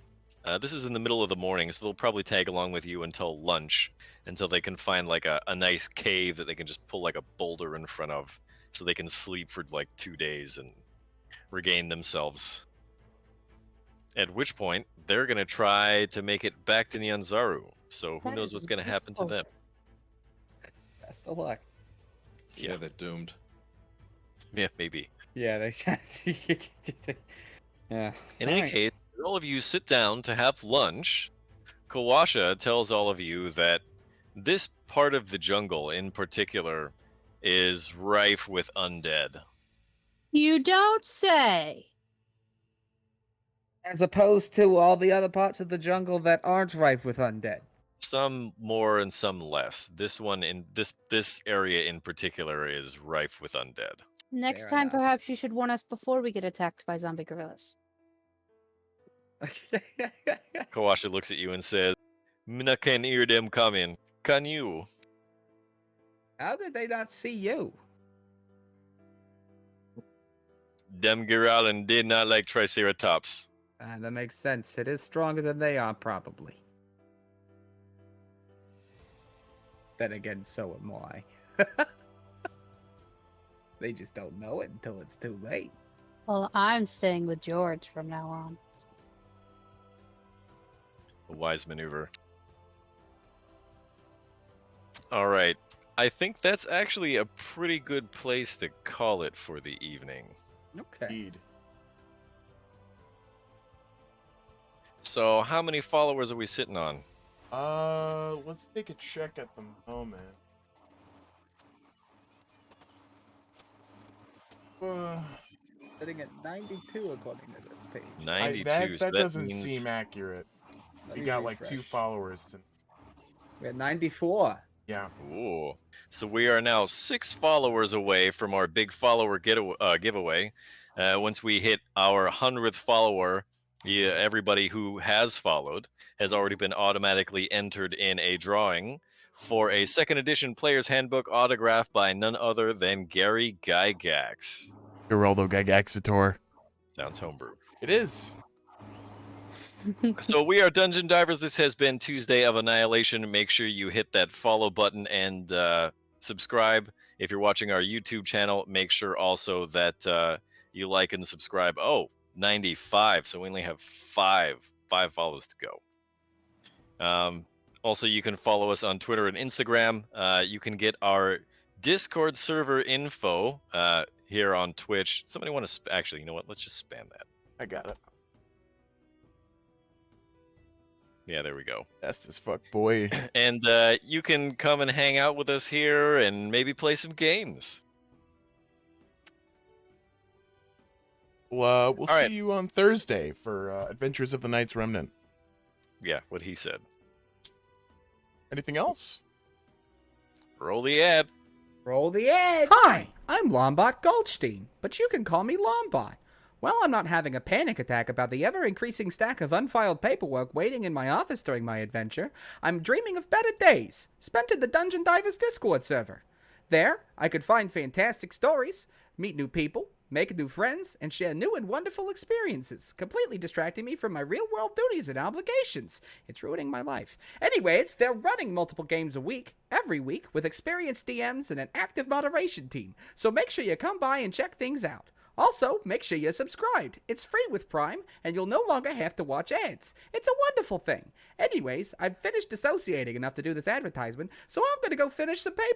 Speaker 1: This is in the middle of the morning, so they'll probably tag along with you until lunch, until they can find like a nice cave that they can just pull like a boulder in front of, so they can sleep for like 2 days and regain themselves. At which point, they're going to try to make it back to Nyanzaru. So who
Speaker 7: That
Speaker 1: knows
Speaker 7: is
Speaker 1: what's going to happen to them.
Speaker 2: Best of luck.
Speaker 4: Yeah, they're doomed.
Speaker 1: Yeah, maybe.
Speaker 2: Yeah, they. Yeah.
Speaker 1: In any case, all of you sit down to have lunch. Kawasha tells all of you that this part of the jungle in particular is rife with undead.
Speaker 7: You don't say.
Speaker 2: As opposed to all the other parts of the jungle that aren't rife with undead.
Speaker 1: Some more and some less. This one in this area in particular is rife with undead.
Speaker 7: Next
Speaker 2: Fair
Speaker 7: time,
Speaker 2: enough.
Speaker 7: perhaps you should warn us before we get attacked by zombie gorillas.
Speaker 1: Kawasha looks at you and says, "Mina can hear them coming. Can you?"
Speaker 2: How did they not see you?
Speaker 1: Them Giralin did not like Triceratops.
Speaker 2: That makes sense. It is stronger than they are, probably. Then again, so am I. They just don't know it until it's too late.
Speaker 7: Well, I'm staying with George from now on.
Speaker 1: A wise maneuver. All right. I think that's actually a pretty good place to call it for the evening.
Speaker 2: Okay.
Speaker 3: Indeed.
Speaker 1: So, how many followers are we sitting on?
Speaker 3: Let's take a check at the moment.
Speaker 2: Sitting at 92 according to this page.
Speaker 1: 92.
Speaker 3: That
Speaker 1: so that
Speaker 3: doesn't
Speaker 1: means
Speaker 3: seem accurate.
Speaker 2: Let
Speaker 3: We
Speaker 2: me
Speaker 3: got like 2
Speaker 2: refresh.
Speaker 3: followers.
Speaker 2: We're at 94.
Speaker 3: Yeah.
Speaker 1: Ooh. So we are now 6 followers away from our big follower giveaway. Once we hit our 100th follower, everybody who has followed has already been automatically entered in a drawing for a 2nd edition Player's Handbook autograph by none other than Gary Gygax.
Speaker 9: Geraldo Gagaxator.
Speaker 1: Sounds homebrew.
Speaker 3: It is.
Speaker 1: So we are Dungeon Divers. This has been Tuesday of Annihilation. Make sure you hit that follow button and subscribe. If you're watching our YouTube channel, make sure also that you like and subscribe. Oh, 95. So we only have five follows to go. Also, you can follow us on Twitter and Instagram. You can get our Discord server info here on Twitch. Somebody want to actually, you know what? Let's just spam that.
Speaker 3: I got it.
Speaker 1: Yeah, there we go.
Speaker 3: Fast as fuck, boy.
Speaker 1: And you can come and hang out with us here and maybe play some games.
Speaker 3: Well, we'll
Speaker 1: All
Speaker 3: see
Speaker 1: right.
Speaker 3: you on Thursday for Adventures of the Knights Remnant.
Speaker 1: Yeah, what he said.
Speaker 3: Anything else?
Speaker 1: Roll the ad.
Speaker 2: Roll the ad. Hi, I'm Lombot Goldstein, but you can call me Lombot. Well, I'm not having a panic attack about the ever-increasing stack of unfiled paperwork waiting in my office during my adventure. I'm dreaming of better days, spent in the Dungeon Divers Discord server. There, I could find fantastic stories, meet new people, make new friends, and share new and wonderful experiences, completely distracting me from my real-world duties and obligations. It's ruining my life. Anyways, they're running multiple games a week, every week, with experienced DMs and an active moderation team, so make sure you come by and check things out. Also, make sure you're subscribed. It's free with Prime, and you'll no longer have to watch ads. It's a wonderful thing. Anyways, I've finished dissociating enough to do this advertisement, so I'm gonna go finish some paper.